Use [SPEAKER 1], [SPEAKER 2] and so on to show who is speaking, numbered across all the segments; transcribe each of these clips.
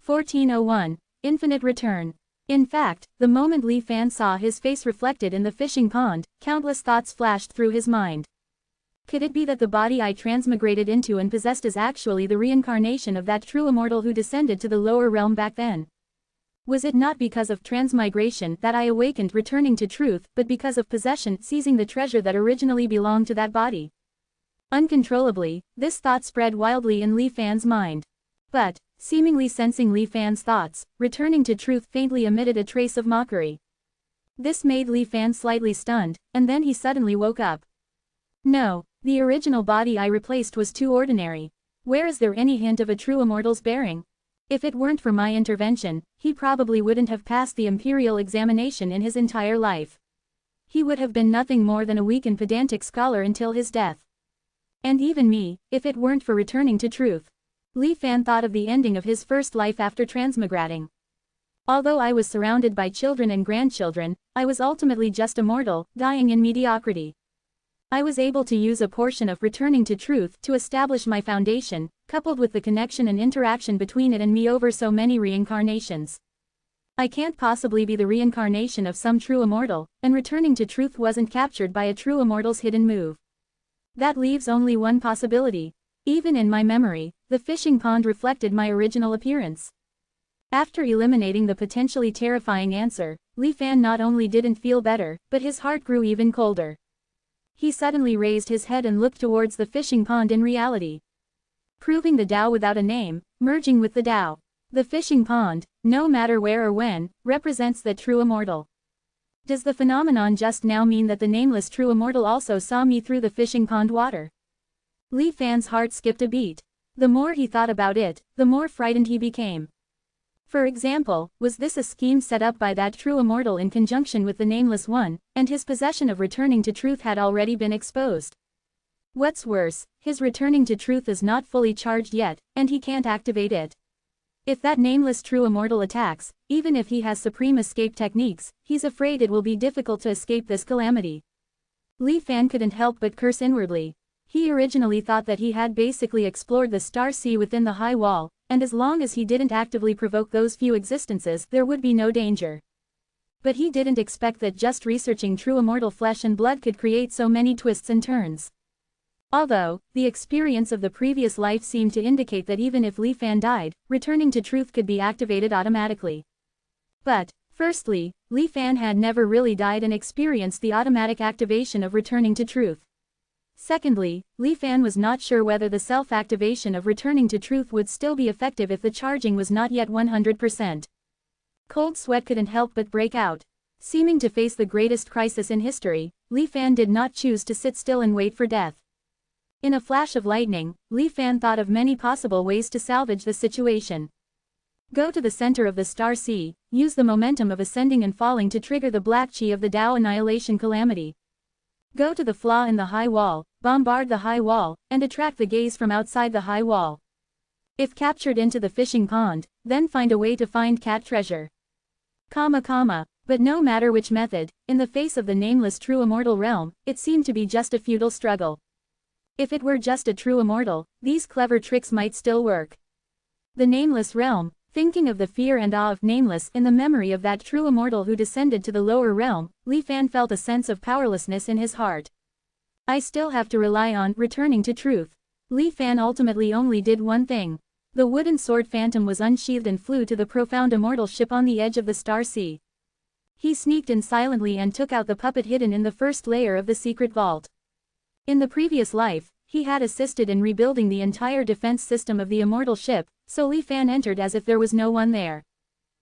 [SPEAKER 1] 1401. Infinite Return. In fact, the moment Li Fan saw his face reflected in the fishing pond, countless thoughts flashed through his mind. Could it be that the body I transmigrated into and possessed is actually the reincarnation of that true immortal who descended to the lower realm back then? Was it not because of transmigration that I awakened returning to truth, but because of possession seizing the treasure that originally belonged to that body? Uncontrollably, this thought spread wildly in Li Fan's mind. But, seemingly sensing Li Fan's thoughts, returning to truth faintly emitted a trace of mockery. This made Li Fan slightly stunned, and then he suddenly woke up. No, the original body I replaced was too ordinary. Where is there any hint of a true immortal's bearing? If it weren't for my intervention, he probably wouldn't have passed the imperial examination in his entire life. He would have been nothing more than a weak and pedantic scholar until his death. And even me, if it weren't for returning to truth. Li Fan thought of the ending of his first life after transmigrating. Although I was surrounded by children and grandchildren, I was ultimately just a mortal, dying in mediocrity. I was able to use a portion of returning to truth to establish my foundation, coupled with the connection and interaction between it and me over so many reincarnations. I can't possibly be the reincarnation of some true immortal, and returning to truth wasn't captured by a true immortal's hidden move. That leaves only one possibility. Even in my memory, the fishing pond reflected my original appearance. After eliminating the potentially terrifying answer, Li Fan not only didn't feel better, but his heart grew even colder. He suddenly raised his head and looked towards the fishing pond in reality. Proving the Tao without a name, merging with the Tao. The fishing pond, no matter where or when, represents the true immortal. Does the phenomenon just now mean that the nameless true immortal also saw me through the fishing pond water? Li Fan's heart skipped a beat. The more he thought about it, the more frightened he became. For example, was this a scheme set up by that true immortal in conjunction with the Nameless One, and his possession of returning to truth had already been exposed? What's worse, his returning to truth is not fully charged yet, and he can't activate it. If that nameless true immortal attacks, even if he has supreme escape techniques, he's afraid it will be difficult to escape this calamity. Li Fan couldn't help but curse inwardly. He originally thought that he had basically explored the star sea within the high wall, and as long as he didn't actively provoke those few existences, there would be no danger. But he didn't expect that just researching true immortal flesh and blood could create so many twists and turns. Although, the experience of the previous life seemed to indicate that even if Li Fan died, returning to truth could be activated automatically. But, firstly, Li Fan had never really died and experienced the automatic activation of returning to truth. Secondly, Li Fan was not sure whether the self-activation of returning to truth would still be effective if the charging was not yet 100%. Cold sweat couldn't help but break out. Seeming to face the greatest crisis in history, Li Fan did not choose to sit still and wait for death. In a flash of lightning, Li Fan thought of many possible ways to salvage the situation. Go to the center of the star sea, use the momentum of ascending and falling to trigger the black chi of the Tao annihilation calamity. Go to the flaw in the high wall, bombard the high wall, and attract the gaze from outside the high wall. If captured into the fishing pond, then find a way to find cat treasure. But no matter which method, in the face of the nameless true immortal realm, it seemed to be just a futile struggle. If it were just a true immortal, these clever tricks might still work. The nameless realm, thinking of the fear and awe of nameless in the memory of that true immortal who descended to the lower realm, Li Fan felt a sense of powerlessness in his heart. I still have to rely on returning to truth. Li Fan ultimately only did one thing. The wooden sword phantom was unsheathed and flew to the profound immortal ship on the edge of the star sea. He sneaked in silently and took out the puppet hidden in the first layer of the secret vault. In the previous life, he had assisted in rebuilding the entire defense system of the immortal ship, so Li Fan entered as if there was no one there.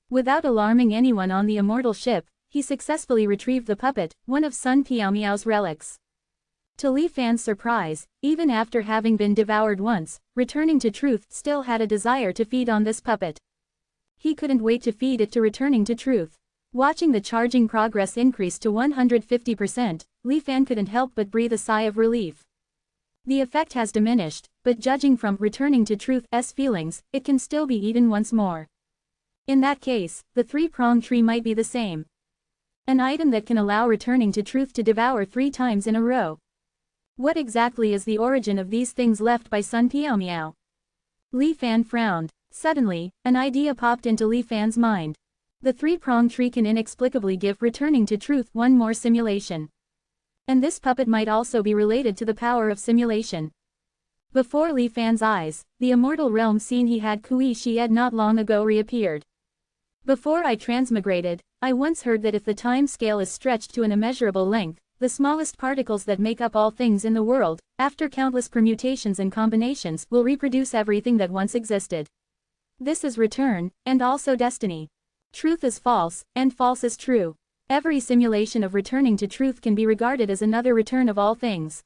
[SPEAKER 1] Without alarming anyone on the immortal ship, he successfully retrieved the puppet, one of Sun Piaomiao's relics. To Li Fan's surprise, even after having been devoured once, returning to truth still had a desire to feed on this puppet. He couldn't wait to feed it to returning to truth. Watching the charging progress increase to 150%, Li Fan couldn't help but breathe a sigh of relief. The effect has diminished, but judging from returning to truth's feelings, it can still be eaten once more. In that case, the three-pronged tree might be the same. An item that can allow returning to truth to devour 3 times in a row. What exactly is the origin of these things left by Sun Piaomiao? Li Fan frowned. Suddenly, an idea popped into Li Fan's mind. The three-pronged tree can inexplicably give returning to truth one more simulation. And this puppet might also be related to the power of simulation. Before Li Fan's eyes, the immortal realm scene he had had not long ago reappeared. Before I transmigrated, I once heard that if the time scale is stretched to an immeasurable length, the smallest particles that make up all things in the world, after countless permutations and combinations, will reproduce everything that once existed. This is return, and also destiny. Truth is false, and false is true. Every simulation of returning to truth can be regarded as another return of all things.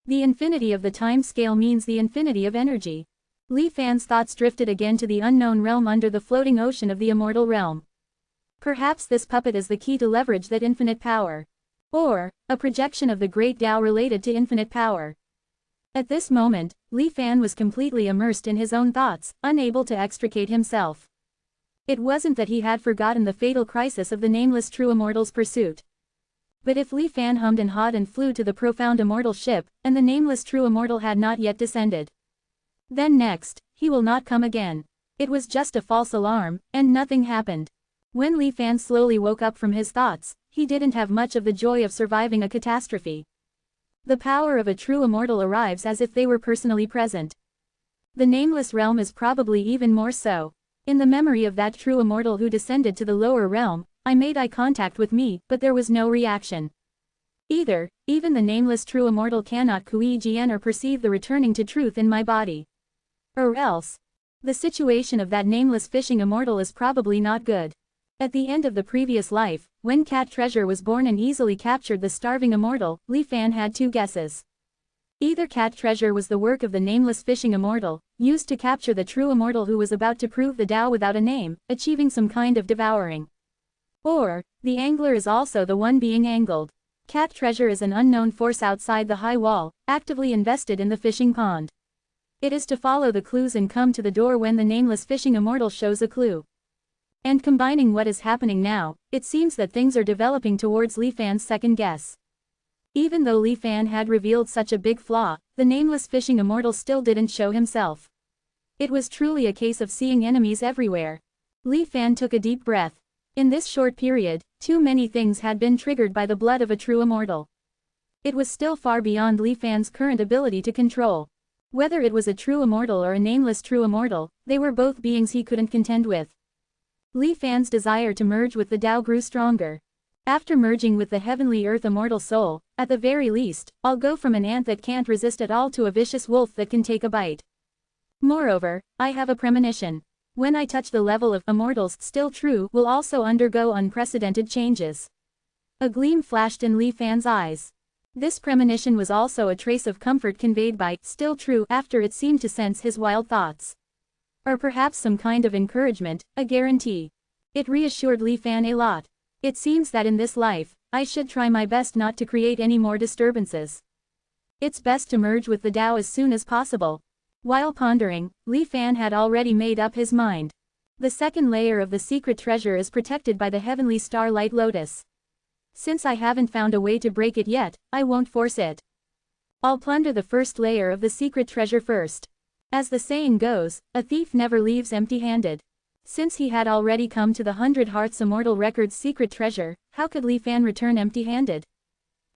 [SPEAKER 1] The infinity of the time scale means the infinity of energy. Li Fan's thoughts drifted again to the unknown realm under the floating ocean of the immortal realm. Perhaps this puppet is the key to leverage that infinite power. Or, a projection of the great Tao related to infinite power. At this moment, Li Fan was completely immersed in his own thoughts, unable to extricate himself. It wasn't that he had forgotten the fatal crisis of the nameless true immortal's pursuit. But if Li Fan hummed and hawed and flew to the profound immortal ship, and the nameless true immortal had not yet descended, then next, he will not come again. It was just a false alarm, and nothing happened. When Li Fan slowly woke up from his thoughts, he didn't have much of the joy of surviving a catastrophe. The power of a true immortal arrives as if they were personally present. The nameless realm is probably even more so. In the memory of that true immortal who descended to the lower realm, I made eye contact with me, but there was no reaction. Even the nameless true immortal cannot QEGN or perceive the returning to truth in my body. Or else, the situation of that nameless fishing immortal is probably not good. At the end of the previous life, when Cat Treasure was born and easily captured the starving immortal, Li Fan had two guesses. Either Cat Treasure was the work of the nameless fishing immortal, used to capture the true immortal who was about to prove the Tao without a name, achieving some kind of devouring. Or, the angler is also the one being angled. Cat Treasure is an unknown force outside the high wall, actively invested in the fishing pond. It is to follow the clues and come to the door when the nameless fishing immortal shows a clue. And combining what is happening now, it seems that things are developing towards Li Fan's second guess. Even though Li Fan had revealed such a big flaw, the nameless fishing immortal still didn't show himself. It was truly a case of seeing enemies everywhere. Li Fan took a deep breath. In this short period, too many things had been triggered by the blood of a true immortal. It was still far beyond Li Fan's current ability to control. Whether it was a true immortal or a nameless true immortal, they were both beings he couldn't contend with. Li Fan's desire to merge with the Tao grew stronger. After merging with the heavenly earth immortal soul, at the very least, I'll go from an ant that can't resist at all to a vicious wolf that can take a bite. Moreover, I have a premonition. When I touch the level of immortals still true will also undergo unprecedented changes. A gleam flashed in Li Fan's eyes. This premonition was also a trace of comfort conveyed by still true after it seemed to sense his wild thoughts. Or perhaps some kind of encouragement, a guarantee. It reassured Li Fan a lot. It seems that in this life, I should try my best not to create any more disturbances. It's best to merge with the Tao as soon as possible. While pondering, Li Fan had already made up his mind. The second layer of the secret treasure is protected by the heavenly starlight lotus. Since I haven't found a way to break it yet, I won't force it. I'll plunder the first layer of the secret treasure first. As the saying goes, a thief never leaves empty-handed. Since he had already come to the 100 Hearths Immortal Record's secret treasure, how could Li Fan return empty-handed?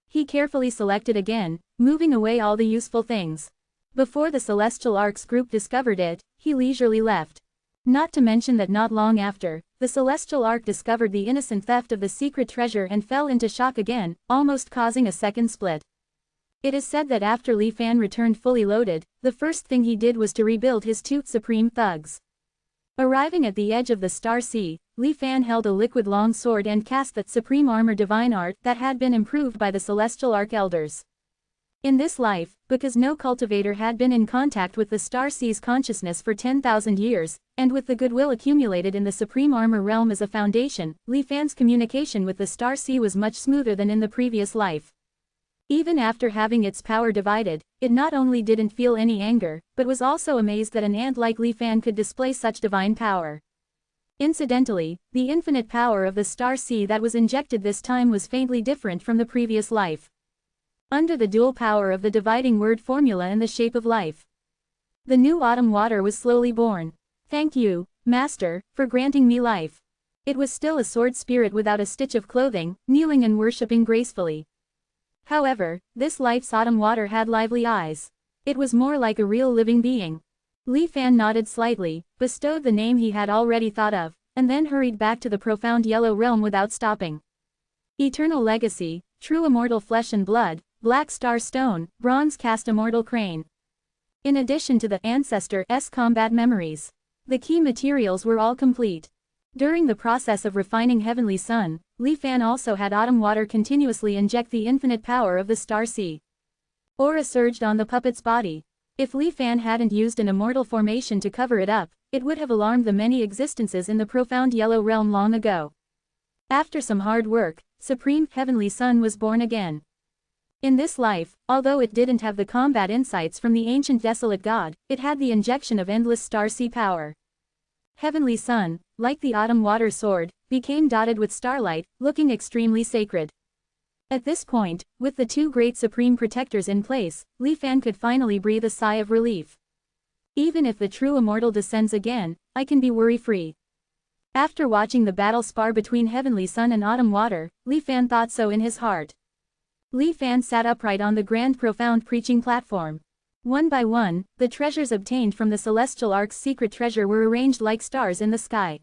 [SPEAKER 1] He carefully selected again, moving away all the useful things. Before the Celestial Arcs group discovered it, he leisurely left. Not to mention that not long after, the Celestial Arc discovered the innocent theft of the secret treasure and fell into shock again, almost causing a second split. It is said that after Li Fan returned fully loaded, the first thing he did was to rebuild his two supreme thugs. Arriving at the edge of the Star Sea, Li Fan held a liquid long sword and cast that supreme armor divine art that had been improved by the Celestial Arc Elders. In this life, because no cultivator had been in contact with the Star Sea's consciousness for 10,000 years, and with the goodwill accumulated in the Supreme Armor realm as a foundation, Li Fan's communication with the Star Sea was much smoother than in the previous life. Even after having its power divided, it not only didn't feel any anger, but was also amazed that an ant like Li Fan could display such divine power. Incidentally, the infinite power of the Star Sea that was injected this time was faintly different from the previous life. Under the dual power of the dividing word formula in the shape of life, the new autumn water was slowly born. Thank you, Master, for granting me life. It was still a sword spirit without a stitch of clothing, kneeling and worshipping gracefully. However, this life's autumn water had lively eyes. It was more like a real living being. Li Fan nodded slightly, bestowed the name he had already thought of, and then hurried back to the profound yellow realm without stopping. Eternal legacy, true immortal flesh and blood, black star stone, bronze cast immortal crane. In addition to the ancestor's combat memories, the key materials were all complete. During the process of refining Heavenly Sun, Li Fan also had autumn water continuously inject the infinite power of the star sea. Aura surged on the puppet's body. If Li Fan hadn't used an immortal formation to cover it up, it would have alarmed the many existences in the profound yellow realm long ago. After some hard work, Supreme Heavenly Sun was born again. In this life, although it didn't have the combat insights from the ancient desolate god, it had the injection of endless star sea power. Heavenly Sun, like the autumn water sword, became dotted with starlight, looking extremely sacred. At this point, with the two great supreme protectors in place, Li Fan could finally breathe a sigh of relief. Even if the true immortal descends again, I can be worry-free. After watching the battle spar between Heavenly Sun and Autumn Water, Li Fan thought so in his heart. Li Fan sat upright on the grand profound preaching platform. One by one, the treasures obtained from the Celestial Ark's secret treasure were arranged like stars in the sky.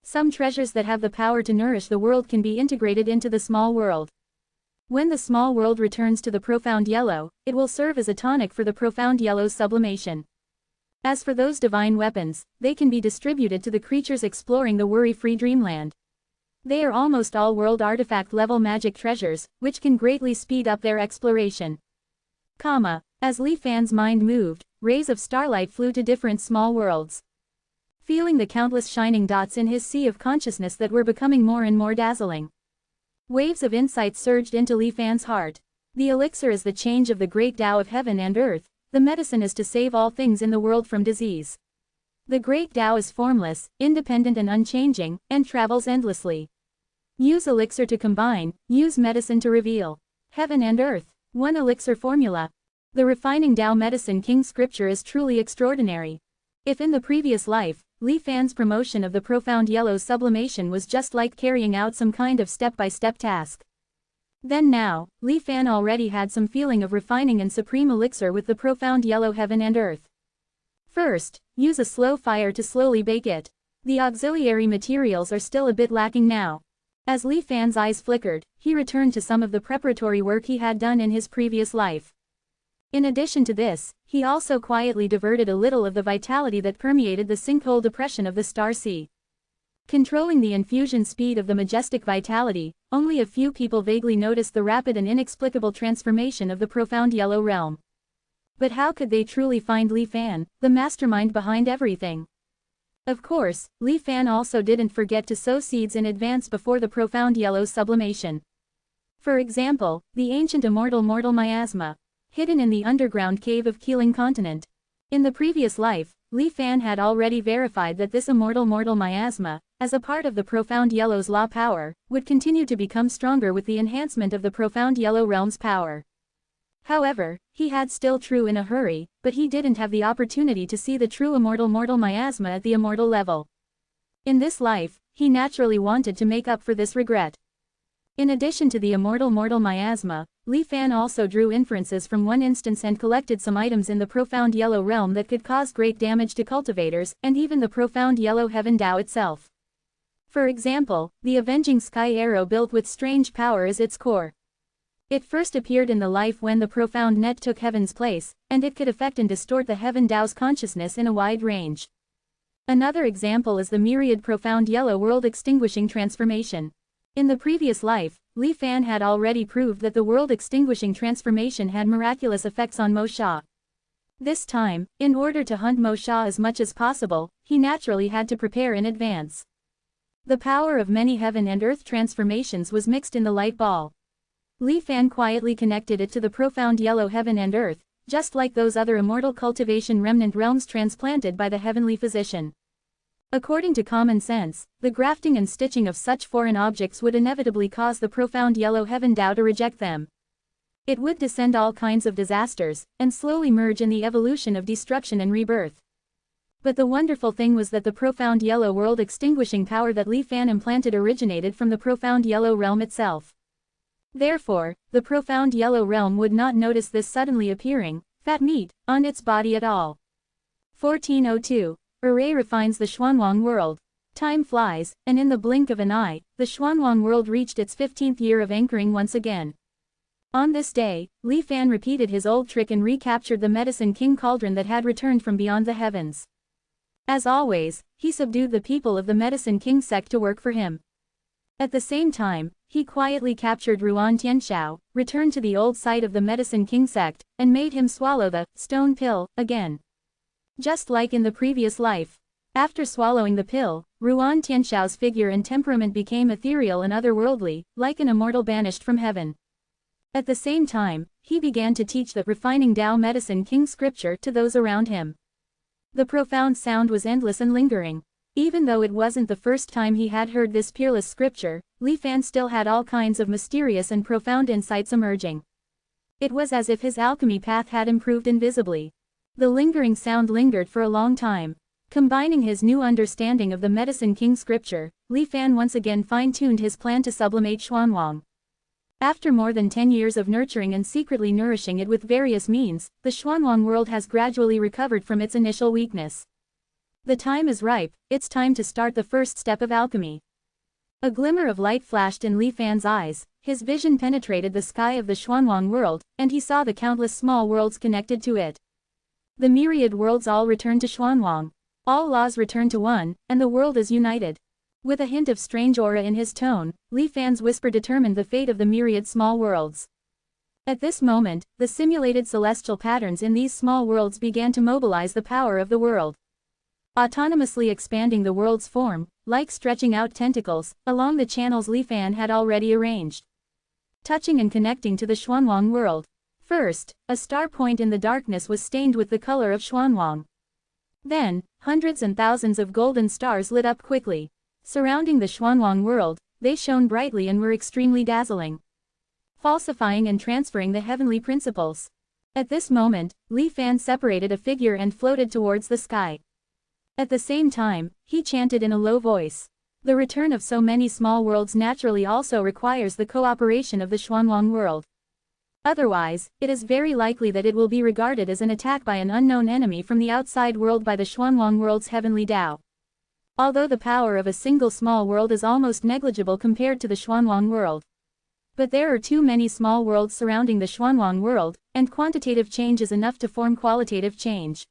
[SPEAKER 1] Some treasures that have the power to nourish the world can be integrated into the small world. When the small world returns to the profound yellow, it will serve as a tonic for the profound yellow's sublimation. As for those divine weapons, they can be distributed to the creatures exploring the worry-free dreamland. They are almost all world artifact-level magic treasures, which can greatly speed up their exploration. As Li Fan's mind moved, rays of starlight flew to different small worlds. Feeling the countless shining dots in his sea of consciousness that were becoming more and more dazzling. Waves of insight surged into Li Fan's heart. The elixir is the change of the great Tao of heaven and earth, the medicine is to save all things in the world from disease. The great Tao is formless, independent and unchanging, and travels endlessly. Use elixir to combine, use medicine to reveal. Heaven and earth, one elixir formula. The refining Tao medicine king scripture is truly extraordinary. If in the previous life, Li Fan's promotion of the profound yellow's sublimation was just like carrying out some kind of step-by-step task. Then now, Li Fan already had some feeling of refining and supreme elixir with the profound yellow heaven and earth. First, use a slow fire to slowly bake it. The auxiliary materials are still a bit lacking now. As Li Fan's eyes flickered, he returned to some of the preparatory work he had done in his previous life. In addition to this, he also quietly diverted a little of the vitality that permeated the sinkhole depression of the star sea. Controlling the infusion speed of the majestic vitality, only a few people vaguely noticed the rapid and inexplicable transformation of the profound yellow realm. But how could they truly find Li Fan, the mastermind behind everything? Of course, Li Fan also didn't forget to sow seeds in advance before the profound yellow's sublimation. For example, the ancient immortal mortal miasma, hidden in the underground cave of Keeling Continent. In the previous life, Li Fan had already verified that this immortal mortal miasma, as a part of the profound yellow's law power, would continue to become stronger with the enhancement of the profound yellow realm's power. However, he had still true in a hurry, but he didn't have the opportunity to see the true immortal mortal miasma at the immortal level. In this life, he naturally wanted to make up for this regret. In addition to the immortal mortal miasma, Li Fan also drew inferences from one instance and collected some items in the profound yellow realm that could cause great damage to cultivators and even the profound yellow heaven Tao itself. For example, the avenging sky arrow built with strange power is its core. It first appeared in the life when the profound net took heaven's place, and it could affect and distort the heaven Tao's consciousness in a wide range. Another example is the myriad profound yellow world extinguishing transformation. In the previous life, Li Fan had already proved that the world-extinguishing transformation had miraculous effects on Mo Sha. This time, in order to hunt Mo Sha as much as possible, he naturally had to prepare in advance. The power of many heaven and earth transformations was mixed in the light ball. Li Fan quietly connected it to the profound yellow heaven and earth, just like those other immortal cultivation remnant realms transplanted by the heavenly physician. According to common sense, the grafting and stitching of such foreign objects would inevitably cause the profound yellow heaven Tao to reject them. It would descend all kinds of disasters, and slowly merge in the evolution of destruction and rebirth. But the wonderful thing was that the profound yellow world extinguishing power that Li Fan implanted originated from the profound yellow realm itself. Therefore, the profound yellow realm would not notice this suddenly appearing, fat meat, on its body at all. 1402. Array refines the Xuanwang world. Time flies, and in the blink of an eye, the Xuanwang world reached its 15th year of anchoring once again. On this day, Li Fan repeated his old trick and recaptured the Medicine King cauldron that had returned from beyond the heavens. As always, he subdued the people of the Medicine King sect to work for him. At the same time, he quietly captured Ruan Tianxiao, returned to the old site of the Medicine King sect, and made him swallow the stone pill again. Just like in the previous life. After swallowing the pill, Ruan Tianxiao's figure and temperament became ethereal and otherworldly, like an immortal banished from heaven. At the same time, he began to teach the refining Tao Medicine King scripture to those around him. The profound sound was endless and lingering. Even though it wasn't the first time he had heard this peerless scripture, Li Fan still had all kinds of mysterious and profound insights emerging. It was as if his alchemy path had improved invisibly. The lingering sound lingered for a long time. Combining his new understanding of the Medicine King scripture, Li Fan once again fine-tuned his plan to sublimate Xuanwang. After more than 10 years of nurturing and secretly nourishing it with various means, the Xuanwang world has gradually recovered from its initial weakness. The time is ripe, it's time to start the first step of alchemy. A glimmer of light flashed in Li Fan's eyes, his vision penetrated the sky of the Xuanwang world, and he saw the countless small worlds connected to it. The myriad worlds all return to Xuanwang. All laws return to one, and the world is united. With a hint of strange aura in his tone, Li Fan's whisper determined the fate of the myriad small worlds. At this moment, the simulated celestial patterns in these small worlds began to mobilize the power of the world. Autonomously expanding the world's form, like stretching out tentacles, along the channels Li Fan had already arranged. Touching and connecting to the Xuanwang world. First, a star point in the darkness was stained with the color of Xuanwang. Then, hundreds and thousands of golden stars lit up quickly. Surrounding the Xuanwang world, they shone brightly and were extremely dazzling, falsifying and transferring the heavenly principles. At this moment, Li Fan separated a figure and floated towards the sky. At the same time, he chanted in a low voice. The return of so many small worlds naturally also requires the cooperation of the Xuanwang world. Otherwise, it is very likely that it will be regarded as an attack by an unknown enemy from the outside world by the Xuanwang world's heavenly Tao. Although the power of a single small world is almost negligible compared to the Xuanwang world. But there are too many small worlds surrounding the Xuanwang world, and quantitative change is enough to form qualitative change.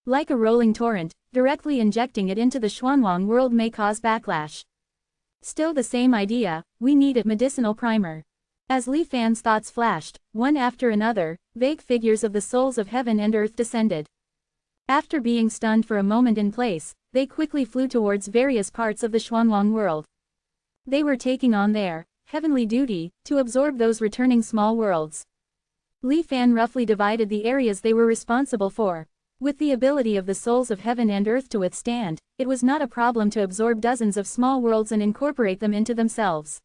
[SPEAKER 1] Like a rolling torrent, directly injecting it into the Xuanwang world may cause backlash. Still the same idea, we need a medicinal primer. As Li Fan's thoughts flashed, one after another, vague figures of the souls of heaven and earth descended. After being stunned for a moment in place, they quickly flew towards various parts of the Xuanwang world. They were taking on their heavenly duty to absorb those returning small worlds. Li Fan roughly divided the areas they were responsible for. With the ability of the souls of heaven and earth to withstand, it was not a problem to absorb dozens of small worlds and incorporate them into themselves.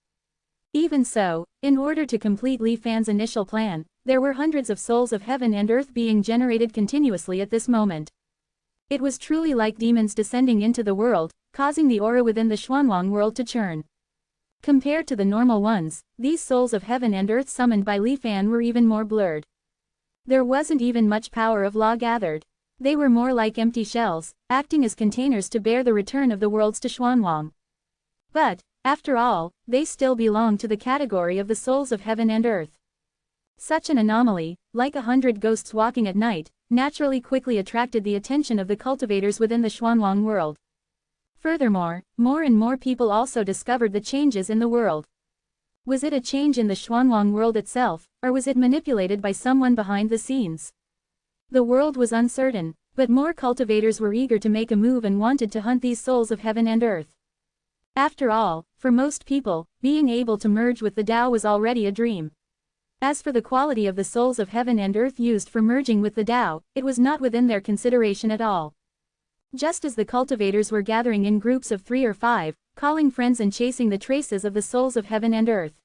[SPEAKER 1] Even so, in order to complete Li Fan's initial plan, there were hundreds of souls of heaven and earth being generated continuously at this moment. It was truly like demons descending into the world, causing the aura within the Xuanwang world to churn. Compared to the normal ones, these souls of heaven and earth summoned by Li Fan were even more blurred. There wasn't even much power of law gathered. They were more like empty shells, acting as containers to bear the return of the worlds to Xuanwang. But, after all, they still belong to the category of the souls of heaven and earth. Such an anomaly, like 100 ghosts walking at night, naturally quickly attracted the attention of the cultivators within the Xuanwang world. Furthermore, more and more people also discovered the changes in the world. Was it a change in the Xuanwang world itself, or was it manipulated by someone behind the scenes? The world was uncertain, but more cultivators were eager to make a move and wanted to hunt these souls of heaven and earth. After all, for most people, being able to merge with the Tao was already a dream. As for the quality of the souls of heaven and earth used for merging with the Tao, it was not within their consideration at all. Just as the cultivators were gathering in groups of 3 or 5, calling friends and chasing the traces of the souls of heaven and earth.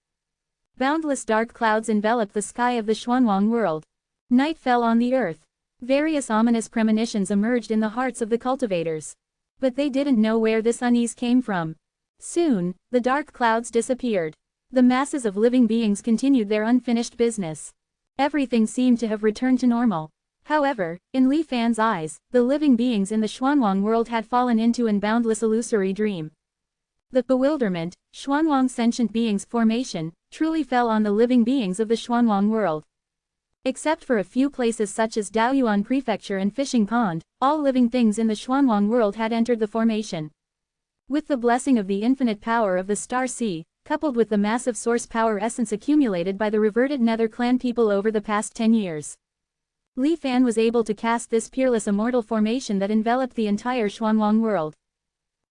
[SPEAKER 1] Boundless dark clouds enveloped the sky of the Xuanwang world. Night fell on the earth. Various ominous premonitions emerged in the hearts of the cultivators. But they didn't know where this unease came from. Soon, the dark clouds disappeared. The masses of living beings continued their unfinished business. Everything seemed to have returned to normal. However, in Li Fan's eyes, the living beings in the Xuanwang world had fallen into an boundless illusory dream. The bewilderment, Xuanwang sentient beings formation, truly fell on the living beings of the Xuanwang world. Except for a few places such as Daoyuan Prefecture and Fishing Pond, all living things in the Xuanwang world had entered the formation. With the blessing of the infinite power of the Star Sea, coupled with the massive source power essence accumulated by the reverted Nether clan people over the past 10 years. Li Fan was able to cast this peerless immortal formation that enveloped the entire Xuanwang world.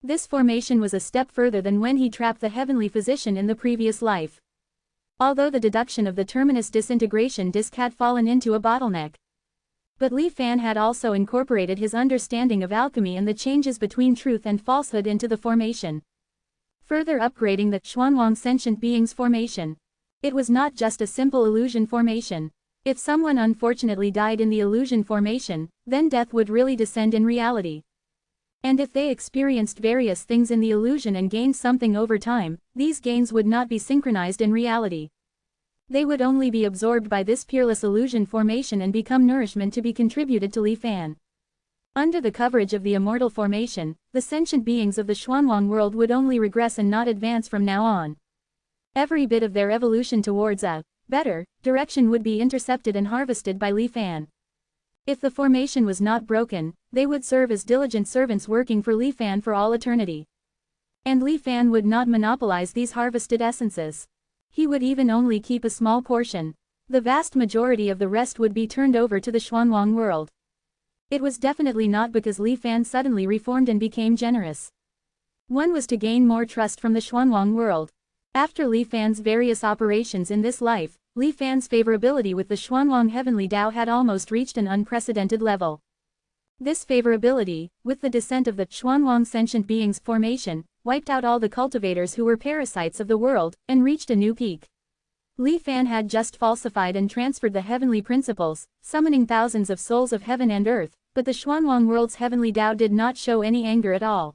[SPEAKER 1] This formation was a step further than when he trapped the heavenly physician in the previous life. Although the deduction of the terminus disintegration disk had fallen into a bottleneck. But Li Fan had also incorporated his understanding of alchemy and the changes between truth and falsehood into the formation, further upgrading the Xuanwang sentient beings formation. It was not just a simple illusion formation. If someone unfortunately died in the illusion formation, then death would really descend in reality. And if they experienced various things in the illusion and gained something over time, these gains would not be synchronized in reality. They would only be absorbed by this peerless illusion formation and become nourishment to be contributed to Li Fan. Under the coverage of the immortal formation, the sentient beings of the Xuanwang world would only regress and not advance from now on. Every bit of their evolution towards a better direction would be intercepted and harvested by Li Fan. If the formation was not broken, they would serve as diligent servants working for Li Fan for all eternity. And Li Fan would not monopolize these harvested essences. He would even only keep a small portion. The vast majority of the rest would be turned over to the Xuanwang world. It was definitely not because Li Fan suddenly reformed and became generous. One was to gain more trust from the Xuanwang world. After Li Fan's various operations in this life, Li Fan's favorability with the Xuanwang Heavenly Tao had almost reached an unprecedented level. This favorability, with the descent of the Xuanwang sentient beings formation, wiped out all the cultivators who were parasites of the world, and reached a new peak. Li Fan had just falsified and transferred the heavenly principles, summoning thousands of souls of heaven and earth, but the Xuanwang world's heavenly Tao did not show any anger at all.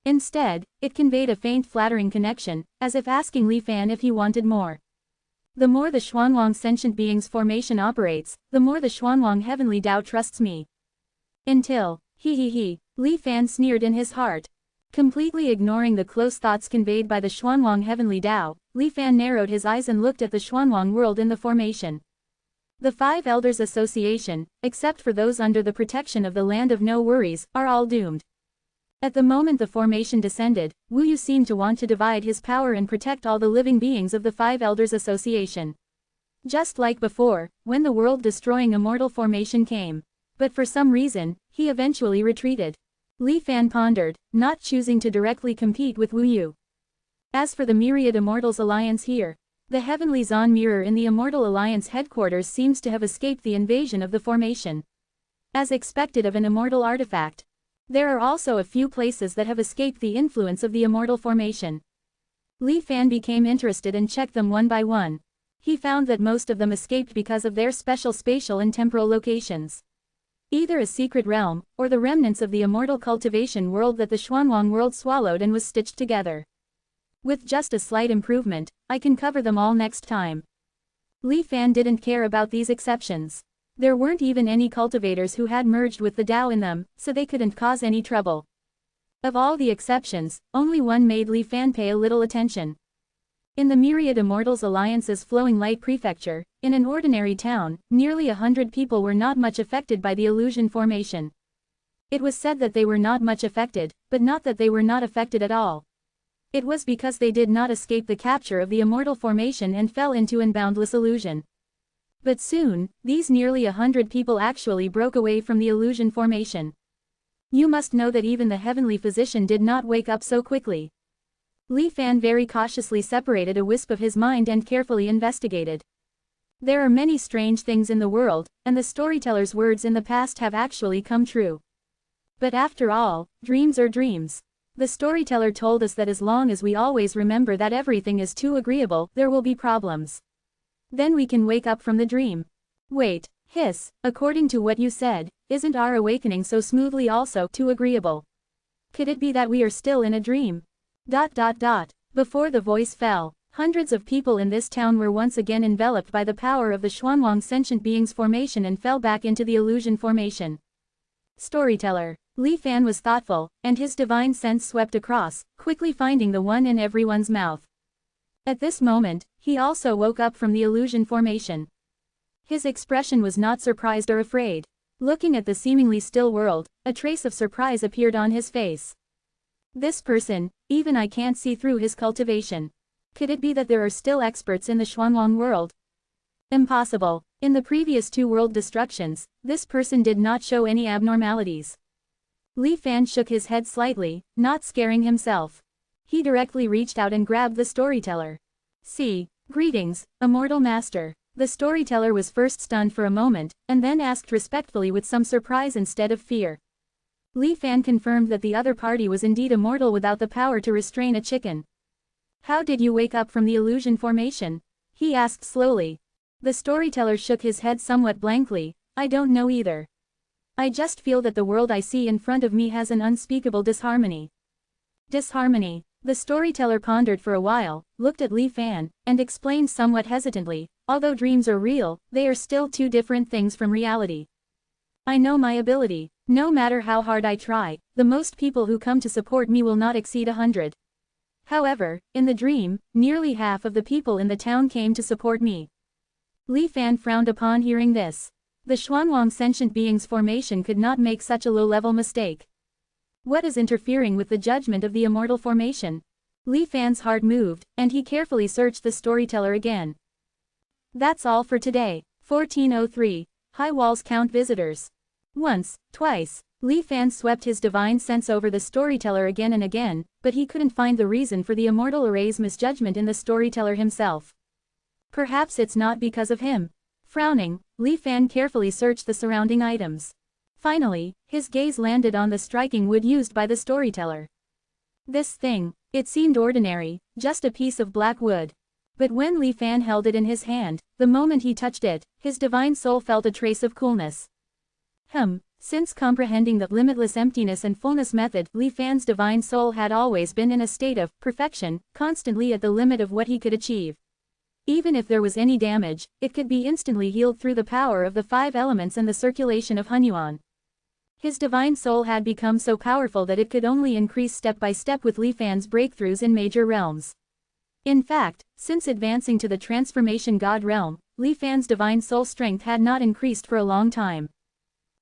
[SPEAKER 1] Instead, it conveyed a faint flattering connection, as if asking Li Fan if he wanted more. The more the Xuanwang sentient beings formation operates, the more the Xuanwang heavenly Tao trusts me. Until, Li Fan sneered in his heart. Completely ignoring the close thoughts conveyed by the Xuanwang heavenly Tao, Li Fan narrowed his eyes and looked at the Xuanwang world in the formation. The Five Elders Association, except for those under the protection of the Land of No Worries, are all doomed. At the moment the formation descended, Wu Yu seemed to want to divide his power and protect all the living beings of the Five Elders Association. Just like before, when the world-destroying immortal formation came. But for some reason, he eventually retreated. Li Fan pondered, not choosing to directly compete with Wu Yu. As for the Myriad Immortals Alliance here, the Heavenly Zon Mirror in the Immortal Alliance headquarters seems to have escaped the invasion of the formation. As expected of an immortal artifact. There are also a few places that have escaped the influence of the immortal formation. Li Fan became interested and checked them one by one. He found that most of them escaped because of their special spatial and temporal locations. Either a secret realm, or the remnants of the immortal cultivation world that the Xuanwang world swallowed and was stitched together. With just a slight improvement, I can cover them all next time. Li Fan didn't care about these exceptions. There weren't even any cultivators who had merged with the Tao in them, so they couldn't cause any trouble. Of all the exceptions, only one made Li Fan pay a little attention. In the Myriad Immortals Alliance's Flowing Light Prefecture, in an ordinary town, nearly 100 people were not much affected by the illusion formation. It was said that they were not much affected, but not that they were not affected at all. It was because they did not escape the capture of the immortal formation and fell into an boundless illusion. But soon, these nearly 100 people actually broke away from the illusion formation. You must know that even the heavenly physician did not wake up so quickly. Li Fan very cautiously separated a wisp of his mind and carefully investigated. There are many strange things in the world, and the storyteller's words in the past have actually come true. But after all, dreams are dreams. The storyteller told us that as long as we always remember that everything is too agreeable, there will be problems. Then we can wake up from the dream. Wait, Hiss, according to what you said, isn't our awakening so smoothly also too agreeable? Could it be that we are still in a dream? ... Before the voice fell, hundreds of people in this town were once again enveloped by the power of the Xuanwang sentient being's formation and fell back into the illusion formation. Storyteller. Li Fan was thoughtful, and his divine sense swept across, quickly finding the one in everyone's mouth. At this moment, he also woke up from the illusion formation. His expression was not surprised or afraid. Looking at the seemingly still world, a trace of surprise appeared on his face. This person, even I can't see through his cultivation. Could it be that there are still experts in the Xuanwang world? Impossible. In the previous 2 world destructions, this person did not show any abnormalities. Li Fan shook his head slightly, not scaring himself. He directly reached out and grabbed the storyteller. See, greetings, Immortal Master. The storyteller was first stunned for a moment, and then asked respectfully with some surprise instead of fear. Li Fan confirmed that the other party was indeed immortal without the power to restrain a chicken. How did you wake up from the illusion formation? He asked slowly. The storyteller shook his head somewhat blankly. I don't know either. I just feel that the world I see in front of me has an unspeakable disharmony. Disharmony. The storyteller pondered for a while, looked at Li Fan, and explained somewhat hesitantly, although dreams are real, they are still 2 different things from reality. I know my ability. No matter how hard I try, the most people who come to support me will not exceed 100. However, in the dream, nearly half of the people in the town came to support me. Li Fan frowned upon hearing this. The Xuanwang sentient being's formation could not make such a low-level mistake. What is interfering with the judgment of the immortal formation? Li Fan's heart moved, and he carefully searched the storyteller again. That's all for today. 1403. High walls count visitors. Once, twice, Li Fan swept his divine sense over the storyteller again and again, but he couldn't find the reason for the immortal array's misjudgment in the storyteller himself. Perhaps it's not because of him. Frowning, Li Fan carefully searched the surrounding items. Finally, his gaze landed on the striking wood used by the storyteller. This thing, it seemed ordinary, just a piece of black wood. But when Li Fan held it in his hand, the moment he touched it, his divine soul felt a trace of coolness. Since comprehending the limitless emptiness and fullness method, Li Fan's divine soul had always been in a state of perfection, constantly at the limit of what he could achieve. Even if there was any damage, it could be instantly healed through the power of the 5 elements and the circulation of Hunyuan. His divine soul had become so powerful that it could only increase step by step with Li Fan's breakthroughs in major realms. In fact, since advancing to the transformation god realm, Li Fan's divine soul strength had not increased for a long time.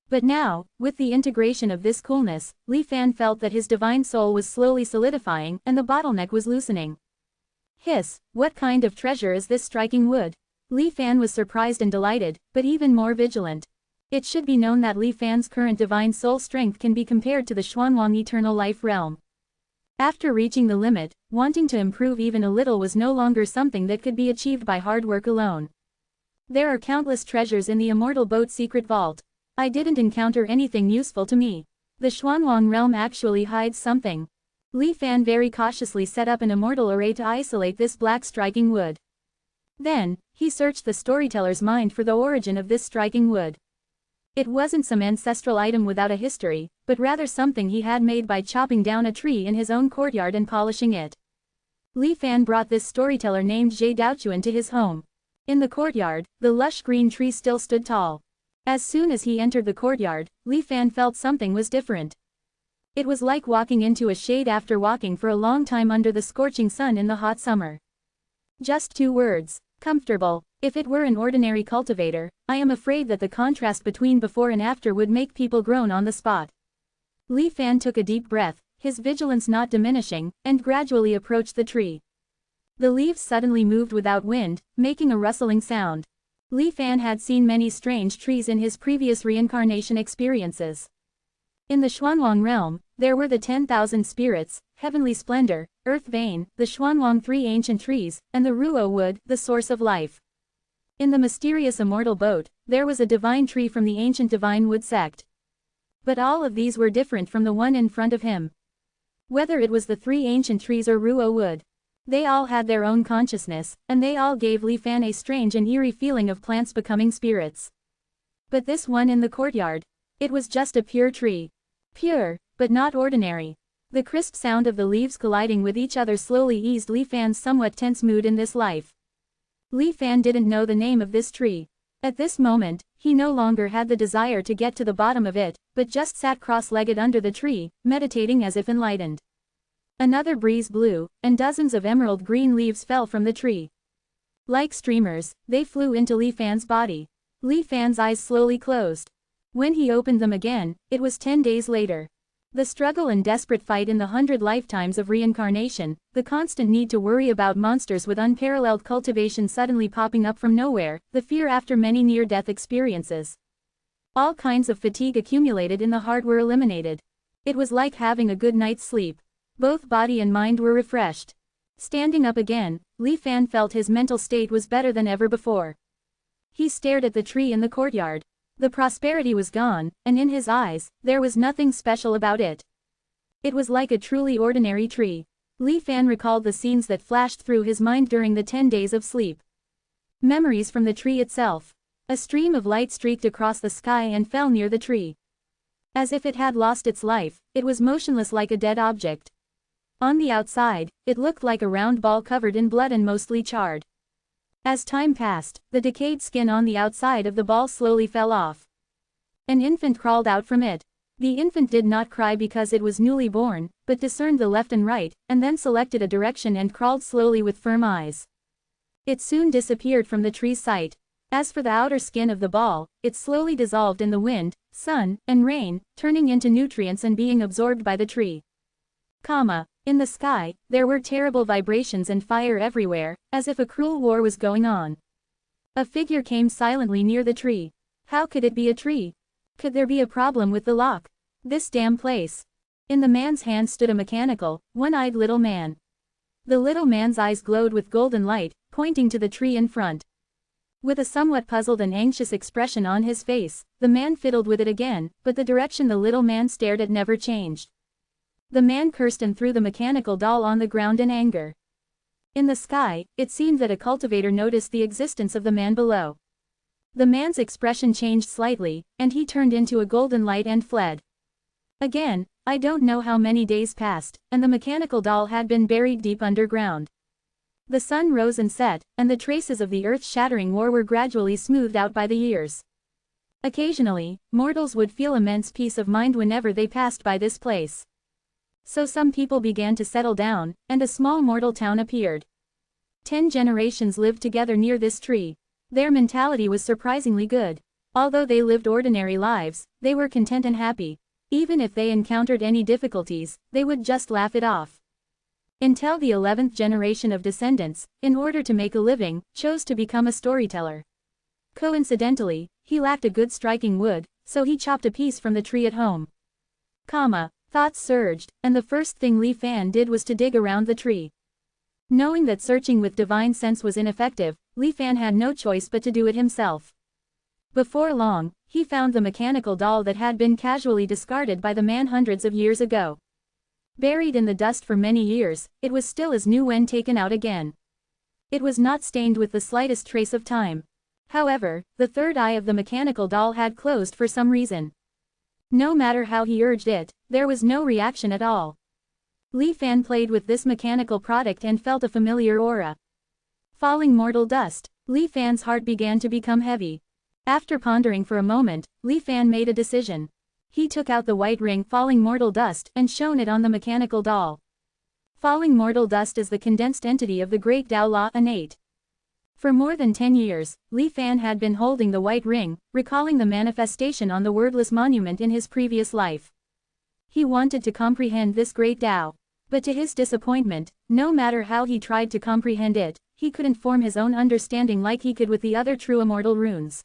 [SPEAKER 1] But now, with the integration of this coolness, Li Fan felt that his divine soul was slowly solidifying and the bottleneck was loosening. Hiss, what kind of treasure is this striking wood? Li Fan was surprised and delighted, but even more vigilant. It should be known that Li Fan's current divine soul strength can be compared to the Xuanwang eternal life realm. After reaching the limit, wanting to improve even a little was no longer something that could be achieved by hard work alone. There are countless treasures in the Immortal Boat's secret vault. I didn't encounter anything useful to me. The Xuanwang realm actually hides something. Li Fan very cautiously set up an immortal array to isolate this black striking wood. Then, he searched the storyteller's mind for the origin of this striking wood. It wasn't some ancestral item without a history, but rather something he had made by chopping down a tree in his own courtyard and polishing it. Li Fan brought this storyteller named Zhe Daochuan to his home. In the courtyard, the lush green tree still stood tall. As soon as he entered the courtyard, Li Fan felt something was different. It was like walking into a shade after walking for a long time under the scorching sun in the hot summer. Just 2 words. Comfortable. If it were an ordinary cultivator, I am afraid that the contrast between before and after would make people groan on the spot. Li Fan took a deep breath, his vigilance not diminishing, and gradually approached the tree. The leaves suddenly moved without wind, making a rustling sound. Li Fan had seen many strange trees in his previous reincarnation experiences. In the Xuanwang realm, there were the 10,000 spirits, heavenly splendor, earth vein, the Xuanwang 3 ancient trees, and the Ruo wood, the source of life. In the mysterious immortal boat, there was a divine tree from the ancient divine wood sect. But all of these were different from the one in front of him. Whether it was the 3 ancient trees or Ruo wood, they all had their own consciousness, and they all gave Li Fan a strange and eerie feeling of plants becoming spirits. But this one in the courtyard. It was just a pure tree. Pure, but not ordinary. The crisp sound of the leaves colliding with each other slowly eased Li Fan's somewhat tense mood in this life. Li Fan didn't know the name of this tree. At this moment, he no longer had the desire to get to the bottom of it, but just sat cross-legged under the tree, meditating as if enlightened. Another breeze blew, and dozens of emerald green leaves fell from the tree. Like streamers, they flew into Li Fan's body. Li Fan's eyes slowly closed. When he opened them again, it was 10 days later. The struggle and desperate fight in the 100 lifetimes of reincarnation, the constant need to worry about monsters with unparalleled cultivation suddenly popping up from nowhere, the fear after many near-death experiences. All kinds of fatigue accumulated in the heart were eliminated. It was like having a good night's sleep. Both body and mind were refreshed. Standing up again, Li Fan felt his mental state was better than ever before. He stared at the tree in the courtyard. The prosperity was gone, and in his eyes, there was nothing special about it. It was like a truly ordinary tree. Li Fan recalled the scenes that flashed through his mind during the 10 days of sleep. Memories from the tree itself. A stream of light streaked across the sky and fell near the tree. As if it had lost its life, it was motionless like a dead object. On the outside, it looked like a round ball covered in blood and mostly charred. As time passed, the decayed skin on the outside of the ball slowly fell off. An infant crawled out from it. The infant did not cry because it was newly born, but discerned the left and right, and then selected a direction and crawled slowly with firm eyes. It soon disappeared from the tree's sight. As for the outer skin of the ball, it slowly dissolved in the wind, sun, and rain, turning into nutrients and being absorbed by the tree. In the sky, there were terrible vibrations and fire everywhere, as if a cruel war was going on. A figure came silently near the tree. How could it be a tree? Could there be a problem with the lock? This damn place. In the man's hand stood a mechanical, one-eyed little man. The little man's eyes glowed with golden light, pointing to the tree in front. With a somewhat puzzled and anxious expression on his face, the man fiddled with it again, but the direction the little man stared at never changed. The man cursed and threw the mechanical doll on the ground in anger. In the sky, it seemed that a cultivator noticed the existence of the man below. The man's expression changed slightly, and he turned into a golden light and fled. Again, I don't know how many days passed, and the mechanical doll had been buried deep underground. The sun rose and set, and the traces of the earth-shattering war were gradually smoothed out by the years. Occasionally, mortals would feel immense peace of mind whenever they passed by this place. So some people began to settle down, and a small mortal town appeared. 10 generations lived together near this tree. Their mentality was surprisingly good. Although they lived ordinary lives, they were content and happy. Even if they encountered any difficulties, they would just laugh it off. Until the 11th generation of descendants, in order to make a living, chose to become a storyteller. Coincidentally, he lacked a good striking wood, so he chopped a piece from the tree at home. Thoughts surged, and the first thing Li Fan did was to dig around the tree. Knowing that searching with divine sense was ineffective, Li Fan had no choice but to do it himself. Before long, he found the mechanical doll that had been casually discarded by the man hundreds of years ago. Buried in the dust for many years, it was still as new when taken out again. It was not stained with the slightest trace of time. However, the third eye of the mechanical doll had closed for some reason. No matter how he urged it, there was no reaction at all. Li Fan played with this mechanical product and felt a familiar aura. Falling mortal dust. Li Fan's heart began to become heavy. After pondering for a moment, Li Fan made a decision. He took out the white ring falling mortal dust and shone it on the mechanical doll. Falling mortal dust is the condensed entity of the great Tao Law innate. For more than 10 years, Li Fan had been holding the white ring, recalling the manifestation on the wordless monument in his previous life. He wanted to comprehend this great Tao. But to his disappointment, no matter how he tried to comprehend it, he couldn't form his own understanding like he could with the other true immortal runes.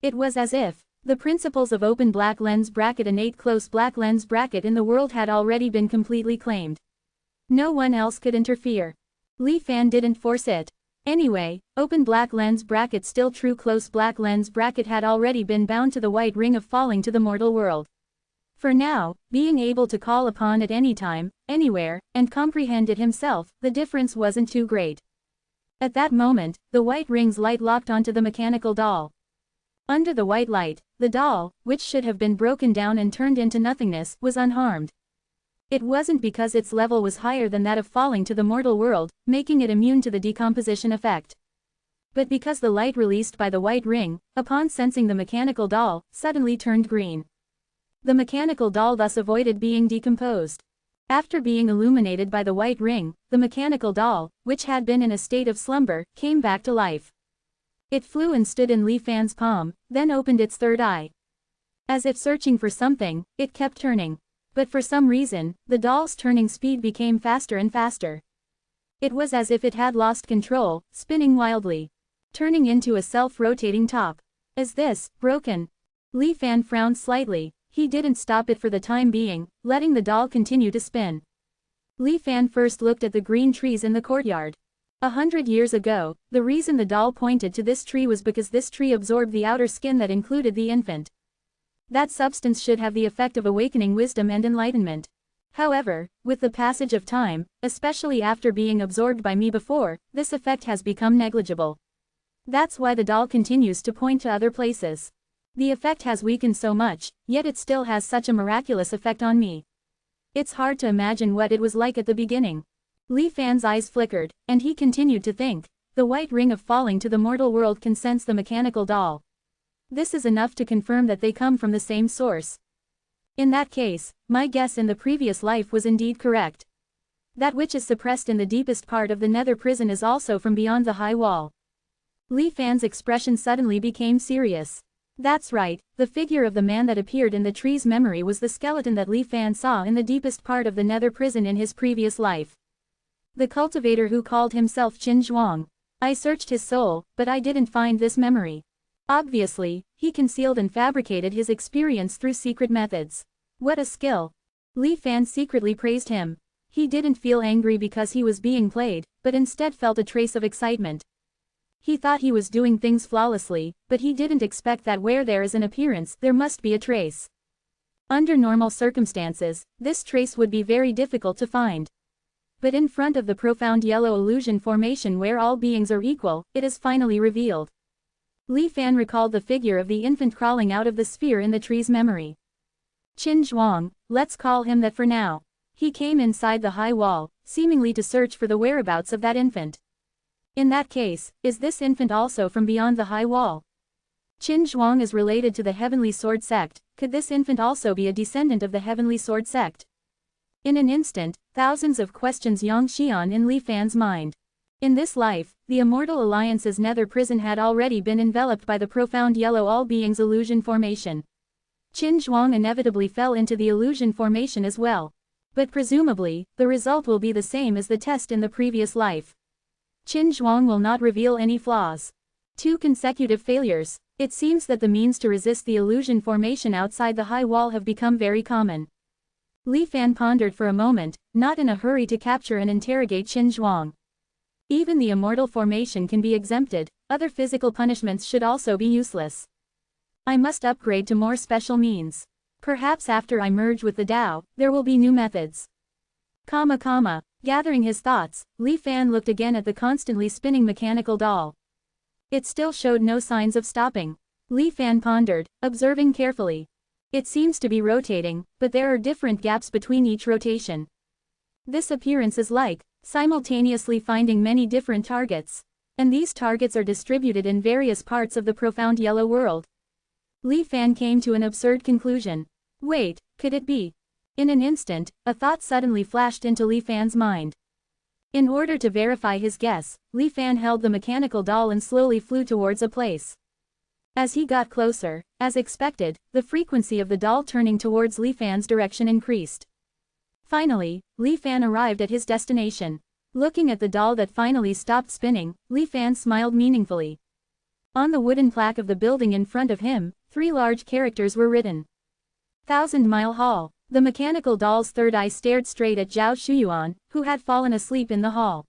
[SPEAKER 1] It was as if the principles of open black lens bracket innate close black lens bracket in the world had already been completely claimed. No one else could interfere. Li Fan didn't force it. Anyway, open black lens bracket still true close black lens bracket had already been bound to the white ring of falling to the mortal world. For now, being able to call upon it anytime, anywhere, and comprehend it himself, the difference wasn't too great. At that moment, the white ring's light locked onto the mechanical doll. Under the white light, the doll, which should have been broken down and turned into nothingness, was unharmed. It wasn't because its level was higher than that of falling to the mortal world, making it immune to the decomposition effect, but because the light released by the white ring, upon sensing the mechanical doll, suddenly turned green. The mechanical doll thus avoided being decomposed. After being illuminated by the white ring, the mechanical doll, which had been in a state of slumber, came back to life. It flew and stood in Li Fan's palm, then opened its third eye. As if searching for something, it kept turning. But for some reason, the doll's turning speed became faster and faster. It was as if it had lost control, spinning wildly, turning into a self-rotating top. Is this broken? Li Fan frowned slightly. He didn't stop it for the time being, letting the doll continue to spin. Li Fan first looked at the green trees in the courtyard. 100 years ago, the reason the doll pointed to this tree was because this tree absorbed the outer skin that included the infant. That substance should have the effect of awakening wisdom and enlightenment. However, with the passage of time, especially after being absorbed by me before, this effect has become negligible. That's why the doll continues to point to other places. The effect has weakened so much, yet it still has such a miraculous effect on me. It's hard to imagine what it was like at the beginning. Li Fan's eyes flickered, and he continued to think. The white ring of falling to the mortal world can sense the mechanical doll. This is enough to confirm that they come from the same source. In that case, my guess in the previous life was indeed correct. That which is suppressed in the deepest part of the nether prison is also from beyond the high wall. Li Fan's expression suddenly became serious. That's right, the figure of the man that appeared in the tree's memory was the skeleton that Li Fan saw in the deepest part of the nether prison in his previous life. The cultivator who called himself Qin Zhuang. I searched his soul, but I didn't find this memory. Obviously, he concealed and fabricated his experience through secret methods. What a skill! Li Fan secretly praised him. He didn't feel angry because he was being played, but instead felt a trace of excitement. He thought he was doing things flawlessly, but he didn't expect that where there is an appearance, there must be a trace. Under normal circumstances, this trace would be very difficult to find. But in front of the profound yellow illusion formation where all beings are equal, it is finally revealed. Li Fan recalled the figure of the infant crawling out of the sphere in the tree's memory. Qin Zhuang, let's call him that for now. He came inside the high wall, seemingly to search for the whereabouts of that infant. In that case, is this infant also from beyond the high wall? Qin Zhuang is related to the Heavenly Sword Sect. Could this infant also be a descendant of the Heavenly Sword Sect? In an instant, thousands of questions yangxian in Li Fan's mind. In this life, the Immortal Alliance's nether prison had already been enveloped by the profound yellow all-beings illusion formation. Qin Zhuang inevitably fell into the illusion formation as well. But presumably, the result will be the same as the test in the previous life. Qin Zhuang will not reveal any flaws. 2 consecutive failures. It seems that the means to resist the illusion formation outside the high wall have become very common. Li Fan pondered for a moment, not in a hurry to capture and interrogate Qin Zhuang. Even the immortal formation can be exempted, other physical punishments should also be useless. I must upgrade to more special means. Perhaps after I merge with the Tao, there will be new methods. Gathering his thoughts, Li Fan looked again at the constantly spinning mechanical doll. It still showed no signs of stopping. Li Fan pondered, observing carefully. It seems to be rotating, but there are different gaps between each rotation. This appearance is like simultaneously finding many different targets. And these targets are distributed in various parts of the profound yellow world. Li Fan came to an absurd conclusion. Wait, could it be? In an instant, a thought suddenly flashed into Li Fan's mind. In order to verify his guess, Li Fan held the mechanical doll and slowly flew towards a place. As he got closer, as expected, the frequency of the doll turning towards Li Fan's direction increased. Finally, Li Fan arrived at his destination. Looking at the doll that finally stopped spinning, Li Fan smiled meaningfully. On the wooden plaque of the building in front of him, 3 large characters were written. 1,000-Mile Hall. The mechanical doll's third eye stared straight at Zhao Shuyuan, who had fallen asleep in the hall.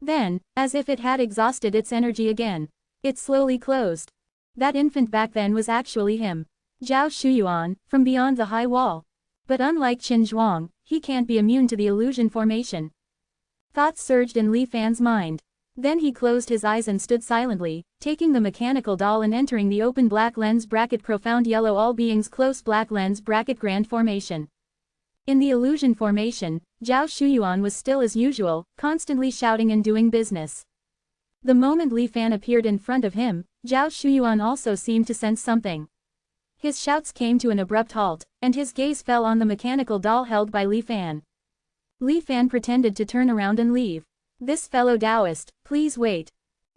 [SPEAKER 1] Then, as if it had exhausted its energy again, it slowly closed. That infant back then was actually him. Zhao Shuyuan, from beyond the high wall. But unlike Qin Zhuang, he can't be immune to the illusion formation. Thoughts surged in Li Fan's mind. Then he closed his eyes and stood silently, taking the mechanical doll and entering the open black lens bracket profound yellow all beings close black lens bracket grand formation. In the illusion formation, Zhao Shuyuan was still as usual, constantly shouting and doing business. The moment Li Fan appeared in front of him, Zhao Shuyuan also seemed to sense something. His shouts came to an abrupt halt, and his gaze fell on the mechanical doll held by Li Fan. Li Fan pretended to turn around and leave. "This fellow Taoist, please wait."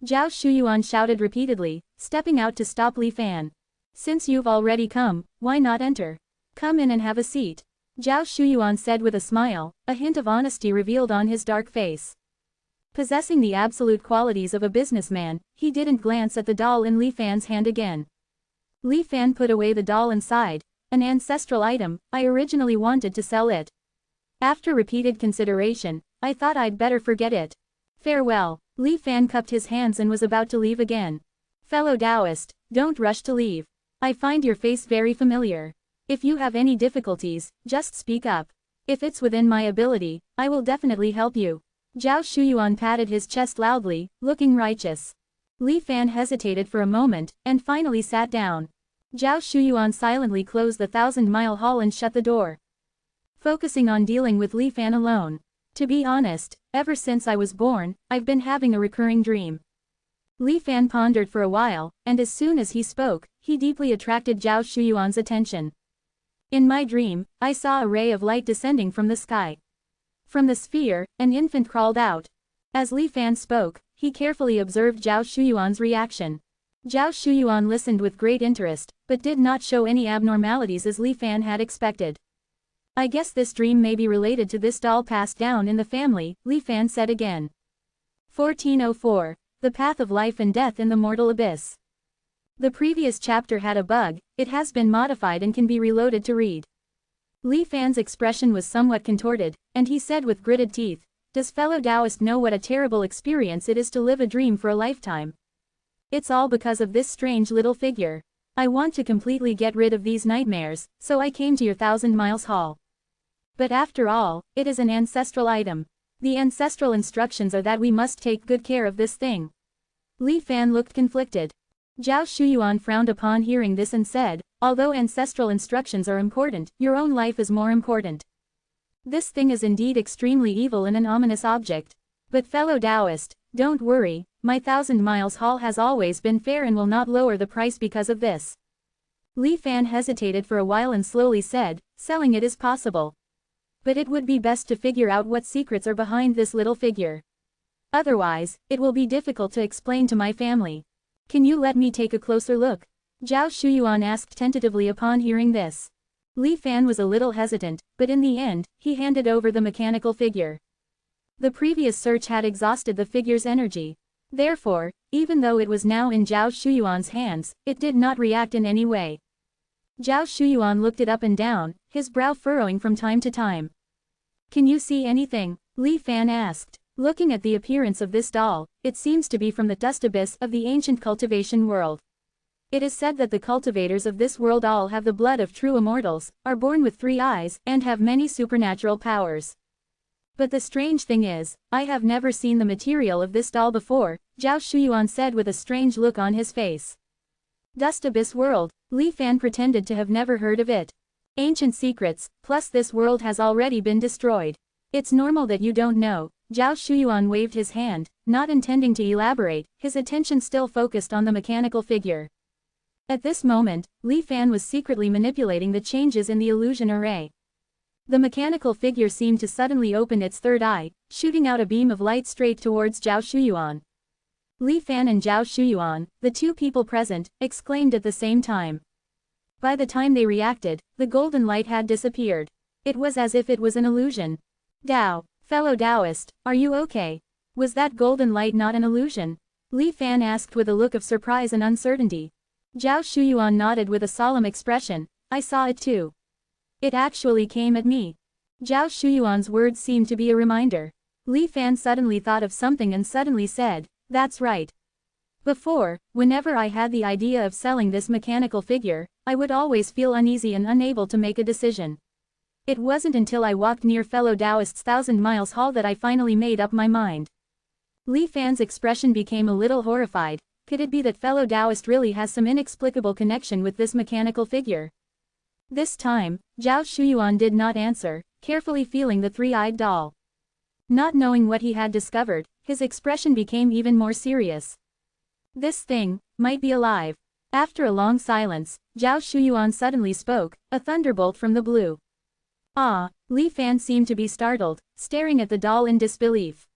[SPEAKER 1] Zhao Shuyuan shouted repeatedly, stepping out to stop Li Fan. "Since you've already come, why not enter? Come in and have a seat." Zhao Shuyuan said with a smile, a hint of honesty revealed on his dark face. Possessing the absolute qualities of a businessman, he didn't glance at the doll in Li Fan's hand again. Li Fan put away the doll and sighed. "An ancestral item, I originally wanted to sell it. After repeated consideration, I thought I'd better forget it. Farewell." Li Fan cupped his hands and was about to leave again. "Fellow Taoist, don't rush to leave. I find your face very familiar. If you have any difficulties, just speak up. If it's within my ability, I will definitely help you." Zhao Shuyuan patted his chest loudly, looking righteous. Li Fan hesitated for a moment, and finally sat down. Zhao Shuyuan silently closed the 1,000-mile hall and shut the door. Focusing on dealing with Li Fan alone. "To be honest, ever since I was born, I've been having a recurring dream." Li Fan pondered for a while, and as soon as he spoke, he deeply attracted Zhao Shuyuan's attention. "In my dream, I saw a ray of light descending from the sky. From the sphere, an infant crawled out." As Li Fan spoke, he carefully observed Zhao Shuyuan's reaction. Zhao Shuyuan listened with great interest, but did not show any abnormalities as Li Fan had expected. "I guess this dream may be related to this doll passed down in the family," Li Fan said again. 1404. The Path of Life and Death in the Mortal Abyss. The previous chapter had a bug. It has been modified and can be reloaded to read. Li Fan's expression was somewhat contorted, and he said with gritted teeth, "Does fellow Taoist know what a terrible experience it is to live a dream for a lifetime? It's all because of this strange little figure. I want to completely get rid of these nightmares, so I came to your 1,000 Miles Hall. But after all, it is an ancestral item. The ancestral instructions are that we must take good care of this thing." Li Fan looked conflicted. Zhao Shuyuan frowned upon hearing this and said, "Although ancestral instructions are important, your own life is more important. This thing is indeed extremely evil and an ominous object. But fellow Taoist, don't worry, my 1,000 Miles Hall has always been fair and will not lower the price because of this." Li Fan hesitated for a while and slowly said, "Selling it is possible. But it would be best to figure out what secrets are behind this little figure. Otherwise, it will be difficult to explain to my family. Can you let me take a closer look?" Zhao Shuyuan asked tentatively upon hearing this. Li Fan was a little hesitant, but in the end, he handed over the mechanical figure. The previous search had exhausted the figure's energy. Therefore, even though it was now in Zhao Shuyuan's hands, it did not react in any way. Zhao Shuyuan looked it up and down, his brow furrowing from time to time. "Can you see anything?" Li Fan asked. Looking at the appearance of this doll, it seems to be from the dust abyss of the ancient cultivation world. It is said that the cultivators of this world all have the blood of true immortals, are born with 3 eyes, and have many supernatural powers. But the strange thing is, I have never seen the material of this doll before, Zhao Shuyuan said with a strange look on his face. Dust abyss world, Li Fan pretended to have never heard of it. Ancient secrets, plus this world has already been destroyed. It's normal that you don't know. Zhao Shuyuan waved his hand, not intending to elaborate, his attention still focused on the mechanical figure. At this moment, Li Fan was secretly manipulating the changes in the illusion array. The mechanical figure seemed to suddenly open its third eye, shooting out a beam of light straight towards Zhao Shuyuan. Li Fan and Zhao Shuyuan, the two people present, exclaimed at the same time. By the time they reacted, the golden light had disappeared. It was as if it was an illusion. "Dao, fellow Taoist, are you okay? Was that golden light not an illusion?" Li Fan asked with a look of surprise and uncertainty. Zhao Shuyuan nodded with a solemn expression. "I saw it too. It actually came at me." Zhao Shuyuan's words seemed to be a reminder. Li Fan suddenly thought of something and suddenly said, "That's right. Before, whenever I had the idea of selling this mechanical figure, I would always feel uneasy and unable to make a decision. It wasn't until I walked near fellow Taoist's 1,000 Miles Hall that I finally made up my mind. Li Fan's expression became a little horrified. Could it be that fellow Taoist really has some inexplicable connection with this mechanical figure? This time, Zhao Shuyuan did not answer, carefully feeling the three-eyed doll. Not knowing what he had discovered, his expression became even more serious. This thing might be alive. After a long silence, Zhao Shuyuan suddenly spoke, a thunderbolt from the blue. Ah, Li Fan seemed to be startled, staring at the doll in disbelief.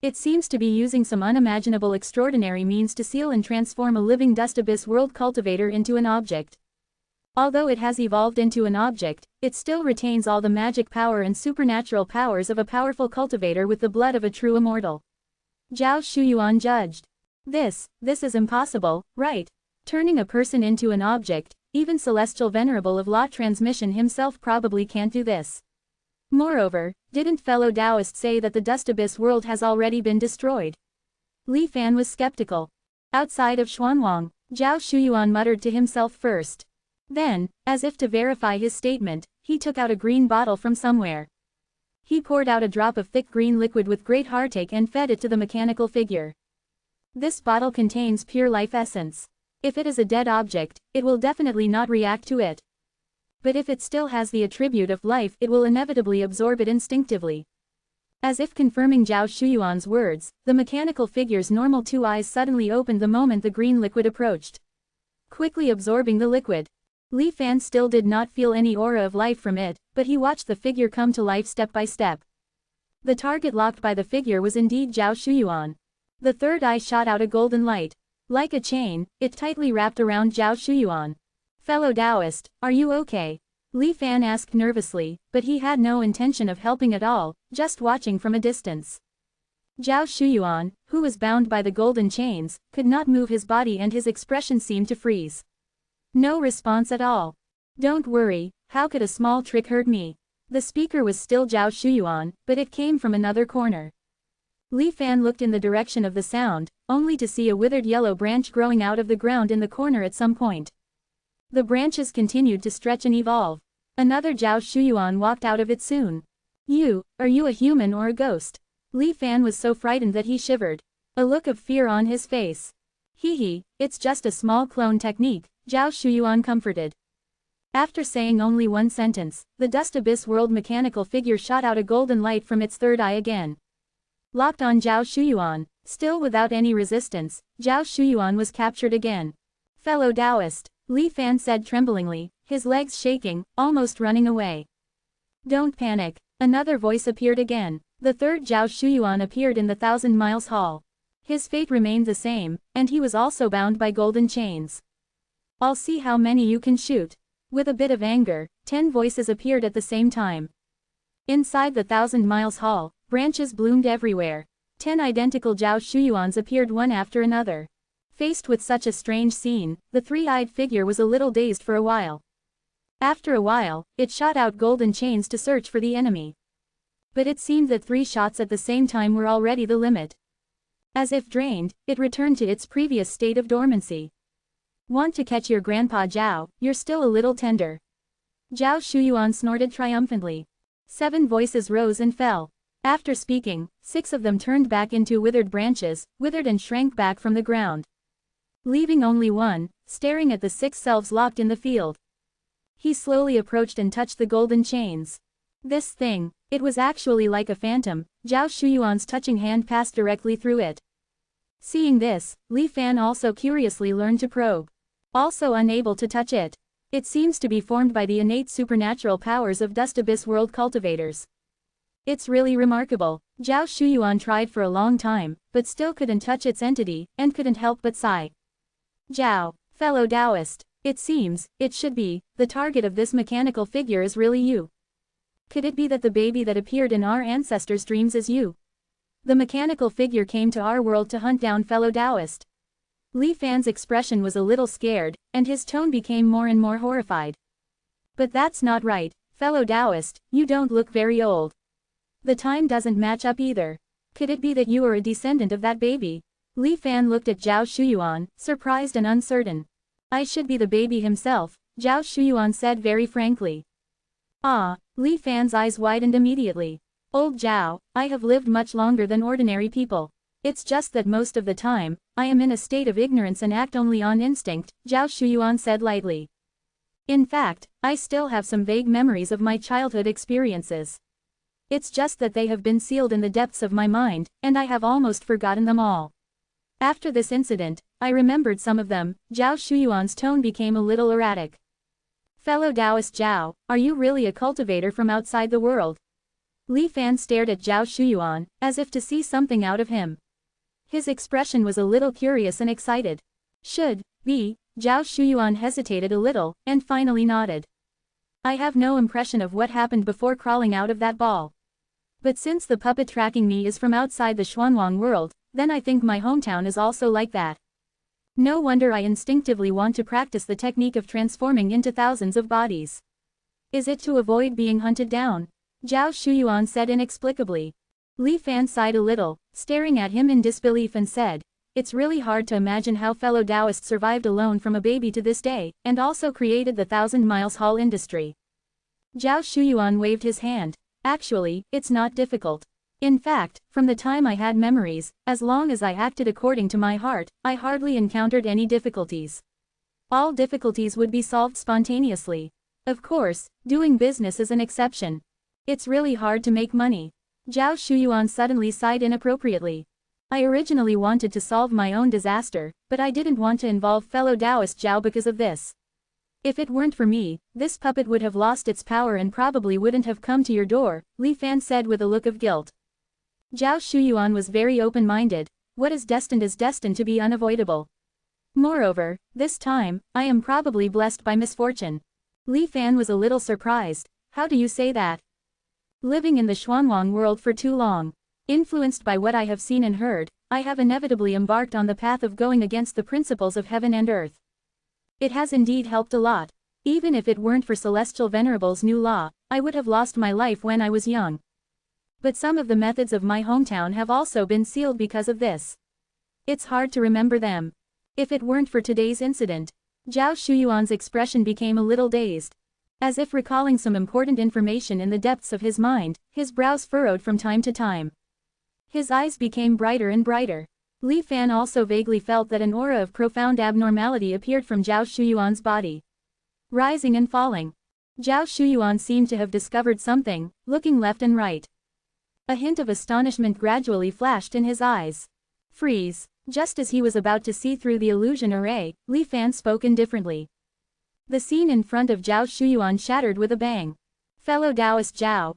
[SPEAKER 1] It seems to be using some unimaginable extraordinary means to seal and transform a living dust abyss world cultivator into an object. Although it has evolved into an object, it still retains all the magic power and supernatural powers of a powerful cultivator with the blood of a true immortal. Zhao Shuyuan judged. This is impossible, right? Turning a person into an object, even Celestial Venerable of Law Transmission himself probably can't do this. Moreover, didn't fellow Taoist say that the Dust Abyss world has already been destroyed? Li Fan was skeptical. Outside of Xuanwang, Zhao Shuyuan muttered to himself first. Then, as if to verify his statement, he took out a green bottle from somewhere. He poured out a drop of thick green liquid with great heartache and fed it to the mechanical figure. This bottle contains pure life essence. If it is a dead object, it will definitely not react to it. But if it still has the attribute of life, it will inevitably absorb it instinctively. As if confirming Zhao Shuyuan's words, the mechanical figure's normal two eyes suddenly opened the moment the green liquid approached. Quickly absorbing the liquid. Li Fan still did not feel any aura of life from it, but he watched the figure come to life step by step. The target locked by the figure was indeed Zhao Shuyuan. The third eye shot out a golden light. Like a chain, it tightly wrapped around Zhao Shuyuan. Fellow Taoist, are you okay? Li Fan asked nervously, but he had no intention of helping at all, just watching from a distance. Zhao Shuyuan, who was bound by the golden chains, could not move his body and his expression seemed to freeze. No response at all. Don't worry, how could a small trick hurt me? The speaker was still Zhao Shuyuan, but it came from another corner. Li Fan looked in the direction of the sound, only to see a withered yellow branch growing out of the ground in the corner at some point. The branches continued to stretch and evolve. Another Zhao Shuyuan walked out of it soon. Are you a human or a ghost? Li Fan was so frightened that he shivered. A look of fear on his face. It's just a small clone technique, Zhao Shuyuan comforted. After saying only one sentence, the Dust Abyss world mechanical figure shot out a golden light from its third eye again. Locked on Zhao Shuyuan, still without any resistance, Zhao Shuyuan was captured again. Fellow Taoist, Li Fan said tremblingly, his legs shaking, almost running away. Don't panic. Another voice appeared again. The third Zhao Shuyuan appeared in the 1,000 Miles Hall. His fate remained the same, and he was also bound by golden chains. I'll see how many you can shoot. With a bit of anger, 10 voices appeared at the same time. Inside the 1,000 Miles Hall, branches bloomed everywhere. 10 identical Zhao Shuyuans appeared one after another. Faced with such a strange scene, the three-eyed figure was a little dazed for a while. After a while, it shot out golden chains to search for the enemy. But it seemed that 3 shots at the same time were already the limit. As if drained, it returned to its previous state of dormancy. Want to catch your grandpa Zhao, you're still a little tender. Zhao Shuyuan snorted triumphantly. 7 voices rose and fell. After speaking, 6 of them turned back into withered branches, withered and shrank back from the ground. Leaving only one, staring at the 6 selves locked in the field. He slowly approached and touched the golden chains. This thing, it was actually like a phantom, Zhao Shuyuan's touching hand passed directly through it. Seeing this, Li Fan also curiously learned to probe. Also unable to touch it. It seems to be formed by the innate supernatural powers of Dust Abyss world cultivators. It's really remarkable. Zhao Shuyuan tried for a long time, but still couldn't touch its entity, and couldn't help but sigh. Zhao, fellow Taoist, it seems, it should be, the target of this mechanical figure is really you. Could it be that the baby that appeared in our ancestors' dreams is you? The mechanical figure came to our world to hunt down fellow Taoist. Li Fan's expression was a little scared, and his tone became more and more horrified. But that's not right, fellow Taoist, you don't look very old. The time doesn't match up either. Could it be that you are a descendant of that baby? Li Fan looked at Zhao Shuyuan, surprised and uncertain. I should be the baby himself, Zhao Shuyuan said very frankly. Ah, Li Fan's eyes widened immediately. Old Zhao, I have lived much longer than ordinary people. It's just that most of the time, I am in a state of ignorance and act only on instinct, Zhao Shuyuan said lightly. In fact, I still have some vague memories of my childhood experiences. It's just that they have been sealed in the depths of my mind, and I have almost forgotten them all. After this incident, I remembered some of them. Zhao Shuyuan's tone became a little erratic. Fellow Taoist Zhao, are you really a cultivator from outside the world? Li Fan stared at Zhao Shuyuan, as if to see something out of him. His expression was a little curious and excited. Should be. Zhao Shuyuan hesitated a little, and finally nodded. I have no impression of what happened before crawling out of that ball. But since the puppet tracking me is from outside the Xuanwang world, then I think my hometown is also like that. No wonder I instinctively want to practice the technique of transforming into thousands of bodies. Is it to avoid being hunted down? Zhao Shuyuan said inexplicably. Li Fan sighed a little, staring at him in disbelief and said, it's really hard to imagine how fellow Taoists survived alone from a baby to this day, and also created the 1,000 Miles Hall industry. Zhao Shuyuan waved his hand. Actually, it's not difficult. In fact, from the time I had memories, as long as I acted according to my heart, I hardly encountered any difficulties. All difficulties would be solved spontaneously. Of course, doing business is an exception. It's really hard to make money. Zhao Shuyuan suddenly sighed inappropriately. I originally wanted to solve my own disaster, but I didn't want to involve fellow Taoist Zhao because of this. If it weren't for me, this puppet would have lost its power and probably wouldn't have come to your door, Li Fan said with a look of guilt. Zhao Shuyuan was very open-minded. What is destined to be unavoidable. Moreover, this time, I am probably blessed by misfortune. Li Fan was a little surprised. How do you say that? Living in the Xuanwang world for too long, influenced by what I have seen and heard, I have inevitably embarked on the path of going against the principles of heaven and earth. It has indeed helped a lot. Even if it weren't for Celestial Venerable's new law, I would have lost my life when I was young. But some of the methods of my hometown have also been sealed because of this. It's hard to remember them. If it weren't for today's incident, Zhao Shuyuan's expression became a little dazed. As if recalling some important information in the depths of his mind, his brows furrowed from time to time. His eyes became brighter and brighter. Li Fan also vaguely felt that an aura of profound abnormality appeared from Zhao Shuyuan's body. Rising and falling. Zhao Shuyuan seemed to have discovered something, looking left and right. A hint of astonishment gradually flashed in his eyes. Freeze. Just as he was about to see through the illusion array, Li Fan spoke indifferently. The scene in front of Zhao Shuyuan shattered with a bang. Fellow Taoist Zhao,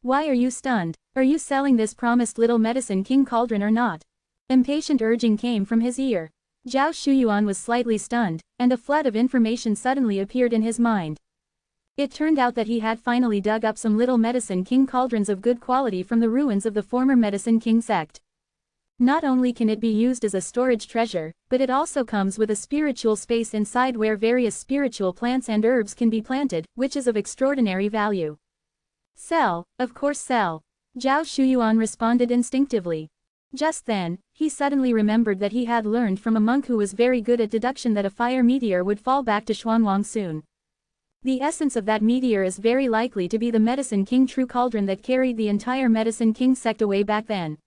[SPEAKER 1] why are you stunned? Are you selling this promised little medicine king cauldron or not? Impatient urging came from his ear. Zhao Shuyuan was slightly stunned, and a flood of information suddenly appeared in his mind. It turned out that he had finally dug up some little medicine king cauldrons of good quality from the ruins of the former medicine king sect. Not only can it be used as a storage treasure, but it also comes with a spiritual space inside where various spiritual plants and herbs can be planted, which is of extraordinary value. Sell, of course sell. Zhao Shuyuan responded instinctively. Just then, he suddenly remembered that he had learned from a monk who was very good at deduction that a fire meteor would fall back to Xuanwang soon. The essence of that meteor is very likely to be the Medicine King True Cauldron that carried the entire Medicine King sect away back then.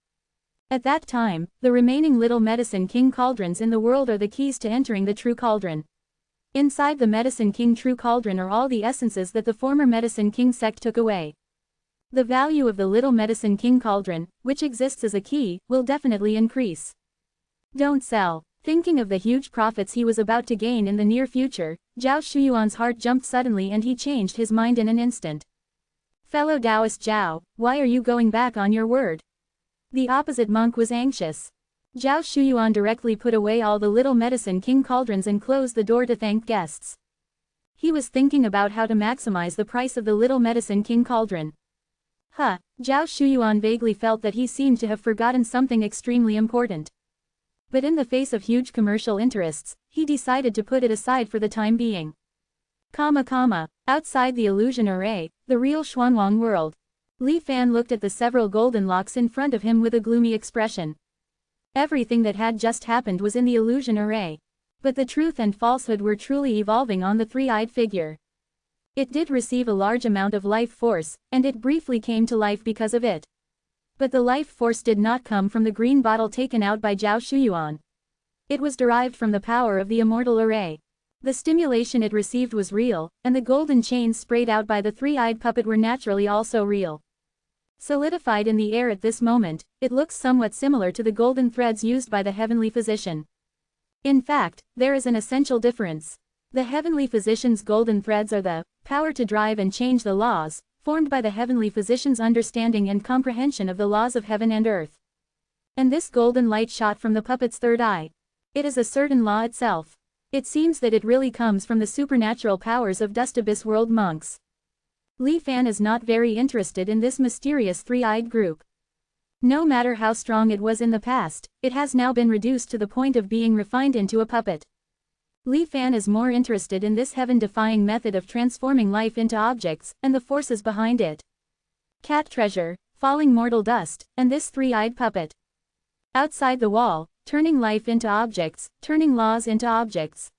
[SPEAKER 1] At that time, the remaining little Medicine King Cauldrons in the world are the keys to entering the True Cauldron. Inside the Medicine King True Cauldron are all the essences that the former Medicine King sect took away. The value of the little Medicine King Cauldron, which exists as a key, will definitely increase. Don't sell. Thinking of the huge profits he was about to gain in the near future, Zhao Shuyuan's heart jumped suddenly and he changed his mind in an instant. Fellow Taoist Zhao, why are you going back on your word? The opposite monk was anxious. Zhao Shuyuan directly put away all the little Medicine King cauldrons and closed the door to thank guests. He was thinking about how to maximize the price of the little Medicine King cauldron. Zhao Shuyuan vaguely felt that he seemed to have forgotten something extremely important. But in the face of huge commercial interests, he decided to put it aside for the time being. Outside the illusion array, the real Xuanwang world. Li Fan looked at the several golden locks in front of him with a gloomy expression. Everything that had just happened was in the illusion array. But the truth and falsehood were truly evolving on the three-eyed figure. It did receive a large amount of life force, and it briefly came to life because of it. But the life force did not come from the green bottle taken out by Zhao Shuyuan. It was derived from the power of the immortal array. The stimulation it received was real, and the golden chains sprayed out by the three-eyed puppet were naturally also real. Solidified in the air at this moment, it looks somewhat similar to the golden threads used by the heavenly physician. In fact, there is an essential difference. The heavenly physician's golden threads are the power to drive and change the laws, formed by the heavenly physician's understanding and comprehension of the laws of heaven and earth. And this golden light shot from the puppet's third eye. It is a certain law itself. It seems that it really comes from the supernatural powers of Dust Abyss World monks. Li Fan is not very interested in this mysterious three-eyed group. No matter how strong it was in the past, it has now been reduced to the point of being refined into a puppet. Li Fan is more interested in this heaven-defying method of transforming life into objects, and the forces behind it. Cat treasure, falling mortal dust, and this three-eyed puppet. Outside the wall, turning life into objects, turning laws into objects.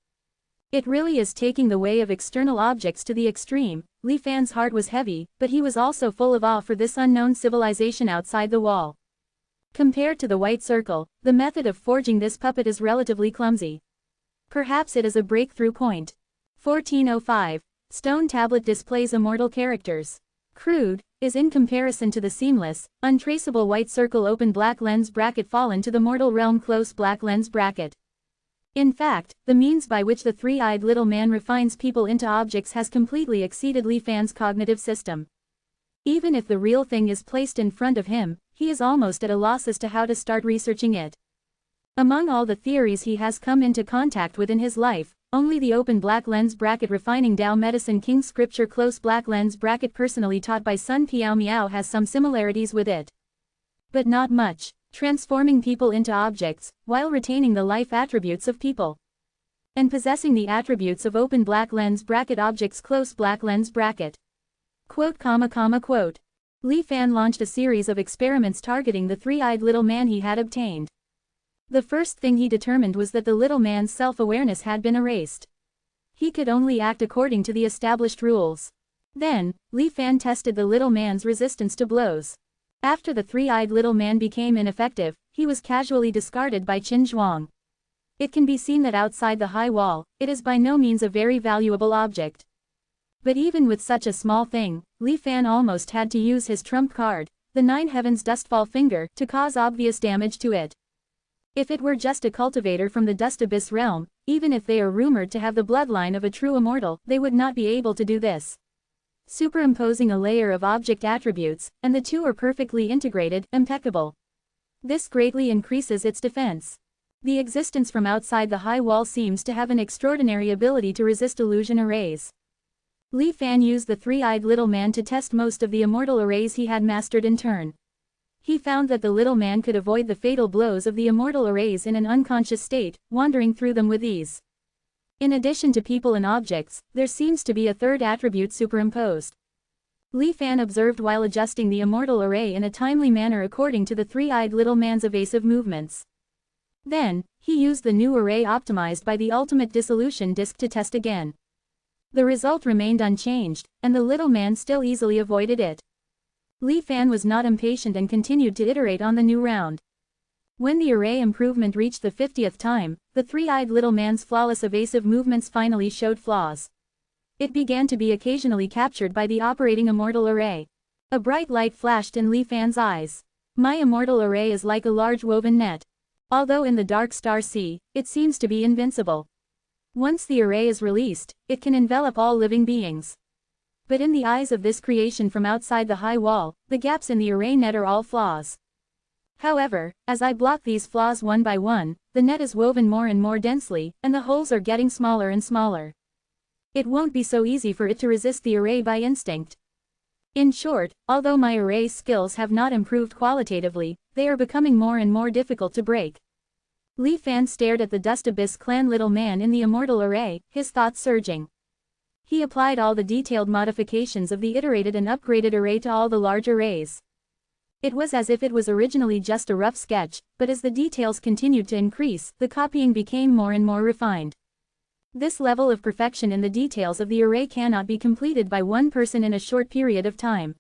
[SPEAKER 1] It really is taking the way of external objects to the extreme. Li Fan's heart was heavy, but he was also full of awe for this unknown civilization outside the wall. Compared to the white circle, the method of forging this puppet is relatively clumsy. Perhaps it is a breakthrough point. 1405. Stone tablet displays immortal characters. Crude, is in comparison to the seamless, untraceable white circle open black lens bracket fallen to the mortal realm close black lens bracket. In fact, the means by which the three-eyed little man refines people into objects has completely exceeded Li Fan's cognitive system. Even if the real thing is placed in front of him, he is almost at a loss as to how to start researching it. Among all the theories he has come into contact with in his life, only the open black lens bracket refining Tao Medicine King scripture close black lens bracket personally taught by Sun Piao Miao has some similarities with it. But not much. Transforming people into objects, while retaining the life attributes of people. And possessing the attributes of open black lens bracket objects close black lens bracket. Quote. Li Fan launched a series of experiments targeting the three-eyed little man he had obtained. The first thing he determined was that the little man's self-awareness had been erased. He could only act according to the established rules. Then, Li Fan tested the little man's resistance to blows. After the three-eyed little man became ineffective, he was casually discarded by Qin Zhuang. It can be seen that outside the high wall, it is by no means a very valuable object. But even with such a small thing, Li Fan almost had to use his trump card, the Nine Heavens Dustfall Finger, to cause obvious damage to it. If it were just a cultivator from the Dust Abyss realm, even if they are rumored to have the bloodline of a true immortal, they would not be able to do this. Superimposing a layer of object attributes, and the two are perfectly integrated, impeccable. This greatly increases its defense. The existence from outside the high wall seems to have an extraordinary ability to resist illusion arrays. Li Fan used the three-eyed little man to test most of the immortal arrays he had mastered in turn. He found that the little man could avoid the fatal blows of the immortal arrays in an unconscious state, wandering through them with ease. In addition to people and objects, there seems to be a third attribute superimposed. Li Fan observed while adjusting the immortal array in a timely manner according to the three-eyed little man's evasive movements. Then, he used the new array optimized by the ultimate dissolution disk to test again. The result remained unchanged, and the little man still easily avoided it. Li Fan was not impatient and continued to iterate on the new round. When the array improvement reached the 50th time, the three-eyed little man's flawless evasive movements finally showed flaws. It began to be occasionally captured by the operating immortal array. A bright light flashed in Li Fan's eyes. My immortal array is like a large woven net. Although in the dark star sea, it seems to be invincible. Once the array is released, it can envelop all living beings. But in the eyes of this creation from outside the high wall, the gaps in the array net are all flaws. However, as I block these flaws one by one, the net is woven more and more densely, and the holes are getting smaller and smaller. It won't be so easy for it to resist the array by instinct. In short, although my array skills have not improved qualitatively, they are becoming more and more difficult to break. Li Fan stared at the Dust Abyss clan little man in the immortal array, his thoughts surging. He applied all the detailed modifications of the iterated and upgraded array to all the large arrays. It was as if it was originally just a rough sketch, but as the details continued to increase, the copying became more and more refined. This level of perfection in the details of the array cannot be completed by one person in a short period of time.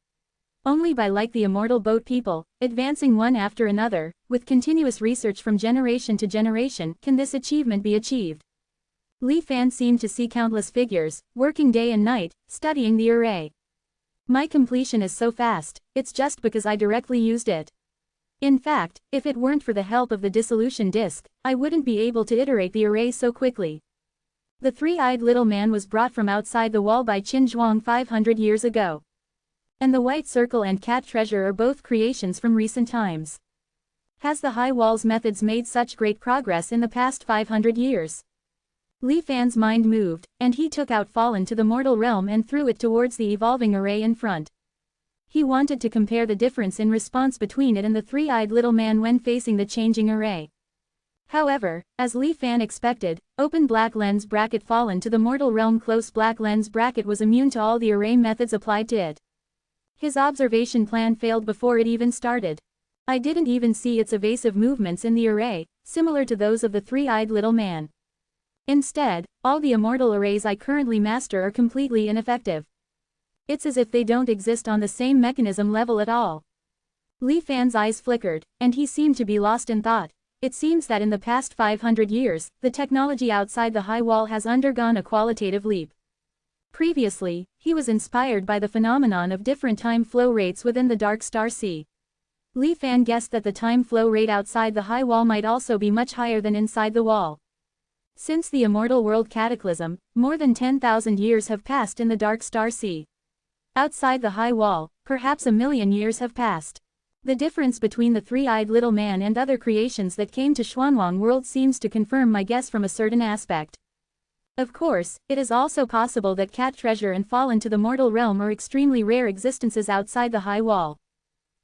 [SPEAKER 1] Only by like the immortal boat people, advancing one after another, with continuous research from generation to generation, can this achievement be achieved. Li Fan seemed to see countless figures, working day and night, studying the array. My completion is so fast, it's just because I directly used it. In fact, if it weren't for the help of the dissolution disk, I wouldn't be able to iterate the array so quickly. The three-eyed little man was brought from outside the wall by Qin Zhuang 500 years ago. And the white circle and cat treasure are both creations from recent times. Has the high walls methods made such great progress in the past 500 years? Li Fan's mind moved, and he took out Fallen to the mortal realm and threw it towards the evolving array in front. He wanted to compare the difference in response between it and the three-eyed little man when facing the changing array. However, as Li Fan expected, open black lens bracket Fallen to the mortal realm close black lens bracket was immune to all the array methods applied to it. His observation plan failed before it even started. I didn't even see its evasive movements in the array, similar to those of the three-eyed little man. Instead, all the immortal arrays I currently master are completely ineffective. It's as if they don't exist on the same mechanism level at all. Li Fan's eyes flickered, and he seemed to be lost in thought. It seems that in the past 500 years, the technology outside the high wall has undergone a qualitative leap. Previously, he was inspired by the phenomenon of different time flow rates within the dark star sea. Li Fan guessed that the time flow rate outside the high wall might also be much higher than inside the wall. Since the immortal world cataclysm, more than 10,000 years have passed in the dark star sea. Outside the high wall, perhaps 1,000,000 years have passed. The difference between the three-eyed little man and other creations that came to Xuanwang world seems to confirm my guess from a certain aspect. Of course, it is also possible that cat treasure and Fallen to the mortal realm are extremely rare existences outside the high wall.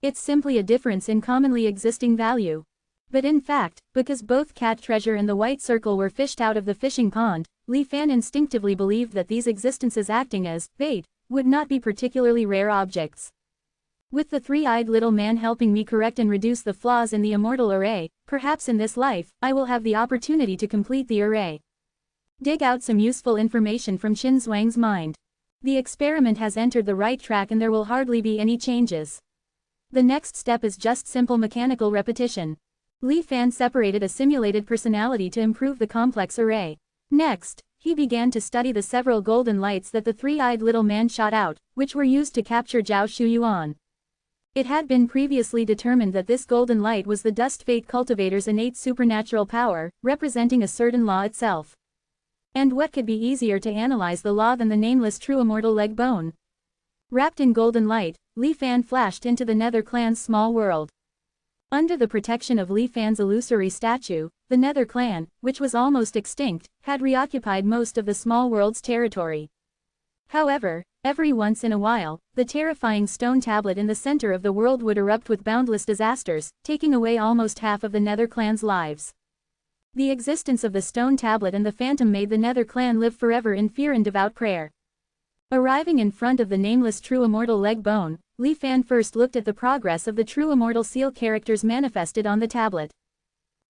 [SPEAKER 1] It's simply a difference in commonly existing value. But in fact, because both cat treasure and the white circle were fished out of the fishing pond, Li Fan instinctively believed that these existences acting as bait would not be particularly rare objects. With the three-eyed little man helping me correct and reduce the flaws in the immortal array, perhaps in this life, I will have the opportunity to complete the array. Dig out some useful information from Qin Zhuang's mind. The experiment has entered the right track and there will hardly be any changes. The next step is just simple mechanical repetition. Li Fan separated a simulated personality to improve the complex array. Next, he began to study the several golden lights that the three-eyed little man shot out, which were used to capture Zhao Shuyuan. It had been previously determined that this golden light was the dust fate cultivator's innate supernatural power, representing a certain law itself. And what could be easier to analyze the law than the nameless true immortal leg bone? Wrapped in golden light, Li Fan flashed into the Nether clan's small world. Under the protection of Li Fan's illusory statue, the Nether clan, which was almost extinct, had reoccupied most of the small world's territory. However, every once in a while, the terrifying stone tablet in the center of the world would erupt with boundless disasters, taking away almost half of the Nether clan's lives. The existence of the stone tablet and the phantom made the Nether clan live forever in fear and devout prayer. Arriving in front of the nameless true immortal leg bone, Li Fan first looked at the progress of the true immortal seal characters manifested on the tablet.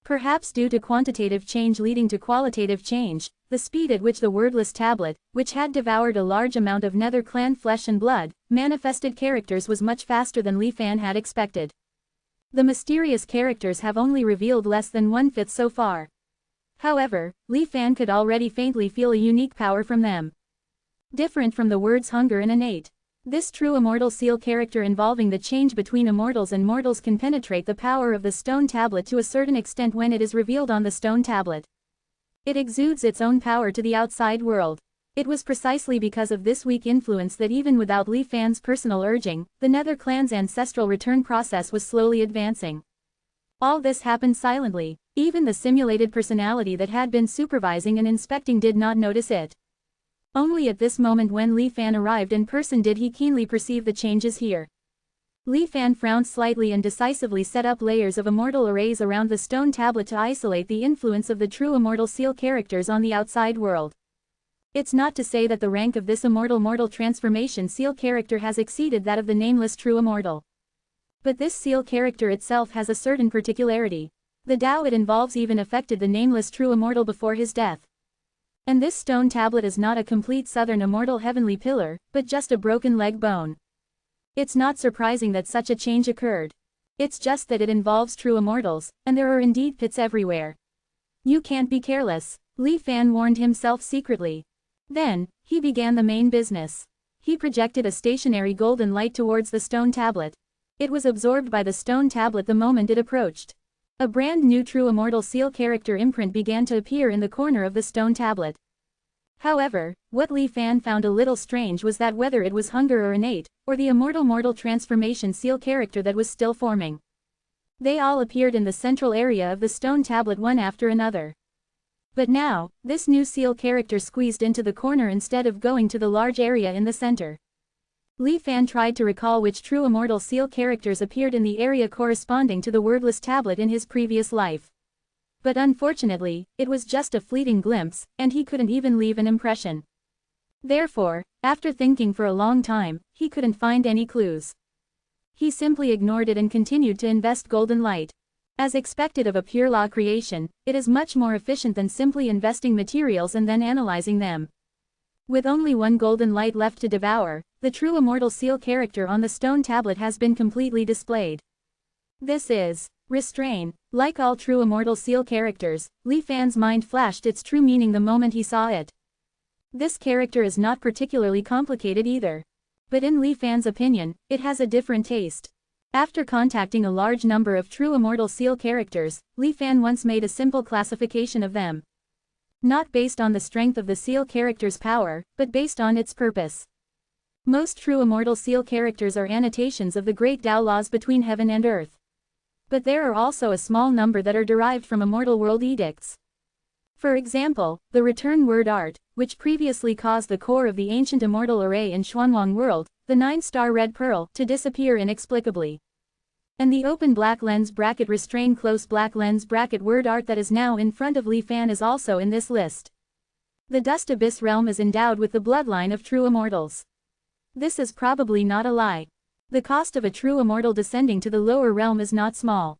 [SPEAKER 1] Perhaps due to quantitative change leading to qualitative change, the speed at which the wordless tablet, which had devoured a large amount of Nether clan flesh and blood, manifested characters was much faster than Li Fan had expected. The mysterious characters have only revealed less than 1/5 so far. However, Li Fan could already faintly feel a unique power from them. Different from the words hunger and innate. This true immortal seal character involving the change between immortals and mortals can penetrate the power of the stone tablet to a certain extent when it is revealed on the stone tablet. It exudes its own power to the outside world. It was precisely because of this weak influence that even without Li Fan's personal urging, the Nether clan's ancestral return process was slowly advancing. All this happened silently. Even the simulated personality that had been supervising and inspecting did not notice it. Only at this moment when Li Fan arrived in person did he keenly perceive the changes here. Li Fan frowned slightly and decisively set up layers of immortal arrays around the stone tablet to isolate the influence of the true immortal seal characters on the outside world. It's not to say that the rank of this immortal mortal transformation seal character has exceeded that of the nameless true immortal. But this seal character itself has a certain particularity. The Tao it involves even affected the nameless true immortal before his death. And this stone tablet is not a complete southern immortal heavenly pillar, but just a broken leg bone. It's not surprising that such a change occurred. It's just that it involves true immortals, and there are indeed pits everywhere. You can't be careless, Li Fan warned himself secretly. Then, he began the main business. He projected a stationary golden light towards the stone tablet. It was absorbed by the stone tablet the moment it approached. A brand new true immortal seal character imprint began to appear in the corner of the stone tablet. However, what Li Fan found a little strange was that whether it was hunger or innate, or the immortal mortal transformation seal character that was still forming, they all appeared in the central area of the stone tablet one after another. But now, this new seal character squeezed into the corner instead of going to the large area in the center. Li Fan tried to recall which true immortal seal characters appeared in the area corresponding to the wordless tablet in his previous life. But unfortunately, it was just a fleeting glimpse, and he couldn't even leave an impression. Therefore, after thinking for a long time, he couldn't find any clues. He simply ignored it and continued to invest golden light. As expected of a pure law creation, it is much more efficient than simply investing materials and then analyzing them. With only one golden light left to devour, the true immortal seal character on the stone tablet has been completely displayed. This is restrain. Like all true immortal seal characters, Li Fan's mind flashed its true meaning the moment he saw it. This character is not particularly complicated either. But in Li Fan's opinion, it has a different taste. After contacting a large number of true immortal seal characters, Li Fan once made a simple classification of them. Not based on the strength of the seal character's power, but based on its purpose. Most true immortal seal characters are annotations of the great Tao laws between heaven and earth. But there are also a small number that are derived from immortal world edicts. For example, the return word art, which previously caused the core of the ancient immortal array in Xuanwang world, the 9-star red pearl, to disappear inexplicably. And the open black lens bracket restrain close black lens bracket word art that is now in front of Li Fan is also in this list. The Dust Abyss realm is endowed with the bloodline of true immortals. This is probably not a lie. The cost of a true immortal descending to the lower realm is not small.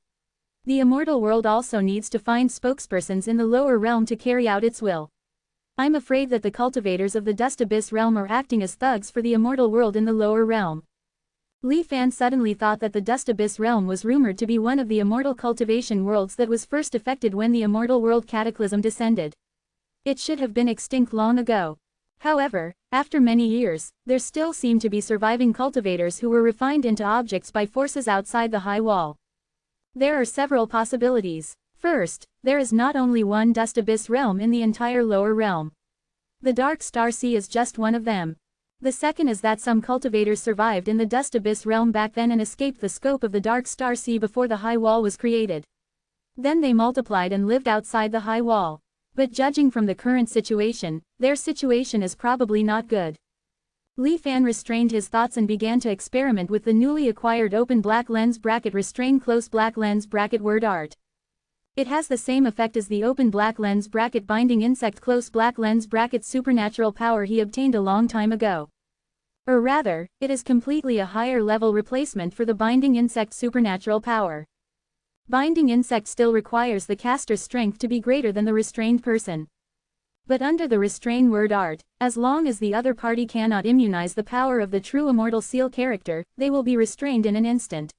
[SPEAKER 1] The immortal world also needs to find spokespersons in the lower realm to carry out its will. I'm afraid that the cultivators of the Dust Abyss realm are acting as thugs for the immortal world in the lower realm. Li Fan suddenly thought that the Dust Abyss realm was rumored to be one of the immortal cultivation worlds that was first affected when the immortal world cataclysm descended. It should have been extinct long ago. However, after many years, there still seem to be surviving cultivators who were refined into objects by forces outside the high wall. There are several possibilities. First, there is not only one Dust Abyss realm in the entire lower realm. The Dark Star Sea is just one of them. The second is that some cultivators survived in the Dust Abyss realm back then and escaped the scope of the Dark Star Sea before the high wall was created. Then they multiplied and lived outside the high wall. But judging from the current situation, their situation is probably not good. Li Fan restrained his thoughts and began to experiment with the newly acquired open black lens bracket restrain close black lens bracket word art. It has the same effect as the open black lens bracket binding insect close black lens bracket supernatural power he obtained a long time ago. Or rather, it is completely a higher level replacement for the binding insect supernatural power. Binding insect still requires the caster's strength to be greater than the restrained person. But under the restrain word art, as long as the other party cannot immunize the power of the true immortal seal character, they will be restrained in an instant.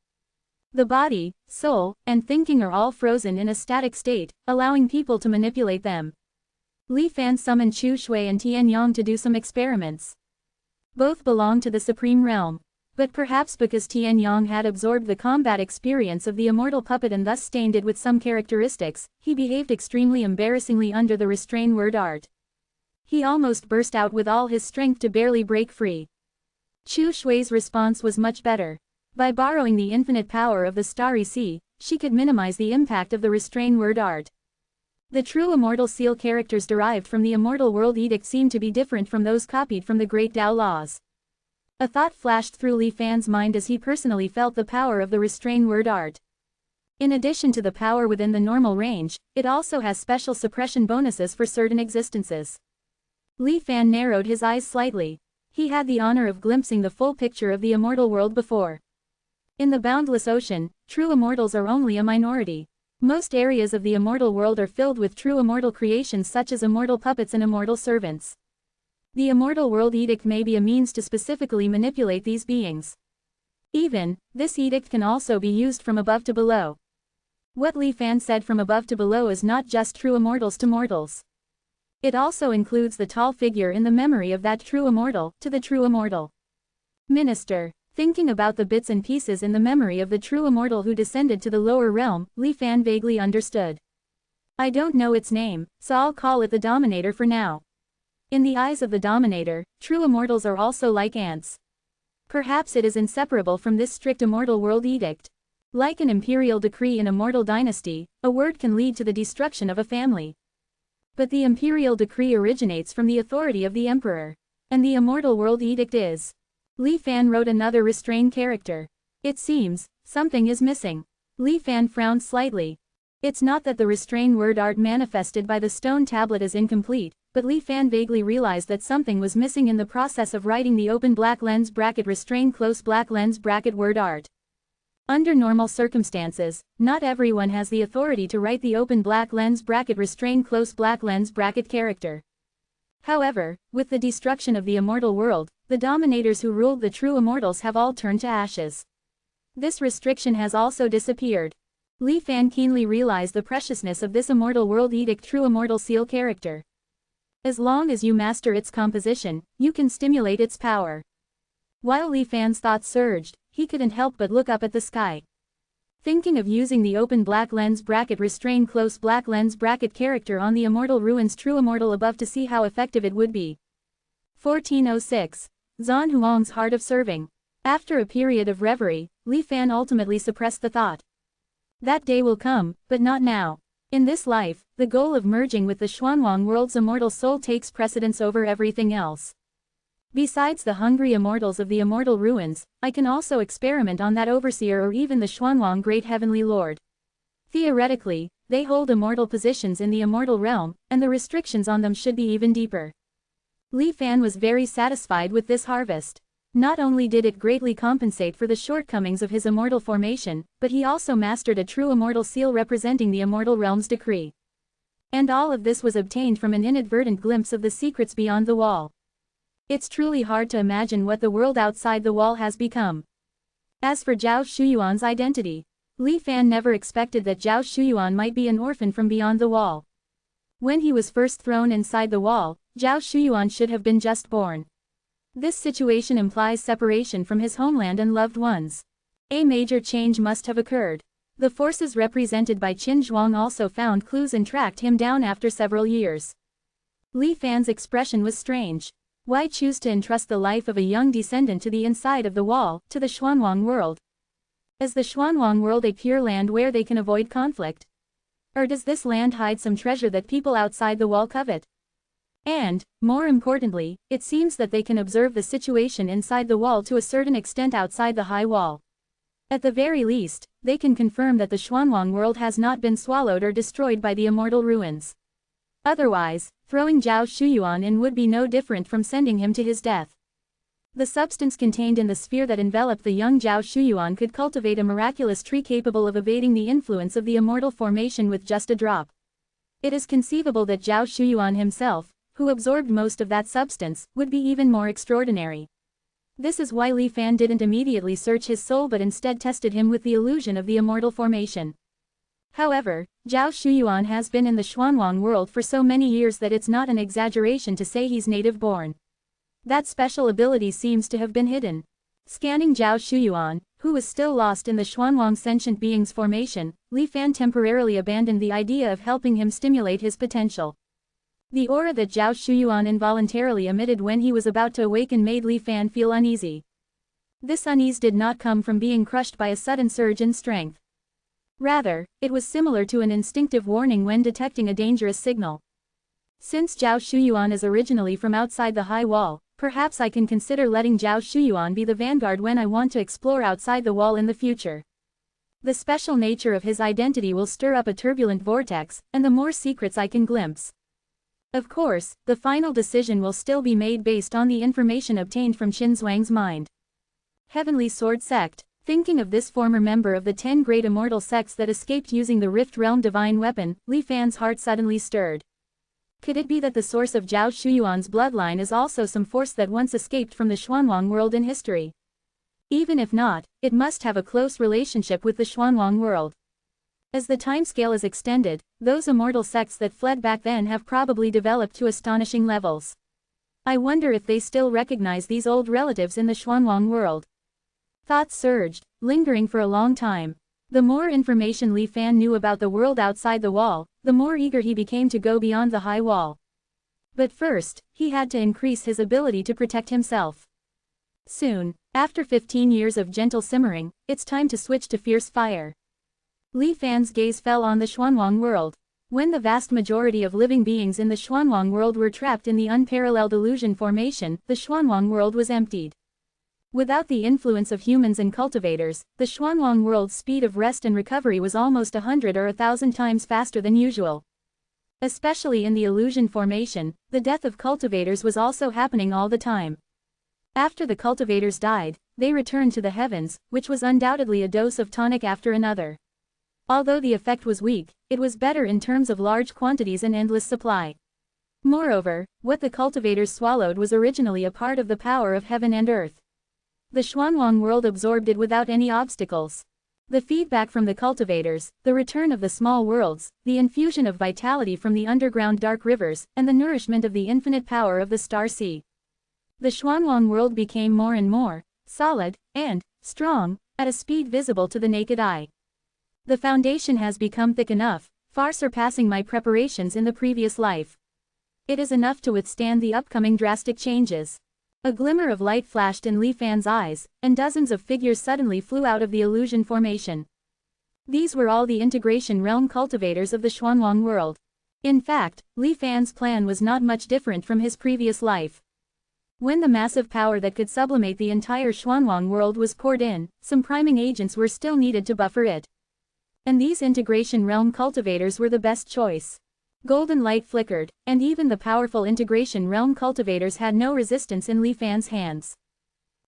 [SPEAKER 1] The body, soul, and thinking are all frozen in a static state, allowing people to manipulate them. Li Fan summoned Chu Shui and Tian Yang to do some experiments. Both belong to the Supreme Realm. But perhaps because Tian Yang had absorbed the combat experience of the immortal puppet and thus stained it with some characteristics, he behaved extremely embarrassingly under the restrain word art. He almost burst out with all his strength to barely break free. Chu Shui's response was much better. By borrowing the infinite power of the Starry Sea, she could minimize the impact of the restrain word art. The true immortal seal characters derived from the immortal world edict seemed to be different from those copied from the great Tao laws. A thought flashed through Li Fan's mind as he personally felt the power of the restrain word art. In addition to the power within the normal range, it also has special suppression bonuses for certain existences. Li Fan narrowed his eyes slightly. He had the honor of glimpsing the full picture of the immortal world before. In the boundless ocean, true immortals are only a minority. Most areas of the immortal world are filled with true immortal creations such as immortal puppets and immortal servants. The immortal world edict may be a means to specifically manipulate these beings. Even, this edict can also be used from above to below. What Li Fan said from above to below is not just true immortals to mortals. It also includes the tall figure in the memory of that true immortal, to the true immortal. Minister. Thinking about the bits and pieces in the memory of the true immortal who descended to the lower realm, Li Fan vaguely understood. I don't know its name, so I'll call it the Dominator for now. In the eyes of the Dominator, true immortals are also like ants. Perhaps it is inseparable from this strict immortal world edict. Like an imperial decree in a mortal dynasty, a word can lead to the destruction of a family. But the imperial decree originates from the authority of the emperor. And the immortal world edict is. Li Fan wrote another restrained character. It seems, something is missing. Li Fan frowned slightly. It's not that the restrained word art manifested by the stone tablet is incomplete, but Li Fan vaguely realized that something was missing in the process of writing the open black lens bracket restrained close black lens bracket word art. Under normal circumstances, not everyone has the authority to write the open black lens bracket restrained close black lens bracket character. However, with the destruction of the immortal world, the dominators who ruled the true immortals have all turned to ashes. This restriction has also disappeared. Li Fan keenly realized the preciousness of this immortal world edict true immortal seal character. As long as you master its composition, you can stimulate its power. While Li Fan's thoughts surged, he couldn't help but look up at the sky. Thinking of using the open black lens bracket restrained close black lens bracket character on the immortal ruins true immortal above to see how effective it would be. 1406. Zhan Huang's Heart of Serving. After a period of reverie, Li Fan ultimately suppressed the thought. That day will come, but not now. In this life, the goal of merging with the Xuanwang world's immortal soul takes precedence over everything else. Besides the hungry immortals of the immortal ruins, I can also experiment on that overseer or even the Xuanwang great heavenly lord. Theoretically, they hold immortal positions in the immortal realm, and the restrictions on them should be even deeper. Li Fan was very satisfied with this harvest. Not only did it greatly compensate for the shortcomings of his immortal formation, but he also mastered a true immortal seal representing the immortal realm's decree. And all of this was obtained from an inadvertent glimpse of the secrets beyond the wall. It's truly hard to imagine what the world outside the wall has become. As for Zhao Shuyuan's identity, Li Fan never expected that Zhao Shuyuan might be an orphan from beyond the wall. When he was first thrown inside the wall, Zhao Shuyuan should have been just born. This situation implies separation from his homeland and loved ones. A major change must have occurred. The forces represented by Qin Zhuang also found clues and tracked him down after several years. Li Fan's expression was strange. Why choose to entrust the life of a young descendant to the inside of the wall, to the Xuanwang world? Is the Xuanwang world a pure land where they can avoid conflict? Or does this land hide some treasure that people outside the wall covet? And, more importantly, it seems that they can observe the situation inside the wall to a certain extent outside the high wall. At the very least, they can confirm that the Xuanwang world has not been swallowed or destroyed by the immortal ruins. Otherwise, throwing Zhao Shuyuan in would be no different from sending him to his death. The substance contained in the sphere that enveloped the young Zhao Shuyuan could cultivate a miraculous tree capable of evading the influence of the immortal formation with just a drop. It is conceivable that Zhao Shuyuan himself, who absorbed most of that substance, would be even more extraordinary. This is why Li Fan didn't immediately search his soul but instead tested him with the illusion of the immortal formation. However, Zhao Shuyuan has been in the Xuanwang world for so many years that it's not an exaggeration to say he's native-born. That special ability seems to have been hidden. Scanning Zhao Shuyuan, who was still lost in the Xuanwang sentient being's formation, Li Fan temporarily abandoned the idea of helping him stimulate his potential. The aura that Zhao Shuyuan involuntarily emitted when he was about to awaken made Li Fan feel uneasy. This unease did not come from being crushed by a sudden surge in strength. Rather, it was similar to an instinctive warning when detecting a dangerous signal. Since Zhao Shuyuan is originally from outside the high wall, perhaps I can consider letting Zhao Shuyuan be the vanguard when I want to explore outside the wall in the future. The special nature of his identity will stir up a turbulent vortex, and the more secrets I can glimpse. Of course, the final decision will still be made based on the information obtained from Qin Zhuang's mind. Heavenly Sword Sect. Thinking of this former member of the 10 great immortal sects that escaped using the Rift Realm divine weapon, Li Fan's heart suddenly stirred. Could it be that the source of Zhao Shuyuan's bloodline is also some force that once escaped from the Xuanwang world in history? Even if not, it must have a close relationship with the Xuanwang world. As the timescale is extended, those immortal sects that fled back then have probably developed to astonishing levels. I wonder if they still recognize these old relatives in the Xuanwang world. Thoughts surged, lingering for a long time. The more information Li Fan knew about the world outside the wall, the more eager he became to go beyond the high wall. But first, he had to increase his ability to protect himself. Soon, after 15 years of gentle simmering, it's time to switch to fierce fire. Li Fan's gaze fell on the Xuanwang world. When the vast majority of living beings in the Xuanwang world were trapped in the unparalleled illusion formation, the Xuanwang world was emptied. Without the influence of humans and cultivators, the Xuanwang world's speed of rest and recovery was almost 100 or 1,000 times faster than usual. Especially in the illusion formation, the death of cultivators was also happening all the time. After the cultivators died, they returned to the heavens, which was undoubtedly a dose of tonic after another. Although the effect was weak, it was better in terms of large quantities and endless supply. Moreover, what the cultivators swallowed was originally a part of the power of heaven and earth. The Xuanwang world absorbed it without any obstacles. The feedback from the cultivators, the return of the small worlds, the infusion of vitality from the underground dark rivers, and the nourishment of the infinite power of the star sea. The Xuanwang world became more and more solid and strong, at a speed visible to the naked eye. The foundation has become thick enough, far surpassing my preparations in the previous life. It is enough to withstand the upcoming drastic changes. A glimmer of light flashed in Li Fan's eyes, and dozens of figures suddenly flew out of the illusion formation. These were all the integration realm cultivators of the Xuanwang world. In fact, Li Fan's plan was not much different from his previous life. When the massive power that could sublimate the entire Xuanwang world was poured in, some priming agents were still needed to buffer it. And these integration realm cultivators were the best choice. Golden light flickered, and even the powerful integration realm cultivators had no resistance in Li Fan's hands.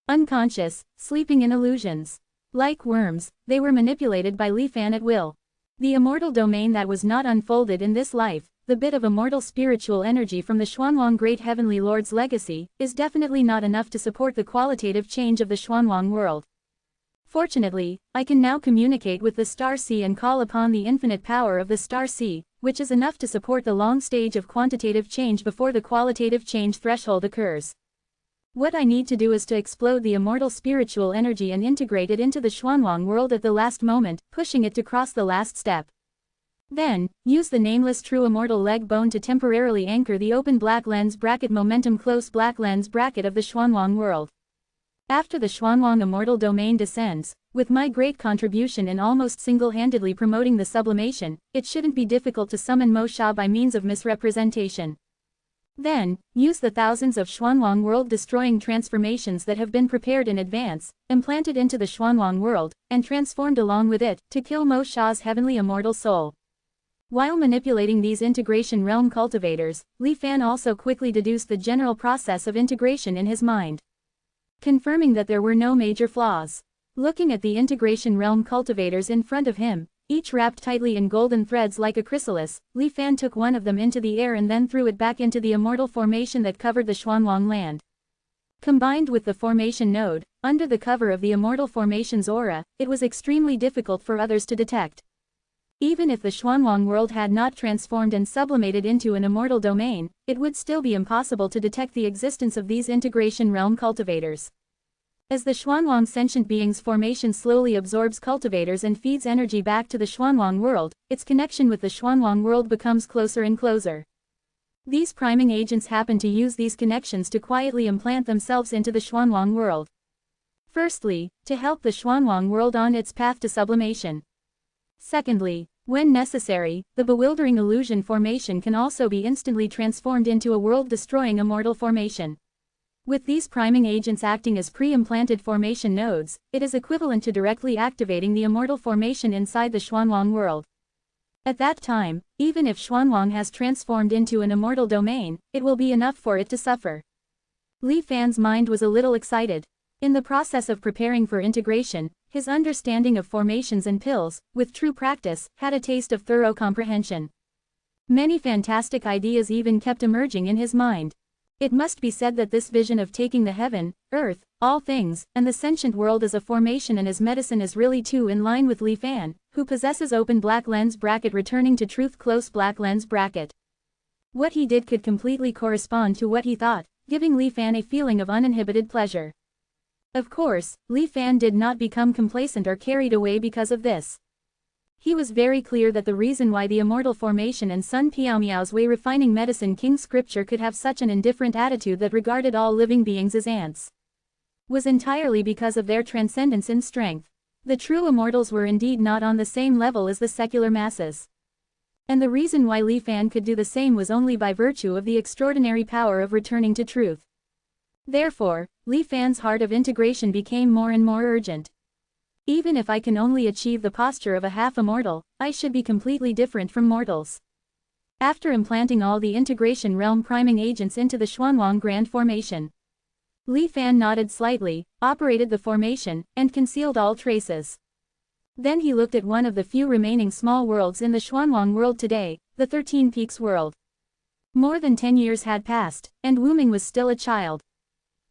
[SPEAKER 1] Unconscious, sleeping in illusions. Like worms, they were manipulated by Li Fan at will. The immortal domain that was not unfolded in this life, the bit of immortal spiritual energy from the Xuanwang Great Heavenly Lord's legacy, is definitely not enough to support the qualitative change of the Xuanwang world. Fortunately, I can now communicate with the Star Sea and call upon the infinite power of the Star Sea, which is enough to support the long stage of quantitative change before the qualitative change threshold occurs. What I need to do is to explode the immortal spiritual energy and integrate it into the Xuanwang world at the last moment, pushing it to cross the last step. Then, use the nameless true immortal leg bone to temporarily anchor the open black lens bracket momentum close black lens bracket of the Xuanwang world. After the Xuanwang immortal domain descends, with my great contribution in almost single-handedly promoting the sublimation, it shouldn't be difficult to summon Mo Sha by means of misrepresentation. Then, use the thousands of Xuanwang world-destroying transformations that have been prepared in advance, implanted into the Xuanwang world, and transformed along with it, to kill Mo Sha's heavenly immortal soul. While manipulating these integration realm cultivators, Li Fan also quickly deduced the general process of integration in his mind, confirming that there were no major flaws. Looking at the integration realm cultivators in front of him, each wrapped tightly in golden threads like a chrysalis, Li Fan took one of them into the air and then threw it back into the immortal formation that covered the Xuanwang land. Combined with the formation node, under the cover of the immortal formation's aura, it was extremely difficult for others to detect. Even if the Xuanwang world had not transformed and sublimated into an immortal domain, it would still be impossible to detect the existence of these integration realm cultivators. As the Xuanwang sentient being's formation slowly absorbs cultivators and feeds energy back to the Xuanwang world, its connection with the Xuanwang world becomes closer and closer. These priming agents happen to use these connections to quietly implant themselves into the Xuanwang world. Firstly, to help the Xuanwang world on its path to sublimation. Secondly, when necessary, the bewildering illusion formation can also be instantly transformed into a world-destroying immortal formation. With these priming agents acting as pre-implanted formation nodes, it is equivalent to directly activating the immortal formation inside the Xuanwang world. At that time, even if Xuanwang has transformed into an immortal domain, it will be enough for it to suffer. Li Fan's mind was a little excited. In the process of preparing for integration, his understanding of formations and pills, with true practice, had a taste of thorough comprehension. Many fantastic ideas even kept emerging in his mind. It must be said that this vision of taking the heaven, earth, all things, and the sentient world as a formation and as medicine is really too in line with Li Fan, who possesses open black lens bracket returning to truth close black lens bracket. What he did could completely correspond to what he thought, giving Li Fan a feeling of uninhibited pleasure. Of course, Li Fan did not become complacent or carried away because of this. He was very clear that the reason why the immortal formation and Sun Piaomiao's way refining medicine King Scripture could have such an indifferent attitude that regarded all living beings as ants was entirely because of their transcendence in strength. The true immortals were indeed not on the same level as the secular masses. And the reason why Li Fan could do the same was only by virtue of the extraordinary power of returning to truth. Therefore, Li Fan's heart of integration became more and more urgent. Even if I can only achieve the posture of a half-immortal, I should be completely different from mortals. After implanting all the integration realm priming agents into the Xuanwang Grand Formation, Li Fan nodded slightly, operated the formation, and concealed all traces. Then he looked at one of the few remaining small worlds in the Xuanwang world today, the 13 Peaks world. More than 10 years had passed, and Wu Ming was still a child.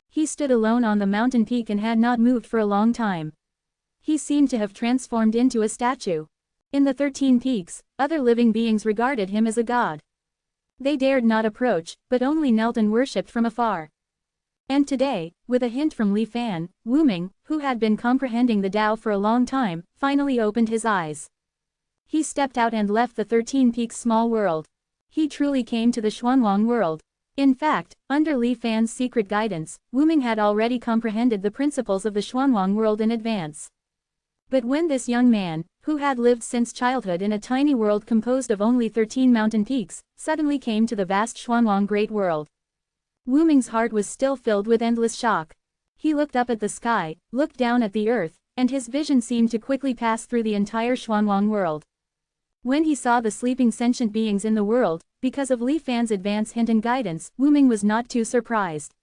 [SPEAKER 1] He stood alone on the mountain peak and had not moved for a long time. He seemed to have transformed into a statue. In the 13 Peaks, other living beings regarded him as a god. They dared not approach, but only knelt and worshipped from afar. And today, with a hint from Li Fan, Wu Ming, who had been comprehending the Tao for a long time, finally opened his eyes. He stepped out and left the 13 Peaks small world. He truly came to the Xuanwang world. In fact, under Li Fan's secret guidance, Wu Ming had already comprehended the principles of the Xuanwang world in advance. But when this young man, who had lived since childhood in a tiny world composed of only 13 mountain peaks, suddenly came to the vast Xuanwang great world, Wu Ming's heart was still filled with endless shock. He looked up at the sky, looked down at the earth, and his vision seemed to quickly pass through the entire Xuanwang world. When he saw the sleeping sentient beings in the world, because of Li Fan's advance hint and guidance, Wu Ming was not too surprised.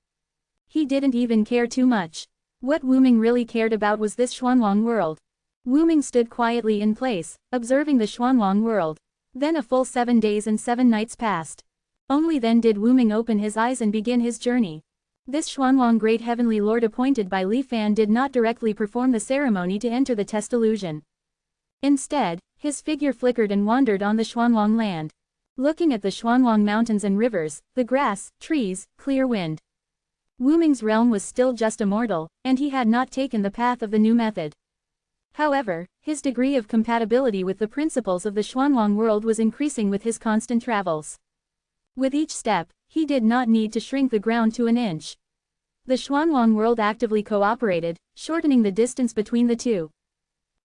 [SPEAKER 1] He didn't even care too much. What Wu Ming really cared about was this Xuanwang world. Wu Ming stood quietly in place, observing the Xuanwang world. Then a full 7 days and 7 nights passed. Only then did Wu Ming open his eyes and begin his journey. This Xuanwang great heavenly lord appointed by Li Fan did not directly perform the ceremony to enter the test illusion. Instead, his figure flickered and wandered on the Xuanwang land, looking at the Xuanwang mountains and rivers, the grass, trees, clear wind. Wu Ming's realm was still just immortal, and he had not taken the path of the new method. However, his degree of compatibility with the principles of the Xuanwang world was increasing with his constant travels. With each step, he did not need to shrink the ground to an inch. The Xuanwang world actively cooperated, shortening the distance between the two.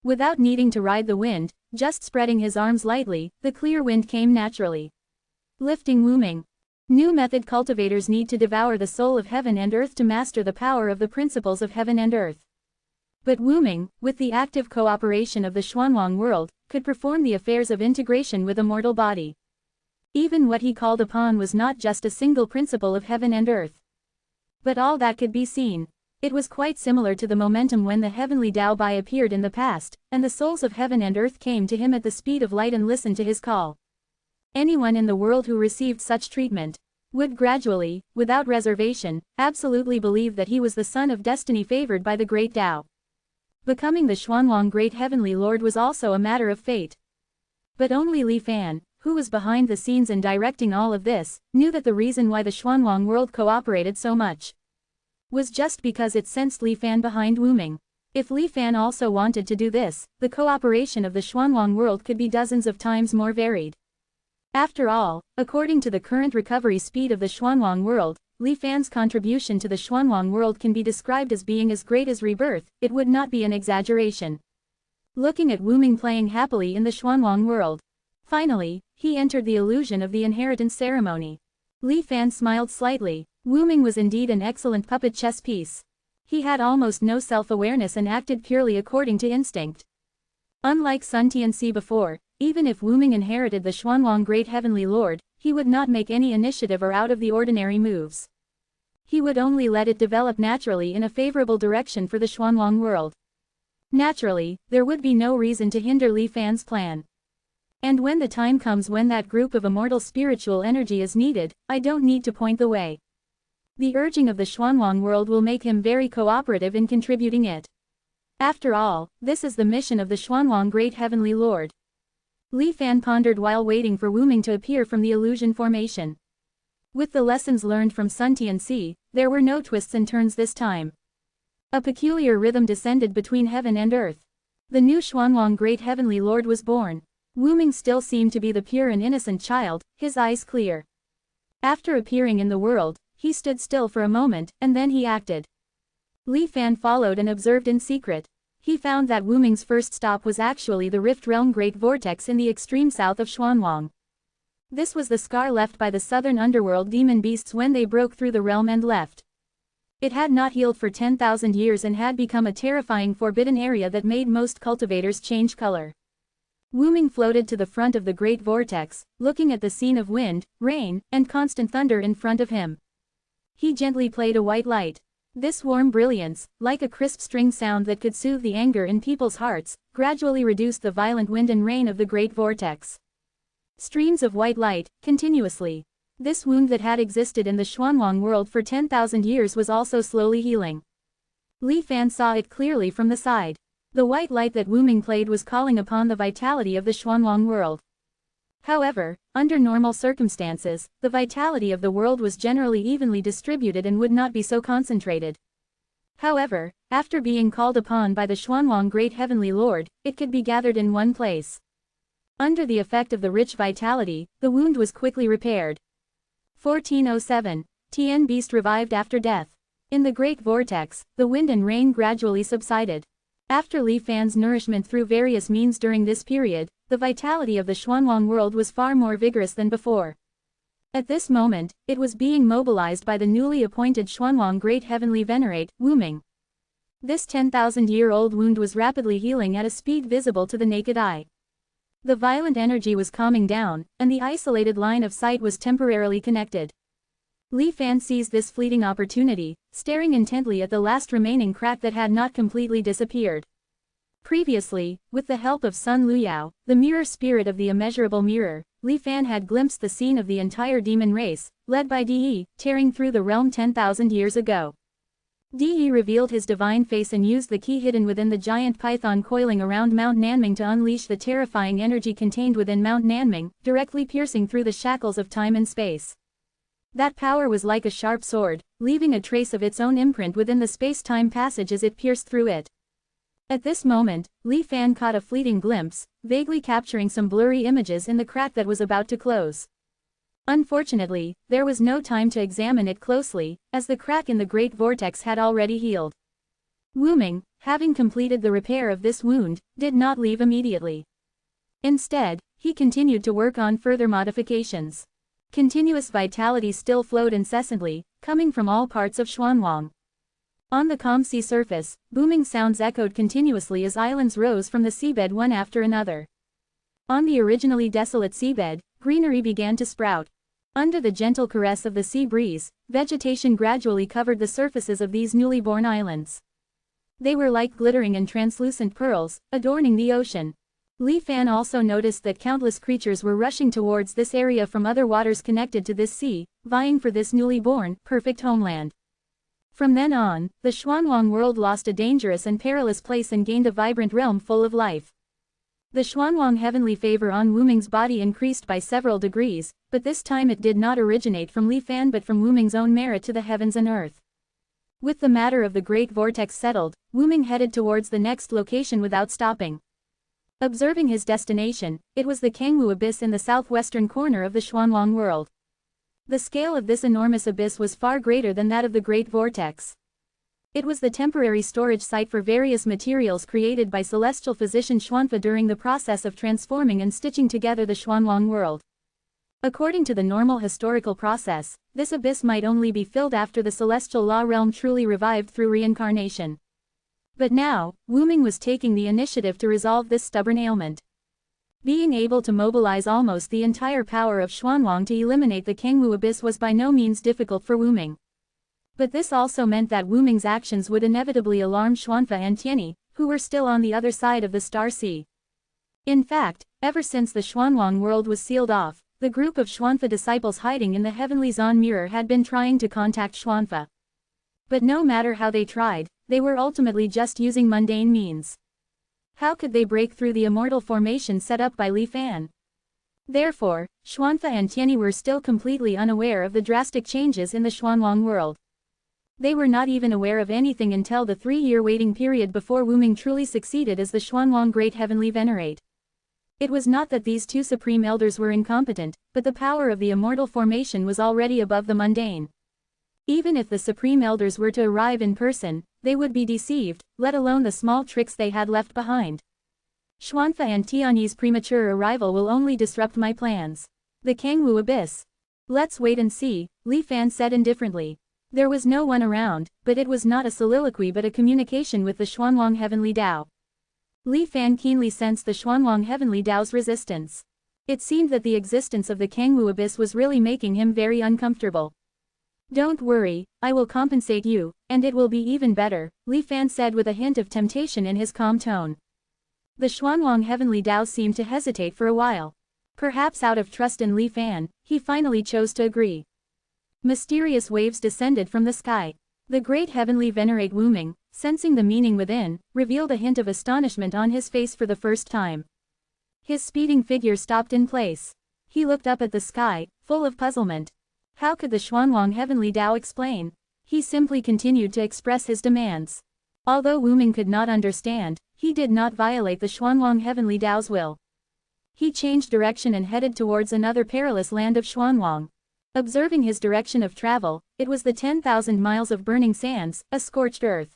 [SPEAKER 1] Without needing to ride the wind, just spreading his arms lightly, the clear wind came naturally, lifting Wu Ming. New method cultivators need to devour the soul of heaven and earth to master the power of the principles of heaven and earth. But Wu Ming, with the active cooperation of the Xuanwang world, could perform the affairs of integration with a mortal body. Even what he called upon was not just a single principle of heaven and earth, but all that could be seen. It was quite similar to the momentum when the heavenly Tao Bai appeared in the past, and the souls of heaven and earth came to him at the speed of light and listened to his call. Anyone in the world who received such treatment would gradually, without reservation, absolutely believe that he was the son of destiny favored by the great Tao. Becoming the Xuanwang great heavenly lord was also a matter of fate. But only Li Fan, who was behind the scenes and directing all of this, knew that the reason why the Xuanwang world cooperated so much was just because it sensed Li Fan behind Wu Ming. If Li Fan also wanted to do this, the cooperation of the Xuanwang world could be dozens of times more varied. After all, according to the current recovery speed of the Xuanwang world, Li Fan's contribution to the Xuanwang world can be described as being as great as rebirth. It would not be an exaggeration. Looking at Wu Ming playing happily in the Xuanwang world, finally, he entered the illusion of the inheritance ceremony. Li Fan smiled slightly. Wu Ming was indeed an excellent puppet chess piece. He had almost no self-awareness and acted purely according to instinct. Unlike Sun Tianxi before, even if Wu Ming inherited the Xuanwang great heavenly lord, he would not make any initiative or out-of-the-ordinary moves. He would only let it develop naturally in a favorable direction for the Xuanwang world. Naturally, there would be no reason to hinder Li Fan's plan. And when the time comes when that group of immortal spiritual energy is needed, I don't need to point the way. The urging of the Xuanwang world will make him very cooperative in contributing it. After all, this is the mission of the Xuanwang Great Heavenly Lord. Li Fan pondered while waiting for Wu Ming to appear from the illusion formation. With the lessons learned from Sun Tianxi, there were no twists and turns this time. A peculiar rhythm descended between heaven and earth. The new Xuanwang Great Heavenly Lord was born. Wu Ming still seemed to be the pure and innocent child, his eyes clear. After appearing in the world, he stood still for a moment, and then he acted. Li Fan followed and observed in secret. He found that Wu Ming's first stop was actually the Rift Realm Great Vortex in the extreme south of Xuanwang. This was the scar left by the southern underworld demon beasts when they broke through the realm and left. It had not healed for 10,000 years and had become a terrifying forbidden area that made most cultivators change color. Wu Ming floated to the front of the Great Vortex, looking at the scene of wind, rain, and constant thunder in front of him. He gently played a white light. This warm brilliance, like a crisp string sound that could soothe the anger in people's hearts, gradually reduced the violent wind and rain of the Great Vortex. Streams of white light, continuously. This wound that had existed in the Xuanwang world for 10,000 years was also slowly healing. Li Fan saw it clearly from the side. The white light that Wu Ming played was calling upon the vitality of the Xuanwang world. However, under normal circumstances, the vitality of the world was generally evenly distributed and would not be so concentrated. However, after being called upon by the Xuanwang Great Heavenly Lord, it could be gathered in one place. Under the effect of the rich vitality, the wound was quickly repaired. 1407. Tian Beast revived after death. In the Great Vortex, the wind and rain gradually subsided. After Li Fan's nourishment through various means during this period, the vitality of the Xuanwang world was far more vigorous than before. At this moment, it was being mobilized by the newly appointed Xuanwang Great Heavenly Venerate, Wu Ming. This 10,000-year-old wound was rapidly healing at a speed visible to the naked eye. The violent energy was calming down, and the isolated line of sight was temporarily connected. Li Fan seized this fleeting opportunity, staring intently at the last remaining crack that had not completely disappeared. Previously, with the help of Sun Luyao, the mirror spirit of the immeasurable mirror, Li Fan had glimpsed the scene of the entire demon race, led by De, tearing through the realm 10,000 years ago. De revealed his divine face and used the key hidden within the giant python coiling around Mount Nanming to unleash the terrifying energy contained within Mount Nanming, directly piercing through the shackles of time and space. That power was like a sharp sword, leaving a trace of its own imprint within the space-time passage as it pierced through it. At this moment, Li Fan caught a fleeting glimpse, vaguely capturing some blurry images in the crack that was about to close. Unfortunately, there was no time to examine it closely, as the crack in the Great Vortex had already healed. Wu Ming, having completed the repair of this wound, did not leave immediately. Instead, he continued to work on further modifications. Continuous vitality still flowed incessantly, coming from all parts of Xuanwang. On the calm sea surface, booming sounds echoed continuously as islands rose from the seabed one after another. On the originally desolate seabed, greenery began to sprout. Under the gentle caress of the sea breeze, vegetation gradually covered the surfaces of these newly born islands. They were like glittering and translucent pearls, adorning the ocean. Li Fan also noticed that countless creatures were rushing towards this area from other waters connected to this sea, vying for this newly born, perfect homeland. From then on, the Xuanwang world lost a dangerous and perilous place and gained a vibrant realm full of life. The Xuanwang heavenly favor on Wu Ming's body increased by several degrees, but this time it did not originate from Li Fan but from Wu Ming's own merit to the heavens and earth. With the matter of the Great Vortex settled, Wu Ming headed towards the next location without stopping. Observing his destination, it was the Kangwu Abyss in the southwestern corner of the Xuanwang world. The scale of this enormous abyss was far greater than that of the Great Vortex. It was the temporary storage site for various materials created by celestial physician Xuanfa during the process of transforming and stitching together the Xuanwang world. According to the normal historical process, this abyss might only be filled after the celestial law realm truly revived through reincarnation. But now, Wu Ming was taking the initiative to resolve this stubborn ailment. Being able to mobilize almost the entire power of Xuanwang to eliminate the Kangwu Abyss was by no means difficult for Wu Ming. But this also meant that Wu Ming's actions would inevitably alarm Xuanfa and Tianyi, who were still on the other side of the Star Sea. In fact, ever since the Xuanwang world was sealed off, The group of Xuanfa disciples hiding in the heavenly Zon mirror had been trying to contact Xuanfa. But no matter how they tried, they were ultimately just using mundane means. How could they break through the immortal formation set up by Li Fan? Therefore, Xuanfa and Tianyi were still completely unaware of the drastic changes in the Xuanwang world. They were not even aware of anything until the 3-year waiting period before Wu Ming truly succeeded as the Xuanwang Great Heavenly Venerate. It was not that these two supreme elders were incompetent, but the power of the immortal formation was already above the mundane. Even if the supreme elders were to arrive in person, they would be deceived, let alone the small tricks they had left behind. Xuanfa and Tianyi's premature arrival will only disrupt my plans. The Kangwu Abyss. Let's wait and see, Li Fan said indifferently. There was no one around, but it was not a soliloquy but a communication with the Xuanwang Heavenly Tao. Li Fan keenly sensed the Xuanwang Heavenly Tao's resistance. It seemed that the existence of the Kangwu Abyss was really making him very uncomfortable. Don't worry, I will compensate you, and it will be even better, Li Fan said with a hint of temptation in his calm tone. The Xuanwang Heavenly Tao seemed to hesitate for a while. Perhaps out of trust in Li Fan, he finally chose to agree. Mysterious waves descended from the sky. The great heavenly venerate Wu Ming, sensing the meaning within, revealed a hint of astonishment on his face for the first time. His speeding figure stopped in place. He looked up at the sky, full of puzzlement. How could the Xuanwang Heavenly Tao explain? He simply continued to express his demands. Although Wu Ming could not understand, he did not violate the Xuanwang Heavenly Tao's will. He changed direction and headed towards another perilous land of Xuanwang. Observing his direction of travel, it was the 10,000 miles of burning sands, a scorched earth.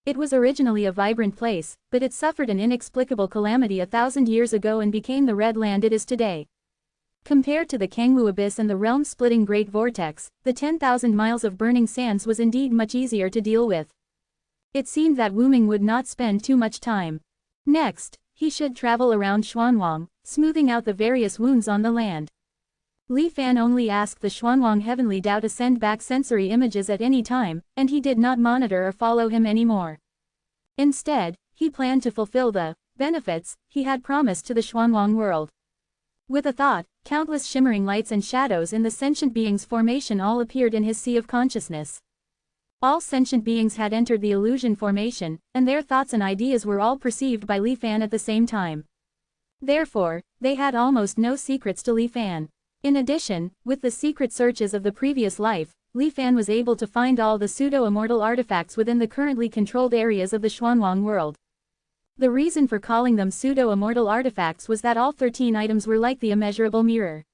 [SPEAKER 1] It was originally a vibrant place, but it suffered an inexplicable calamity 1,000 years ago and became the red land it is today. Compared to the Kangwu Abyss and the realm-splitting Great Vortex, the 10,000 miles of burning sands was indeed much easier to deal with. It seemed that Wu Ming would not spend too much time. Next, he should travel around Xuanwang, smoothing out the various wounds on the land. Li Fan only asked the Xuanwang Heavenly Tao to send back sensory images at any time, and he did not monitor or follow him anymore. Instead, he planned to fulfill the benefits he had promised to the Xuanwang world. With a thought, countless shimmering lights and shadows in the sentient being's formation all appeared in his sea of consciousness. All sentient beings had entered the illusion formation, and their thoughts and ideas were all perceived by Li Fan at the same time. Therefore, they had almost no secrets to Li Fan. In addition, with the secret searches of the previous life, Li Fan was able to find all the pseudo-immortal artifacts within the currently controlled areas of the Xuanwang world. The reason for calling them pseudo-immortal artifacts was that all 13 items were like the immeasurable mirror.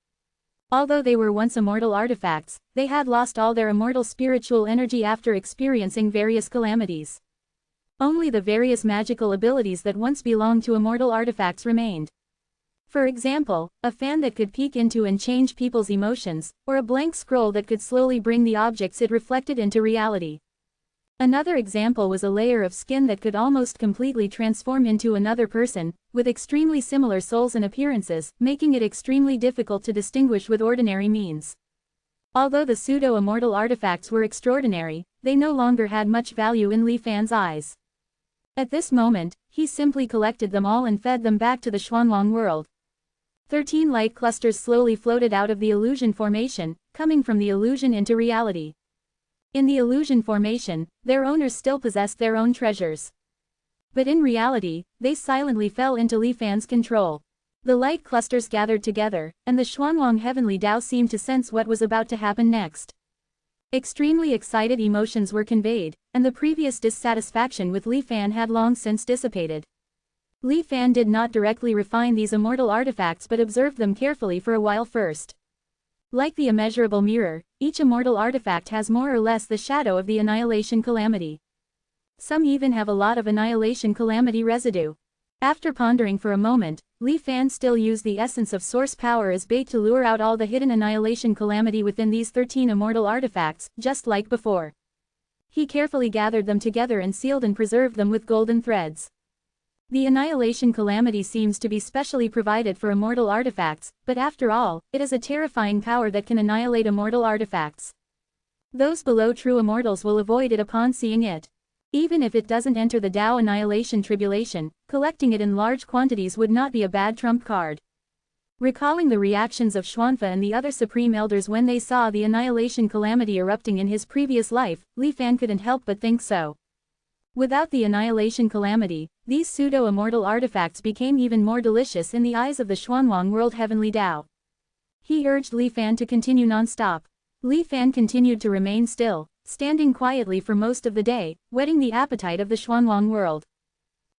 [SPEAKER 1] Although they were once immortal artifacts, they had lost all their immortal spiritual energy after experiencing various calamities. Only the various magical abilities that once belonged to immortal artifacts remained. For example, a fan that could peek into and change people's emotions, or a blank scroll that could slowly bring the objects it reflected into reality. Another example was a layer of skin that could almost completely transform into another person, with extremely similar souls and appearances, making it extremely difficult to distinguish with ordinary means. Although the pseudo-immortal artifacts were extraordinary, they no longer had much value in Li Fan's eyes. At this moment, he simply collected them all and fed them back to the Xuanwang world. 13 light clusters slowly floated out of the illusion formation, coming from the illusion into reality. In the illusion formation, their owners still possessed their own treasures. But in reality, they silently fell into Li Fan's control. The light clusters gathered together, and the Xuanwang Heavenly Tao seemed to sense what was about to happen next. Extremely excited emotions were conveyed, and the previous dissatisfaction with Li Fan had long since dissipated. Li Fan did not directly refine these immortal artifacts but observed them carefully for a while first. Like the immeasurable mirror, each immortal artifact has more or less the shadow of the annihilation calamity. Some even have a lot of annihilation calamity residue. After pondering for a moment, Li Fan still used the essence of source power as bait to lure out all the hidden annihilation calamity within these 13 immortal artifacts, just like before. He carefully gathered them together and sealed and preserved them with golden threads. The annihilation calamity seems to be specially provided for immortal artifacts, but after all, it is a terrifying power that can annihilate immortal artifacts. Those below true immortals will avoid it upon seeing it. Even if it doesn't enter the Tao annihilation tribulation, collecting it in large quantities would not be a bad trump card. Recalling the reactions of Xuanfa and the other Supreme Elders when they saw the annihilation calamity erupting in his previous life, Li Fan couldn't help but think so. Without the annihilation calamity, these pseudo-immortal artifacts became even more delicious in the eyes of the Xuanwang world heavenly Tao. He urged Li Fan to continue non-stop. Li Fan continued to remain still, standing quietly for most of the day, whetting the appetite of the Xuanwang world.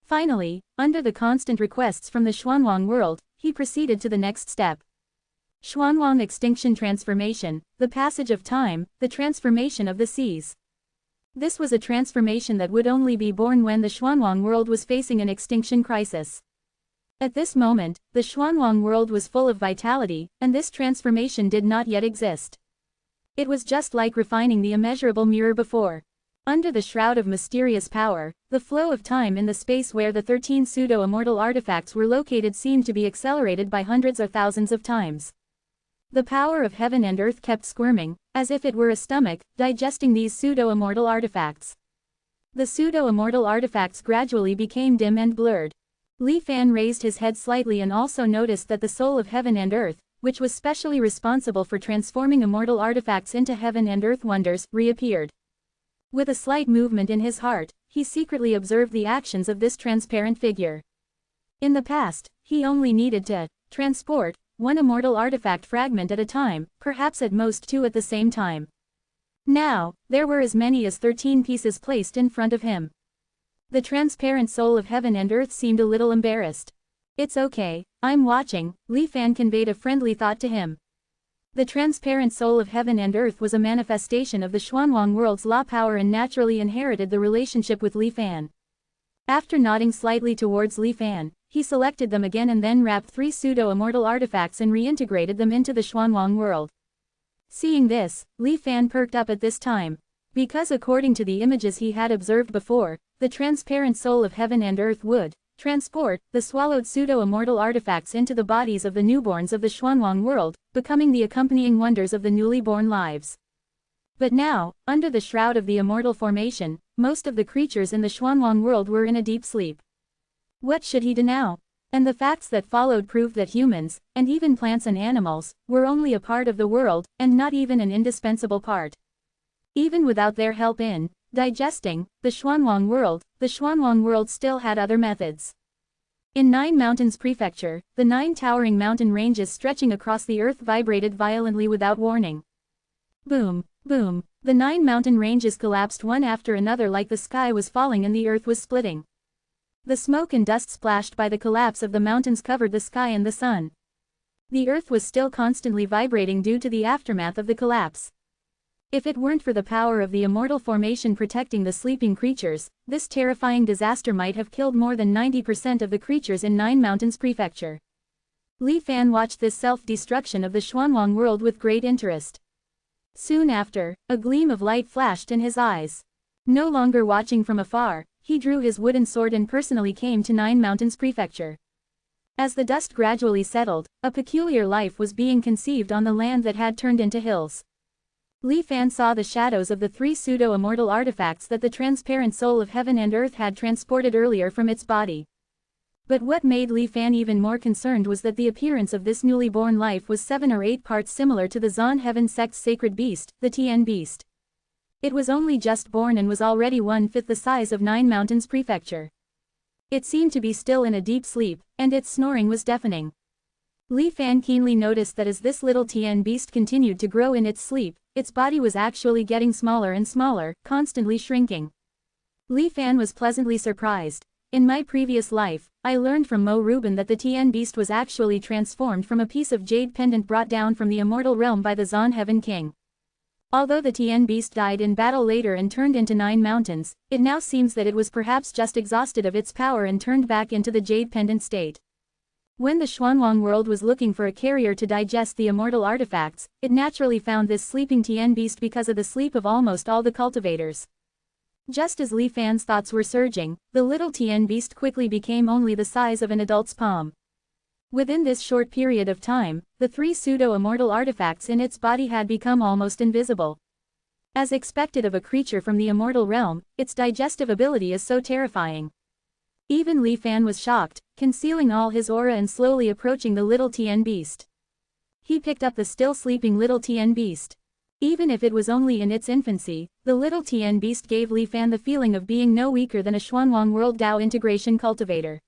[SPEAKER 1] Finally, under the constant requests from the Xuanwang world, he proceeded to the next step. Xuanwang extinction transformation, the passage of time, the transformation of the seas. This was a transformation that would only be born when the Xuanwang world was facing an extinction crisis. At this moment, the Xuanwang world was full of vitality, and this transformation did not yet exist. It was just like refining the immeasurable mirror before. Under the shroud of mysterious power, the flow of time in the space where the 13 pseudo-immortal artifacts were located seemed to be accelerated by hundreds or thousands of times. The power of heaven and earth kept squirming, as if it were a stomach, digesting these pseudo-immortal artifacts. The pseudo-immortal artifacts gradually became dim and blurred. Li Fan raised his head slightly and also noticed that the soul of heaven and earth, which was specially responsible for transforming immortal artifacts into heaven and earth wonders, reappeared. With a slight movement in his heart, he secretly observed the actions of this transparent figure. In the past, he only needed to transport one immortal artifact fragment at a time, perhaps at most 2 at the same time. Now, there were as many as 13 pieces placed in front of him. The transparent soul of heaven and earth seemed a little embarrassed. "It's okay, I'm watching," Li Fan conveyed a friendly thought to him. The transparent soul of heaven and earth was a manifestation of the Xuanwang world's law power and naturally inherited the relationship with Li Fan. After nodding slightly towards Li Fan, he selected them again and then wrapped 3 pseudo-immortal artifacts and reintegrated them into the Xuanwang world. Seeing this, Li Fan perked up at this time. Because according to the images he had observed before, the transparent soul of heaven and earth would transport the swallowed pseudo-immortal artifacts into the bodies of the newborns of the Xuanwang world, becoming the accompanying wonders of the newly born lives. But now, under the shroud of the immortal formation, most of the creatures in the Xuanwang world were in a deep sleep. What should he do now? And the facts that followed proved that humans, and even plants and animals, were only a part of the world, and not even an indispensable part. Even without their help in digesting the Xuanwang world still had other methods. In 9 Mountains Prefecture, the 9 towering mountain ranges stretching across the earth vibrated violently without warning. Boom, boom, the 9 mountain ranges collapsed one after another like the sky was falling and the earth was splitting. The smoke and dust splashed by the collapse of the mountains covered the sky and the sun. The earth was still constantly vibrating due to the aftermath of the collapse. If it weren't for the power of the immortal formation protecting the sleeping creatures, this terrifying disaster might have killed more than 90% of the creatures in 9 Mountains Prefecture. Li Fan watched this self-destruction of the Xuanwang world with great interest. Soon after, a gleam of light flashed in his eyes. No longer watching from afar, he drew his wooden sword and personally came to 9 Mountains Prefecture. As the dust gradually settled, a peculiar life was being conceived on the land that had turned into hills. Li Fan saw the shadows of the 3 pseudo-immortal artifacts that the transparent soul of heaven and earth had transported earlier from its body. But what made Li Fan even more concerned was that the appearance of this newly born life was 7 or 8 parts similar to the Zan Heaven sect's sacred beast, the Tian beast. It was only just born and was already 1/5 the size of 9 Mountains Prefecture. It seemed to be still in a deep sleep, and its snoring was deafening. Li Fan keenly noticed that as this little Tian beast continued to grow in its sleep, its body was actually getting smaller and smaller, constantly shrinking. Li Fan was pleasantly surprised. In my previous life, I learned from Mo Ruben that the Tian beast was actually transformed from a piece of jade pendant brought down from the immortal realm by the Zan Heaven King. Although the Tian beast died in battle later and turned into 9 mountains, it now seems that it was perhaps just exhausted of its power and turned back into the jade pendant state. When the Xuanwang world was looking for a carrier to digest the immortal artifacts, it naturally found this sleeping Tian beast because of the sleep of almost all the cultivators. Just as Li Fan's thoughts were surging, the little Tian beast quickly became only the size of an adult's palm. Within this short period of time, the 3 pseudo-immortal artifacts in its body had become almost invisible. As expected of a creature from the immortal realm, its digestive ability is so terrifying. Even Li Fan was shocked, concealing all his aura and slowly approaching the little Tien beast. He picked up the still sleeping little Tien beast. Even if it was only in its infancy, the little Tien beast gave Li Fan the feeling of being no weaker than a Xuanwang World Dao integration cultivator.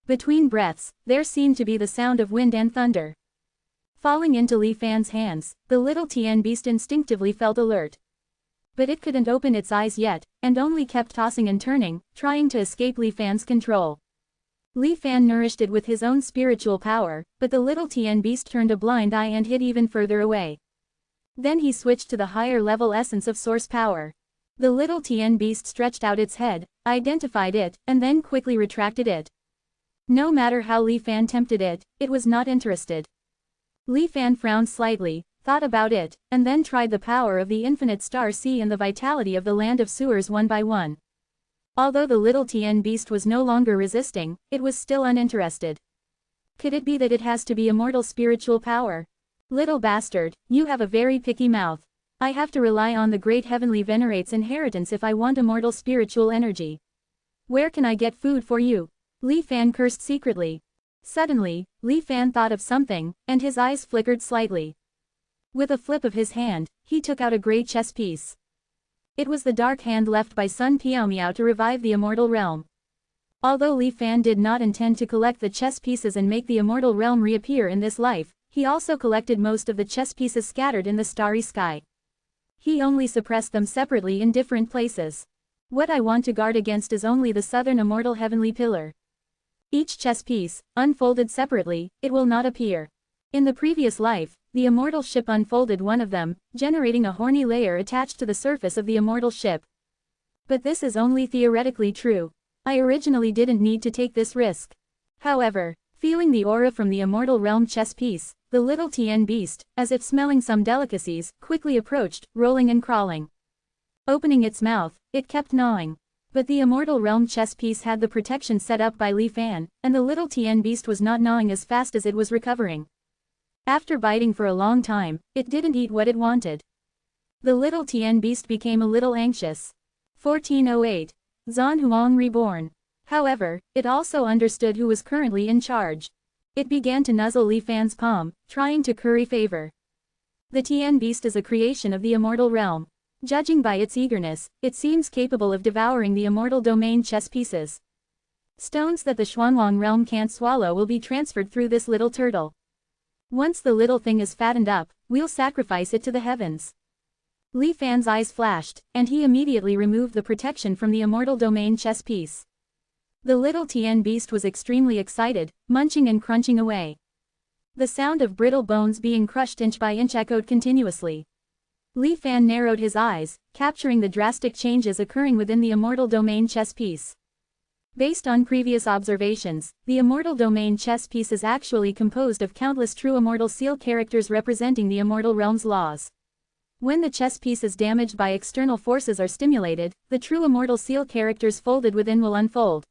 [SPEAKER 1] Between breaths, there seemed to be the sound of wind and thunder. Falling into Li Fan's hands, the little Tien beast instinctively felt alert. But it couldn't open its eyes yet, and only kept tossing and turning, trying to escape Li Fan's control. Li Fan nourished it with his own spiritual power, but the little Tien beast turned a blind eye and hid even further away. Then he switched to the higher level essence of source power. The little Tien beast stretched out its head, identified it, and then quickly retracted it. No matter how Li Fan tempted it, it was not interested. Li Fan frowned slightly, thought about it, and then tried the power of the infinite star sea and the vitality of the land of sewers one by one. Although the little Tien beast was no longer resisting, it was still uninterested. Could it be that it has to be immortal spiritual power? Little bastard, you have a very picky mouth. I have to rely on the great heavenly venerate's inheritance if I want immortal spiritual energy. Where can I get food for you? Li Fan cursed secretly. Suddenly, Li Fan thought of something, and his eyes flickered slightly. With a flip of his hand, he took out a grey chess piece. It was the dark hand left by Sun Piaomiao to revive the immortal realm. Although Li Fan did not intend to collect the chess pieces and make the immortal realm reappear in this life, he also collected most of the chess pieces scattered in the starry sky. He only suppressed them separately in different places. What I want to guard against is only the southern immortal heavenly pillar. Each chess piece, unfolded separately, it will not appear. In the previous life, the immortal ship unfolded one of them, generating a horny layer attached to the surface of the immortal ship. But this is only theoretically true. I originally didn't need to take this risk. However, feeling the aura from the immortal realm chess piece, the little Tien beast, as if smelling some delicacies, quickly approached, rolling and crawling. Opening its mouth, it kept gnawing. But the immortal realm chess piece had the protection set up by Li Fan, and the little Tien beast was not gnawing as fast as it was recovering. After biting for a long time, it didn't eat what it wanted. The little Tien beast became a little anxious. 1408. Zhan Huang reborn. However, it also understood who was currently in charge. It began to nuzzle Li Fan's palm, trying to curry favor. The Tien beast is a creation of the immortal realm. Judging by its eagerness, it seems capable of devouring the immortal domain chess pieces. Stones that the Xuanwang realm can't swallow will be transferred through this little turtle. Once the little thing is fattened up, we'll sacrifice it to the heavens. Li Fan's eyes flashed, and he immediately removed the protection from the immortal domain chess piece. The little Tien beast was extremely excited, munching and crunching away. The sound of brittle bones being crushed inch by inch echoed continuously. Li Fan narrowed his eyes, capturing the drastic changes occurring within the immortal domain chess piece. Based on previous observations, the immortal domain chess piece is actually composed of countless true immortal seal characters representing the immortal realm's laws. When the chess piece is damaged by external forces or stimulated, the true immortal seal characters folded within will unfold,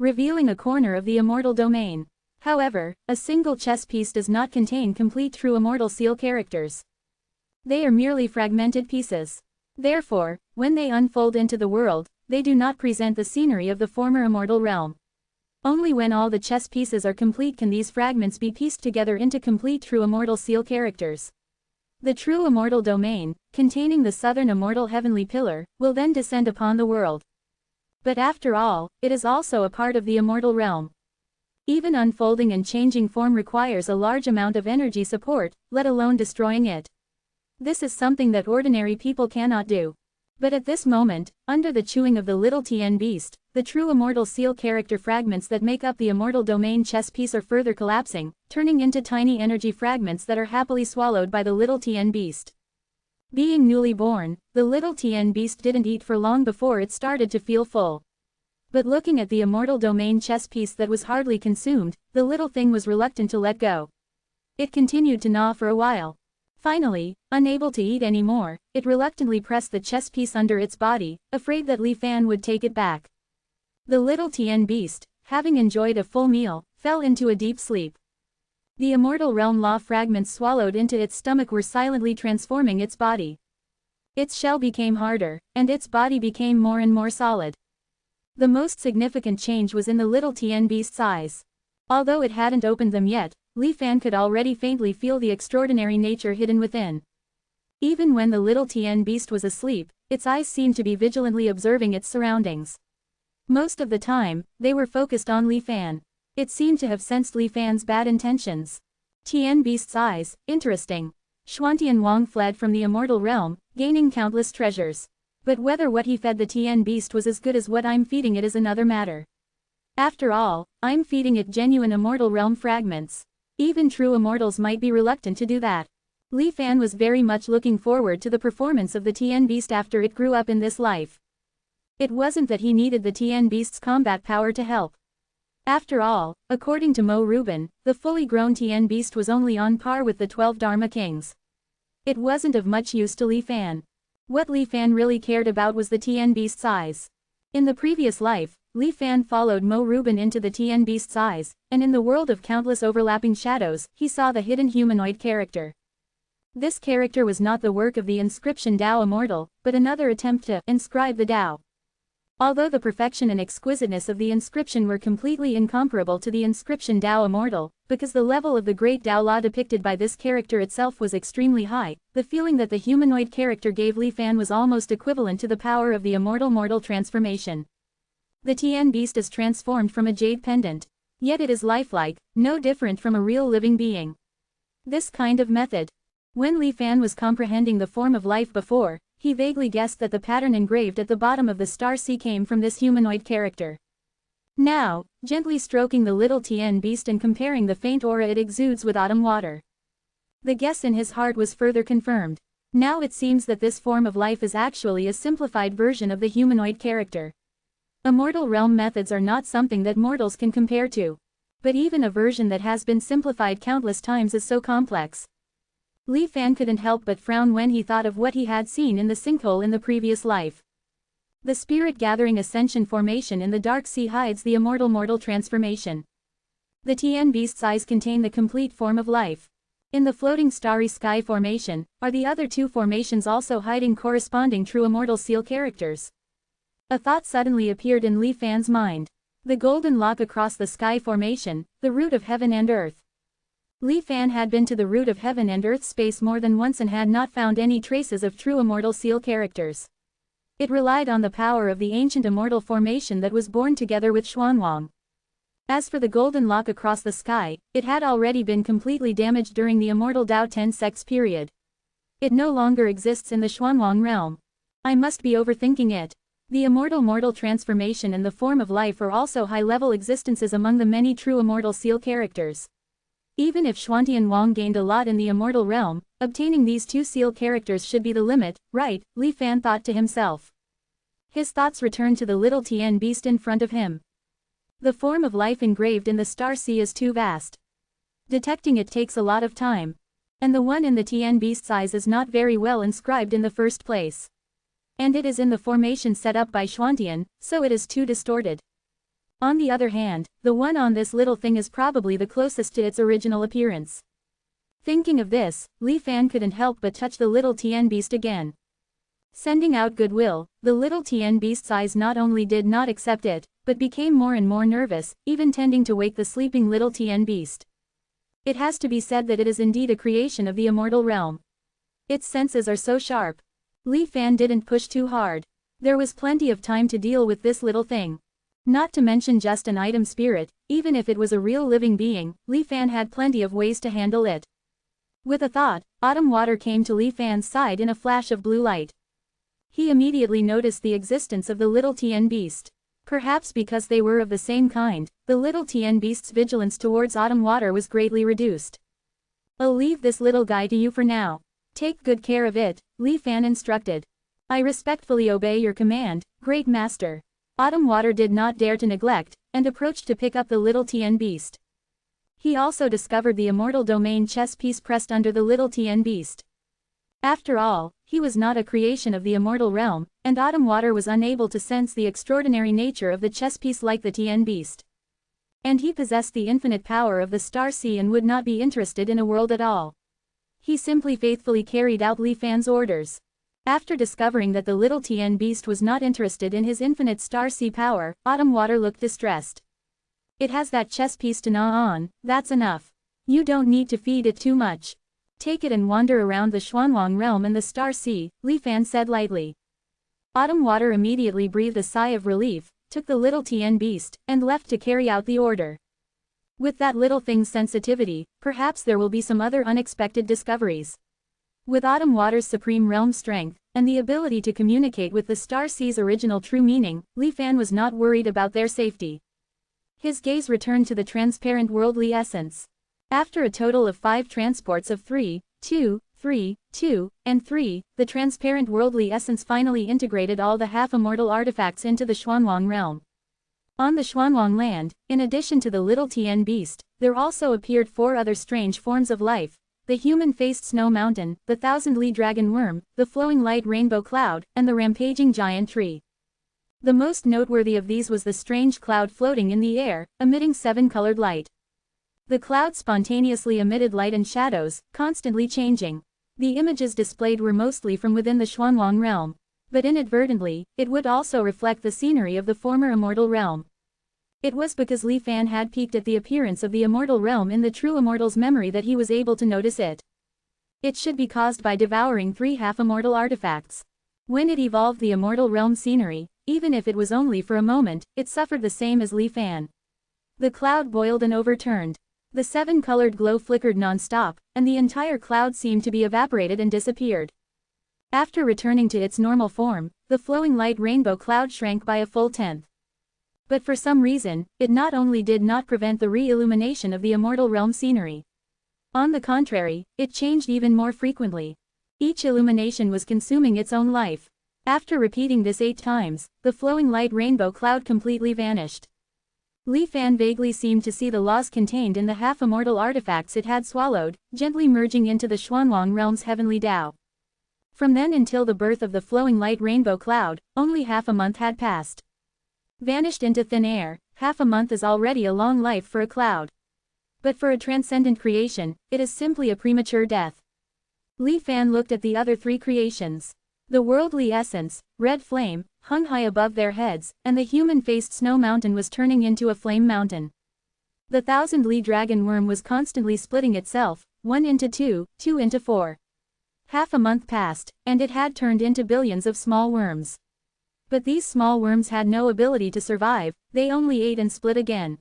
[SPEAKER 1] revealing a corner of the immortal domain. However, a single chess piece does not contain complete true immortal seal characters. They are merely fragmented pieces. Therefore, when they unfold into the world, they do not present the scenery of the former immortal realm. Only when all the chess pieces are complete can these fragments be pieced together into complete true immortal seal characters. The true immortal domain, containing the southern immortal heavenly pillar, will then descend upon the world. But after all, it is also a part of the immortal realm. Even unfolding and changing form requires a large amount of energy support, let alone destroying it. This is something that ordinary people cannot do. But at this moment, under the chewing of the little Tien beast, the true immortal seal character fragments that make up the immortal domain chess piece are further collapsing, turning into tiny energy fragments that are happily swallowed by the little Tien beast. Being newly born, the little Tien beast didn't eat for long before it started to feel full. But looking at the immortal domain chess piece that was hardly consumed, the little thing was reluctant to let go. It continued to gnaw for a while. Finally, unable to eat anymore, it reluctantly pressed the chess piece under its body, afraid that Li Fan would take it back. The little Tien beast, having enjoyed a full meal, fell into a deep sleep. The immortal realm law fragments swallowed into its stomach were silently transforming its body. Its shell became harder, and its body became more and more solid. The most significant change was in the little Tien beast's eyes. Although it hadn't opened them yet, Li Fan could already faintly feel the extraordinary nature hidden within. Even when the little Tien beast was asleep, its eyes seemed to be vigilantly observing its surroundings. Most of the time, they were focused on Li Fan. It seemed to have sensed Li Fan's bad intentions. Tien beast's eyes, interesting. Xuantian Wang fled from the immortal realm, gaining countless treasures. But whether what he fed the Tien beast was as good as what I'm feeding it is another matter. After all, I'm feeding it genuine immortal realm fragments. Even true immortals might be reluctant to do that. Li Fan was very much looking forward to the performance of the Tien beast after it grew up in this life. It wasn't that he needed the Tien beast's combat power to help. After all, according to Mo Rubin, the fully grown Tien beast was only on par with the 12 Dharma kings. It wasn't of much use to Li Fan. What Li Fan really cared about was the Tien beast's eyes. In the previous life, Li Fan followed Mo Rubin into the Tien beast's eyes, and in the world of countless overlapping shadows, he saw the hidden humanoid character. This character was not the work of the inscription Tao Immortal, but another attempt to inscribe the Tao. Although the perfection and exquisiteness of the inscription were completely incomparable to the inscription Tao Immortal, because the level of the great Tao Law depicted by this character itself was extremely high, the feeling that the humanoid character gave Li Fan was almost equivalent to the power of the immortal mortal transformation. The Tien beast is transformed from a jade pendant. Yet it is lifelike, no different from a real living being. This kind of method. When Li Fan was comprehending the form of life before, he vaguely guessed that the pattern engraved at the bottom of the star sea came from this humanoid character. Now, gently stroking the little Tien beast and comparing the faint aura it exudes with autumn water. The guess in his heart was further confirmed. Now it seems that this form of life is actually a simplified version of the humanoid character. Immortal realm methods are not something that mortals can compare to. But even a version that has been simplified countless times is so complex. Li Fan couldn't help but frown when he thought of what he had seen in the sinkhole in the previous life. The spirit-gathering ascension formation in the dark sea hides the immortal mortal transformation. The Tien beast's eyes contain the complete form of life. In the floating starry sky formation, are the other two formations also hiding corresponding true immortal seal characters? A thought suddenly appeared in Li Fan's mind. The golden lock across the sky formation, the root of heaven and earth. Li Fan had been to the root of heaven and earth space more than once and had not found any traces of true immortal seal characters. It relied on the power of the ancient immortal formation that was born together with Xuanwang. As for the golden lock across the sky, it had already been completely damaged during the immortal Dao Ten Sects period. It no longer exists in the Xuanwang realm. I must be overthinking it. The immortal mortal transformation and the form of life are also high-level existences among the many true immortal seal characters. Even if Xuantian Wang gained a lot in the immortal realm, obtaining these two seal characters should be the limit, right? Li Fan thought to himself. His thoughts returned to the little Tien beast in front of him. The form of life engraved in the star sea is too vast. Detecting it takes a lot of time. And the one in the Tien beast's eyes is not very well inscribed in the first place. And it is in the formation set up by Xuantian, so it is too distorted. On the other hand, the one on this little thing is probably the closest to its original appearance. Thinking of this, Li Fan couldn't help but touch the little Tien beast again. Sending out goodwill, the little Tien beast's eyes not only did not accept it, but became more and more nervous, even tending to wake the sleeping little Tien beast. It has to be said that it is indeed a creation of the immortal realm. Its senses are so sharp. Li Fan didn't push too hard. There was plenty of time to deal with this little thing. Not to mention just an item spirit, even if it was a real living being, Li Fan had plenty of ways to handle it. With a thought, autumn water came to Li Fan's side in a flash of blue light. He immediately noticed the existence of the little Tien beast. Perhaps because they were of the same kind, the little Tien beast's vigilance towards autumn water was greatly reduced. I'll leave this little guy to you for now. Take good care of it, Li Fan instructed. I respectfully obey your command, Great Master. Autumn water did not dare to neglect, and approached to pick up the little Tien beast. He also discovered the immortal domain chess piece pressed under the little Tien beast. After all, he was not a creation of the immortal realm, and autumn water was unable to sense the extraordinary nature of the chess piece like the Tien beast. And he possessed the infinite power of the star sea and would not be interested in a world at all. He simply faithfully carried out Li Fan's orders. After discovering that the little Tien beast was not interested in his infinite star sea power, Autumn Water looked distressed. It has that chess piece to gnaw on, that's enough. You don't need to feed it too much. Take it and wander around the Xuanwang realm and the Star Sea, Li Fan said lightly. Autumn Water immediately breathed a sigh of relief, took the little Tien beast, and left to carry out the order. With that little thing's sensitivity, perhaps there will be some other unexpected discoveries. With Autumn Water's supreme realm strength, and the ability to communicate with the Star Sea's original true meaning, Li Fan was not worried about their safety. His gaze returned to the transparent worldly essence. After a total of 5 transports of 3, 2, 3, 2, and 3, the transparent worldly essence finally integrated all the half-immortal artifacts into the Xuanwang realm. On the Xuanwang land, in addition to the little Tien beast, there also appeared 4 other strange forms of life: the human-faced snow mountain, the thousand-li dragon worm, the flowing light rainbow cloud, and the rampaging giant tree. The most noteworthy of these was the strange cloud floating in the air, emitting 7-colored light. The cloud spontaneously emitted light and shadows, constantly changing. The images displayed were mostly from within the Xuanwang realm, but inadvertently, it would also reflect the scenery of the former immortal realm. It was because Li Fan had peeked at the appearance of the immortal realm in the true immortal's memory that he was able to notice it. It should be caused by devouring 3 half-immortal artifacts. When it evolved the immortal realm scenery, even if it was only for a moment, it suffered the same as Li Fan. The cloud boiled and overturned. The 7-colored glow flickered non-stop, and the entire cloud seemed to be evaporated and disappeared. After returning to its normal form, the flowing light rainbow cloud shrank by a full 1/10. But for some reason, it not only did not prevent the re-illumination of the immortal realm scenery. On the contrary, it changed even more frequently. Each illumination was consuming its own life. After repeating this 8 times, the flowing light rainbow cloud completely vanished. Li Fan vaguely seemed to see the laws contained in the half-immortal artifacts it had swallowed, gently merging into the Xuanwang realm's heavenly Tao. From then until the birth of the flowing light rainbow cloud, only half a month had passed. Vanished into thin air, half a month is already a long life for a cloud. But for a transcendent creation, it is simply a premature death. Li Fan looked at the other 3 creations. The worldly essence, red flame, hung high above their heads, and the human-faced snow mountain was turning into a flame mountain. The thousand-li dragon worm was constantly splitting itself, 1 into 2, 2 into 4. Half a month passed, and it had turned into billions of small worms. But these small worms had no ability to survive, they only ate and split again.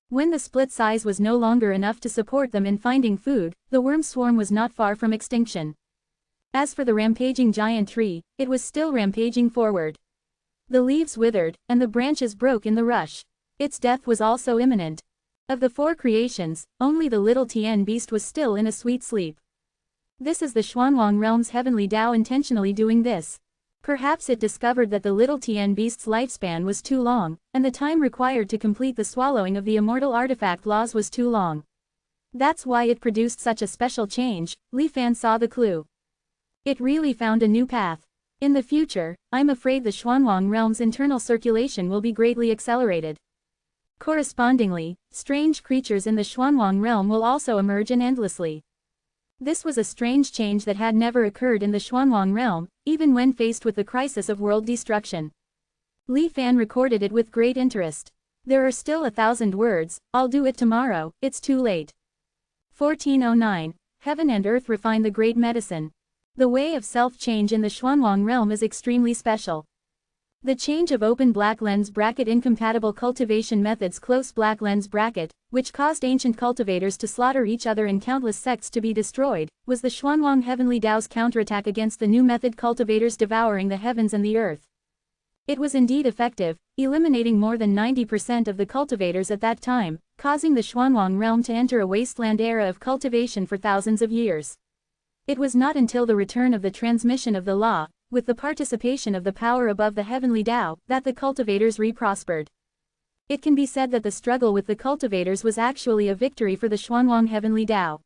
[SPEAKER 1] When the split size was no longer enough to support them in finding food, the worm swarm was not far from extinction. As for the rampaging giant tree, it was still rampaging forward. The leaves withered, and the branches broke in the rush. Its death was also imminent. Of the 4 creations, only the little Tien beast was still in a sweet sleep. This is the Xuanwang realm's heavenly Tao intentionally doing this. Perhaps it discovered that the little Tien beast's lifespan was too long, and the time required to complete the swallowing of the immortal artifact laws was too long. That's why it produced such a special change. Li Fan saw the clue. It really found a new path. In the future, I'm afraid the Xuanwang realm's internal circulation will be greatly accelerated. Correspondingly, strange creatures in the Xuanwang realm will also emerge endlessly. This was a strange change that had never occurred in the Xuanwang realm, even when faced with the crisis of world destruction. Li Fan recorded it with great interest. There are still 1,000 words, I'll do it tomorrow, it's too late. 1409. Heaven and Earth refine the great medicine. The way of self-change in the Xuanwang realm is extremely special. The change of open black lens bracket incompatible cultivation methods close black lens bracket, which caused ancient cultivators to slaughter each other and countless sects to be destroyed, was the Xuanwang Heavenly Tao's counterattack against the new method cultivators devouring the heavens and the earth. It was indeed effective, eliminating more than 90% of the cultivators at that time, causing the Xuanwang realm to enter a wasteland era of cultivation for thousands of years. It was not until the return of the transmission of the law, with the participation of the power above the heavenly Tao, that the cultivators re-prospered. It can be said that the struggle with the cultivators was actually a victory for the Xuanwang heavenly Tao.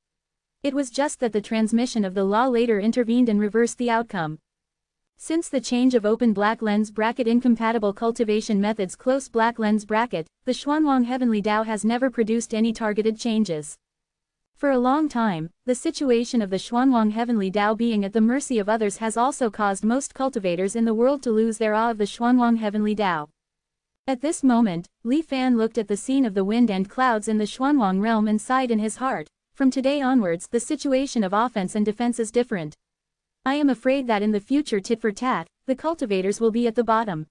[SPEAKER 1] It was just that the transmission of the law later intervened and reversed the outcome. Since the change of open black lens bracket incompatible cultivation methods close black lens bracket, the Xuanwang heavenly Tao has never produced any targeted changes. For a long time, the situation of the Xuanwang Heavenly Tao being at the mercy of others has also caused most cultivators in the world to lose their awe of the Xuanwang Heavenly Tao. At this moment, Li Fan looked at the scene of the wind and clouds in the Xuanwang realm and sighed in his heart. From today onwards, the situation of offense and defense is different. I am afraid that in the future tit for tat, the cultivators will be at the bottom.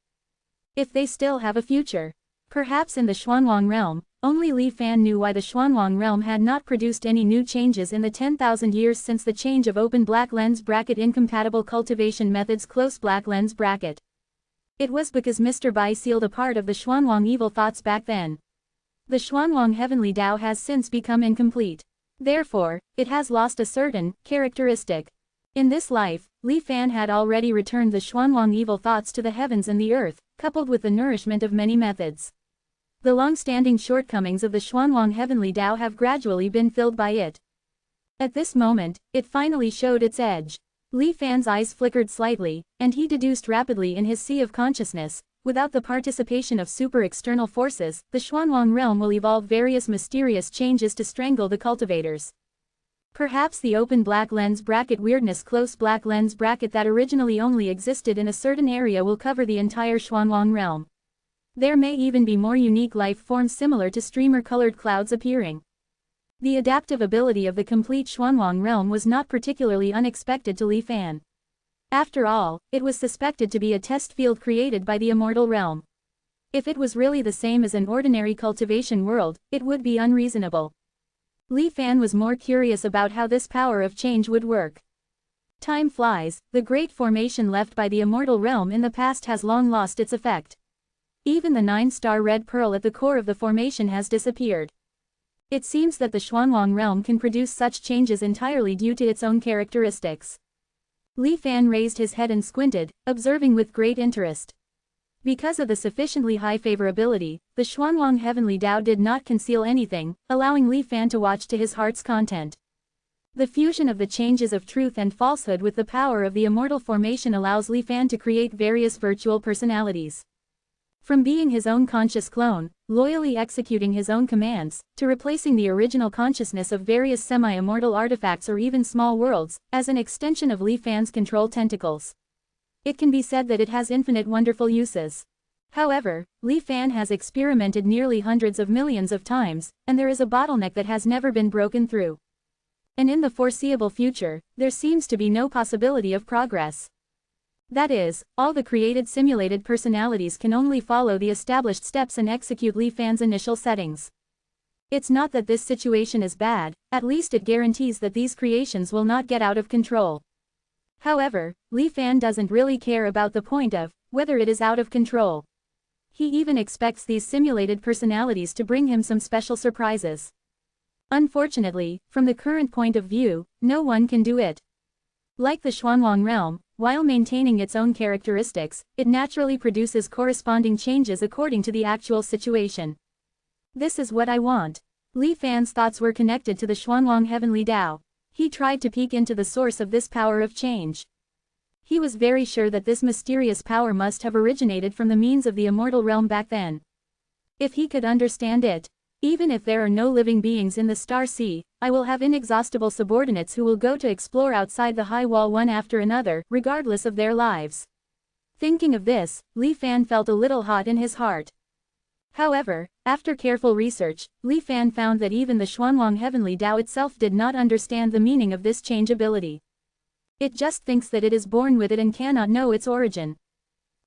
[SPEAKER 1] If they still have a future. Perhaps in the Xuanwang realm, only Li Fan knew why the Xuanwang realm had not produced any new changes in the 10,000 years since the change of open black lens bracket incompatible cultivation methods close black lens bracket. It was because Mr. Bai sealed a part of the Xuanwang evil thoughts back then. The Xuanwang Heavenly Tao has since become incomplete. Therefore, it has lost a certain characteristic. In this life, Li Fan had already returned the Xuanwang evil thoughts to the heavens and the earth, coupled with the nourishment of many methods. The long-standing shortcomings of the Xuanwang Heavenly Tao have gradually been filled by it. At this moment, it finally showed its edge. Li Fan's eyes flickered slightly, and he deduced rapidly in his sea of consciousness, without the participation of super-external forces, the Xuanwang realm will evolve various mysterious changes to strangle the cultivators. Perhaps the open black lens bracket weirdness close black lens bracket that originally only existed in a certain area will cover the entire Xuanwang realm. There may even be more unique life forms similar to streamer-colored clouds appearing. The adaptive ability of the complete Xuanwang realm was not particularly unexpected to Li Fan. After all, it was suspected to be a test field created by the Immortal realm. If it was really the same as an ordinary cultivation world, it would be unreasonable. Li Fan was more curious about how this power of change would work. Time flies, the great formation left by the Immortal realm in the past has long lost its effect. Even the 9-star red pearl at the core of the formation has disappeared. It seems that the Xuanwang realm can produce such changes entirely due to its own characteristics. Li Fan raised his head and squinted, observing with great interest. Because of the sufficiently high favorability, the Xuanwang Heavenly Tao did not conceal anything, allowing Li Fan to watch to his heart's content. The fusion of the changes of truth and falsehood with the power of the Immortal formation allows Li Fan to create various virtual personalities. From being his own conscious clone, loyally executing his own commands, to replacing the original consciousness of various semi-immortal artifacts or even small worlds, as an extension of Li Fan's control tentacles. It can be said that it has infinite wonderful uses. However, Li Fan has experimented nearly hundreds of millions of times, and there is a bottleneck that has never been broken through. And in the foreseeable future, there seems to be no possibility of progress. That is, all the created simulated personalities can only follow the established steps and execute Li Fan's initial settings. It's not that this situation is bad, at least it guarantees that these creations will not get out of control. However, Li Fan doesn't really care about the point of whether it is out of control. He even expects these simulated personalities to bring him some special surprises. Unfortunately, from the current point of view, no one can do it. Like the Xuanwang realm, while maintaining its own characteristics, it naturally produces corresponding changes according to the actual situation. This is what I want. Li Fan's thoughts were connected to the Xuanwang Heavenly Tao. He tried to peek into the source of this power of change. He was very sure that this mysterious power must have originated from the means of the Immortal realm back then. If he could understand it, even if there are no living beings in the star sea, I will have inexhaustible subordinates who will go to explore outside the high wall one after another, regardless of their lives. Thinking of this, Li Fan felt a little hot in his heart. However, after careful research, Li Fan found that even the Xuanwang Heavenly Tao itself did not understand the meaning of this changeability. It just thinks that it is born with it and cannot know its origin.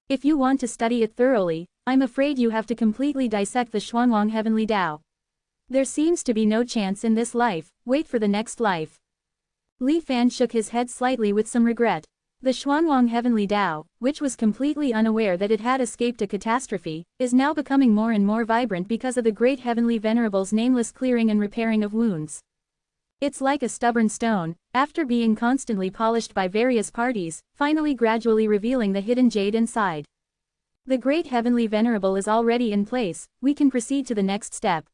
[SPEAKER 1] If you want to study it thoroughly, I'm afraid you have to completely dissect the Xuanwang Heavenly Tao. There seems to be no chance in this life, wait for the next life. Li Fan shook his head slightly with some regret. The Xuanwang Heavenly Tao, which was completely unaware that it had escaped a catastrophe, is now becoming more and more vibrant because of the great Heavenly Venerable's nameless clearing and repairing of wounds. It's like a stubborn stone, after being constantly polished by various parties, finally gradually revealing the hidden jade inside. The great Heavenly Venerable is already in place, we can proceed to the next step.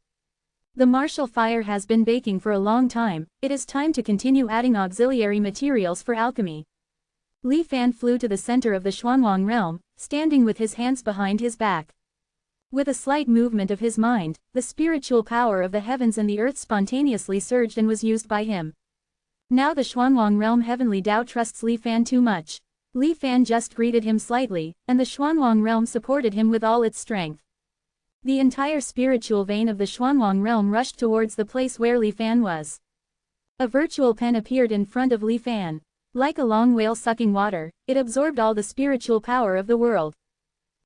[SPEAKER 1] The martial fire has been baking for a long time, it is time to continue adding auxiliary materials for alchemy. Li Fan flew to the center of the Xuanwang realm, standing with his hands behind his back. With a slight movement of his mind, the spiritual power of the heavens and the earth spontaneously surged and was used by him. Now the Xuanwang realm heavenly Tao trusts Li Fan too much. Li Fan just greeted him slightly, and the Xuanwang realm supported him with all its strength. The entire spiritual vein of the Xuanwang realm rushed towards the place where Li Fan was. A virtual pen appeared in front of Li Fan. Like a long whale sucking water, it absorbed all the spiritual power of the world.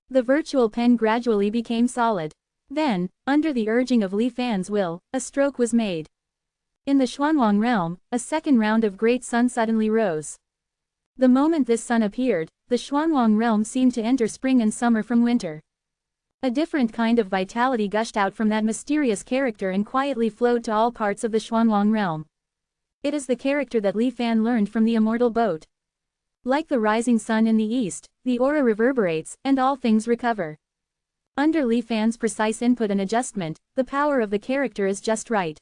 [SPEAKER 1] The virtual pen gradually became solid. Then, under the urging of Li Fan's will, a stroke was made. In the Xuanwang realm, a second round of great sun suddenly rose. The moment this sun appeared, the Xuanwang realm seemed to enter spring and summer from winter. A different kind of vitality gushed out from that mysterious character and quietly flowed to all parts of the Xuanwang realm. It is the character that Li Fan learned from the Immortal boat. Like the rising sun in the east, the aura reverberates, and all things recover. Under Li Fan's precise input and adjustment, the power of the character is just right.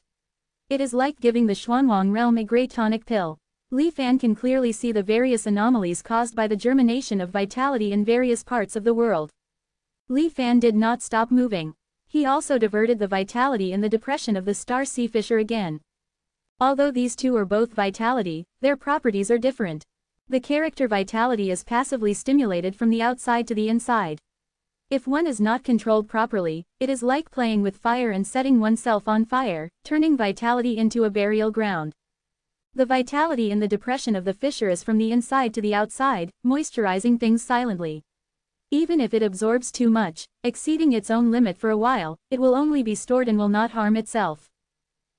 [SPEAKER 1] It is like giving the Xuanwang realm a great tonic pill. Li Fan can clearly see the various anomalies caused by the germination of vitality in various parts of the world. Li Fan did not stop moving. He also diverted the vitality in the depression of the star sea fisher again. Although these two are both vitality, their properties are different. The character vitality is passively stimulated from the outside to the inside. If one is not controlled properly, it is like playing with fire and setting oneself on fire, turning vitality into a burial ground. The vitality in the depression of the fisher is from the inside to the outside, moisturizing things silently. Even if it absorbs too much, exceeding its own limit for a while, it will only be stored and will not harm itself.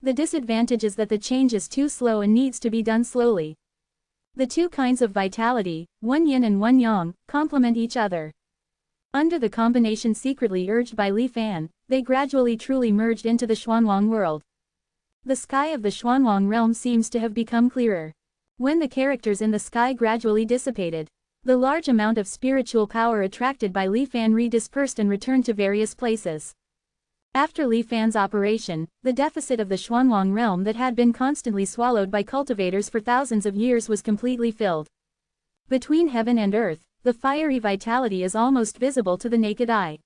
[SPEAKER 1] The disadvantage is that the change is too slow and needs to be done slowly. The two kinds of vitality, one yin and one yang, complement each other. Under the combination secretly urged by Li Fan, they gradually truly merged into the Xuanwang world. The sky of the Xuanwang realm seems to have become clearer. When the characters in the sky gradually dissipated, the large amount of spiritual power attracted by Li Fan redispersed and returned to various places. After Li Fan's operation, the deficit of the Xuanwang realm that had been constantly swallowed by cultivators for thousands of years was completely filled. Between heaven and earth, the fiery vitality is almost visible to the naked eye.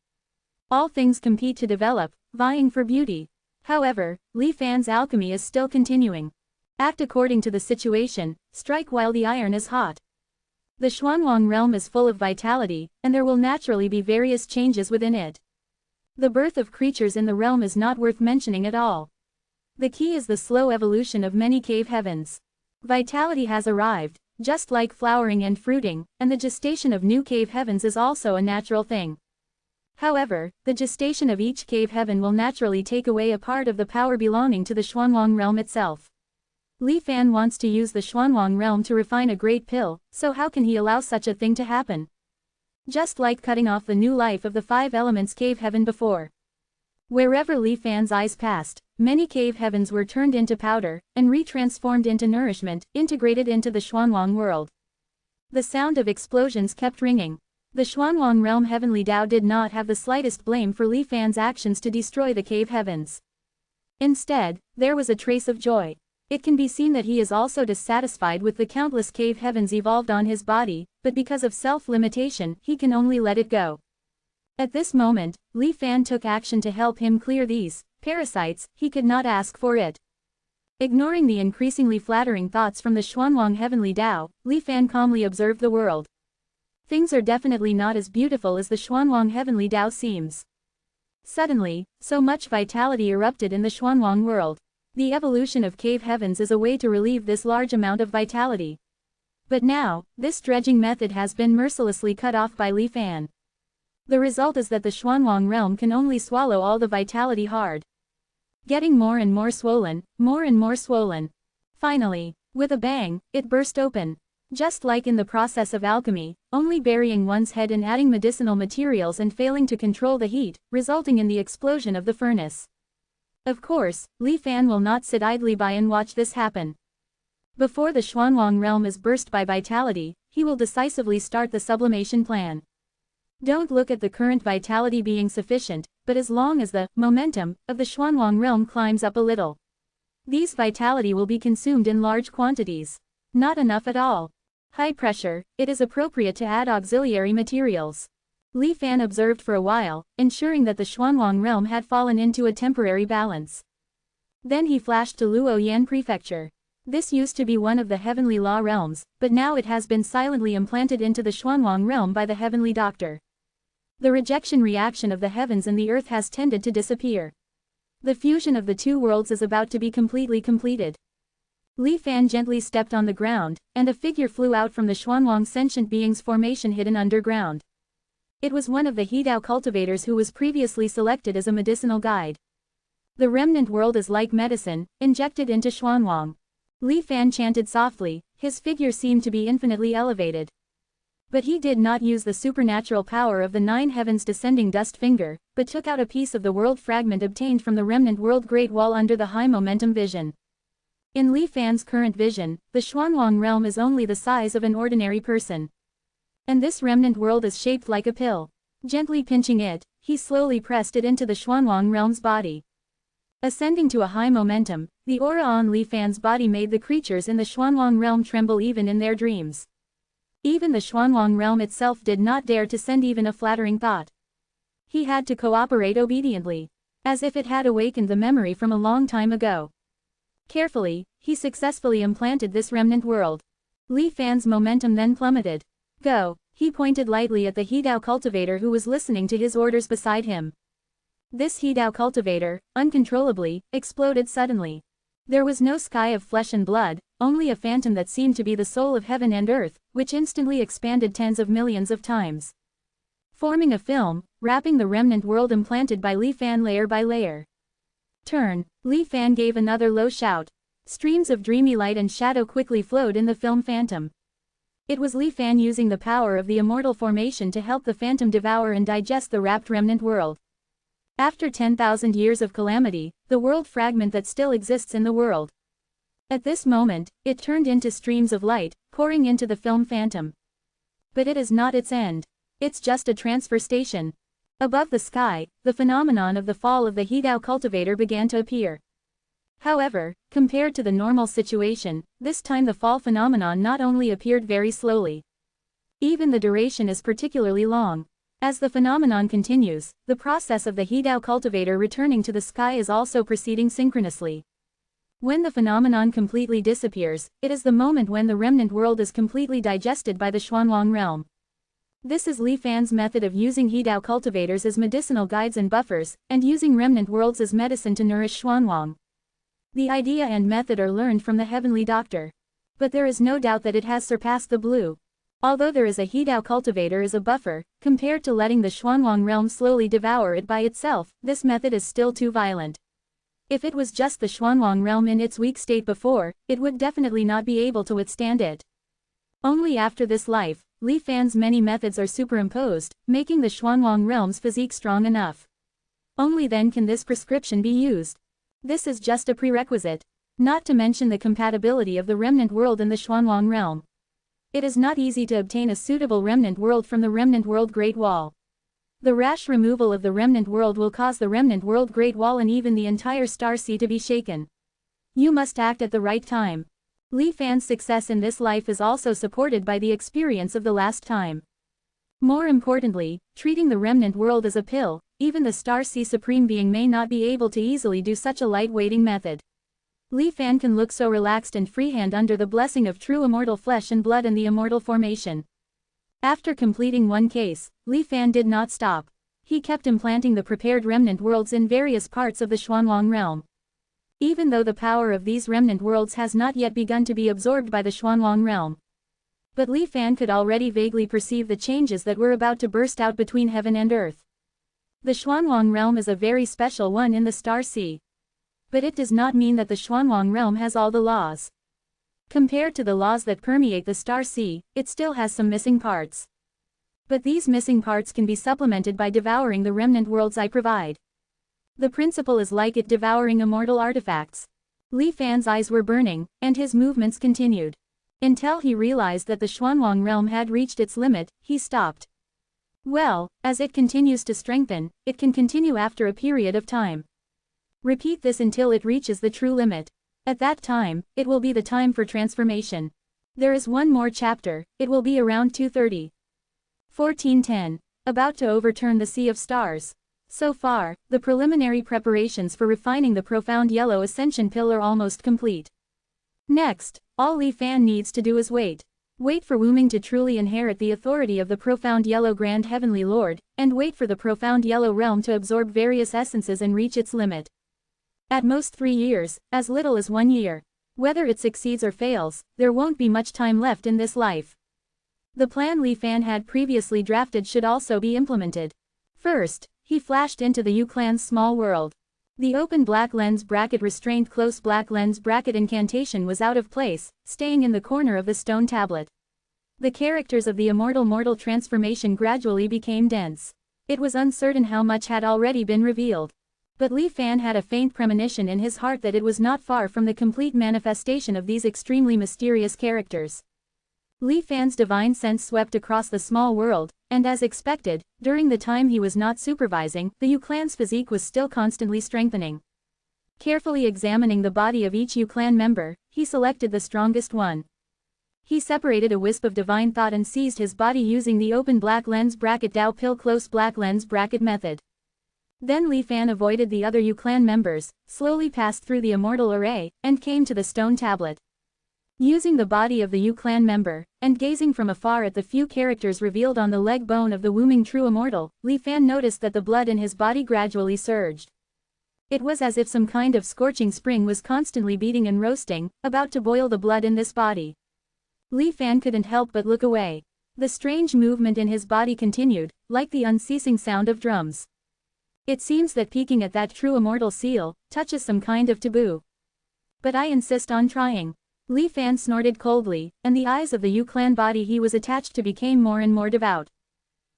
[SPEAKER 1] All things compete to develop, vying for beauty. However, Li Fan's alchemy is still continuing. Act according to the situation, strike while the iron is hot. The Xuanwang realm is full of vitality, and there will naturally be various changes within it. The birth of creatures in the realm is not worth mentioning at all. The key is the slow evolution of many cave heavens. Vitality has arrived, just like flowering and fruiting, and the gestation of new cave heavens is also a natural thing. However, the gestation of each cave heaven will naturally take away a part of the power belonging to the Xuanwang realm itself. Li Fan wants to use the Xuanwang realm to refine a great pill, so how can he allow such a thing to happen? Just like cutting off the new life of the five elements cave heaven before. Wherever Li Fan's eyes passed, many cave heavens were turned into powder, and retransformed into nourishment, integrated into the Xuanwang world. The sound of explosions kept ringing. The Xuanwang realm heavenly Tao did not have the slightest blame for Li Fan's actions to destroy the cave heavens. Instead, there was a trace of joy. It can be seen that he is also dissatisfied with the countless cave heavens evolved on his body, but because of self-limitation, he can only let it go. At this moment, Li Fan took action to help him clear these parasites. He could not ask for it. Ignoring the increasingly flattering thoughts from the Xuanwang heavenly Tao, Li Fan calmly observed the world. Things are definitely not as beautiful as the Xuanwang heavenly Tao seems. Suddenly, so much vitality erupted in the Xuanwang world. The evolution of cave heavens is a way to relieve this large amount of vitality. But now, this dredging method has been mercilessly cut off by Li Fan. The result is that the Xuanwang realm can only swallow all the vitality hard. Getting more and more swollen, more and more swollen. Finally, with a bang, it burst open. Just like in the process of alchemy, only burying one's head in adding medicinal materials and failing to control the heat, resulting in the explosion of the furnace. Of course, Li Fan will not sit idly by and watch this happen. Before the Xuanwang realm is burst by vitality, he will decisively start the sublimation plan. Don't look at the current vitality being sufficient, but as long as the momentum of the Xuanwang realm climbs up a little, these vitality will be consumed in large quantities. Not enough at all. High pressure, it is appropriate to add auxiliary materials. Li Fan observed for a while, ensuring that the Xuanwang realm had fallen into a temporary balance. Then he flashed to Luoyan Prefecture. This used to be one of the heavenly law realms, but now it has been silently implanted into the Xuanwang realm by the heavenly doctor. The rejection reaction of the heavens and the earth has tended to disappear. The fusion of the two worlds is about to be completely completed. Li Fan gently stepped on the ground, and a figure flew out from the Xuanwang sentient being's formation hidden underground. It was one of the Hedao cultivators who was previously selected as a medicinal guide. The remnant world is like medicine, injected into Xuanwang. Li Fan chanted softly, his figure seemed to be infinitely elevated. But he did not use the supernatural power of the 9 heavens descending dust finger, but took out a piece of the world fragment obtained from the remnant world Great Wall under the high momentum vision. In Li Fan's current vision, the Xuanwang realm is only the size of an ordinary person. And this remnant world is shaped like a pill. Gently pinching it, he slowly pressed it into the Xuanwang realm's body. Ascending to a high momentum, the aura on Li Fan's body made the creatures in the Xuanwang realm tremble even in their dreams. Even the Xuanwang realm itself did not dare to send even a flattering thought. He had to cooperate obediently, as if it had awakened the memory from a long time ago. Carefully, he successfully implanted this remnant world. Li Fan's momentum then plummeted. Go, he pointed lightly at the Hedao cultivator who was listening to his orders beside him. This Hedao cultivator, uncontrollably, exploded suddenly. There was no sky of flesh and blood, only a phantom that seemed to be the soul of heaven and earth, which instantly expanded tens of millions of times, forming a film, wrapping the remnant world implanted by Li Fan layer by layer. Turn, Li Fan gave another low shout. Streams of dreamy light and shadow quickly flowed in the film phantom. It was Li Fan using the power of the Immortal formation to help the phantom devour and digest the wrapped remnant world. After 10,000 years of calamity, the world fragment that still exists in the world. At this moment, it turned into streams of light, pouring into the film phantom. But it is not its end. It's just a transfer station. Above the sky, the phenomenon of the fall of the Hedao cultivator began to appear. However, compared to the normal situation, this time the fall phenomenon not only appeared very slowly. Even the duration is particularly long. As the phenomenon continues, the process of the Hedao cultivator returning to the sky is also proceeding synchronously. When the phenomenon completely disappears, it is the moment when the remnant world is completely digested by the Xuanwang realm. This is Li Fan's method of using Hedao cultivators as medicinal guides and buffers, and using remnant worlds as medicine to nourish Xuanwang. The idea and method are learned from the heavenly doctor. But there is no doubt that it has surpassed the blue. Although there is a Hedao cultivator as a buffer, compared to letting the Xuanwang realm slowly devour it by itself, this method is still too violent. If it was just the Xuanwang realm in its weak state before, it would definitely not be able to withstand it. Only after this life, Li Fan's many methods are superimposed, making the Xuanwang realm's physique strong enough. Only then can this prescription be used. This is just a prerequisite. Not to mention the compatibility of the remnant world and the Xuanwang realm. It is not easy to obtain a suitable remnant world from the remnant world Great Wall. The rash removal of the remnant world will cause the remnant world Great Wall and even the entire star sea to be shaken. You must act at the right time. Li Fan's success in this life is also supported by the experience of the last time. More importantly, treating the remnant world as a pill, even the star sea supreme being may not be able to easily do such a light-weighting method. Li Fan can look so relaxed and freehand under the blessing of true immortal flesh and blood and the immortal formation. After completing one case, Li Fan did not stop. He kept implanting the prepared remnant worlds in various parts of the Xuanwang realm. Even though the power of these remnant worlds has not yet begun to be absorbed by the Xuanwang realm. But Li Fan could already vaguely perceive the changes that were about to burst out between heaven and earth. The Xuanwang realm is a very special one in the star sea. But it does not mean that the Xuanwang realm has all the laws. Compared to the laws that permeate the star sea, it still has some missing parts. But these missing parts can be supplemented by devouring the remnant worlds I provide. The principle is like it devouring immortal artifacts. Li Fan's eyes were burning, and his movements continued. Until he realized that the Xuanwang realm had reached its limit, he stopped. Well, as it continues to strengthen, it can continue after a period of time. Repeat this until it reaches the true limit. At that time, it will be the time for transformation. There is one more chapter, it will be around 2:30. 1410. about to overturn the sea of stars. So far, the preliminary preparations for refining the profound yellow ascension pill are almost complete. Next, all Li Fan needs to do is wait. Wait for Wu Ming to truly inherit the authority of the profound yellow Grand Heavenly Lord, and wait for the profound yellow realm to absorb various essences and reach its limit. At most 3 years, as little as 1 year. Whether it succeeds or fails, there won't be much time left in this life. The plan Li Fan had previously drafted should also be implemented. First, he flashed into the Yu clan's small world. The open black lens bracket restrained close black lens bracket incantation was out of place, staying in the corner of the stone tablet. The characters of the immortal mortal transformation gradually became dense. It was uncertain how much had already been revealed. But Li Fan had a faint premonition in his heart that it was not far from the complete manifestation of these extremely mysterious characters. Li Fan's divine sense swept across the small world, and as expected, during the time he was not supervising, the Yu clan's physique was still constantly strengthening. Carefully examining the body of each Yu clan member, he selected the strongest one. He separated a wisp of divine thought and seized his body using the open black lens bracket Dao pill close black lens bracket method. Then Li Fan avoided the other Yu clan members, slowly passed through the immortal array, and came to the stone tablet. Using the body of the Yu clan member, and gazing from afar at the few characters revealed on the leg bone of the Wu Ming true immortal, Li Fan noticed that the blood in his body gradually surged. It was as if some kind of scorching spring was constantly beating and roasting, about to boil the blood in this body. Li Fan couldn't help but look away. The strange movement in his body continued, like the unceasing sound of drums. It seems that peeking at that true immortal seal touches some kind of taboo. But I insist on trying. Li Fan snorted coldly, and the eyes of the Yu clan body he was attached to became more and more devout.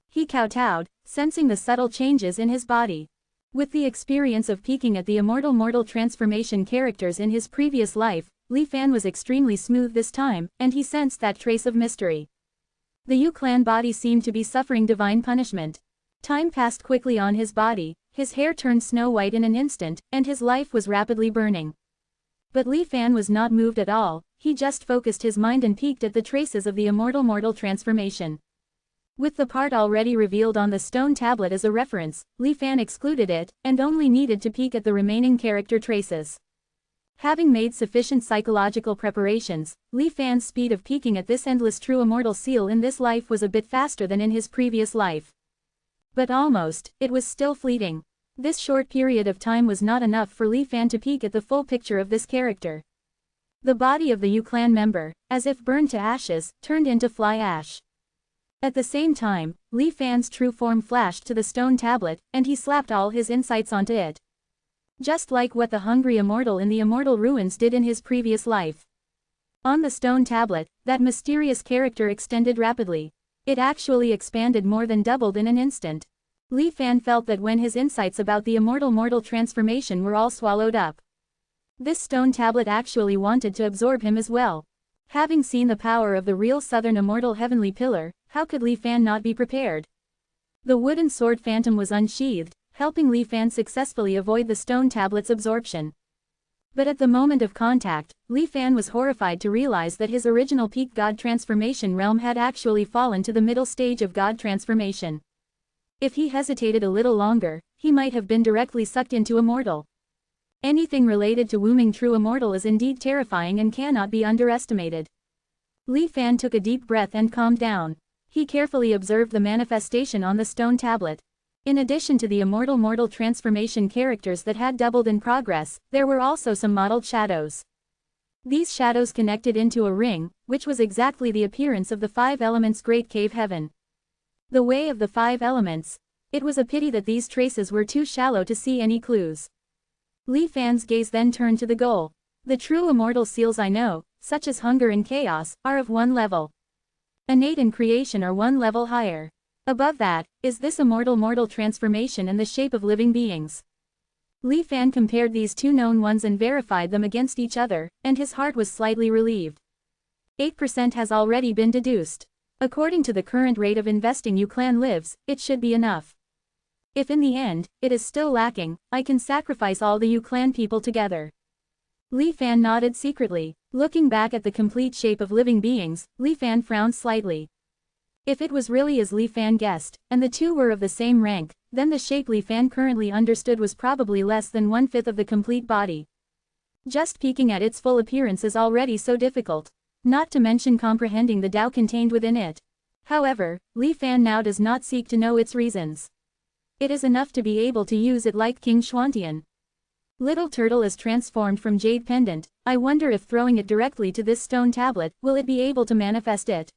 [SPEAKER 1] He kowtowed, sensing the subtle changes in his body. With the experience of peeking at the immortal mortal transformation characters in his previous life, Li Fan was extremely smooth this time, and he sensed that trace of mystery. The Yu clan body seemed to be suffering divine punishment. Time passed quickly on his body, his hair turned snow white in an instant, and his life was rapidly burning. But Li Fan was not moved at all, he just focused his mind and peeked at the traces of the immortal mortal transformation. With the part already revealed on the stone tablet as a reference, Li Fan excluded it, and only needed to peek at the remaining character traces. Having made sufficient psychological preparations, Li Fan's speed of peeking at this endless true immortal seal in this life was a bit faster than in his previous life. But almost, it was still fleeting. This short period of time was not enough for Li Fan to peek at the full picture of this character. The body of the Yu clan member, as if burned to ashes, turned into fly ash. At the same time, Li Fan's true form flashed to the stone tablet, and he slapped all his insights onto it. Just like what the hungry immortal in the immortal ruins did in his previous life. On the stone tablet, that mysterious character extended rapidly. It actually expanded more than doubled in an instant. Li Fan felt that when his insights about the immortal mortal transformation were all swallowed up. This stone tablet actually wanted to absorb him as well. Having seen the power of the real southern immortal heavenly pillar, how could Li Fan not be prepared? The wooden sword phantom was unsheathed, helping Li Fan successfully avoid the stone tablet's absorption. But at the moment of contact, Li Fan was horrified to realize that his original peak god transformation realm had actually fallen to the middle stage of god transformation. If he hesitated a little longer, he might have been directly sucked into immortal. Anything related to Wu Ming true immortal is indeed terrifying and cannot be underestimated. Li Fan took a deep breath and calmed down. He carefully observed the manifestation on the stone tablet. In addition to the immortal mortal transformation characters that had doubled in progress, there were also some modeled shadows. These shadows connected into a ring, which was exactly the appearance of the 5 elements Great Cave Heaven. The way of the 5 elements. It was a pity that these traces were too shallow to see any clues. Li Fan's gaze then turned to the goal. The true immortal seals I know, such as hunger and chaos, are of 1 level. Innate and creation are 1 level higher. Above that, is this immortal mortal transformation and the shape of living beings. Li Fan compared these 2 known ones and verified them against each other, and his heart was slightly relieved. 8% has already been deduced. According to the current rate of investing Yu clan lives, it should be enough. If in the end, it is still lacking, I can sacrifice all the Yu clan people together. Li Fan nodded secretly. Looking back at the complete shape of living beings, Li Fan frowned slightly. If it was really as Li Fan guessed, and the two were of the same rank, then the shape Li Fan currently understood was probably less than 1/5 of the complete body. Just peeking at its full appearance is already so difficult, not to mention comprehending the Tao contained within it. However, Li Fan now does not seek to know its reasons. It is enough to be able to use it like King Xuantian. Little turtle is transformed from jade pendant. I wonder if throwing it directly to this stone tablet, will it be able to manifest it?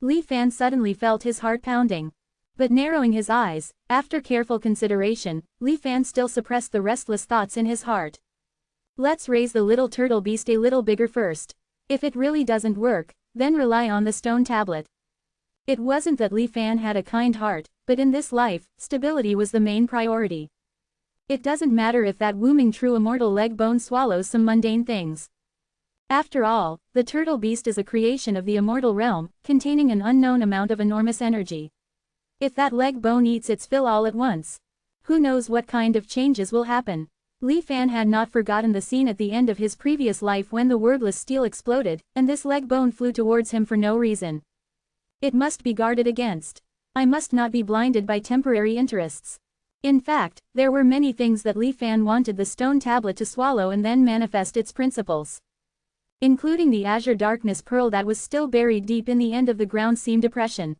[SPEAKER 1] Li Fan suddenly felt his heart pounding. But narrowing his eyes, after careful consideration, Li Fan still suppressed the restless thoughts in his heart. Let's raise the little turtle beast a little bigger first. If it really doesn't work, then rely on the stone tablet. It wasn't that Li Fan had a kind heart, but in this life, stability was the main priority. It doesn't matter if that wooming true immortal leg bone swallows some mundane things. After all, the turtle beast is a creation of the immortal realm, containing an unknown amount of enormous energy. If that leg bone eats its fill all at once, who knows what kind of changes will happen? Li Fan had not forgotten the scene at the end of his previous life when the wordless steel exploded, and this leg bone flew towards him for no reason. It must be guarded against. I must not be blinded by temporary interests. In fact, there were many things that Li Fan wanted the stone tablet to swallow and then manifest its principles. Including the azure darkness pearl that was still buried deep in the end of the ground seam depression.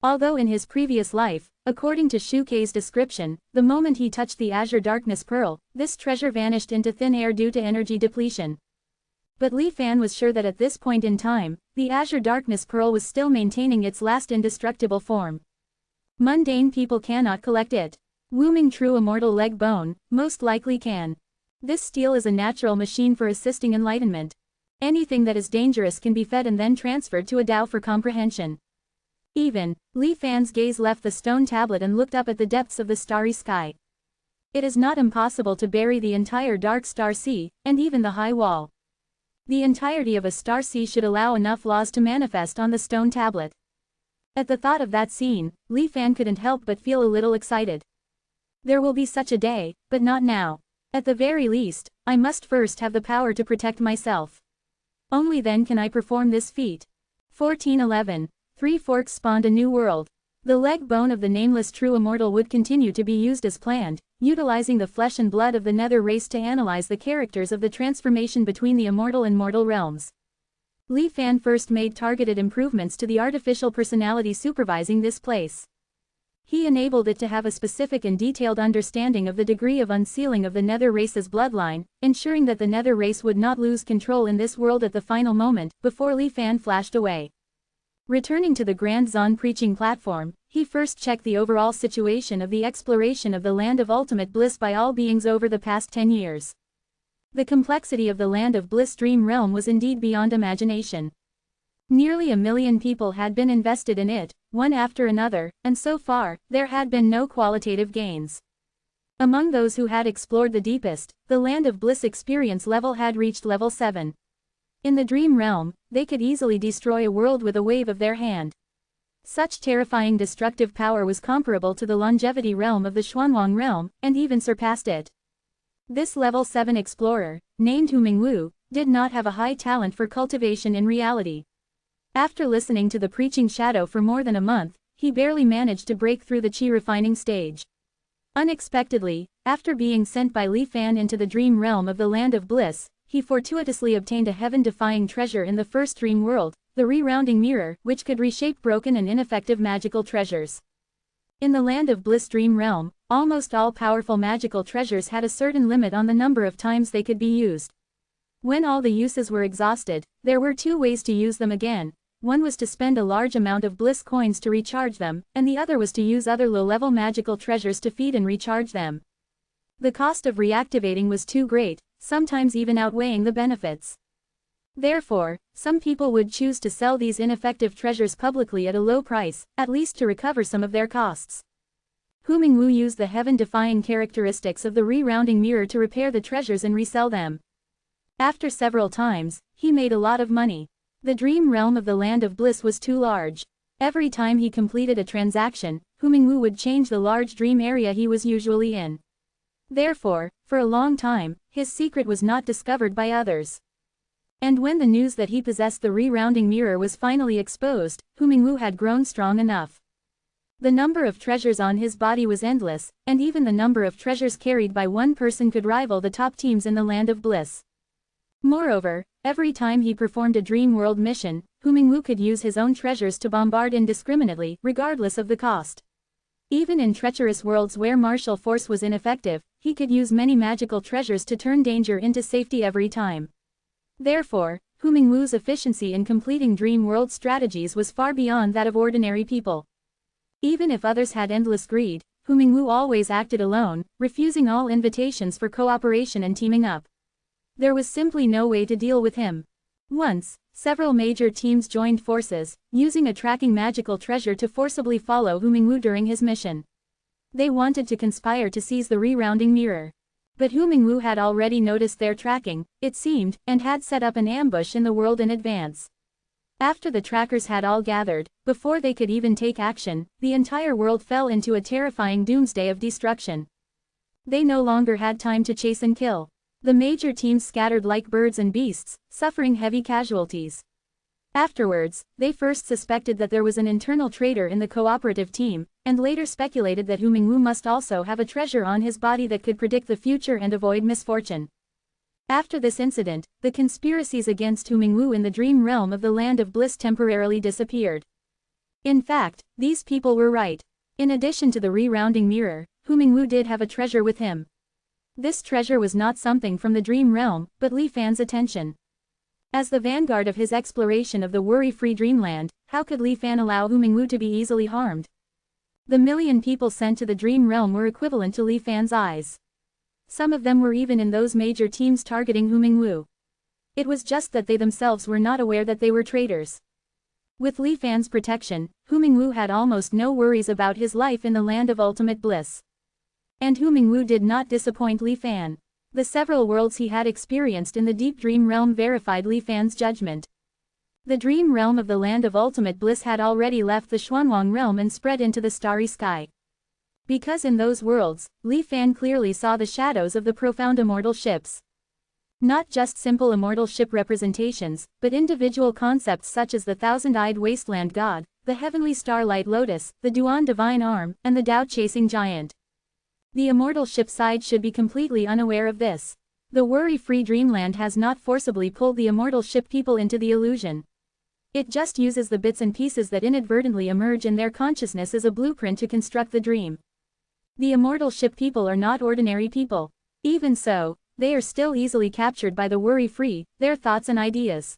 [SPEAKER 1] Although in his previous life, according to Shu Kei's description, the moment he touched the azure darkness pearl, this treasure vanished into thin air due to energy depletion. But Li Fan was sure that at this point in time, the azure darkness pearl was still maintaining its last indestructible form. Mundane people cannot collect it. Wooming true immortal leg bone, most likely can. This steel is a natural machine for assisting enlightenment. Anything that is dangerous can be fed and then transferred to a Tao for comprehension. Even, Li Fan's gaze left the stone tablet and looked up at the depths of the starry sky. It is not impossible to bury the entire dark star sea, and even the high wall. The entirety of a star sea should allow enough laws to manifest on the stone tablet. At the thought of that scene, Li Fan couldn't help but feel a little excited. There will be such a day, but not now. At the very least, I must first have the power to protect myself. Only then can I perform this feat. 1411. Three Forks spawned a new world. The leg bone of the nameless true immortal would continue to be used as planned, utilizing the flesh and blood of the nether race to analyze the characters of the transformation between the immortal and mortal realms. Li Fan first made targeted improvements to the artificial personality supervising this place. He enabled it to have a specific and detailed understanding of the degree of unsealing of the nether race's bloodline, ensuring that the nether race would not lose control in this world at the final moment, before Li Fan flashed away. Returning to the Grand Zon preaching platform, he first checked the overall situation of the exploration of the land of ultimate bliss by all beings over the past 10 years. The complexity of the land of bliss dream realm was indeed beyond imagination. Nearly 1 million people had been invested in it, one after another, and so far, there had been no qualitative gains. Among those who had explored the deepest, the land of bliss experience level had reached level 7. In the dream realm, they could easily destroy a world with a wave of their hand. Such terrifying destructive power was comparable to the longevity realm of the Xuanwang realm, and even surpassed it. This level 7 explorer, named Hu Mingwu, did not have a high talent for cultivation in reality. After listening to the preaching shadow for more than a month, he barely managed to break through the qi refining stage. Unexpectedly, after being sent by Li Fan into the dream realm of the land of bliss, he fortuitously obtained a heaven-defying treasure in the first dream world, the re-rounding mirror, which could reshape broken and ineffective magical treasures. In the land of bliss dream realm, almost all powerful magical treasures had a certain limit on the number of times they could be used. When all the uses were exhausted, there were two ways to use them again. One was to spend a large amount of bliss coins to recharge them, and the other was to use other low-level magical treasures to feed and recharge them. The cost of reactivating was too great, sometimes even outweighing the benefits. Therefore, some people would choose to sell these ineffective treasures publicly at a low price, at least to recover some of their costs. Hu Mingwu used the heaven-defying characteristics of the re-rounding mirror to repair the treasures and resell them. After several times, he made a lot of money. The dream realm of the land of bliss was too large. Every time he completed a transaction, Hu Mingwu would change the large dream area he was usually in. Therefore, for a long time, his secret was not discovered by others. And when the news that he possessed the rerounding mirror was finally exposed, Humingwu had grown strong enough. The number of treasures on his body was endless, and even the number of treasures carried by one person could rival the top teams in the Land of Bliss. Moreover, every time he performed a dream world mission, Humingwu could use his own treasures to bombard indiscriminately, regardless of the cost. Even in treacherous worlds where martial force was ineffective, he could use many magical treasures to turn danger into safety every time. Therefore, Humingwu's efficiency in completing dream world strategies was far beyond that of ordinary people. Even if others had endless greed, Humingwu always acted alone, refusing all invitations for cooperation and teaming up. There was simply no way to deal with him. Once, several major teams joined forces, using a tracking magical treasure to forcibly follow Humingwu during his mission. They wanted to conspire to seize the rerounding mirror. But Humingwu had already noticed their tracking, it seemed, and had set up an ambush in the world in advance. After the trackers had all gathered, before they could even take action, the entire world fell into a terrifying doomsday of destruction. They no longer had time to chase and kill. The major teams scattered like birds and beasts, suffering heavy casualties. Afterwards, they first suspected that there was an internal traitor in the cooperative team, and later speculated that Humingwu must also have a treasure on his body that could predict the future and avoid misfortune. After this incident, the conspiracies against Humingwu in the dream realm of the Land of Bliss temporarily disappeared. In fact, these people were right. In addition to the rerounding mirror, Humingwu did have a treasure with him. This treasure was not something from the dream realm, but Li Fan's attention. As the vanguard of his exploration of the worry-free dreamland, how could Li Fan allow Humingwu to be easily harmed? The million people sent to the dream realm were equivalent to Li Fan's eyes. Some of them were even in those major teams targeting Humingwu. It was just that they themselves were not aware that they were traitors. With Li Fan's protection, Humingwu had almost no worries about his life in the Land of Ultimate Bliss. And Humingwu did not disappoint Li Fan. The several worlds he had experienced in the deep dream realm verified Li Fan's judgment. The dream realm of the Land of Ultimate Bliss had already left the Xuanwang realm and spread into the starry sky. Because in those worlds, Li Fan clearly saw the shadows of the profound immortal ships. Not just simple immortal ship representations, but individual concepts such as the thousand-eyed wasteland god, the heavenly starlight lotus, the Duan divine arm, and the Tao-chasing giant. The immortal ship side should be completely unaware of this. The worry-free dreamland has not forcibly pulled the immortal ship people into the illusion. It just uses the bits and pieces that inadvertently emerge in their consciousness as a blueprint to construct the dream. The immortal ship people are not ordinary people. Even so, they are still easily captured by the worry-free, their thoughts and ideas.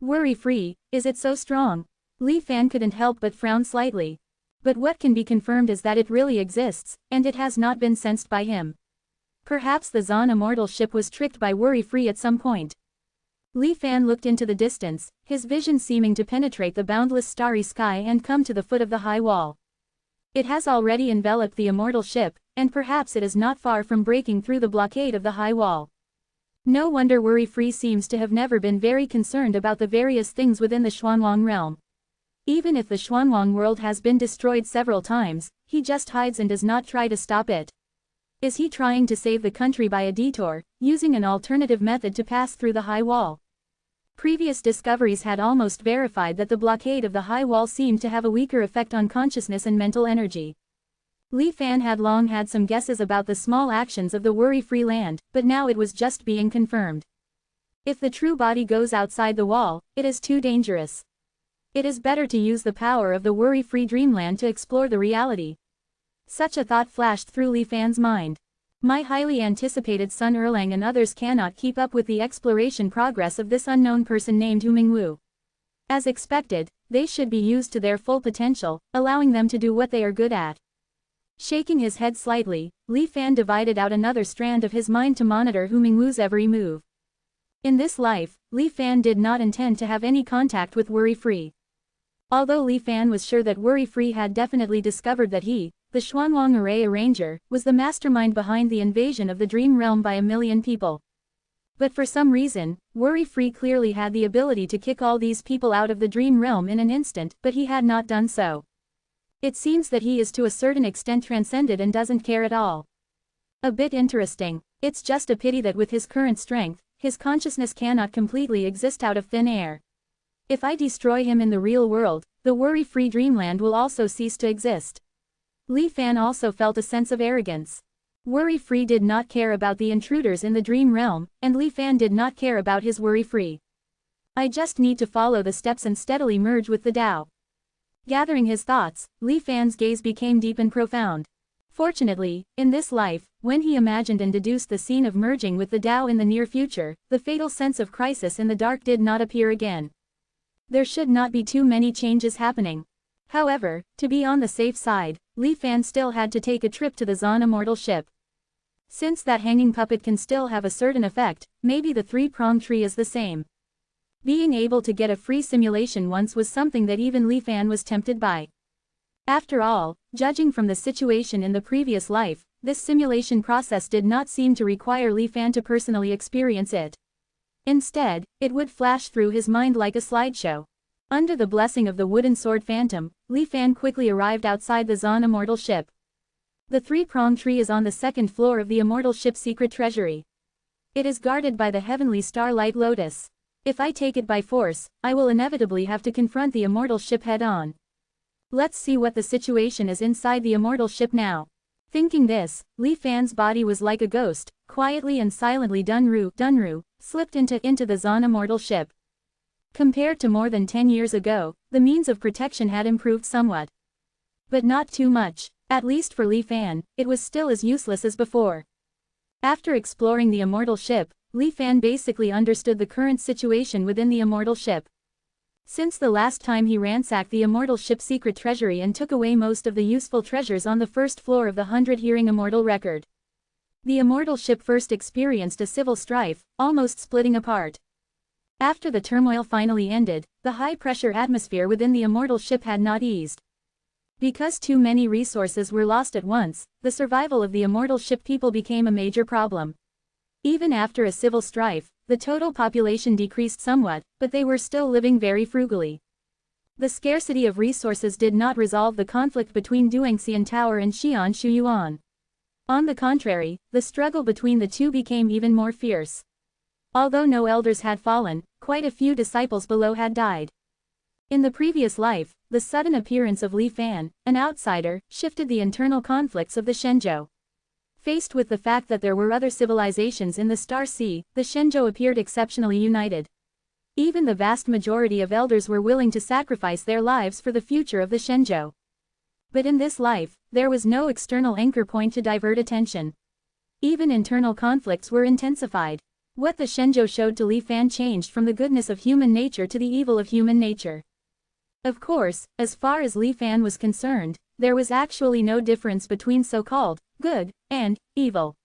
[SPEAKER 1] Worry-free, is it so strong? Li Fan couldn't help but frown slightly. But what can be confirmed is that it really exists, and it has not been sensed by him. Perhaps the Zan immortal ship was tricked by worry-free at some point. Li Fan looked into the distance, his vision seeming to penetrate the boundless starry sky and come to the foot of the high wall. It has already enveloped the immortal ship, and perhaps it is not far from breaking through the blockade of the high wall. No wonder worry-free seems to have never been very concerned about the various things within the Xuanwang realm. Even if the Xuanwang world has been destroyed several times, he just hides and does not try to stop it. Is he trying to save the country by a detour, using an alternative method to pass through the high wall? Previous discoveries had almost verified that the blockade of the high wall seemed to have a weaker effect on consciousness and mental energy. Li Fan had long had some guesses about the small actions of the worry-free land, but now it was just being confirmed. If the true body goes outside the wall, it is too dangerous. It is better to use the power of the worry-free dreamland to explore the reality. Such a thought flashed through Li Fan's mind. My highly anticipated son Erlang and others cannot keep up with the exploration progress of this unknown person named Humingwu. As expected, they should be used to their full potential, allowing them to do what they are good at. Shaking his head slightly, Li Fan divided out another strand of his mind to monitor Humingwu's every move. In this life, Li Fan did not intend to have any contact with worry-free. Although Li Fan was sure that worry-free had definitely discovered that he, the Xuanwang Array Arranger, was the mastermind behind the invasion of the dream realm by 1 million people. But for some reason, worry-free clearly had the ability to kick all these people out of the dream realm in an instant, but he had not done so. It seems that he is to a certain extent transcended and doesn't care at all. A bit interesting. It's just a pity that with his current strength, his consciousness cannot completely exist out of thin air. If I destroy him in the real world, the worry-free dreamland will also cease to exist. Li Fan also felt a sense of arrogance. Worry-free did not care about the intruders in the dream realm, and Li Fan did not care about his worry-free. I just need to follow the steps and steadily merge with the Tao. Gathering his thoughts, Li Fan's gaze became deep and profound. Fortunately, in this life, when he imagined and deduced the scene of merging with the Tao in the near future, the fatal sense of crisis in the dark did not appear again. There should not be too many changes happening. However, to be on the safe side, Li Fan still had to take a trip to the Zan Immortal ship. Since that hanging puppet can still have a certain effect, maybe the three-pronged tree is the same. Being able to get a free simulation once was something that even Li Fan was tempted by. After all, judging from the situation in the previous life, this simulation process did not seem to require Li Fan to personally experience it. Instead, it would flash through his mind like a slideshow. Under the blessing of the wooden sword phantom, Li Fan quickly arrived outside the Zan Immortal ship. The three-pronged tree is on the second floor of the Immortal ship's secret treasury. It is guarded by the heavenly starlight lotus. If I take it by force, I will inevitably have to confront the Immortal ship head-on. Let's see what the situation is inside the Immortal ship now. Thinking this, Li Fan's body was like a ghost, quietly and silently Dunru, slipped into the Zan Immortal ship. Compared to more than 10 years ago, the means of protection had improved somewhat. But not too much. At least for Li Fan, it was still as useless as before. After exploring the Immortal ship, Li Fan basically understood the current situation within the Immortal ship. Since the last time he ransacked the Immortal ship's secret treasury and took away most of the useful treasures on the first floor of the 100-hearing Immortal record. The Immortal ship first experienced a civil strife, almost splitting apart. After the turmoil finally ended, the high-pressure atmosphere within the Immortal ship had not eased. Because too many resources were lost at once, the survival of the Immortal ship people became a major problem. Even after a civil strife, the total population decreased somewhat, but they were still living very frugally. The scarcity of resources did not resolve the conflict between Duangxian Tower and Xi'an Shuyuan. On the contrary, the struggle between the two became even more fierce. Although no elders had fallen, quite a few disciples below had died. In the previous life, the sudden appearance of Li Fan, an outsider, shifted the internal conflicts of the Shenzhou. Faced with the fact that there were other civilizations in the Star Sea, the Shenzhou appeared exceptionally united. Even the vast majority of elders were willing to sacrifice their lives for the future of the Shenzhou. But in this life, there was no external anchor point to divert attention. Even internal conflicts were intensified. What the Shenzhou showed to Li Fan changed from the goodness of human nature to the evil of human nature. Of course, as far as Li Fan was concerned, there was actually no difference between so-called good and evil.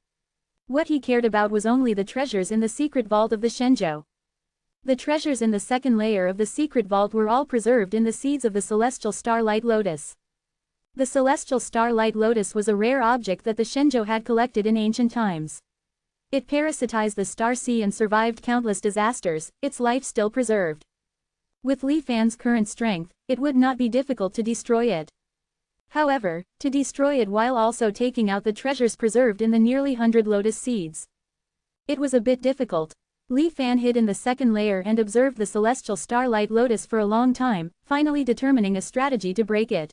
[SPEAKER 1] What he cared about was only the treasures in the secret vault of the Shenzhou. The treasures in the second layer of the secret vault were all preserved in the seeds of the celestial starlight lotus. The celestial starlight lotus was a rare object that the Shenzhou had collected in ancient times. It parasitized the Star Sea and survived countless disasters, its life still preserved. With Li Fan's current strength, it would not be difficult to destroy it. However, to destroy it while also taking out the treasures preserved in the nearly 100 lotus seeds. It was a bit difficult. Li Fan hid in the second layer and observed the celestial starlight lotus for a long time, finally determining a strategy to break it.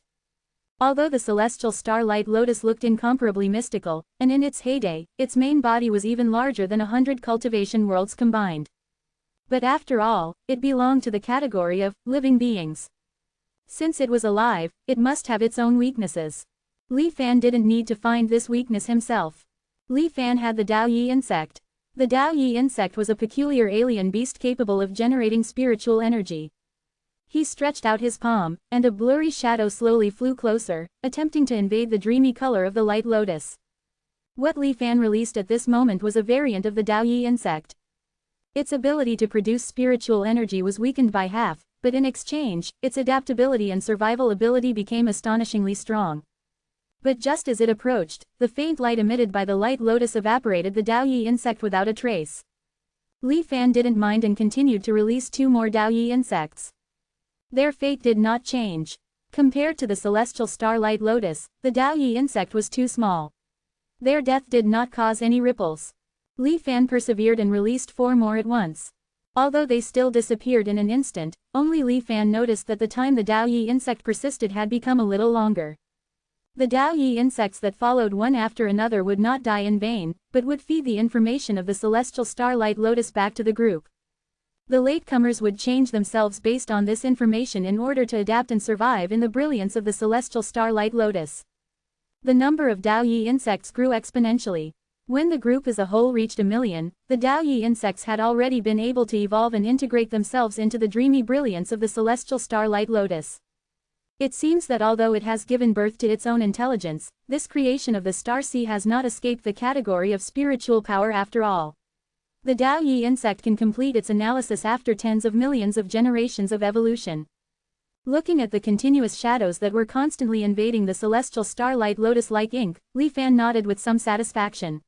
[SPEAKER 1] Although the celestial starlight lotus looked incomparably mystical, and in its heyday, its main body was even larger than 100 cultivation worlds combined. But after all, it belonged to the category of living beings. Since it was alive, it must have its own weaknesses. Li Fan didn't need to find this weakness himself. Li Fan had the Dao Yi insect. The Dao Yi insect was a peculiar alien beast capable of generating spiritual energy. He stretched out his palm, and a blurry shadow slowly flew closer, attempting to invade the dreamy color of the light lotus. What Li Fan released at this moment was a variant of the Dao Yi insect. Its ability to produce spiritual energy was weakened by half, but in exchange, its adaptability and survival ability became astonishingly strong. But just as it approached, the faint light emitted by the light lotus evaporated the Dao Yi insect without a trace. Li Fan didn't mind and continued to release 2 more Dao Yi insects. Their fate did not change. Compared to the celestial starlight lotus, the Dao Yi insect was too small. Their death did not cause any ripples. Li Fan persevered and released 4 more at once. Although they still disappeared in an instant, only Li Fan noticed that the time the Dao Yi insect persisted had become a little longer. The Dao Yi insects that followed one after another would not die in vain, but would feed the information of the celestial starlight lotus back to the group. The latecomers would change themselves based on this information in order to adapt and survive in the brilliance of the celestial starlight lotus. The number of Dao Yi insects grew exponentially. When the group as a whole reached 1 million, the Dao Yi insects had already been able to evolve and integrate themselves into the dreamy brilliance of the celestial starlight lotus. It seems that although it has given birth to its own intelligence, this creation of the star sea has not escaped the category of spiritual power after all. The Dao Yi insect can complete its analysis after tens of millions of generations of evolution. Looking at the continuous shadows that were constantly invading the celestial starlight lotus like ink, Li Fan nodded with some satisfaction.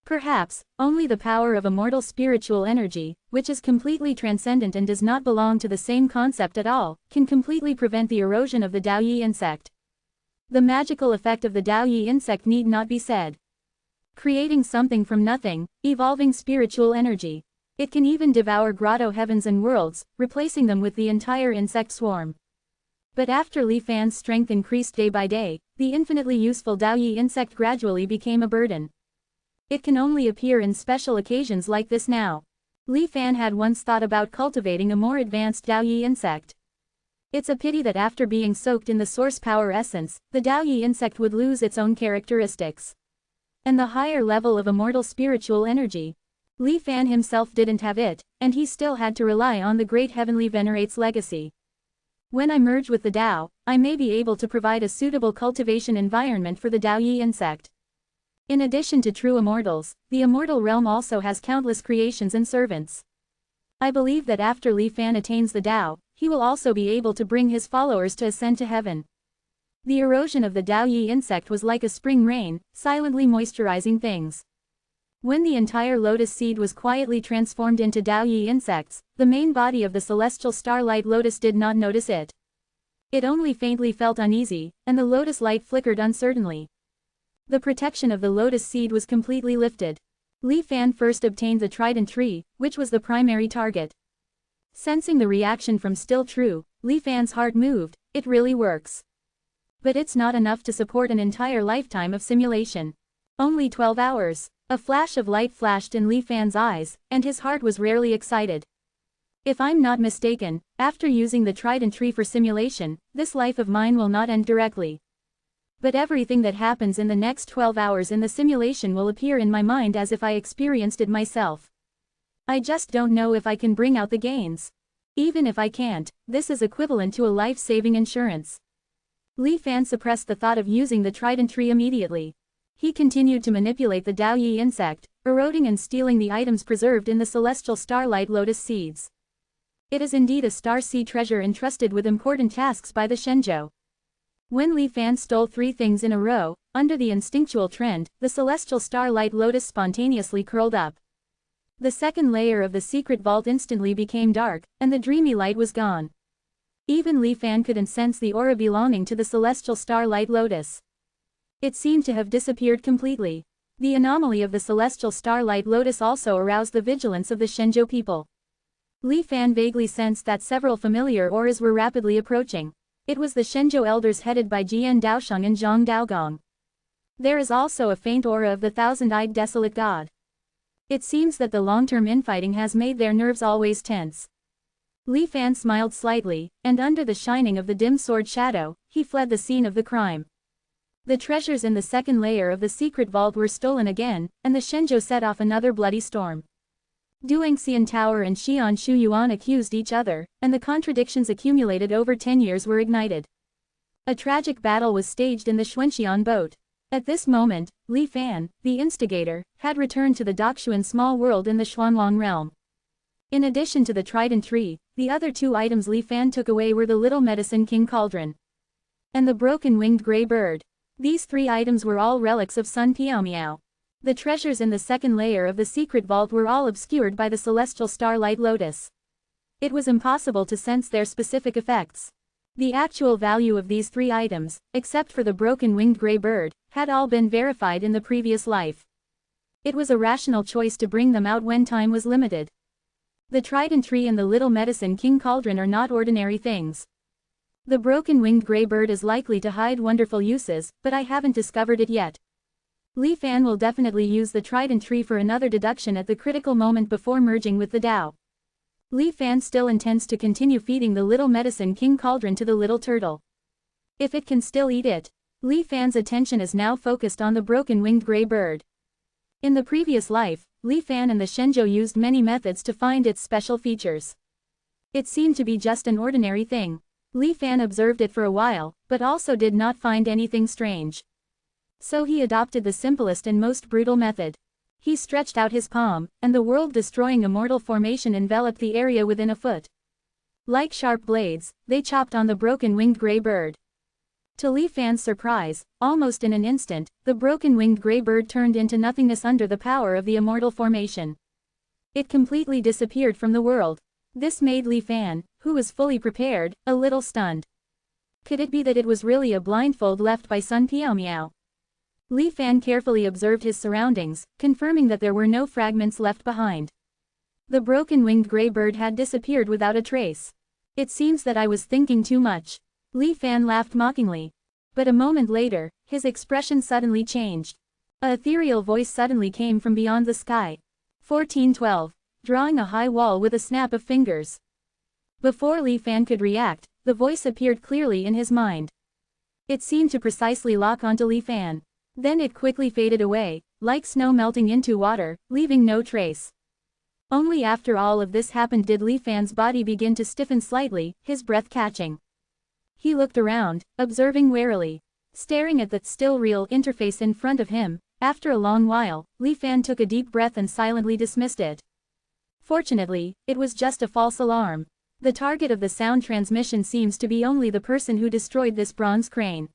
[SPEAKER 1] Perhaps, only the power of immortal spiritual energy, which is completely transcendent and does not belong to the same concept at all, can completely prevent the erosion of the Dao Yi insect. The magical effect of the Dao Yi insect need not be said. Creating something from nothing, evolving spiritual energy. It can even devour grotto heavens and worlds, replacing them with the entire insect swarm. But after Li Fan's strength increased day by day, the infinitely useful Dao Yi insect gradually became a burden. It can only appear in special occasions like this now. Li Fan had once thought about cultivating a more advanced Dao Yi insect. It's a pity that after being soaked in the source power essence, the Dao Yi insect would lose its own characteristics. And the higher level of immortal spiritual energy. Li Fan himself didn't have it, and he still had to rely on the great heavenly venerate's legacy. When I merge with the Dao, I may be able to provide a suitable cultivation environment for the Dao Yi insect. In addition to true immortals, the immortal realm also has countless creations and servants. I believe that after Li Fan attains the Dao, he will also be able to bring his followers to ascend to heaven. The erosion of the Dao Yi insect was like a spring rain, silently moisturizing things. When the entire lotus seed was quietly transformed into Dao Yi insects, the main body of the celestial starlight lotus did not notice it. It only faintly felt uneasy, and the lotus light flickered uncertainly. The protection of the lotus seed was completely lifted. Li Fan first obtained the trident tree, which was the primary target. Sensing the reaction from still true, Li Fan's heart moved. It really works. But it's not enough to support an entire lifetime of simulation. Only 12 hours. A flash of light flashed in Li Fan's eyes, and his heart was rarely excited. If I'm not mistaken, after using the trident tree for simulation, this life of mine will not end directly. But everything that happens in the next 12 hours in the simulation will appear in my mind as if I experienced it myself. I just don't know if I can bring out the gains. Even if I can't, this is equivalent to a life-saving insurance. Li Fan suppressed the thought of using the trident tree immediately. He continued to manipulate the Dao Yi insect, eroding and stealing the items preserved in the celestial starlight lotus seeds. It is indeed a star sea treasure entrusted with important tasks by the Shenzhou. When Li Fan stole 3 things in a row, under the instinctual trend, the celestial starlight lotus spontaneously curled up. The second layer of the secret vault instantly became dark, and the dreamy light was gone. Even Li Fan couldn't sense the aura belonging to the celestial starlight lotus. It seemed to have disappeared completely. The anomaly of the celestial starlight lotus also aroused the vigilance of the Shenzhou people. Li Fan vaguely sensed that several familiar auras were rapidly approaching. It was the Shenzhou elders headed by Jian Daosheng and Zhang Daogong. There is also a faint aura of the thousand-eyed desolate god. It seems that the long-term infighting has made their nerves always tense. Li Fan smiled slightly, and under the shining of the dim sword shadow, he fled the scene of the crime. The treasures in the second layer of the secret vault were stolen again, and the Shenzhou set off another bloody storm. Duangxian Tower and Xi'an Shuyuan accused each other, and the contradictions accumulated over 10 years were ignited. A tragic battle was staged in the Xuanxian boat. At this moment, Li Fan, the instigator, had returned to the Daxuan small world in the Xuanlong realm. In addition to the trident tree, the other 2 items Li Fan took away were the little medicine king cauldron and the broken-winged gray bird. These 3 items were all relics of Sun Piaomiao. The treasures in the second layer of the secret vault were all obscured by the celestial starlight lotus. It was impossible to sense their specific effects. The actual value of these 3 items, except for the broken-winged gray bird, had all been verified in the previous life. It was a rational choice to bring them out when time was limited. The trident tree and the little medicine king cauldron are not ordinary things. The broken-winged gray bird is likely to hide wonderful uses, but I haven't discovered it yet. Li Fan will definitely use the trident tree for another deduction at the critical moment before merging with the Tao. Li Fan still intends to continue feeding the little medicine king cauldron to the little turtle. If it can still eat it. Li Fan's attention is now focused on the broken-winged gray bird. In the previous life, Li Fan and the Shenzhou used many methods to find its special features. It seemed to be just an ordinary thing. Li Fan observed it for a while, but also did not find anything strange. So he adopted the simplest and most brutal method. He stretched out his palm, and the world-destroying immortal formation enveloped the area within a foot. Like sharp blades, they chopped on the broken-winged gray bird. To Li Fan's surprise, almost in an instant, the broken-winged gray bird turned into nothingness under the power of the immortal formation. It completely disappeared from the world. This made Li Fan, who was fully prepared, a little stunned. Could it be that it was really a blindfold left by Sun Piao Miao? Li Fan carefully observed his surroundings, confirming that there were no fragments left behind. The broken-winged gray bird had disappeared without a trace. It seems that I was thinking too much. Li Fan laughed mockingly. But a moment later, his expression suddenly changed. A ethereal voice suddenly came from beyond the sky. 1412. Drawing a high wall with a snap of fingers. Before Li Fan could react, the voice appeared clearly in his mind. It seemed to precisely lock onto Li Fan. Then it quickly faded away, like snow melting into water, leaving no trace. Only after all of this happened did Li Fan's body begin to stiffen slightly, his breath catching. He looked around, observing warily. Staring at the still real interface in front of him, after a long while, Li Fan took a deep breath and silently dismissed it. Fortunately, it was just a false alarm. The target of the sound transmission seems to be only the person who destroyed this bronze crane.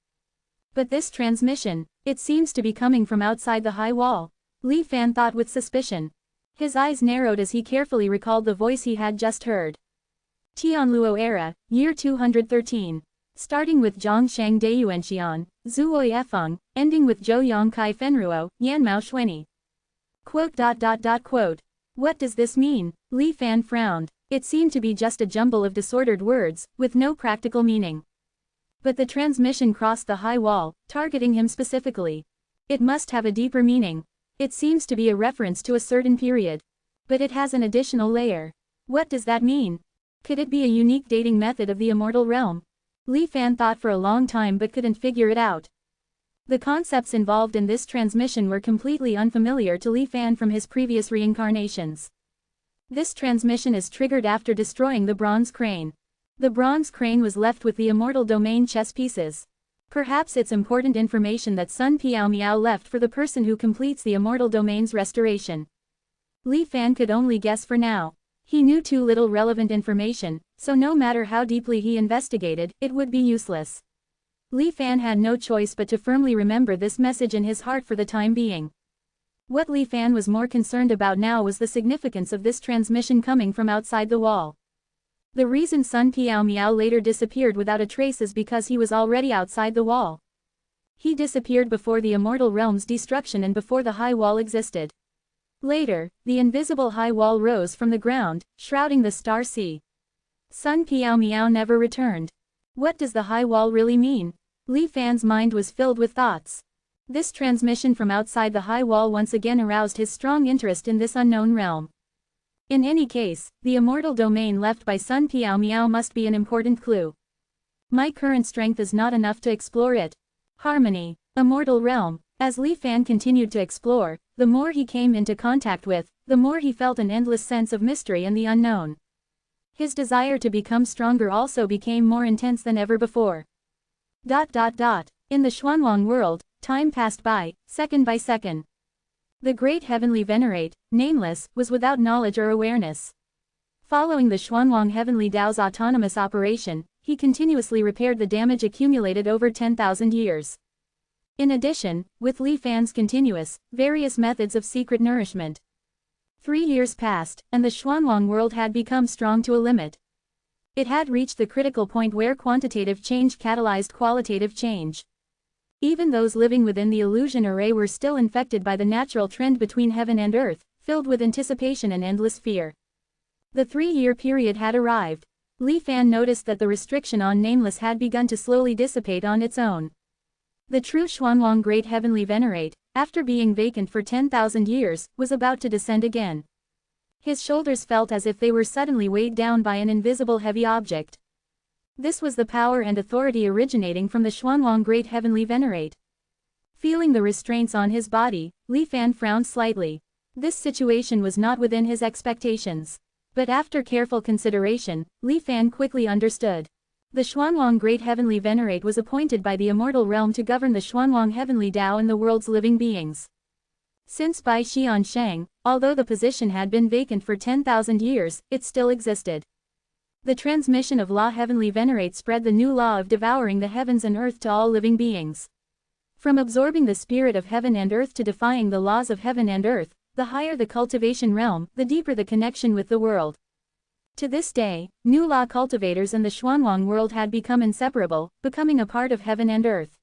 [SPEAKER 1] But this transmission, it seems to be coming from outside the high wall. Li Fan thought with suspicion. His eyes narrowed as he carefully recalled the voice he had just heard. Tianluo era, year 213. Starting with Zhongshang Deiyuanxian, Zuoi Efeng, ending with Zhou Yang Kai Fenruo, Yanmao Xuanyi. Quote. What does this mean? Li Fan frowned. It seemed to be just a jumble of disordered words, with no practical meaning. But the transmission crossed the high wall, targeting him specifically. It must have a deeper meaning. It seems to be a reference to a certain period. But it has an additional layer. What does that mean? Could it be a unique dating method of the immortal realm? Li Fan thought for a long time but couldn't figure it out. The concepts involved in this transmission were completely unfamiliar to Li Fan from his previous reincarnations. This transmission is triggered after destroying the bronze crane. The bronze crane was left with the immortal domain chess pieces. Perhaps it's important information that Sun Piao Miao left for the person who completes the immortal domain's restoration. Li Fan could only guess for now. He knew too little relevant information, so no matter how deeply he investigated, it would be useless. Li Fan had no choice but to firmly remember this message in his heart for the time being. What Li Fan was more concerned about now was the significance of this transmission coming from outside the wall. The reason Sun Piao Miao later disappeared without a trace is because he was already outside the wall. He disappeared before the immortal realm's destruction and before the high wall existed. Later, the invisible high wall rose from the ground, shrouding the star sea. Sun Piao Miao never returned. What does the high wall really mean? Li Fan's mind was filled with thoughts. This transmission from outside the high wall once again aroused his strong interest in this unknown realm. In any case, the immortal domain left by Sun Piao Miao must be an important clue. My current strength is not enough to explore it. Harmony, immortal realm. As Li Fan continued to explore, the more he came into contact with, the more he felt an endless sense of mystery and the unknown. His desire to become stronger also became more intense than ever before. In the Xuanwang world, time passed by, second by second. The great heavenly venerate, nameless, was without knowledge or awareness. Following the Xuanwang heavenly Tao's autonomous operation, he continuously repaired the damage accumulated over 10,000 years. In addition, with Li Fan's continuous, various methods of secret nourishment. 3 years passed, and the Xuanwang world had become strong to a limit. It had reached the critical point where quantitative change catalyzed qualitative change. Even those living within the illusion array were still infected by the natural trend between heaven and earth, filled with anticipation and endless fear. The 3-year period had arrived. Li Fan noticed that the restriction on Nameless had begun to slowly dissipate on its own. The true Xuanwang Great Heavenly Venerate, after being vacant for 10,000 years, was about to descend again. His shoulders felt as if they were suddenly weighed down by an invisible heavy object. This was the power and authority originating from the Xuanwang Great Heavenly Venerate. Feeling the restraints on his body, Li Fan frowned slightly. This situation was not within his expectations. But after careful consideration, Li Fan quickly understood. The Xuanwang Great Heavenly Venerate was appointed by the Immortal Realm to govern the Xuanwang Heavenly Tao and the world's living beings. Since Bai Xiansheng, although the position had been vacant for 10,000 years, it still existed. The transmission of Law Heavenly Venerate spread the new law of devouring the heavens and earth to all living beings. From absorbing the spirit of heaven and earth to defying the laws of heaven and earth, the higher the cultivation realm, the deeper the connection with the world. To this day, new law cultivators and the Xuanwang world had become inseparable, becoming a part of heaven and earth.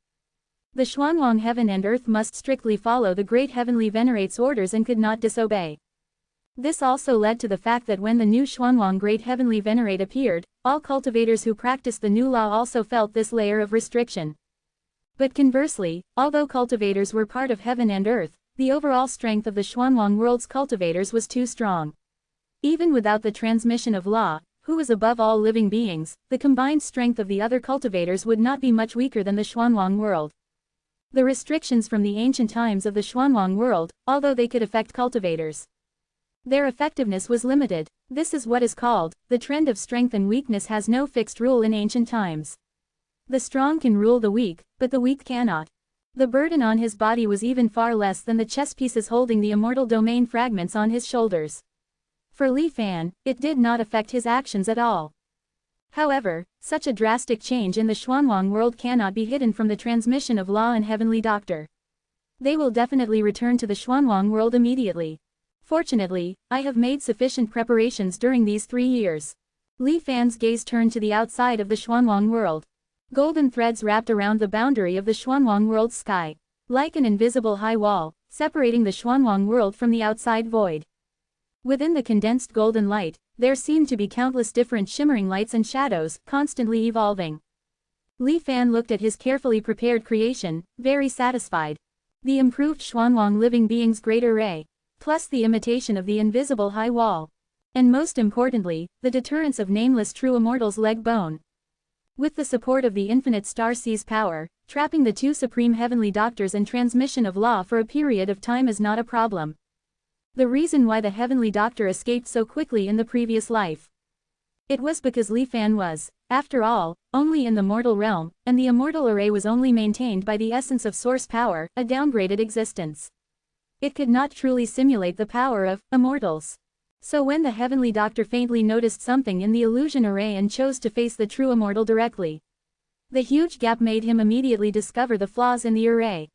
[SPEAKER 1] The Xuanwang heaven and earth must strictly follow the Great Heavenly Venerate's orders and could not disobey. This also led to the fact that when the new Xuanwang Great Heavenly Venerate appeared, all cultivators who practiced the new law also felt this layer of restriction. But conversely, although cultivators were part of heaven and earth, the overall strength of the Xuanwang world's cultivators was too strong. Even without the transmission of law, who was above all living beings, the combined strength of the other cultivators would not be much weaker than the Xuanwang world. The restrictions from the ancient times of the Xuanwang world, although they could affect cultivators, their effectiveness was limited. This is what is called, the trend of strength and weakness has no fixed rule in ancient times. The strong can rule the weak, but the weak cannot. The burden on his body was even far less than the chess pieces holding the immortal domain fragments on his shoulders. For Li Fan, it did not affect his actions at all. However, such a drastic change in the Xuanwang world cannot be hidden from the transmission of Law and Heavenly Doctor. They will definitely return to the Xuanwang world immediately. Fortunately, I have made sufficient preparations during these 3 years. Li Fan's gaze turned to the outside of the Xuanwang world. Golden threads wrapped around the boundary of the Xuanwang world's sky, like an invisible high wall, separating the Xuanwang world from the outside void. Within the condensed golden light, there seemed to be countless different shimmering lights and shadows, constantly evolving. Li Fan looked at his carefully prepared creation, very satisfied. The improved Xuanwang living being's great array, plus the imitation of the invisible high wall. And most importantly, the deterrence of nameless true immortal's leg bone. With the support of the infinite star sea's power, trapping the 2 supreme heavenly doctors and transmission of law for a period of time is not a problem. The reason why the heavenly doctor escaped so quickly in the previous life. It was because Li Fan was, after all, only in the mortal realm, and the immortal array was only maintained by the essence of source power, a downgraded existence. It could not truly simulate the power of immortals. So when the heavenly doctor faintly noticed something in the illusion array and chose to face the true immortal directly, the huge gap made him immediately discover the flaws in the array.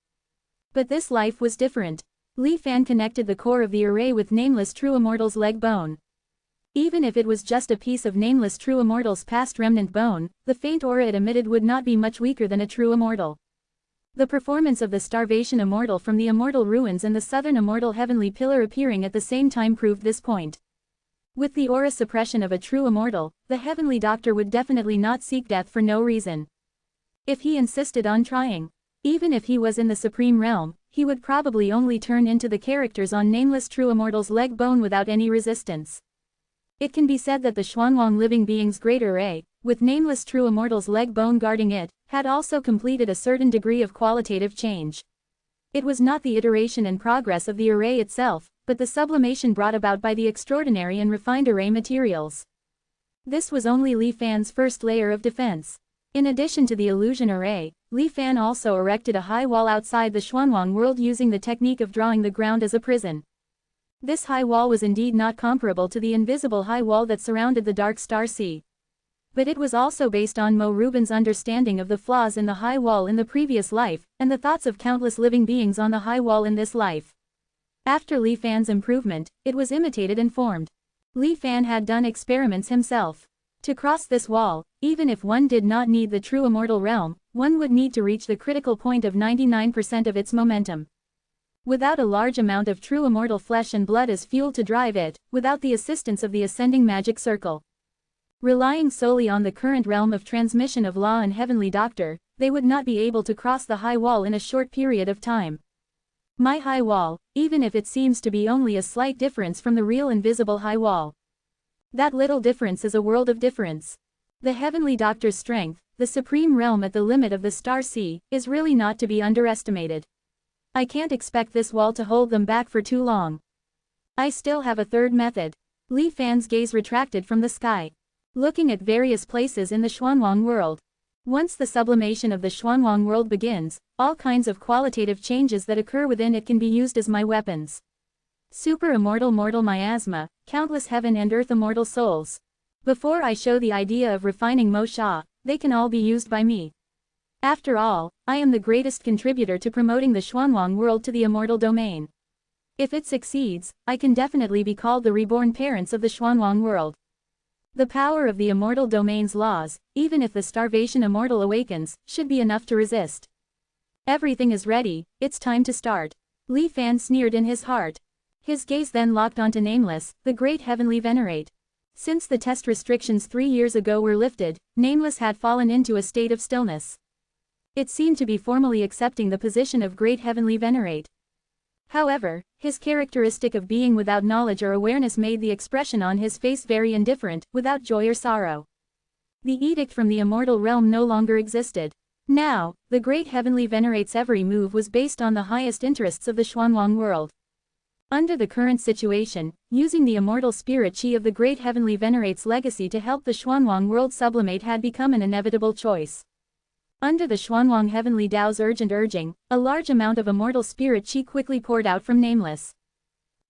[SPEAKER 1] But this life was different. Li Fan connected the core of the array with nameless true immortal's leg bone. Even if it was just a piece of nameless true immortal's past remnant bone, the faint aura it emitted would not be much weaker than a true immortal. The performance of the starvation immortal from the immortal ruins and the southern immortal heavenly pillar appearing at the same time proved this point. With the aura suppression of a true immortal, the heavenly doctor would definitely not seek death for no reason. If he insisted on trying, even if he was in the supreme realm, he would probably only turn into the characters on nameless true immortal's leg bone without any resistance. It can be said that the Xuanwang living being's great array, with nameless true immortal's leg bone guarding it, had also completed a certain degree of qualitative change. It was not the iteration and progress of the array itself, but the sublimation brought about by the extraordinary and refined array materials. This was only Li Fan's first layer of defense. In addition to the illusion array, Li Fan also erected a high wall outside the Xuanwang world using the technique of drawing the ground as a prison. This high wall was indeed not comparable to the invisible high wall that surrounded the dark star sea. But it was also based on Mo Rubin's understanding of the flaws in the high wall in the previous life, and the thoughts of countless living beings on the high wall in this life. After Li Fan's improvement, it was imitated and formed. Li Fan had done experiments himself. To cross this wall, even if one did not need the true immortal realm, one would need to reach the critical point of 99% of its momentum. Without a large amount of true immortal flesh and blood as fuel to drive it, without the assistance of the ascending magic circle. Relying solely on the current realm of transmission of law and heavenly doctor, they would not be able to cross the high wall in a short period of time. My high wall, even if it seems to be only a slight difference from the real invisible high wall. That little difference is a world of difference. The heavenly doctor's strength, the supreme realm at the limit of the star sea, is really not to be underestimated. I can't expect this wall to hold them back for too long. I still have a third method. Li Fan's gaze retracted from the sky, looking at various places in the Xuanwang world. Once the sublimation of the Xuanwang world begins, all kinds of qualitative changes that occur within it can be used as my weapons. Super immortal mortal miasma, countless heaven and earth immortal souls. Before I show the idea of refining Mo Sha, they can all be used by me. After all, I am the greatest contributor to promoting the Xuanwang world to the immortal domain. If it succeeds, I can definitely be called the reborn parents of the Xuanwang world. The power of the immortal domain's laws, even if the starvation immortal awakens, should be enough to resist. Everything is ready, it's time to start. Li Fan sneered in his heart. His gaze then locked onto Nameless, the great heavenly venerate. Since the test restrictions 3 years ago were lifted, Nameless had fallen into a state of stillness. It seemed to be formally accepting the position of great heavenly venerate. However, his characteristic of being without knowledge or awareness made the expression on his face very indifferent, without joy or sorrow. The edict from the immortal realm no longer existed. Now, the great heavenly venerate's every move was based on the highest interests of the Xuanwang world. Under the current situation, using the immortal spirit chi of the great heavenly venerate's legacy to help the Xuanwang world sublimate had become an inevitable choice. Under the Xuanwang heavenly Tao's urgent urging, a large amount of immortal spirit chi quickly poured out from Nameless.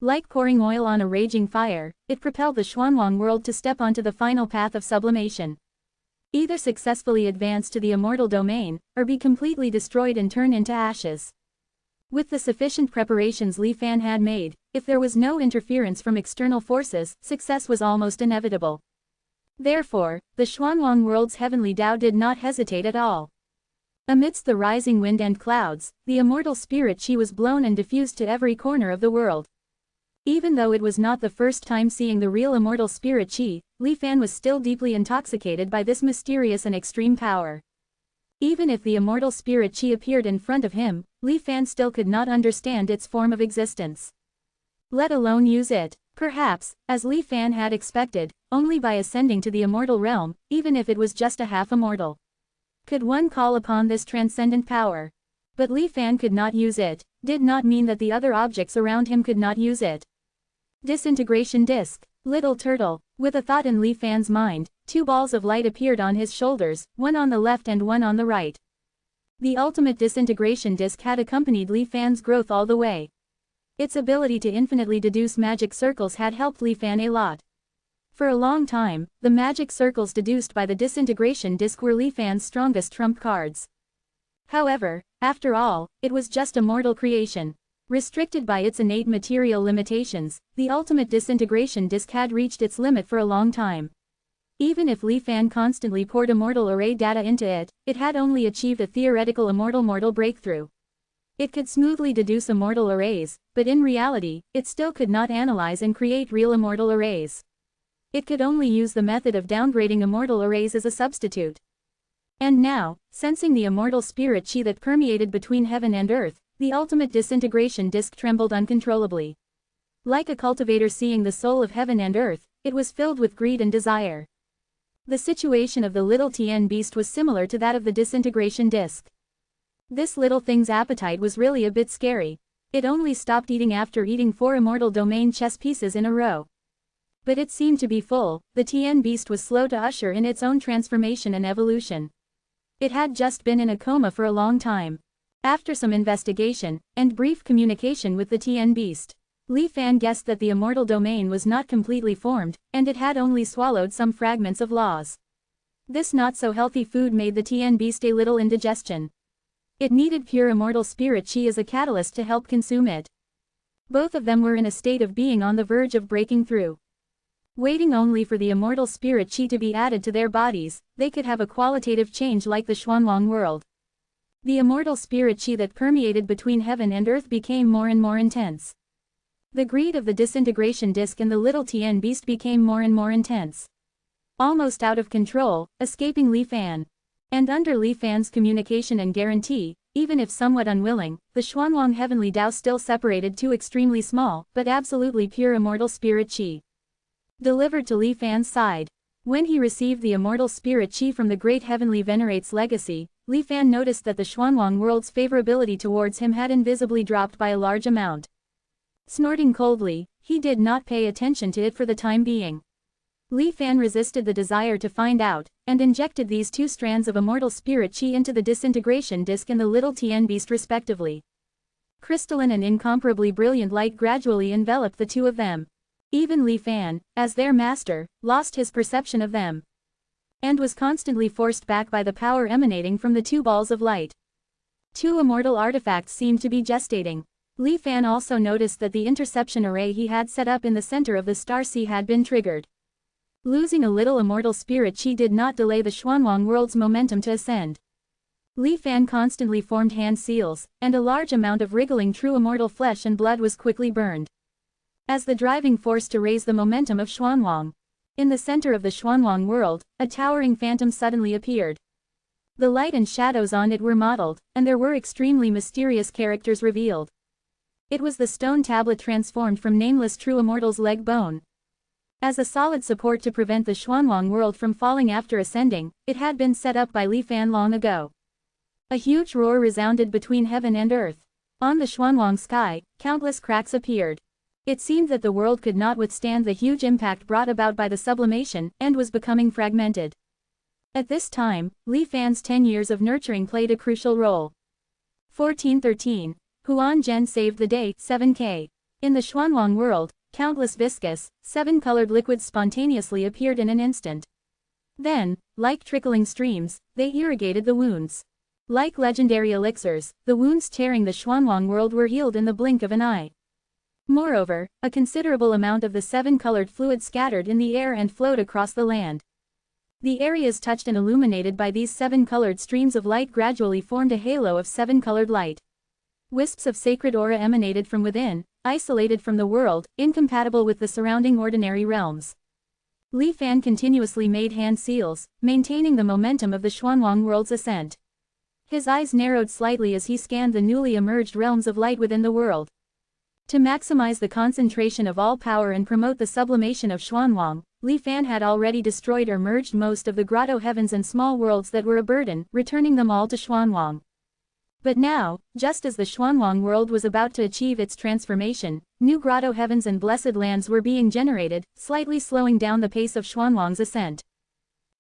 [SPEAKER 1] Like pouring oil on a raging fire, it propelled the Xuanwang world to step onto the final path of sublimation. Either successfully advance to the immortal domain, or be completely destroyed and turn into ashes. With the sufficient preparations Li Fan had made, if there was no interference from external forces, success was almost inevitable. Therefore, the Xuanwang world's heavenly Tao did not hesitate at all. Amidst the rising wind and clouds, the immortal spirit chi was blown and diffused to every corner of the world. Even though it was not the first time seeing the real immortal spirit chi, Li Fan was still deeply intoxicated by this mysterious and extreme power. Even if the immortal spirit chi appeared in front of him, Li Fan still could not understand its form of existence. Let alone use it. Perhaps, as Li Fan had expected, only by ascending to the immortal realm, even if it was just a half-immortal. Could one call upon this transcendent power? But Li Fan could not use it, did not mean that the other objects around him could not use it. Disintegration disc. Little turtle. With a thought in Li Fan's mind, 2 balls of light appeared on his shoulders, one on the left and one on the right. The ultimate disintegration disc had accompanied Li Fan's growth all the way. Its ability to infinitely deduce magic circles had helped Li Fan a lot. For a long time, the magic circles deduced by the disintegration disc were Li Fan's strongest trump cards. However, after all, it was just a mortal creation. Restricted by its innate material limitations, the ultimate disintegration disc had reached its limit for a long time. Even if Li Fan constantly poured immortal array data into it, it had only achieved a theoretical immortal breakthrough. It could smoothly deduce immortal arrays, but in reality, it still could not analyze and create real immortal arrays. It could only use the method of downgrading immortal arrays as a substitute. And now, sensing the immortal spirit chi that permeated between heaven and earth, the ultimate disintegration disc trembled uncontrollably. Like a cultivator seeing the soul of heaven and earth, it was filled with greed and desire. The situation of the little Tien beast was similar to that of the disintegration disc. This little thing's appetite was really a bit scary. It only stopped eating after eating 4 immortal domain chess pieces in a row. But it seemed to be full. The Tien beast was slow to usher in its own transformation and evolution. It had just been in a coma for a long time. After some investigation, and brief communication with the Tien beast, Li Fan guessed that the immortal domain was not completely formed, and it had only swallowed some fragments of laws. This not-so-healthy food made the Tien beast a little indigestion. It needed pure immortal spirit chi as a catalyst to help consume it. Both of them were in a state of being on the verge of breaking through. Waiting only for the immortal spirit chi to be added to their bodies, they could have a qualitative change like the Xuanwang world. The immortal spirit chi that permeated between heaven and earth became more and more intense. The greed of the disintegration disk and the little Tien beast became more and more intense. Almost out of control, escaping Li Fan. And under Li Fan's communication and guarantee, even if somewhat unwilling, the Xuanwang Heavenly Tao still separated two extremely small, but absolutely pure immortal spirit chi. Delivered to Li Fan's side. When he received the immortal spirit chi from the great heavenly venerate's legacy, Li Fan noticed that the Xuanwang world's favorability towards him had invisibly dropped by a large amount. Snorting coldly, he did not pay attention to it for the time being. Li Fan resisted the desire to find out, and injected these two strands of immortal spirit chi into the disintegration disk and the little Tien beast respectively. Crystalline and incomparably brilliant light gradually enveloped the two of them. Even Li Fan, as their master, lost his perception of them. And was constantly forced back by the power emanating from the two balls of light. Two immortal artifacts seemed to be gestating. Li Fan also noticed that the interception array he had set up in the center of the star sea had been triggered. Losing a little immortal spirit chi did not delay the Xuanwang world's momentum to ascend. Li Fan constantly formed hand seals, and a large amount of wriggling true immortal flesh and blood was quickly burned. As the driving force to raise the momentum of Xuanwang. In the center of the Xuanwang world, a towering phantom suddenly appeared. The light and shadows on it were modeled, and there were extremely mysterious characters revealed. It was the stone tablet transformed from nameless true immortal's leg bone. As a solid support to prevent the Xuanwang world from falling after ascending, it had been set up by Li Fan long ago. A huge roar resounded between heaven and earth. On the Xuanwang sky, countless cracks appeared. It seemed that the world could not withstand the huge impact brought about by the sublimation, and was becoming fragmented. At this time, Li Fan's 10 years of nurturing played a crucial role. 1413. Huan Zhen saved the day, 7K. In the Xuanwang world, countless viscous, 7-colored liquids spontaneously appeared in an instant. Then, like trickling streams, they irrigated the wounds. Like legendary elixirs, the wounds tearing the Xuanwang world were healed in the blink of an eye. Moreover, a considerable amount of the 7-colored fluid scattered in the air and flowed across the land. The areas touched and illuminated by these 7-colored streams of light gradually formed a halo of 7-colored light. Wisps of sacred aura emanated from within, isolated from the world, incompatible with the surrounding ordinary realms. Li Fan continuously made hand seals, maintaining the momentum of the Xuanwang world's ascent. His eyes narrowed slightly as he scanned the newly emerged realms of light within the world. To maximize the concentration of all power and promote the sublimation of Xuanwang, Li Fan had already destroyed or merged most of the grotto heavens and small worlds that were a burden, returning them all to Xuanwang. But now, just as the Xuanwang world was about to achieve its transformation, new grotto heavens and blessed lands were being generated, slightly slowing down the pace of Xuanwang's ascent.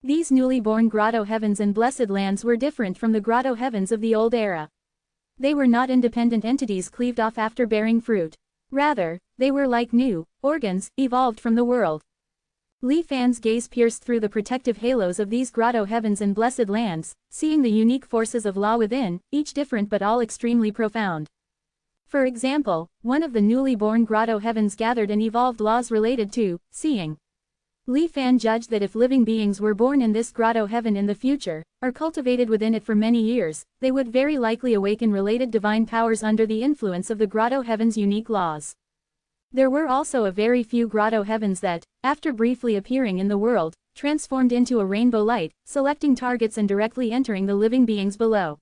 [SPEAKER 1] These newly born grotto heavens and blessed lands were different from the grotto heavens of the old era. They were not independent entities cleaved off after bearing fruit. Rather, they were like new organs, evolved from the world. Li Fan's gaze pierced through the protective halos of these grotto heavens and blessed lands, seeing the unique forces of law within, each different but all extremely profound. For example, one of the newly born grotto heavens gathered and evolved laws related to seeing. Li Fan judged that if living beings were born in this grotto heaven in the future, or cultivated within it for many years, they would very likely awaken related divine powers under the influence of the grotto heaven's unique laws. There were also a very few grotto heavens that, after briefly appearing in the world, transformed into a rainbow light, selecting targets and directly entering the living beings below.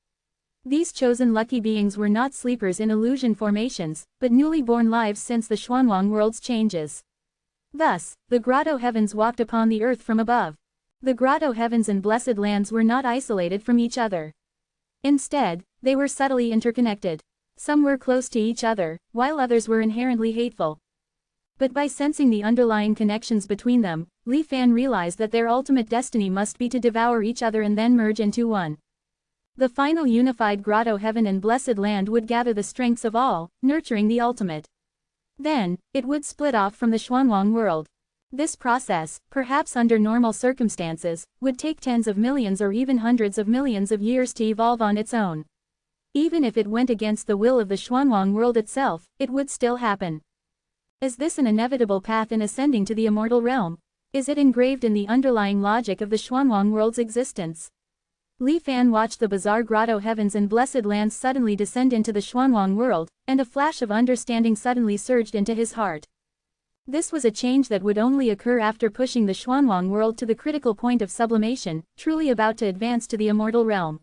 [SPEAKER 1] These chosen lucky beings were not sleepers in illusion formations, but newly born lives since the Xuanwang world's changes. Thus, the grotto heavens walked upon the earth from above. The grotto heavens and blessed lands were not isolated from each other. Instead, they were subtly interconnected. Some were close to each other, while others were inherently hateful. But by sensing the underlying connections between them, Li Fan realized that their ultimate destiny must be to devour each other and then merge into one. The final unified grotto heaven and blessed land would gather the strengths of all, nurturing the ultimate. Then, it would split off from the Xuanwang world. This process, perhaps under normal circumstances, would take tens of millions or even hundreds of millions of years to evolve on its own. Even if it went against the will of the Xuanwang world itself, it would still happen. Is this an inevitable path in ascending to the immortal realm? Is it engraved in the underlying logic of the Xuanwang world's existence? Li Fan watched the bizarre grotto heavens and blessed lands suddenly descend into the Xuanwang world, and a flash of understanding suddenly surged into his heart. This was a change that would only occur after pushing the Xuanwang world to the critical point of sublimation, truly about to advance to the immortal realm.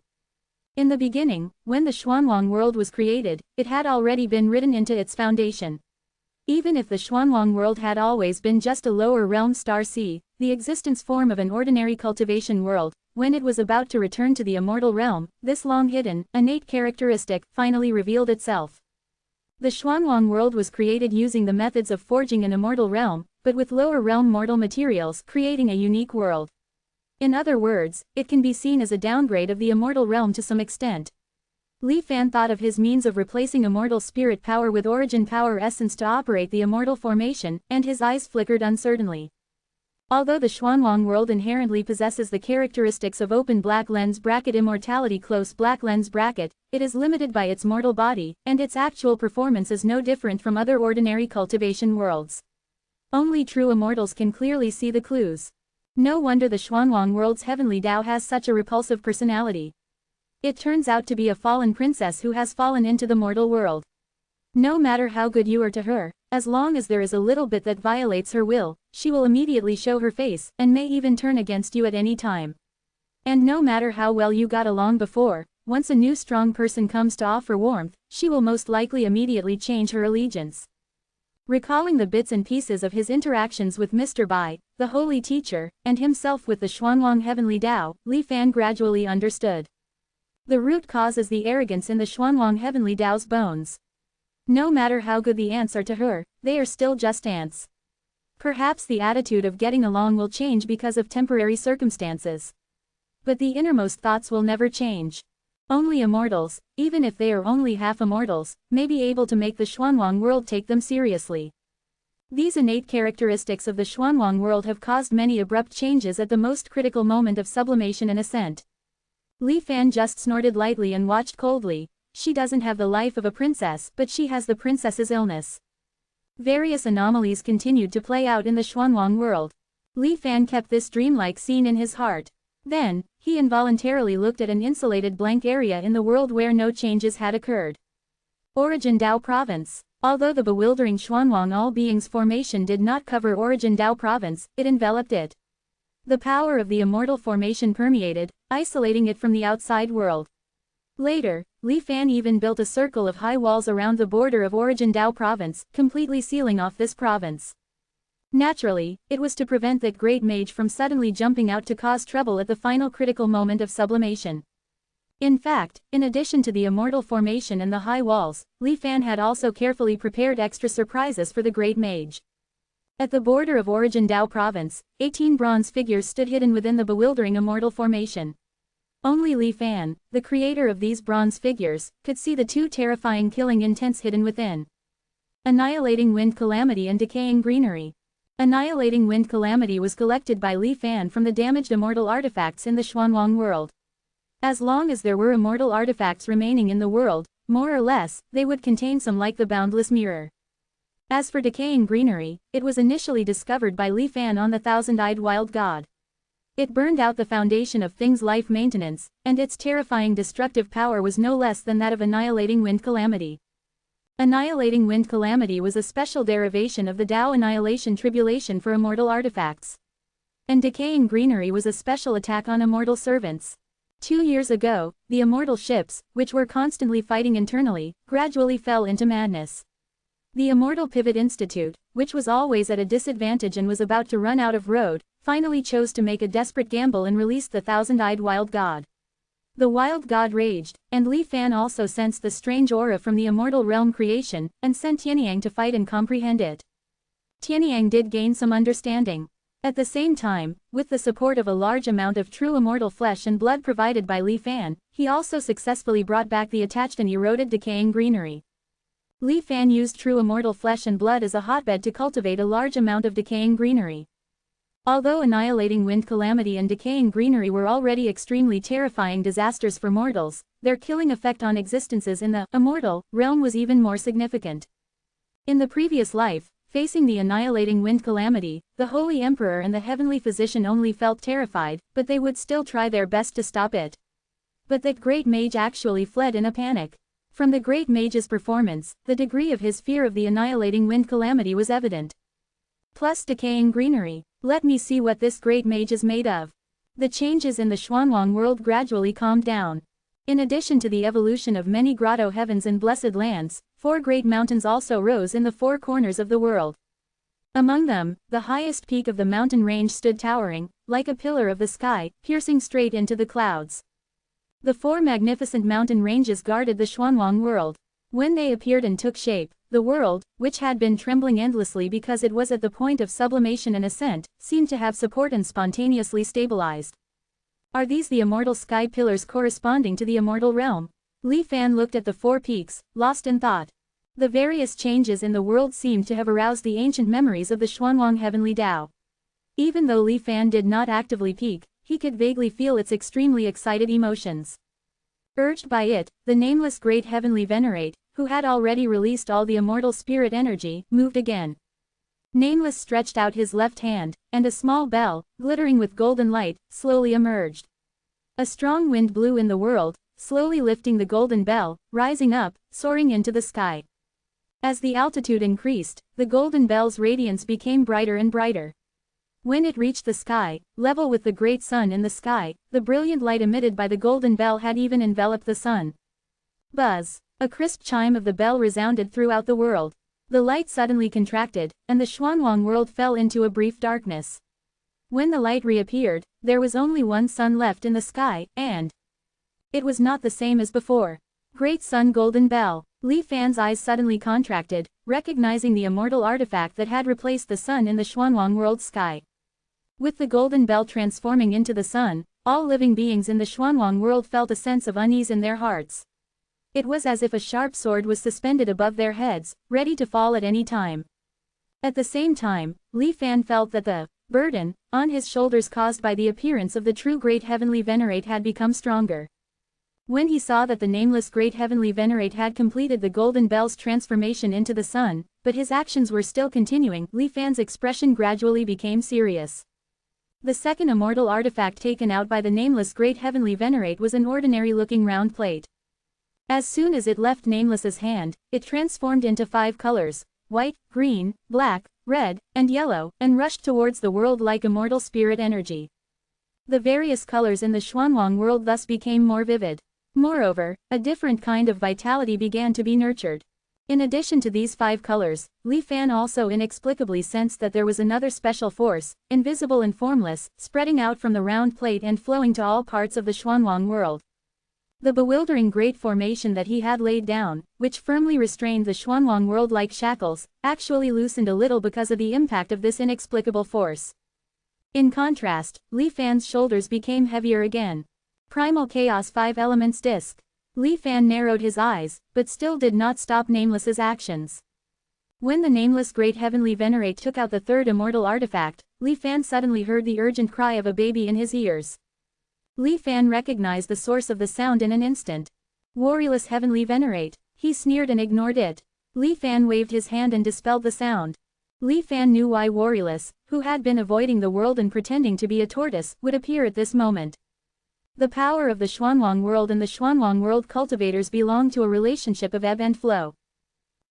[SPEAKER 1] In the beginning, when the Xuanwang world was created, it had already been written into its foundation. Even if the Xuanwang world had always been just a lower realm star sea, the existence form of an ordinary cultivation world, when it was about to return to the immortal realm, this long-hidden, innate characteristic finally revealed itself. The Xuanwang world was created using the methods of forging an immortal realm, but with lower realm mortal materials, creating a unique world. In other words, it can be seen as a downgrade of the immortal realm to some extent. Li Fan thought of his means of replacing immortal spirit power with origin power essence to operate the immortal formation, and his eyes flickered uncertainly. Although the Xuanwang world inherently possesses the characteristics of open black lens bracket immortality close black lens bracket, it is limited by its mortal body, and its actual performance is no different from other ordinary cultivation worlds. Only true immortals can clearly see the clues. No wonder the Xuanwang world's heavenly Tao has such a repulsive personality. It turns out to be a fallen princess who has fallen into the mortal world. No matter how good you are to her, as long as there is a little bit that violates her will, she will immediately show her face, and may even turn against you at any time. And no matter how well you got along before, once a new strong person comes to offer warmth, she will most likely immediately change her allegiance. Recalling the bits and pieces of his interactions with Mr. Bai, the holy teacher, and himself with the Xuanwang heavenly Tao, Li Fan gradually understood. The root cause is the arrogance in the Xuanwang heavenly Tao's bones. No matter how good the ants are to her, they are still just ants. Perhaps the attitude of getting along will change because of temporary circumstances. But the innermost thoughts will never change. Only immortals, even if they are only half immortals, may be able to make the Xuanwang world take them seriously. These innate characteristics of the Xuanwang world have caused many abrupt changes at the most critical moment of sublimation and ascent. Li Fan just snorted lightly and watched coldly. She doesn't have the life of a princess, but she has the princess's illness. Various anomalies continued to play out in the Xuanwang world. Li Fan kept this dreamlike scene in his heart. Then, he involuntarily looked at an insulated blank area in the world where no changes had occurred. Origin Dao Province. Although the bewildering Xuanwang all-beings formation did not cover Origin Dao Province, it enveloped it. The power of the immortal formation permeated, isolating it from the outside world. Later, Li Fan even built a circle of high walls around the border of Origin Dao Province, completely sealing off this province. Naturally, it was to prevent that great mage from suddenly jumping out to cause trouble at the final critical moment of sublimation. In fact, in addition to the immortal formation and the high walls, Li Fan had also carefully prepared extra surprises for the great mage. At the border of Origin Dao Province, 18 bronze figures stood hidden within the bewildering immortal formation. Only Li Fan, the creator of these bronze figures, could see the two terrifying killing intents hidden within. Annihilating Wind Calamity and Decaying Greenery. Annihilating Wind Calamity was collected by Li Fan from the damaged immortal artifacts in the Xuanwang world. As long as there were immortal artifacts remaining in the world, more or less, they would contain some like the Boundless Mirror. As for Decaying Greenery, it was initially discovered by Li Fan on the Thousand-Eyed Wild God. It burned out the foundation of Thing's life maintenance, and its terrifying destructive power was no less than that of Annihilating Wind Calamity. Annihilating Wind Calamity was a special derivation of the Tao Annihilation Tribulation for immortal artifacts. And Decaying Greenery was a special attack on immortal servants. 2 years ago, the immortal ships, which were constantly fighting internally, gradually fell into madness. The Immortal Pivot Institute, which was always at a disadvantage and was about to run out of road, finally chose to make a desperate gamble and released the Thousand-Eyed Wild God. The Wild God raged, and Li Fan also sensed the strange aura from the immortal realm creation, and sent Tianyang to fight and comprehend it. Tianyang did gain some understanding. At the same time, with the support of a large amount of true immortal flesh and blood provided by Li Fan, he also successfully brought back the attached and eroded Decaying Greenery. Li Fan used true immortal flesh and blood as a hotbed to cultivate a large amount of Decaying Greenery. Although Annihilating Wind Calamity and Decaying Greenery were already extremely terrifying disasters for mortals, their killing effect on existences in the immortal realm was even more significant. In the previous life, facing the Annihilating Wind Calamity, the Holy Emperor and the Heavenly Physician only felt terrified, but they would still try their best to stop it. But that great mage actually fled in a panic. From the great mage's performance, the degree of his fear of the annihilating wind calamity was evident. Plus decaying greenery. Let me see what this great mage is made of. The changes in the Xuanwang world gradually calmed down. In addition to the evolution of many grotto heavens and blessed lands, 4 great mountains also rose in the 4 corners of the world. Among them, the highest peak of the mountain range stood towering, like a pillar of the sky, piercing straight into the clouds. The 4 magnificent mountain ranges guarded the Xuanwang world. When they appeared and took shape, the world, which had been trembling endlessly because it was at the point of sublimation and ascent, seemed to have support and spontaneously stabilized. Are these the immortal sky pillars corresponding to the immortal realm? Li Fan looked at the 4 peaks, lost in thought. The various changes in the world seemed to have aroused the ancient memories of the Xuanwang heavenly Tao. Even though Li Fan did not actively peek, he could vaguely feel its extremely excited emotions. Urged by it, the nameless great heavenly venerate, who had already released all the immortal spirit energy, moved again. Nameless stretched out his left hand, and a small bell, glittering with golden light, slowly emerged. A strong wind blew in the world, slowly lifting the golden bell, rising up, soaring into the sky. As the altitude increased, the golden bell's radiance became brighter and brighter. When it reached the sky, level with the great sun in the sky, the brilliant light emitted by the golden bell had even enveloped the sun. Buzz! A crisp chime of the bell resounded throughout the world. The light suddenly contracted, and the Xuanwang world fell into a brief darkness. When the light reappeared, there was only one sun left in the sky, and it was not the same as before. Great Sun Golden Bell. Li Fan's eyes suddenly contracted, recognizing the immortal artifact that had replaced the sun in the Xuanwang world sky. With the golden bell transforming into the sun, all living beings in the Xuanwang world felt a sense of unease in their hearts. It was as if a sharp sword was suspended above their heads, ready to fall at any time. At the same time, Li Fan felt that the burden on his shoulders caused by the appearance of the true great heavenly venerate had become stronger. When he saw that the nameless great heavenly venerate had completed the golden bell's transformation into the sun, but his actions were still continuing, Li Fan's expression gradually became serious. The second immortal artifact taken out by the nameless great heavenly venerate was an ordinary-looking round plate. As soon as it left Nameless's hand, it transformed into 5 colors, white, green, black, red, and yellow, and rushed towards the world like immortal spirit energy. The various colors in the Xuanwang world thus became more vivid. Moreover, a different kind of vitality began to be nurtured. In addition to these 5 colors, Li Fan also inexplicably sensed that there was another special force, invisible and formless, spreading out from the round plate and flowing to all parts of the Xuanwang world. The bewildering great formation that he had laid down, which firmly restrained the Xuanwang world like shackles, actually loosened a little because of the impact of this inexplicable force. In contrast, Li Fan's shoulders became heavier again. Primal Chaos 5 Elements Disc. Li Fan narrowed his eyes, but still did not stop Nameless's actions. When the nameless great heavenly venerate took out the third immortal artifact, Li Fan suddenly heard the urgent cry of a baby in his ears. Li Fan recognized the source of the sound in an instant. Warriorless heavenly venerate. He sneered and ignored it. Li Fan waved his hand and dispelled the sound. Li Fan knew why Warriorless, who had been avoiding the world and pretending to be a tortoise, would appear at this moment. The power of the Xuanwang world and the Xuanwang world cultivators belonged to a relationship of ebb and flow.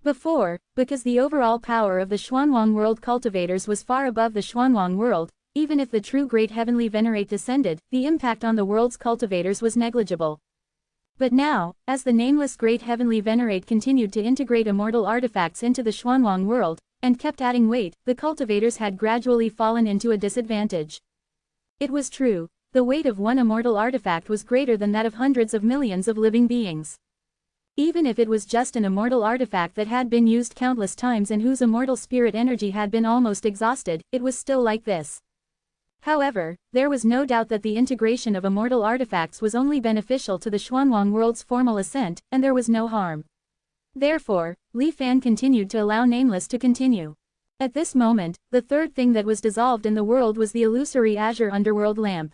[SPEAKER 1] Before, because the overall power of the Xuanwang world cultivators was far above the Xuanwang world, even if the true great heavenly venerate descended, the impact on the world's cultivators was negligible. But now, as the nameless great heavenly venerate continued to integrate immortal artifacts into the Xuanwang world, and kept adding weight, the cultivators had gradually fallen into a disadvantage. It was true, the weight of one immortal artifact was greater than that of hundreds of millions of living beings. Even if it was just an immortal artifact that had been used countless times and whose immortal spirit energy had been almost exhausted, it was still like this. However, there was no doubt that the integration of immortal artifacts was only beneficial to the Xuanwang world's formal ascent, and there was no harm. Therefore, Li Fan continued to allow Nameless to continue. At this moment, the third thing that was dissolved in the world was the illusory azure underworld lamp.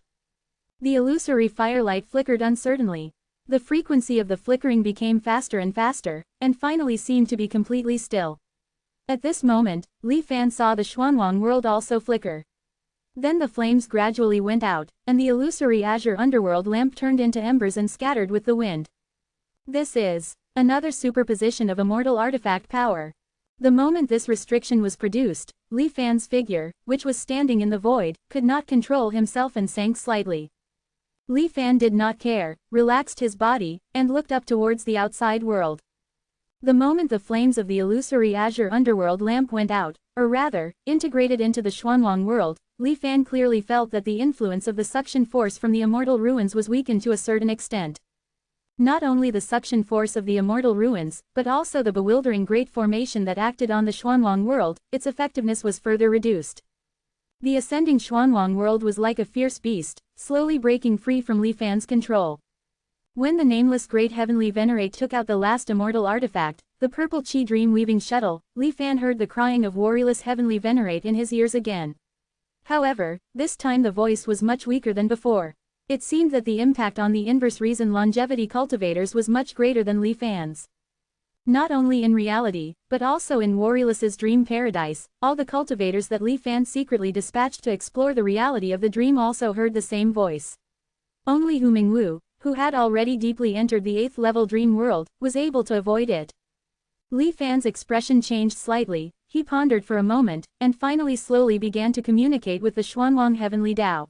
[SPEAKER 1] The illusory firelight flickered uncertainly. The frequency of the flickering became faster and faster, and finally seemed to be completely still. At this moment, Li Fan saw the Xuanwang world also flicker. Then the flames gradually went out, and the illusory azure underworld lamp turned into embers and scattered with the wind. This is another superposition of immortal artifact power. The moment this restriction was produced, Li Fan's figure, which was standing in the void, could not control himself and sank slightly. Li Fan did not care, relaxed his body, and looked up towards the outside world. The moment the flames of the illusory azure underworld lamp went out, or rather, integrated into the Xuanwang world, Li Fan clearly felt that the influence of the suction force from the immortal ruins was weakened to a certain extent. Not only the suction force of the immortal ruins, but also the bewildering great formation that acted on the Xuanwang world, its effectiveness was further reduced. The ascending Xuanwang world was like a fierce beast, slowly breaking free from Li Fan's control. When the nameless great heavenly venerate took out the last immortal artifact, the purple chi dream-weaving shuttle, Li Fan heard the crying of warriorless heavenly venerate in his ears again. However, this time the voice was much weaker than before. It seemed that the impact on the inverse reason longevity cultivators was much greater than Li Fan's. Not only in reality, but also in Warriorless's dream paradise, all the cultivators that Li Fan secretly dispatched to explore the reality of the dream also heard the same voice. Only Hu Mingwu, who had already deeply entered the 8th level dream world, was able to avoid it. Li Fan's expression changed slightly, he pondered for a moment, and finally slowly began to communicate with the Xuanwang heavenly Tao.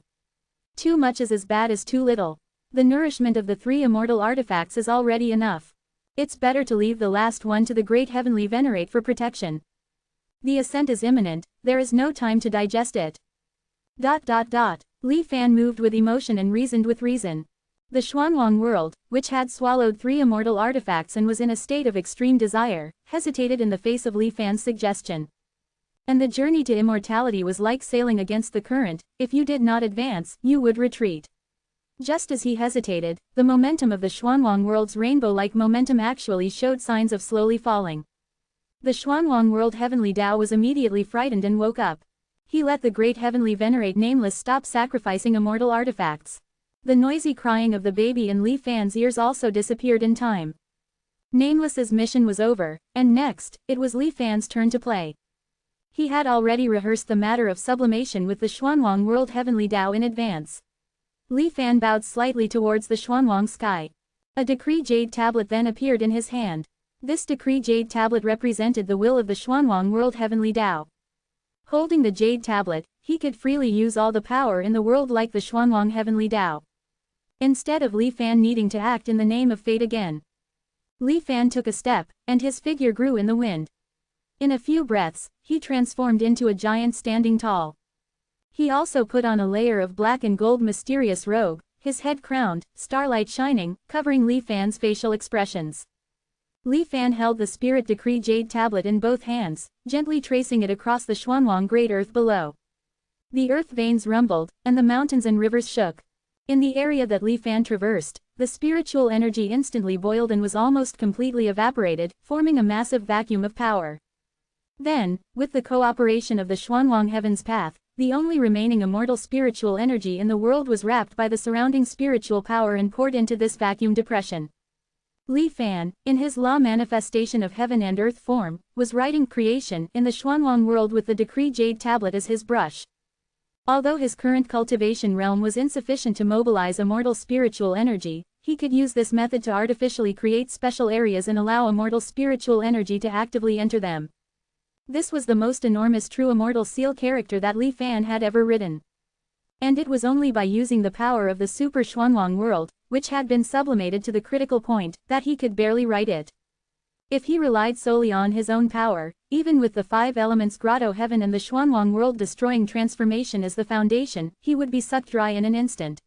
[SPEAKER 1] Too much is as bad as too little. The nourishment of the 3 immortal artifacts is already enough. It's better to leave the last one to the great heavenly venerate for protection. The ascent is imminent, there is no time to digest it. Li Fan moved with emotion and reasoned with reason. The Xuanwang world, which had swallowed 3 immortal artifacts and was in a state of extreme desire, hesitated in the face of Li Fan's suggestion. And the journey to immortality was like sailing against the current, if you did not advance, you would retreat. Just as he hesitated, the momentum of the Xuanwang world's rainbow-like momentum actually showed signs of slowly falling. The Xuanwang world heavenly Tao was immediately frightened and woke up. He let the great heavenly venerate nameless stop sacrificing immortal artifacts. The noisy crying of the baby in Li Fan's ears also disappeared in time. Nameless's mission was over, and next, it was Li Fan's turn to play. He had already rehearsed the matter of sublimation with the Xuanwang world heavenly Tao in advance. Li Fan bowed slightly towards the Xuanwang sky. A decree jade tablet then appeared in his hand. This decree jade tablet represented the will of the Xuanwang world heavenly Tao. Holding the jade tablet, he could freely use all the power in the world like the Xuanwang heavenly Tao. Instead of Li Fan needing to act in the name of fate again. Li Fan took a step, and his figure grew in the wind. In a few breaths, he transformed into a giant standing tall. He also put on a layer of black and gold mysterious robe, his head crowned, starlight shining, covering Li Fan's facial expressions. Li Fan held the spirit decree jade tablet in both hands, gently tracing it across the Xuanwang great earth below. The earth veins rumbled, and the mountains and rivers shook. In the area that Li Fan traversed, the spiritual energy instantly boiled and was almost completely evaporated, forming a massive vacuum of power. Then, with the cooperation of the Xuanwang Heaven's Path, the only remaining immortal spiritual energy in the world was wrapped by the surrounding spiritual power and poured into this vacuum depression. Li Fan, in his law manifestation of heaven and earth form, was writing creation in the Xuanwang world with the decree jade tablet as his brush. Although his current cultivation realm was insufficient to mobilize immortal spiritual energy, he could use this method to artificially create special areas and allow immortal spiritual energy to actively enter them. This was the most enormous true immortal seal character that Li Fan had ever written. And it was only by using the power of the super Xuanwang world, which had been sublimated to the critical point, that he could barely write it. If he relied solely on his own power, even with the 5 elements grotto heaven and the Xuanwang world destroying transformation as the foundation, he would be sucked dry in an instant.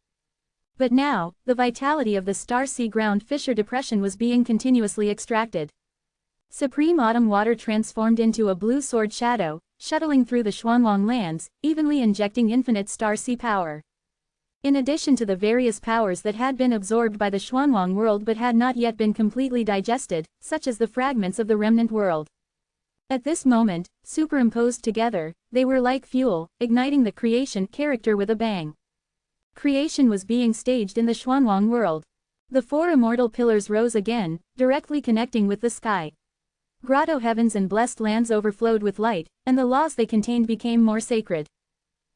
[SPEAKER 1] But now, the vitality of the star sea ground fissure depression was being continuously extracted. Supreme autumn water transformed into a blue sword shadow, shuttling through the Xuanwang lands, evenly injecting infinite star sea power. In addition to the various powers that had been absorbed by the Xuanwang world but had not yet been completely digested, such as the fragments of the remnant world. At this moment, superimposed together, they were like fuel, igniting the creation character with a bang. Creation was being staged in the Xuanwang world. The 4 immortal pillars rose again, directly connecting with the sky. Grotto heavens and blessed lands overflowed with light, and the laws they contained became more sacred.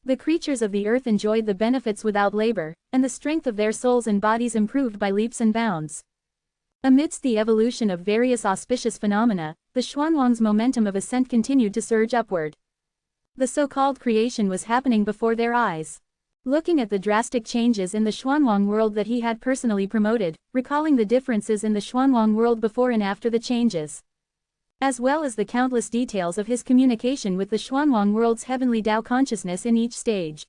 [SPEAKER 1] The creatures of the earth enjoyed the benefits without labor, and the strength of their souls and bodies improved by leaps and bounds. Amidst the evolution of various auspicious phenomena, the Xuanwang's momentum of ascent continued to surge upward. The so-called creation was happening before their eyes. Looking at the drastic changes in the Xuanwang world that he had personally promoted, recalling the differences in the Xuanwang world before and after the changes, as well as the countless details of his communication with the Xuanwang world's heavenly Tao consciousness in each stage,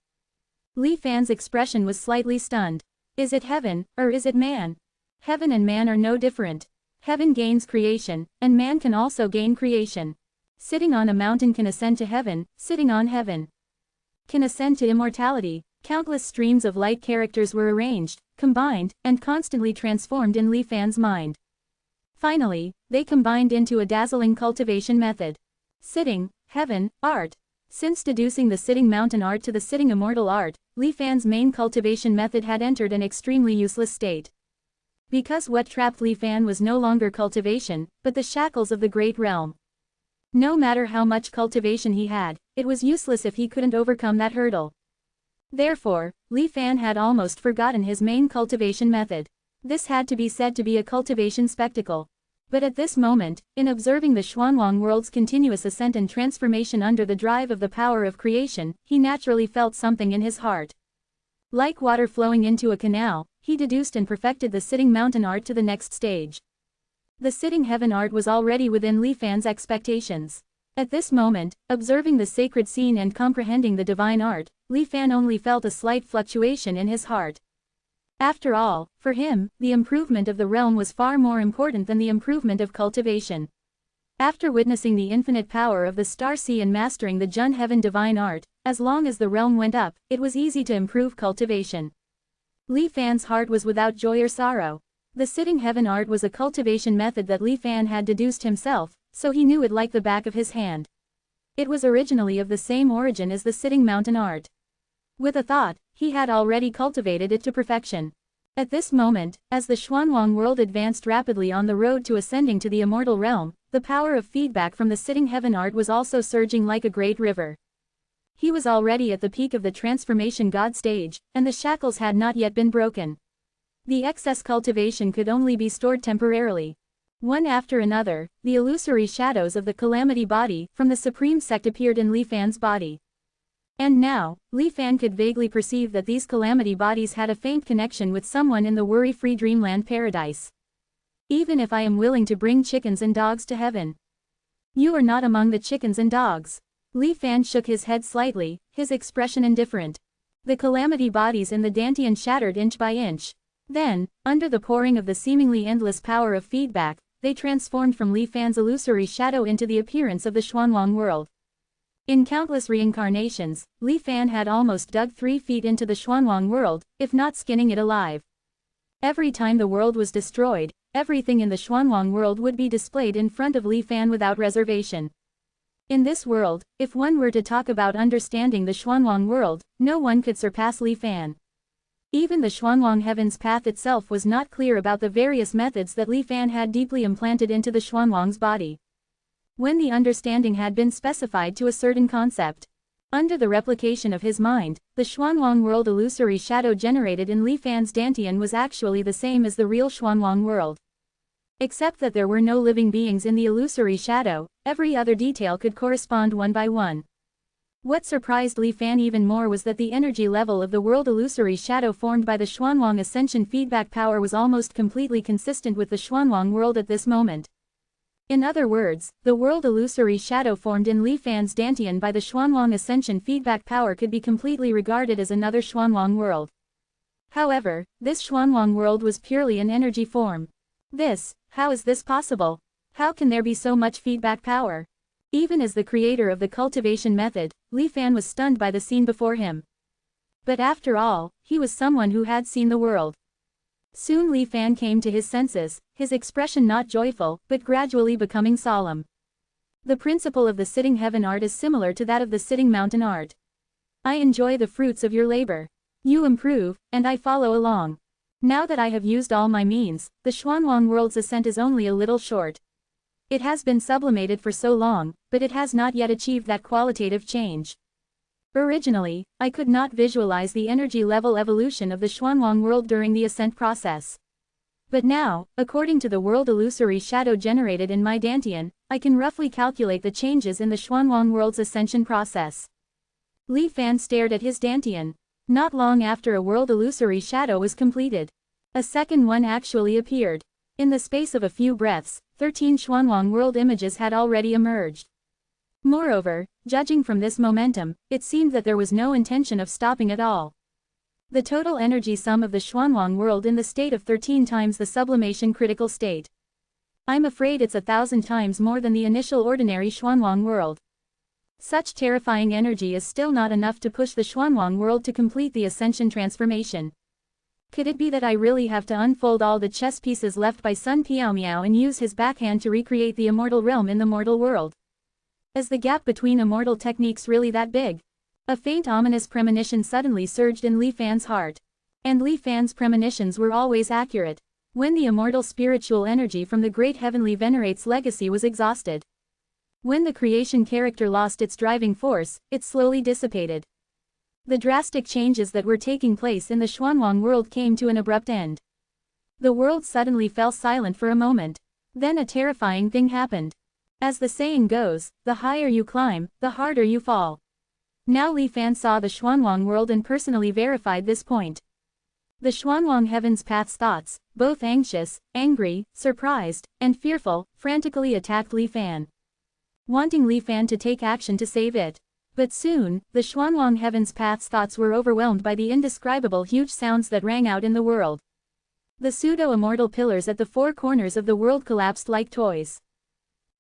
[SPEAKER 1] Li Fan's expression was slightly stunned. Is it heaven, or is it man? Heaven and man are no different. Heaven gains creation, and man can also gain creation. Sitting on a mountain can ascend to heaven, sitting on heaven can ascend to immortality. Countless streams of light characters were arranged, combined, and constantly transformed in Li Fan's mind. Finally, they combined into a dazzling cultivation method. Sitting, heaven, art. Since deducing the sitting mountain art to the sitting immortal art, Li Fan's main cultivation method had entered an extremely useless state. Because what trapped Li Fan was no longer cultivation, but the shackles of the great realm. No matter how much cultivation he had, it was useless if he couldn't overcome that hurdle. Therefore, Li Fan had almost forgotten his main cultivation method. This had to be said to be a cultivation spectacle. But at this moment, in observing the Xuanwang world's continuous ascent and transformation under the drive of the power of creation, he naturally felt something in his heart. Like water flowing into a canal, he deduced and perfected the sitting mountain art to the next stage. The sitting heaven art was already within Li Fan's expectations. At this moment, observing the sacred scene and comprehending the divine art, Li Fan only felt a slight fluctuation in his heart. After all, for him, the improvement of the realm was far more important than the improvement of cultivation. After witnessing the infinite power of the star sea and mastering the Jun Heaven divine art, as long as the realm went up, it was easy to improve cultivation. Li Fan's heart was without joy or sorrow. The sitting heaven art was a cultivation method that Li Fan had deduced himself, so he knew it like the back of his hand. It was originally of the same origin as the sitting mountain art. With a thought, he had already cultivated it to perfection. At this moment, as the Xuanwang world advanced rapidly on the road to ascending to the immortal realm, the power of feedback from the sitting heaven art was also surging like a great river. He was already at the peak of the transformation god stage, and the shackles had not yet been broken. The excess cultivation could only be stored temporarily. One after another, the illusory shadows of the calamity body from the supreme sect appeared in Li Fan's body. And now, Li Fan could vaguely perceive that these calamity bodies had a faint connection with someone in the worry-free dreamland paradise. Even if I am willing to bring chickens and dogs to heaven, you are not among the chickens and dogs. Li Fan shook his head slightly, his expression indifferent. The calamity bodies in the Dantian shattered inch by inch. Then, under the pouring of the seemingly endless power of feedback, they transformed from Li Fan's illusory shadow into the appearance of the Xuanwang world. In countless reincarnations, Li Fan had almost dug 3 feet into the Xuanwang world, if not skinning it alive. Every time the world was destroyed, everything in the Xuanwang world would be displayed in front of Li Fan without reservation. In this world, if one were to talk about understanding the Xuanwang world, no one could surpass Li Fan. Even the Xuanwang Heaven's path itself was not clear about the various methods that Li Fan had deeply implanted into the Xuanwang's body. When the understanding had been specified to a certain concept, under the replication of his mind, the Xuanwang world illusory shadow generated in Li Fan's Dantian was actually the same as the real Xuanwang world. Except that there were no living beings in the illusory shadow, every other detail could correspond one by one. What surprised Li Fan even more was that the energy level of the world illusory shadow formed by the Xuanwang ascension feedback power was almost completely consistent with the Xuanwang world at this moment. In other words, the world illusory shadow formed in Li Fan's Dantian by the Xuanwang ascension feedback power could be completely regarded as another Xuanwang world. However, this Xuanwang world was purely an energy form. How is this possible? How can there be so much feedback power? Even as the creator of the cultivation method, Li Fan was stunned by the scene before him. But after all, he was someone who had seen the world. Soon Li Fan came to his senses, his expression not joyful, but gradually becoming solemn. The principle of the sitting heaven art is similar to that of the sitting mountain art. I enjoy the fruits of your labor. You improve, and I follow along. Now that I have used all my means, the Xuanwang world's ascent is only a little short. It has been sublimated for so long, but it has not yet achieved that qualitative change. Originally, I could not visualize the energy level evolution of the Xuanwang world during the ascent process. But now, according to the world illusory shadow generated in my Dantian, I can roughly calculate the changes in the Xuanwang world's ascension process. Li Fan stared at his Dantian. Not long after a world illusory shadow was completed, a second one actually appeared. In the space of a few breaths, 13 Xuanwang world images had already emerged. Moreover, judging from this momentum, it seemed that there was no intention of stopping at all. The total energy sum of the Xuanwang world in the state of 13 times the sublimation critical state. I'm afraid it's 1,000 times more than the initial ordinary Xuanwang world. Such terrifying energy is still not enough to push the Xuanwang world to complete the ascension transformation. Could it be that I really have to unfold all the chess pieces left by Sun Piaomiao and use his backhand to recreate the immortal realm in the mortal world? Is the gap between immortal techniques really that big? A faint ominous premonition suddenly surged in Li Fan's heart. And Li Fan's premonitions were always accurate. When the immortal spiritual energy from the great heavenly venerate's legacy was exhausted. When the creation character lost its driving force, it slowly dissipated. The drastic changes that were taking place in the Xuanwang world came to an abrupt end. The world suddenly fell silent for a moment. Then a terrifying thing happened. As the saying goes, the higher you climb, the harder you fall. Now Li Fan saw the Xuanwang world and personally verified this point. The Xuanwang heaven's path's thoughts, both anxious, angry, surprised, and fearful, frantically attacked Li Fan, wanting Li Fan to take action to save it. But soon, the Xuanwang heaven's path's thoughts were overwhelmed by the indescribable huge sounds that rang out in the world. The pseudo-immortal pillars at the four corners of the world collapsed like toys.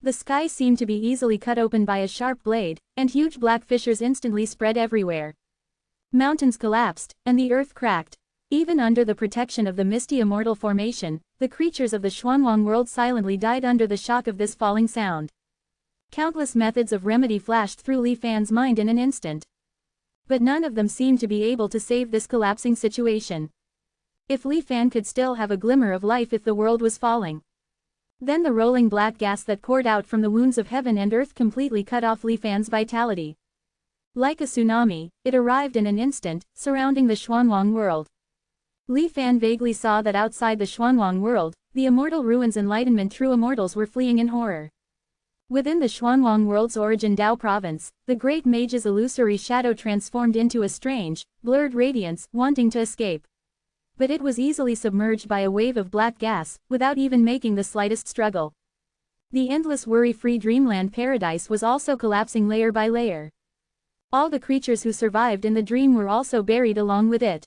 [SPEAKER 1] The sky seemed to be easily cut open by a sharp blade, and huge black fissures instantly spread everywhere. Mountains collapsed, and the earth cracked. Even under the protection of the misty immortal formation, the creatures of the Xuanwang world silently died under the shock of this falling sound. Countless methods of remedy flashed through Li Fan's mind in an instant. But none of them seemed to be able to save this collapsing situation. If Li Fan could still have a glimmer of life if the world was falling. Then the rolling black gas that poured out from the wounds of heaven and earth completely cut off Li Fan's vitality. Like a tsunami, it arrived in an instant, surrounding the Xuanwang world. Li Fan vaguely saw that outside the Xuanwang world, the immortal ruins enlightenment true immortals were fleeing in horror. Within the Xuanwang world's origin Dao province, the great mage's illusory shadow transformed into a strange, blurred radiance, wanting to escape. But it was easily submerged by a wave of black gas, without even making the slightest struggle. The endless worry-free dreamland paradise was also collapsing layer by layer. All the creatures who survived in the dream were also buried along with it.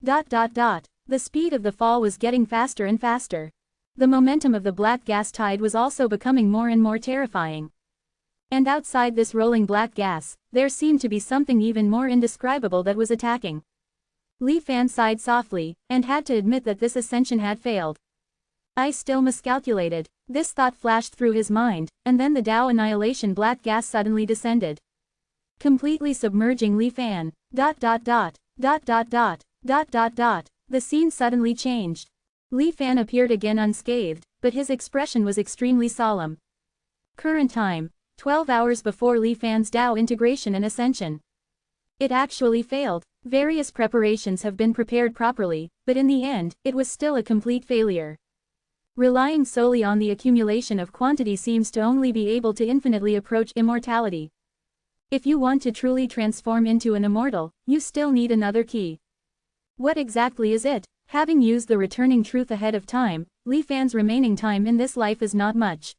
[SPEAKER 1] The speed of the fall was getting faster and faster. The momentum of the black gas tide was also becoming more and more terrifying. And outside this rolling black gas, there seemed to be something even more indescribable that was attacking. Li Fan sighed softly, and had to admit that this ascension had failed. I still miscalculated. This thought flashed through his mind, and then the Dao annihilation black gas suddenly descended, completely submerging Li Fan. The scene suddenly changed. Li Fan appeared again unscathed, but his expression was extremely solemn. Current time, 12 hours before Li Fan's Dao integration and ascension. It actually failed. Various preparations have been prepared properly, but in the end, it was still a complete failure. Relying solely on the accumulation of quantity seems to only be able to infinitely approach immortality. If you want to truly transform into an immortal, you still need another key. What exactly is it? Having used the returning truth ahead of time, Li Fan's remaining time in this life is not much.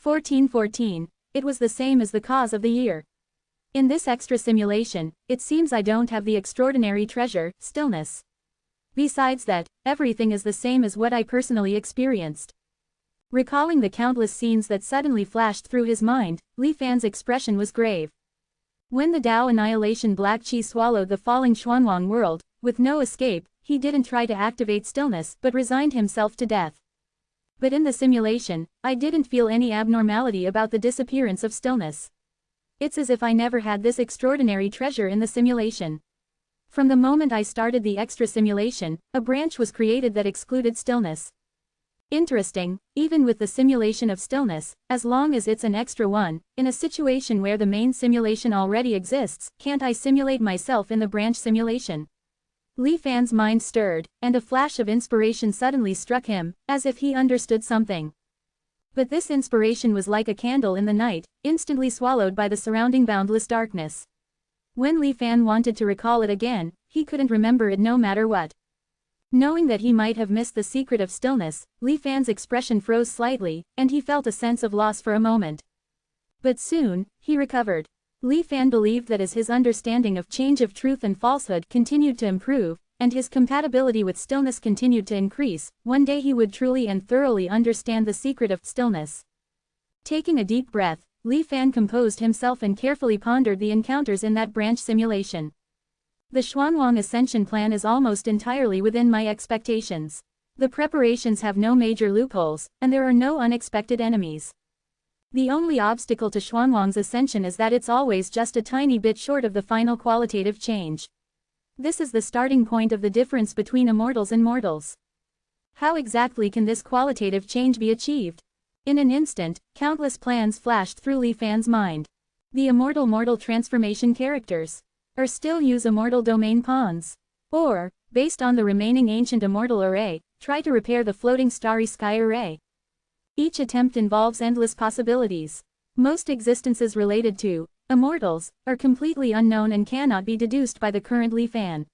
[SPEAKER 1] 1414. It was the same as the cause of the year. In this extra simulation, it seems I don't have the extraordinary treasure, stillness. Besides that, everything is the same as what I personally experienced. Recalling the countless scenes that suddenly flashed through his mind, Li Fan's expression was grave. When the Dao annihilation black chi swallowed the falling Xuanwang world, with no escape, he didn't try to activate stillness but resigned himself to death. But in the simulation, I didn't feel any abnormality about the disappearance of stillness. It's as if I never had this extraordinary treasure in the simulation. From the moment I started the extra simulation, a branch was created that excluded stillness. Interesting, even with the simulation of stillness, as long as it's an extra one, in a situation where the main simulation already exists, can't I simulate myself in the branch simulation? Li Fan's mind stirred, and a flash of inspiration suddenly struck him, as if he understood something. But this inspiration was like a candle in the night, instantly swallowed by the surrounding boundless darkness. When Li Fan wanted to recall it again, he couldn't remember it no matter what. Knowing that he might have missed the secret of stillness, Li Fan's expression froze slightly, and he felt a sense of loss for a moment. But soon, he recovered. Li Fan believed that as his understanding of change of truth and falsehood continued to improve, and his compatibility with stillness continued to increase, one day he would truly and thoroughly understand the secret of stillness. Taking a deep breath, Li Fan composed himself and carefully pondered the encounters in that branch simulation. The Xuanwang Ascension plan is almost entirely within my expectations. The preparations have no major loopholes, and there are no unexpected enemies. The only obstacle to Xuanwang's ascension is that it's always just a tiny bit short of the final qualitative change. This is the starting point of the difference between immortals and mortals. How exactly can this qualitative change be achieved? In an instant, countless plans flashed through Li Fan's mind. The immortal mortal transformation characters. Or still use immortal domain pawns. Or, based on the remaining ancient immortal array, try to repair the floating starry sky array. Each attempt involves endless possibilities. Most existences related to immortals are completely unknown and cannot be deduced by the current Li Fan.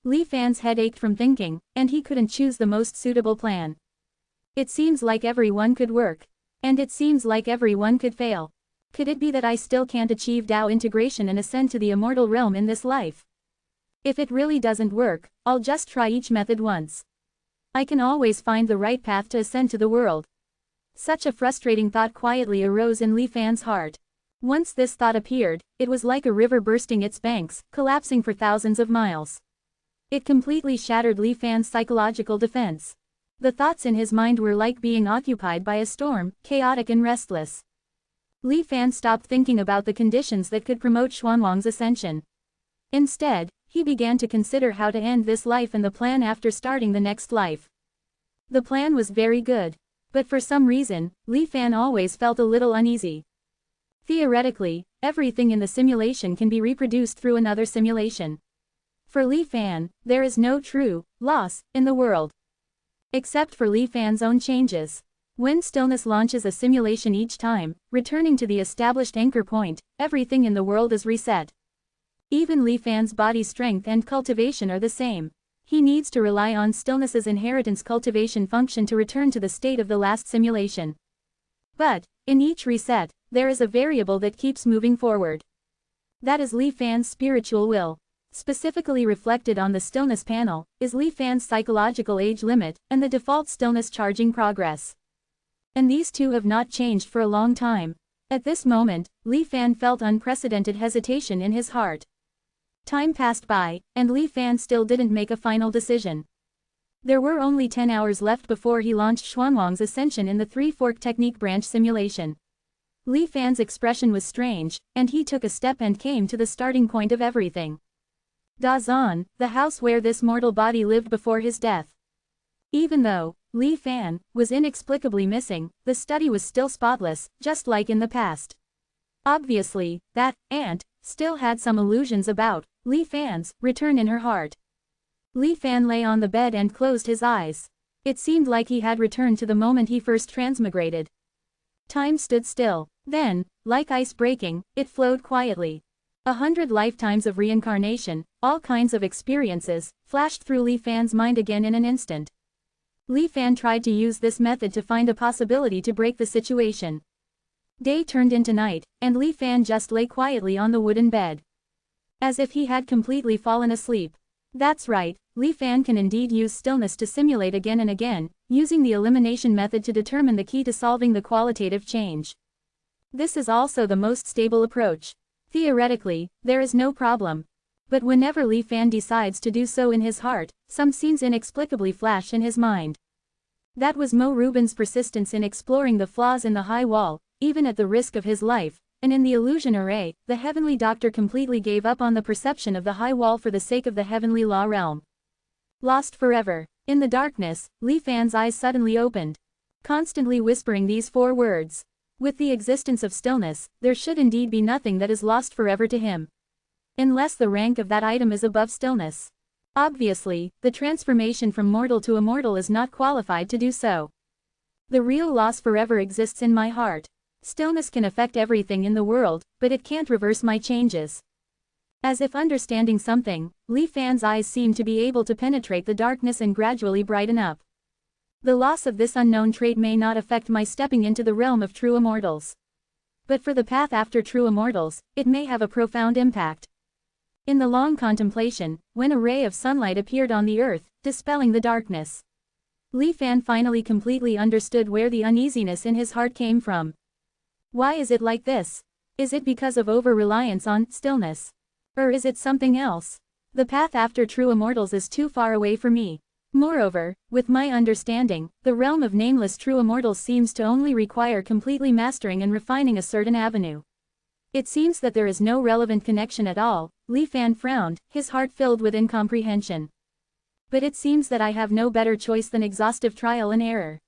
[SPEAKER 1] Li Fan's head ached from thinking, and he couldn't choose the most suitable plan. It seems like everyone could work. And it seems like everyone could fail. Could it be that I still can't achieve Tao integration and ascend to the immortal realm in this life? If it really doesn't work, I'll just try each method once. I can always find the right path to ascend to the world. Such a frustrating thought quietly arose in Li Fan's heart. Once this thought appeared, it was like a river bursting its banks, collapsing for thousands of miles. It completely shattered Li Fan's psychological defense. The thoughts in his mind were like being occupied by a storm, chaotic and restless. Li Fan stopped thinking about the conditions that could promote Xuanwang's ascension. Instead, he began to consider how to end this life and the plan after starting the next life. The plan was very good. But for some reason, Li Fan always felt a little uneasy. Theoretically, everything in the simulation can be reproduced through another simulation. For Li Fan, there is no true loss in the world. Except for Li Fan's own changes. When stillness launches a simulation each time, returning to the established anchor point, everything in the world is reset. Even Li Fan's body strength and cultivation are the same. He needs to rely on stillness's inheritance cultivation function to return to the state of the last simulation. But, in each reset, there is a variable that keeps moving forward. That is Li Fan's spiritual will. Specifically reflected on the stillness panel, is Li Fan's psychological age limit, and the default stillness charging progress. And these two have not changed for a long time. At this moment, Li Fan felt unprecedented hesitation in his heart. Time passed by, and Li Fan still didn't make a final decision. There were only 10 hours left before he launched Xuanwang's ascension in the three-fork technique branch simulation. Li Fan's expression was strange, and he took a step and came to the starting point of everything. Dazan, the house where this mortal body lived before his death. Even though Li Fan was inexplicably missing, the study was still spotless, just like in the past. Obviously, that aunt still had some illusions about Li Fan's return in her heart. Li Fan lay on the bed and closed his eyes. It seemed like he had returned to the moment he first transmigrated. Time stood still. Then, like ice breaking, it flowed quietly. 100 lifetimes of reincarnation, all kinds of experiences, flashed through Li Fan's mind again in an instant. Li Fan tried to use this method to find a possibility to break the situation. Day turned into night, and Li Fan just lay quietly on the wooden bed. As if he had completely fallen asleep. That's right, Li Fan can indeed use stillness to simulate again and again, using the elimination method to determine the key to solving the qualitative change. This is also the most stable approach. Theoretically, there is no problem. But whenever Li Fan decides to do so in his heart, some scenes inexplicably flash in his mind. That was Mo Rubin's persistence in exploring the flaws in the high wall, even at the risk of his life, and in the illusion array, the heavenly doctor completely gave up on the perception of the high wall for the sake of the heavenly law realm. Lost forever. In the darkness, Li Fan's eyes suddenly opened. constantly whispering these 4 words. With the existence of stillness, there should indeed be nothing that is lost forever to him. Unless the rank of that item is above stillness. Obviously, the transformation from mortal to immortal is not qualified to do so. The real loss forever exists in my heart. Stillness can affect everything in the world, but it can't reverse my changes. As if understanding something, Li Fan's eyes seemed to be able to penetrate the darkness and gradually brighten up. The loss of this unknown trait may not affect my stepping into the realm of true immortals. But for the path after true immortals, it may have a profound impact. In the long contemplation, when a ray of sunlight appeared on the earth, dispelling the darkness, Li Fan finally completely understood where the uneasiness in his heart came from. Why is it like this? Is it because of over-reliance on stillness? Or is it something else? The path after true immortals is too far away for me. Moreover, with my understanding, the realm of nameless true immortals seems to only require completely mastering and refining a certain avenue. It seems that there is no relevant connection at all. Li Fan frowned, his heart filled with incomprehension. But it seems that I have no better choice than exhaustive trial and error.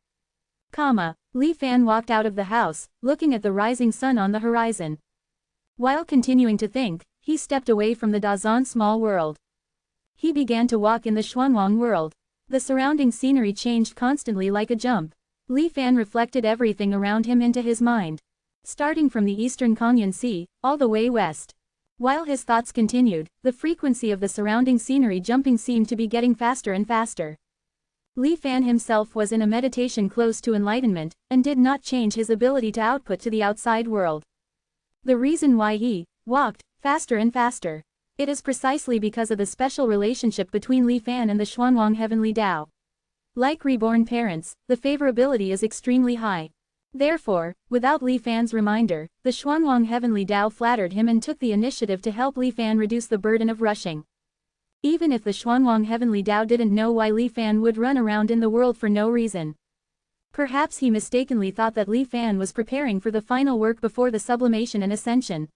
[SPEAKER 1] Li Fan walked out of the house, looking at the rising sun on the horizon. While continuing to think, he stepped away from the Dazan small world. He began to walk in the Xuanwang world. The surrounding scenery changed constantly like a jump. Li Fan reflected everything around him into his mind. Starting from the eastern Kongyan Sea, all the way west. While his thoughts continued, the frequency of the surrounding scenery jumping seemed to be getting faster and faster. Li Fan himself was in a meditation close to enlightenment, and did not change his ability to output to the outside world. The reason why he walked faster and faster. It is precisely because of the special relationship between Li Fan and the Xuanwang Heavenly Tao. Like reborn parents, the favorability is extremely high. Therefore, without Li Fan's reminder, the Xuanwang Heavenly Tao flattered him and took the initiative to help Li Fan reduce the burden of rushing. Even if the Xuanwang Heavenly Tao didn't know why Li Fan would run around in the world for no reason. Perhaps he mistakenly thought that Li Fan was preparing for the final work before the sublimation and ascension.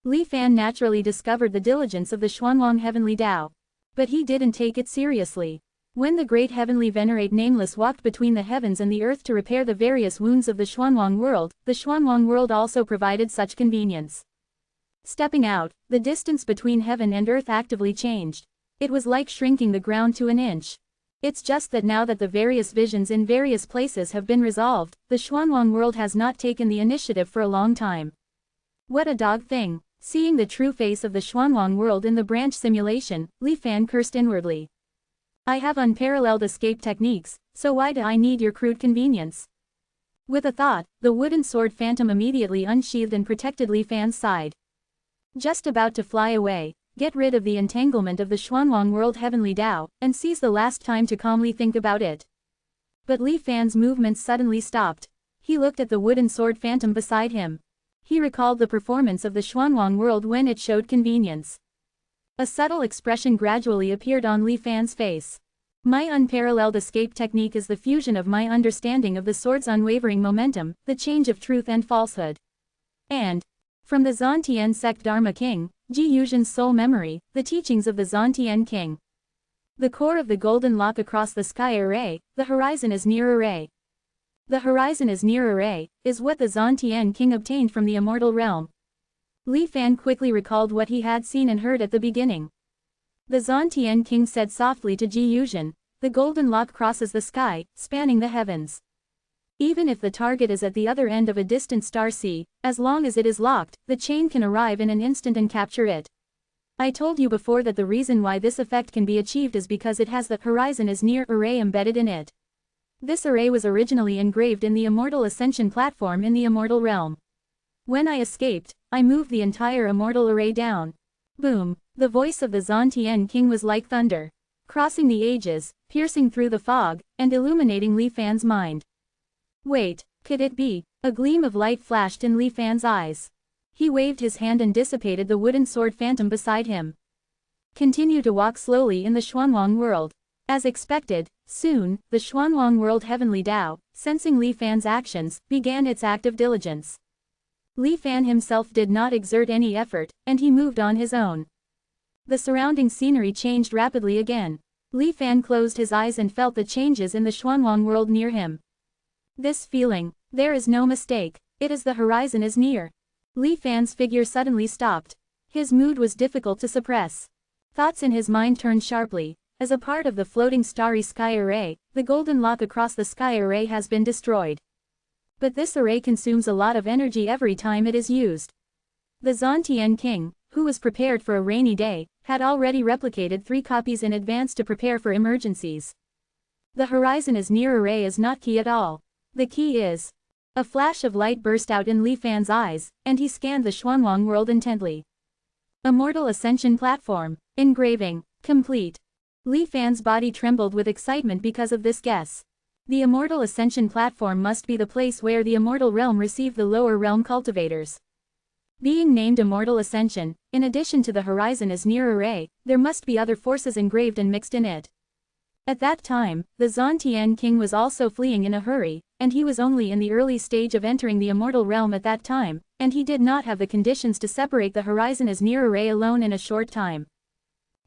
[SPEAKER 1] Li Fan naturally discovered the diligence of the Xuanwang Heavenly Tao. But he didn't take it seriously. When the great heavenly venerate nameless walked between the heavens and the earth to repair the various wounds of the Xuanwang world also provided such convenience. Stepping out, the distance between heaven and earth actively changed. It was like shrinking the ground to an inch. It's just that now that the various visions in various places have been resolved, the Xuanwang world has not taken the initiative for a long time. What a dog thing! Seeing the true face of the Xuanwang world in the branch simulation, Li Fan cursed inwardly. I have unparalleled escape techniques, so why do I need your crude convenience? With a thought, the wooden sword phantom immediately unsheathed and protected Li Fan's side. Just about to fly away, get rid of the entanglement of the Xuanwang world Heavenly Tao, and seize the last time to calmly think about it. But Li Fan's movements suddenly stopped. He looked at the wooden sword phantom beside him. He recalled the performance of the Xuanwang world when it showed convenience. A subtle expression gradually appeared on Li Fan's face. My unparalleled escape technique is the fusion of my understanding of the sword's unwavering momentum, the change of truth and falsehood. And, from the Zhantian sect Dharma King, Ji Yuzhen's soul memory, the teachings of the Zhantian King. The core of the golden lock across the sky array, the horizon is near array. The horizon is near array, is what the Zhantian King obtained from the immortal realm. Li Fan quickly recalled what he had seen and heard at the beginning. The Zhantian King said softly to Ji Yuzhen, the golden lock crosses the sky, spanning the heavens. Even if the target is at the other end of a distant star sea, as long as it is locked, the chain can arrive in an instant and capture it. I told you before that the reason why this effect can be achieved is because it has the horizon is near array embedded in it. This array was originally engraved in the Immortal Ascension platform in the Immortal realm. When I escaped, I moved the entire Immortal array down. Boom! The voice of the Zhantian King was like thunder. Crossing the ages, piercing through the fog, and illuminating Li Fan's mind. Wait, could it be? A gleam of light flashed in Li Fan's eyes. He waved his hand and dissipated the wooden sword phantom beside him. Continue to walk slowly in the Xuanwang world. As expected, soon, the Xuanwang world Heavenly Tao, sensing Li Fan's actions, began its active diligence. Li Fan himself did not exert any effort, and he moved on his own. The surrounding scenery changed rapidly again. Li Fan closed his eyes and felt the changes in the Xuanwang world near him. This feeling, there is no mistake, it is the horizon is near. Li Fan's figure suddenly stopped. His mood was difficult to suppress. Thoughts in his mind turned sharply. As a part of the floating starry sky array, the golden lock across the sky array has been destroyed. But this array consumes a lot of energy every time it is used. The Zantian king, who was prepared for a rainy day, had already replicated 3 copies in advance to prepare for emergencies. The horizon is near array is not key at all. The key is. A flash of light burst out in Li Fan's eyes, and he scanned the Xuanwang world intently. Immortal Ascension Platform. Engraving. Complete. Li Fan's body trembled with excitement because of this guess. The Immortal Ascension Platform must be the place where the Immortal Realm received the lower realm cultivators. Being named Immortal Ascension, in addition to the horizon is near array, there must be other forces engraved and mixed in it. At that time, the Zantian king was also fleeing in a hurry, and he was only in the early stage of entering the Immortal Realm at that time, and he did not have the conditions to separate the horizon as near array alone in a short time.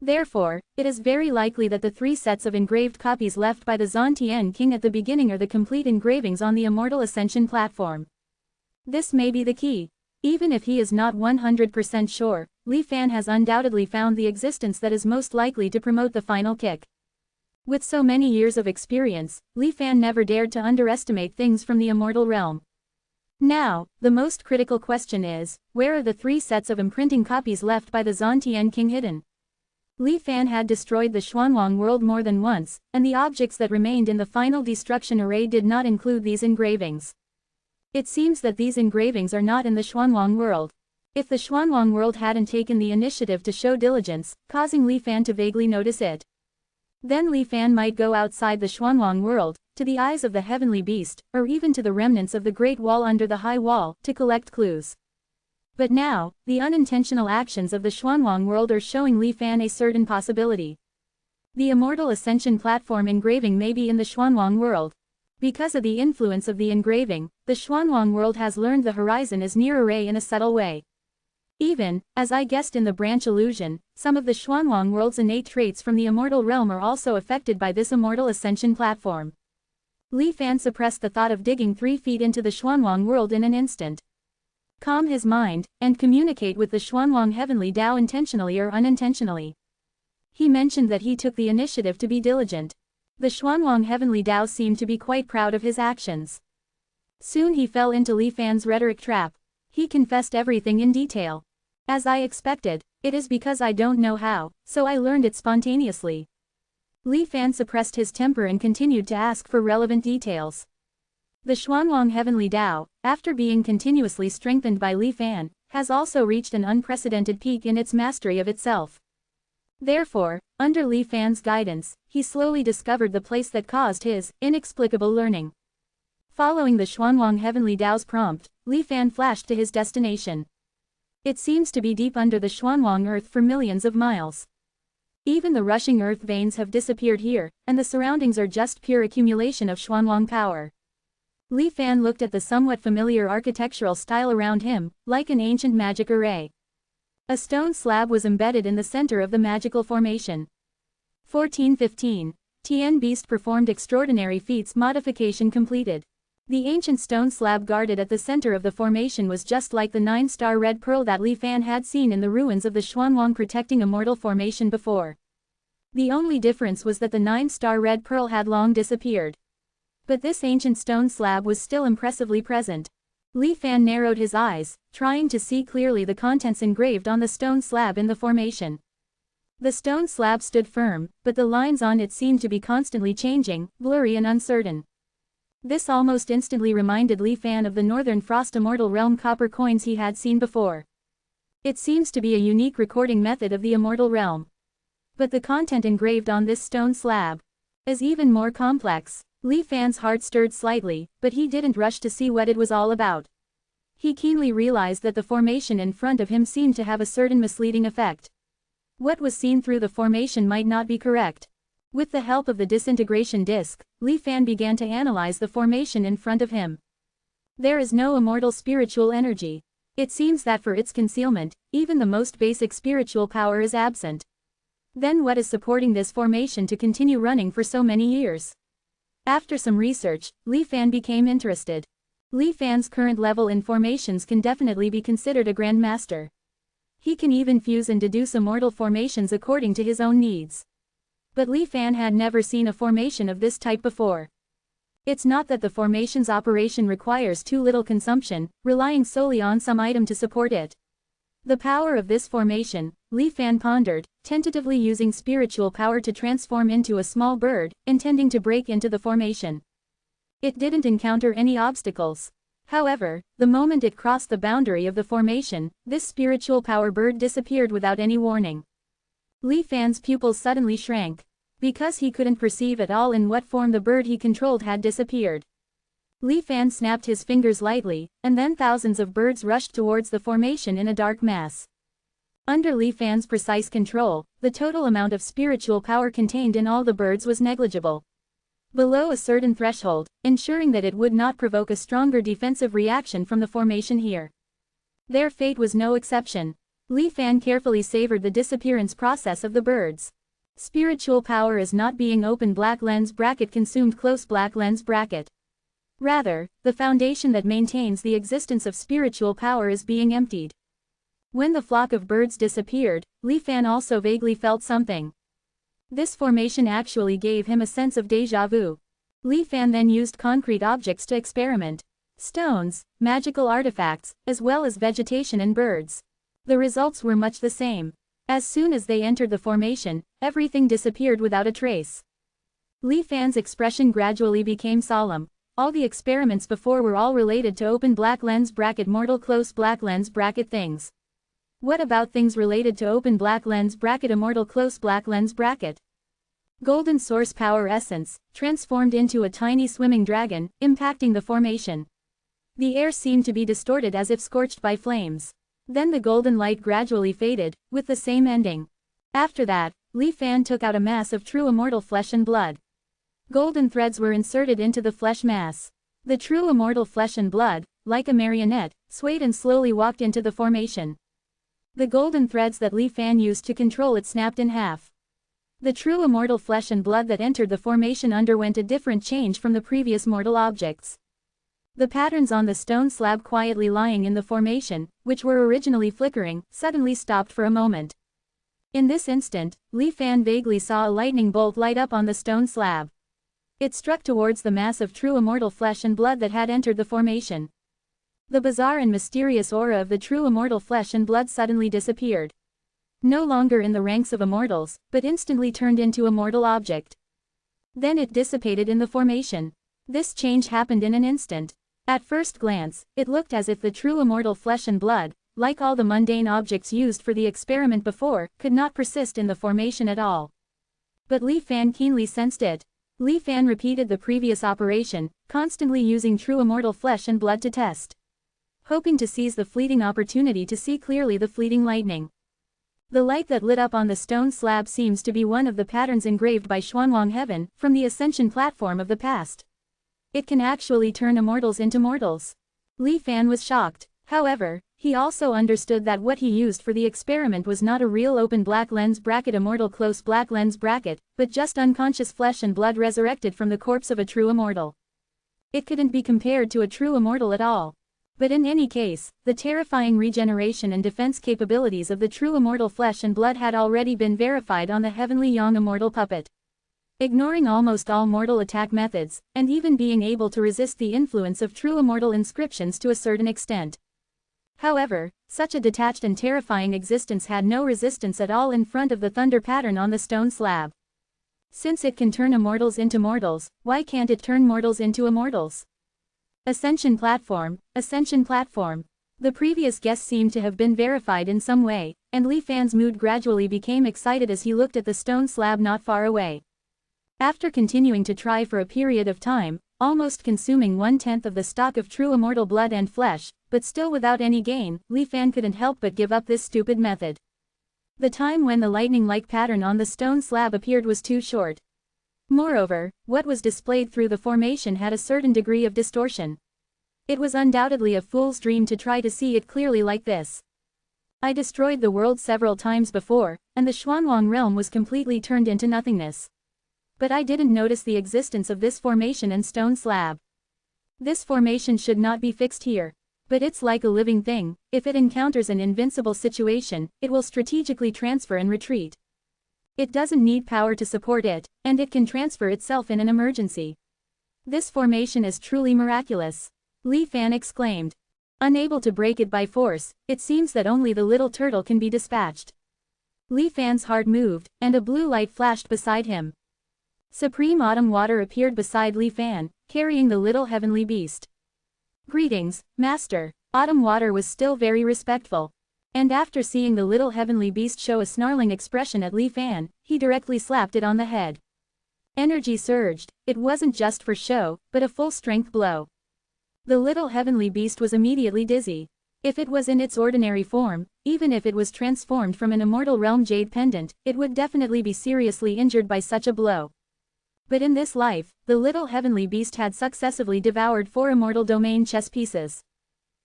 [SPEAKER 1] Therefore, it is very likely that the 3 sets of engraved copies left by the Zantian king at the beginning are the complete engravings on the Immortal Ascension platform. This may be the key. Even if he is not 100% sure, Li Fan has undoubtedly found the existence that is most likely to promote the final kick. With so many years of experience, Li Fan never dared to underestimate things from the Immortal Realm. Now, the most critical question is, where are the 3 sets of imprinting copies left by the Zantian king hidden? Li Fan had destroyed the Xuanwang world more than once, and the objects that remained in the final destruction array did not include these engravings. It seems that these engravings are not in the Xuanwang world. If the Xuanwang world hadn't taken the initiative to show diligence, causing Li Fan to vaguely notice it, then Li Fan might go outside the Xuanwang world, to the eyes of the heavenly beast, or even to the remnants of the Great Wall under the High Wall, to collect clues. But now, the unintentional actions of the Xuanwang world are showing Li Fan a certain possibility. The Immortal Ascension platform engraving may be in the Xuanwang world. Because of the influence of the engraving, the Xuanwang world has learned the horizon is near array in a subtle way. Even, as I guessed in the branch illusion, some of the Xuanwang world's innate traits from the Immortal Realm are also affected by this Immortal Ascension platform. Li Fan suppressed the thought of digging 3 feet into the Xuanwang world in an instant. Calm his mind, and communicate with the Xuanwang Heavenly Tao intentionally or unintentionally. He mentioned that he took the initiative to be diligent. The Xuanwang Heavenly Tao seemed to be quite proud of his actions. Soon he fell into Li Fan's rhetoric trap. He confessed everything in detail. As I expected, it is because I don't know how, so I learned it spontaneously. Li Fan suppressed his temper and continued to ask for relevant details. The Xuanwang Heavenly Tao, after being continuously strengthened by Li Fan, has also reached an unprecedented peak in its mastery of itself. Therefore, under Li Fan's guidance, he slowly discovered the place that caused his inexplicable learning. Following the Xuanwang Heavenly Tao's prompt, Li Fan flashed to his destination. It seems to be deep under the Xuanwang earth for millions of miles. Even the rushing earth veins have disappeared here, and the surroundings are just pure accumulation of Xuanwang power. Li Fan looked at the somewhat familiar architectural style around him, like an ancient magic array. A stone slab was embedded in the center of the magical formation. 1415. Tian Beast performed extraordinary feats. Modification completed. The ancient stone slab guarded at the center of the formation was just like the 9-star red pearl that Li Fan had seen in the ruins of the Xuanwang protecting Immortal formation before. The only difference was that the 9-star red pearl had long disappeared. But this ancient stone slab was still impressively present. Li Fan narrowed his eyes, trying to see clearly the contents engraved on the stone slab in the formation. The stone slab stood firm, but the lines on it seemed to be constantly changing, blurry and uncertain. This almost instantly reminded Li Fan of the Northern Frost Immortal Realm copper coins he had seen before. It seems to be a unique recording method of the Immortal Realm. But the content engraved on this stone slab is even more complex. Li Fan's heart stirred slightly, but he didn't rush to see what it was all about. He keenly realized that the formation in front of him seemed to have a certain misleading effect. What was seen through the formation might not be correct. With the help of the disintegration disc, Li Fan began to analyze the formation in front of him. There is no immortal spiritual energy. It seems that for its concealment, even the most basic spiritual power is absent. Then what is supporting this formation to continue running for so many years? After some research, Li Fan became interested. Li Fan's current level in formations can definitely be considered a grandmaster. He can even fuse and deduce immortal formations according to his own needs. But Li Fan had never seen a formation of this type before. It's not that the formation's operation requires too little consumption, relying solely on some item to support it. The power of this formation, Li Fan pondered, tentatively using spiritual power to transform into a small bird, intending to break into the formation. It didn't encounter any obstacles. However, the moment it crossed the boundary of the formation, this spiritual power bird disappeared without any warning. Li Fan's pupils suddenly shrank. Because he couldn't perceive at all in what form the bird he controlled had disappeared. Li Fan snapped his fingers lightly, and then thousands of birds rushed towards the formation in a dark mass. Under Li Fan's precise control, the total amount of spiritual power contained in all the birds was negligible. Below a certain threshold, ensuring that it would not provoke a stronger defensive reaction from the formation here. Their fate was no exception. Li Fan carefully savored the disappearance process of the birds. Spiritual power is not being open black lens bracket consumed close black lens bracket. Rather, the foundation that maintains the existence of spiritual power is being emptied. When the flock of birds disappeared, Li Fan also vaguely felt something. This formation actually gave him a sense of déjà vu. Li Fan then used concrete objects to experiment. Stones, magical artifacts, as well as vegetation and birds. The results were much the same. As soon as they entered the formation, everything disappeared without a trace. Li Fan's expression gradually became solemn. All the experiments before were all related to open black lens bracket mortal close black lens bracket things. What about things related to open black lens bracket immortal close black lens bracket? Golden source power essence, transformed into a tiny swimming dragon, impacting the formation. The air seemed to be distorted as if scorched by flames. Then the golden light gradually faded, with the same ending. After that, Li Fan took out a mass of true immortal flesh and blood. Golden threads were inserted into the flesh mass. The true immortal flesh and blood, like a marionette, swayed and slowly walked into the formation. The golden threads that Li Fan used to control it snapped in half. The true immortal flesh and blood that entered the formation underwent a different change from the previous mortal objects. The patterns on the stone slab quietly lying in the formation, which were originally flickering, suddenly stopped for a moment. In this instant, Li Fan vaguely saw a lightning bolt light up on the stone slab. It struck towards the mass of true immortal flesh and blood that had entered the formation. The bizarre and mysterious aura of the true immortal flesh and blood suddenly disappeared. No longer in the ranks of immortals, but instantly turned into a mortal object. Then it dissipated in the formation. This change happened in an instant. At first glance, it looked as if the true immortal flesh and blood, like all the mundane objects used for the experiment before, could not persist in the formation at all. But Li Fan keenly sensed it. Li Fan repeated the previous operation, constantly using true immortal flesh and blood to test. Hoping to seize the fleeting opportunity to see clearly the fleeting lightning. The light that lit up on the stone slab seems to be one of the patterns engraved by Xuanwang Heaven, from the ascension platform of the past. It can actually turn immortals into mortals. Li Fan was shocked. However, he also understood that what he used for the experiment was not a real open black lens bracket immortal close black lens bracket, but just unconscious flesh and blood resurrected from the corpse of a true immortal. It couldn't be compared to a true immortal at all. But in any case, the terrifying regeneration and defense capabilities of the true immortal flesh and blood had already been verified on the heavenly young immortal puppet. Ignoring almost all mortal attack methods, and even being able to resist the influence of true immortal inscriptions to a certain extent. However, such a detached and terrifying existence had no resistance at all in front of the thunder pattern on the stone slab. Since it can turn immortals into mortals, why can't it turn mortals into immortals? Ascension platform, ascension platform. The previous guess seemed to have been verified in some way, and Li Fan's mood gradually became excited as he looked at the stone slab not far away. After continuing to try for a period of time, almost consuming 1/10 of the stock of true immortal blood and flesh, but still without any gain, Li Fan couldn't help but give up this stupid method. The time when the lightning-like pattern on the stone slab appeared was too short. Moreover, what was displayed through the formation had a certain degree of distortion. It was undoubtedly a fool's dream to try to see it clearly like this. I destroyed the world several times before, and the Xuanwang realm was completely turned into nothingness. But I didn't notice the existence of this formation and stone slab. This formation should not be fixed here. But it's like a living thing, if it encounters an invincible situation, it will strategically transfer and retreat. It doesn't need power to support it, and it can transfer itself in an emergency. This formation is truly miraculous, Li Fan exclaimed. Unable to break it by force, it seems that only the little turtle can be dispatched. Li Fan's heart moved, and a blue light flashed beside him. Supreme Autumn Water appeared beside Li Fan, carrying the little heavenly beast. Greetings, Master. Autumn Water was still very respectful. And after seeing the little heavenly beast show a snarling expression at Li Fan, he directly slapped it on the head. Energy surged. It wasn't just for show, but a full-strength blow. The little heavenly beast was immediately dizzy. If it was in its ordinary form, even if it was transformed from an immortal realm jade pendant, it would definitely be seriously injured by such a blow. But in this life, the little heavenly beast had successively devoured 4 immortal domain chess pieces.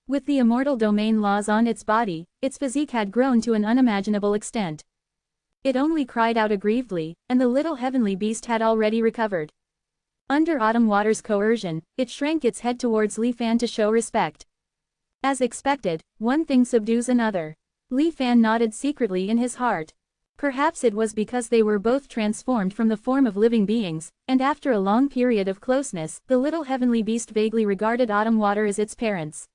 [SPEAKER 1] With the immortal domain laws on its body, its physique had grown to an unimaginable extent. It only cried out aggrievedly, and the little heavenly beast had already recovered. Under Autumn Water's coercion, it shrank its head towards Li Fan to show respect. As expected, one thing subdues another. Li Fan nodded secretly in his heart. Perhaps it was because they were both transformed from the form of living beings, and after a long period of closeness, the little heavenly beast vaguely regarded Autumn Water as its parents.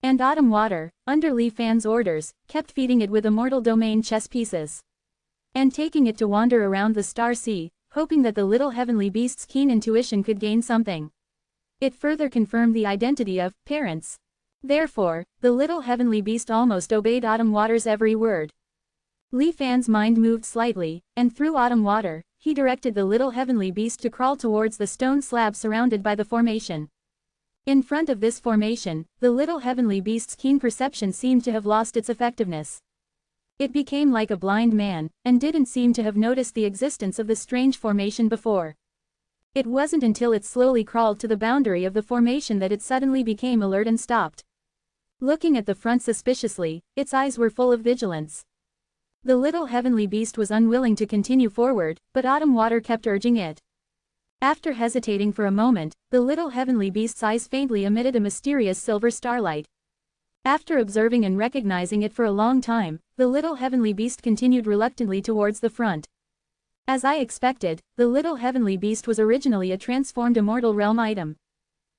[SPEAKER 1] And Autumn Water, under Li Fan's orders, kept feeding it with immortal domain chess pieces. And taking it to wander around the Star Sea, hoping that the little heavenly beast's keen intuition could gain something. It further confirmed the identity of parents. Therefore, the little heavenly beast almost obeyed Autumn Water's every word. Li Fan's mind moved slightly, and through Autumn Water, he directed the little heavenly beast to crawl towards the stone slab surrounded by the formation. In front of this formation, the little heavenly beast's keen perception seemed to have lost its effectiveness. It became like a blind man, and didn't seem to have noticed the existence of the strange formation before. It wasn't until it slowly crawled to the boundary of the formation that it suddenly became alert and stopped. Looking at the front suspiciously, its eyes were full of vigilance. The little heavenly beast was unwilling to continue forward, but Autumn Water kept urging it. After hesitating for a moment, the little heavenly beast's eyes faintly emitted a mysterious silver starlight. After observing and recognizing it for a long time, the little heavenly beast continued reluctantly towards the front. As I expected, the little heavenly beast was originally a transformed immortal realm item.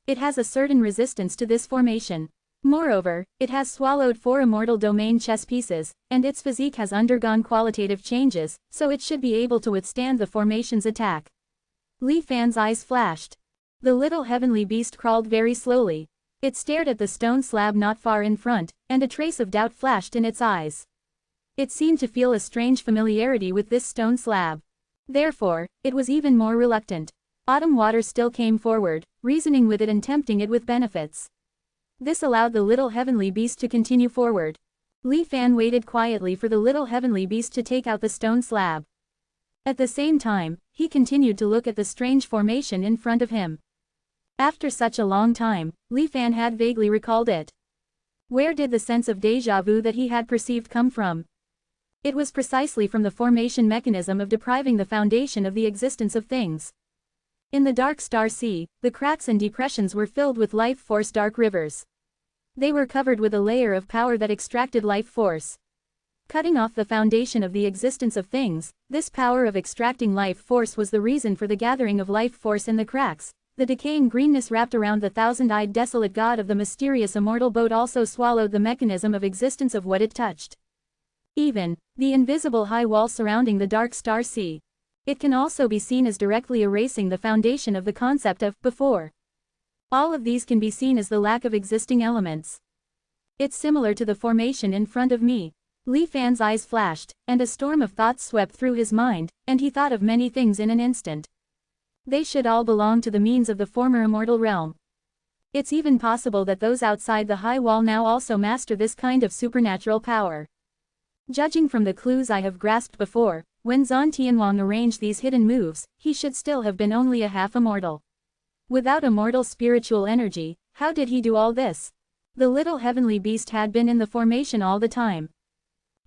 [SPEAKER 1] It has a certain resistance to this formation. Moreover, it has swallowed 4 immortal domain chess pieces, and its physique has undergone qualitative changes, so it should be able to withstand the formation's attack. Li Fan's eyes flashed. The little heavenly beast crawled very slowly. It stared at the stone slab not far in front, and a trace of doubt flashed in its eyes. It seemed to feel a strange familiarity with this stone slab. Therefore, it was even more reluctant. Autumn Water still came forward, reasoning with it and tempting it with benefits. This allowed the little heavenly beast to continue forward. Li Fan waited quietly for the little heavenly beast to take out the stone slab. At the same time, he continued to look at the strange formation in front of him. After such a long time, Li Fan had vaguely recalled it. Where did the sense of déjà vu that he had perceived come from? It was precisely from the formation mechanism of depriving the foundation of the existence of things. In the dark Star Sea, the cracks and depressions were filled with life force dark rivers. They were covered with a layer of power that extracted life force. Cutting off the foundation of the existence of things, this power of extracting life force was the reason for the gathering of life force in the cracks. The decaying greenness wrapped around the thousand-eyed desolate god of the mysterious immortal boat also swallowed the mechanism of existence of what it touched. Even, the invisible high wall surrounding the dark Star Sea. It can also be seen as directly erasing the foundation of the concept of before. All of these can be seen as the lack of existing elements. It's similar to the formation in front of me. Li Fan's eyes flashed, and a storm of thoughts swept through his mind, and he thought of many things in an instant. They should all belong to the means of the former immortal realm. It's even possible that those outside the high wall now also master this kind of supernatural power. Judging from the clues I have grasped before, when Zhan Tianwang arranged these hidden moves, he should still have been only a half-immortal. Without immortal spiritual energy, how did he do all this? The little heavenly beast had been in the formation all the time.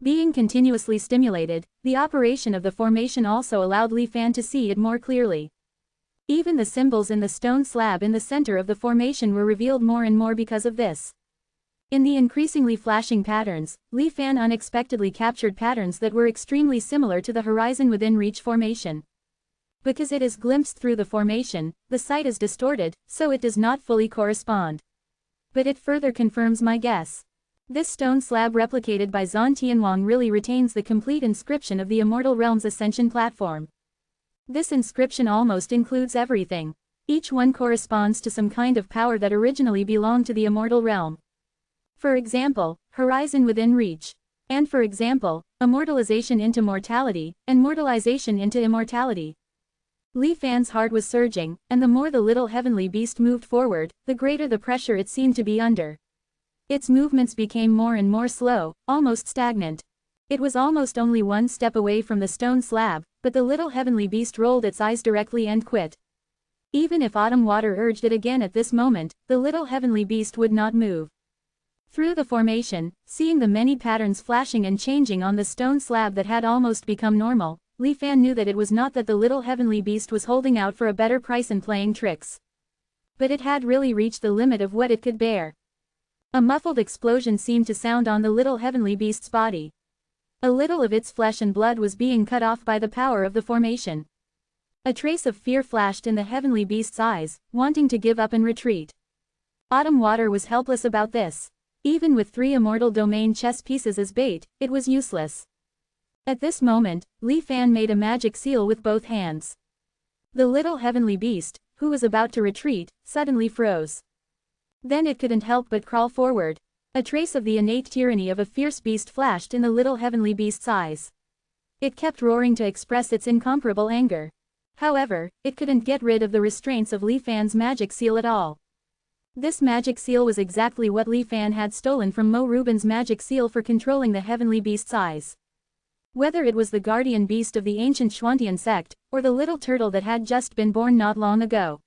[SPEAKER 1] Being continuously stimulated, the operation of the formation also allowed Li Fan to see it more clearly. Even the symbols in the stone slab in the center of the formation were revealed more and more because of this. In the increasingly flashing patterns, Li Fan unexpectedly captured patterns that were extremely similar to the horizon within reach formation. Because it is glimpsed through the formation, the sight is distorted, so it does not fully correspond. But it further confirms my guess. This stone slab replicated by Zhan Tianhuang really retains the complete inscription of the Immortal Realm's ascension platform. This inscription almost includes everything. Each one corresponds to some kind of power that originally belonged to the Immortal Realm. For example, horizon within reach. And for example, immortalization into mortality, and mortalization into immortality. Li Fan's heart was surging, and the more the little heavenly beast moved forward, the greater the pressure it seemed to be under. Its movements became more and more slow, almost stagnant. It was almost only one step away from the stone slab, but the little heavenly beast rolled its eyes directly and quit. Even if autumn water urged it again at this moment, the little heavenly beast would not move. Through the formation, seeing the many patterns flashing and changing on the stone slab that had almost become normal, Li Fan knew that it was not that the little heavenly beast was holding out for a better price and playing tricks. But it had really reached the limit of what it could bear. A muffled explosion seemed to sound on the little heavenly beast's body. A little of its flesh and blood was being cut off by the power of the formation. A trace of fear flashed in the heavenly beast's eyes, wanting to give up and retreat. Autumn Water was helpless about this. Even with 3 immortal domain chess pieces as bait, it was useless. At this moment, Li Fan made a magic seal with both hands. The little heavenly beast, who was about to retreat, suddenly froze. Then it couldn't help but crawl forward. A trace of the innate tyranny of a fierce beast flashed in the little heavenly beast's eyes. It kept roaring to express its incomparable anger. However, it couldn't get rid of the restraints of Li Fan's magic seal at all. This magic seal was exactly what Li Fan had stolen from Mo Rubin's magic seal for controlling the heavenly beast's eyes. Whether it was the guardian beast of the ancient Xuantian sect, or the little turtle that had just been born not long ago.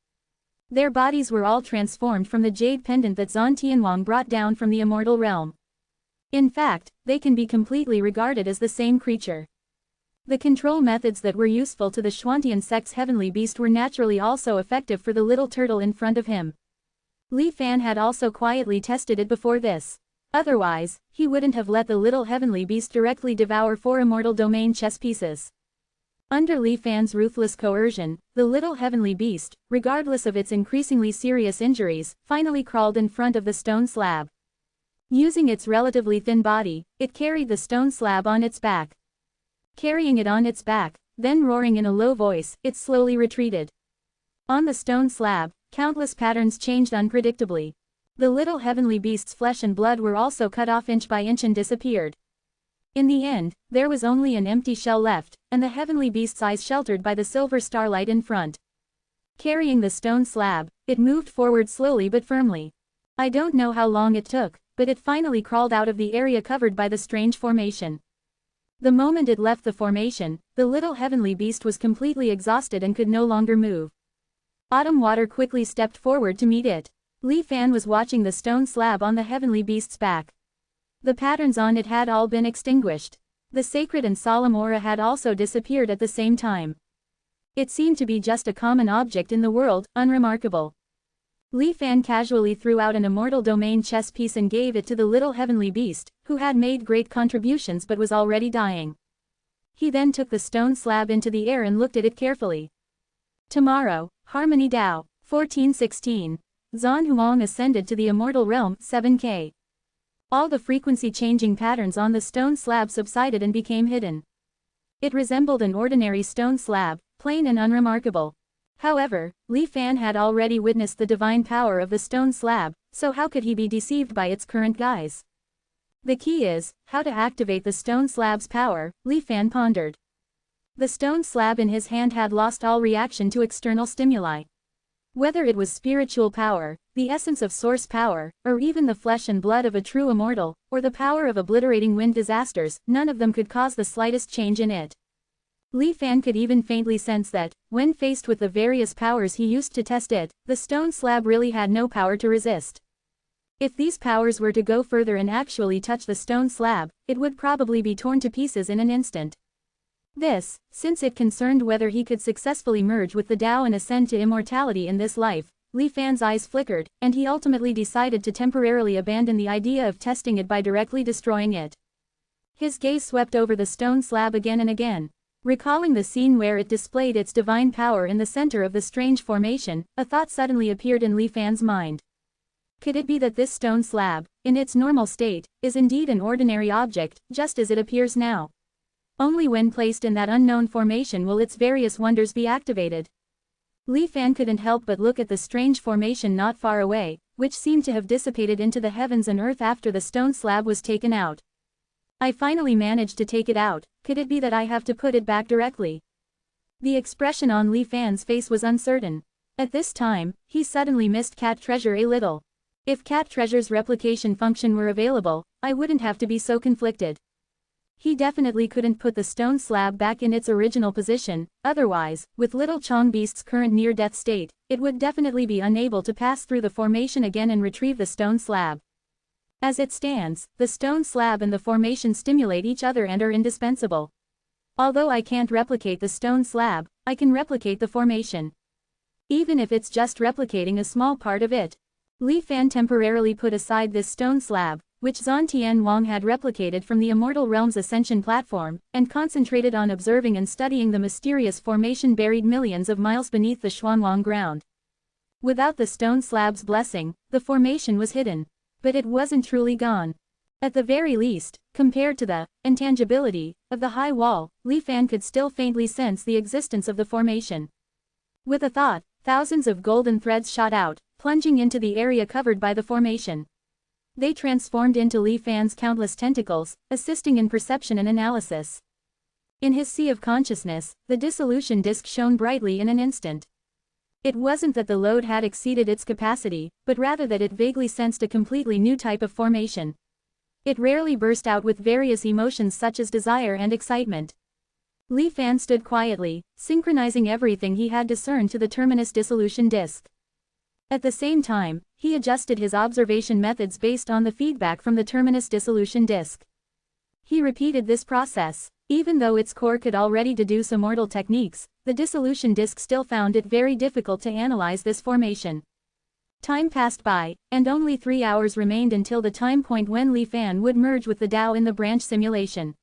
[SPEAKER 1] Their bodies were all transformed from the jade pendant that Zhan Tianhuang brought down from the Immortal Realm. In fact, they can be completely regarded as the same creature. The control methods that were useful to the Xuantian sect's heavenly beast were naturally also effective for the little turtle in front of him. Li Fan had also quietly tested it before this. Otherwise, he wouldn't have let the little heavenly beast directly devour 4 immortal domain chess pieces. Under Li Fan's ruthless coercion, the little heavenly beast, regardless of its increasingly serious injuries, finally crawled in front of the stone slab. Using its relatively thin body, it carried the stone slab on its back. Carrying it on its back, then roaring in a low voice, it slowly retreated. On the stone slab, countless patterns changed unpredictably. The little heavenly beast's flesh and blood were also cut off inch by inch and disappeared. In the end, there was only an empty shell left, and the heavenly beast's eyes sheltered by the silver starlight in front. Carrying the stone slab, it moved forward slowly but firmly. I don't know how long it took, but it finally crawled out of the area covered by the strange formation. The moment it left the formation, the little heavenly beast was completely exhausted and could no longer move. Autumn Water quickly stepped forward to meet it. Li Fan was watching the stone slab on the heavenly beast's back. The patterns on it had all been extinguished. The sacred and solemn aura had also disappeared at the same time. It seemed to be just a common object in the world, unremarkable. Li Fan casually threw out an immortal domain chess piece and gave it to the little heavenly beast, who had made great contributions but was already dying. He then took the stone slab into the air and looked at it carefully. Tomorrow, Harmony Dao, 1416. Zhan Huang ascended to the Immortal Realm, 7K. All the frequency-changing patterns on the stone slab subsided and became hidden. It resembled an ordinary stone slab, plain and unremarkable. However, Li Fan had already witnessed the divine power of the stone slab, so how could he be deceived by its current guise? The key is, how to activate the stone slab's power, Li Fan pondered. The stone slab in his hand had lost all reaction to external stimuli. Whether it was spiritual power, the essence of source power, or even the flesh and blood of a true immortal, or the power of obliterating wind disasters, none of them could cause the slightest change in it. Li Fan could even faintly sense that, when faced with the various powers he used to test it, the stone slab really had no power to resist. If these powers were to go further and actually touch the stone slab, it would probably be torn to pieces in an instant. This, since it concerned whether he could successfully merge with the Tao and ascend to immortality in this life, Li Fan's eyes flickered, and he ultimately decided to temporarily abandon the idea of testing it by directly destroying it. His gaze swept over the stone slab again and again. Recalling the scene where it displayed its divine power in the center of the strange formation, a thought suddenly appeared in Li Fan's mind. Could it be that this stone slab, in its normal state, is indeed an ordinary object, just as it appears now? Only when placed in that unknown formation will its various wonders be activated. Li Fan couldn't help but look at the strange formation not far away, which seemed to have dissipated into the heavens and earth after the stone slab was taken out. I finally managed to take it out. Could it be that I have to put it back directly? The expression on Li Fan's face was uncertain. At this time, he suddenly missed Cat Treasure a little. If Cat Treasure's replication function were available, I wouldn't have to be so conflicted. He definitely couldn't put the stone slab back in its original position, otherwise, with Little Chong Beast's current near-death state, it would definitely be unable to pass through the formation again and retrieve the stone slab. As it stands, the stone slab and the formation stimulate each other and are indispensable. Although I can't replicate the stone slab, I can replicate the formation. Even if it's just replicating a small part of it. Li Fan temporarily put aside this stone slab, which Zhan Tian Wang had replicated from the Immortal Realm's ascension platform, and concentrated on observing and studying the mysterious formation buried millions of miles beneath the Xuanwang ground. Without the stone slab's blessing, the formation was hidden. But it wasn't truly gone. At the very least, compared to the intangibility of the high wall, Li Fan could still faintly sense the existence of the formation. With a thought, thousands of golden threads shot out, plunging into the area covered by the formation. They transformed into Li Fan's countless tentacles, assisting in perception and analysis. In his sea of consciousness, the dissolution disk shone brightly in an instant. It wasn't that the load had exceeded its capacity, but rather that it vaguely sensed a completely new type of formation. It rarely burst out with various emotions such as desire and excitement. Li Fan stood quietly, synchronizing everything he had discerned to the terminus dissolution disk. At the same time, he adjusted his observation methods based on the feedback from the terminus dissolution disk. He repeated this process. Even though its core could already deduce immortal techniques, the dissolution disk still found it very difficult to analyze this formation. Time passed by, and only 3 hours remained until the time point when Li Fan would merge with the Tao in the branch simulation.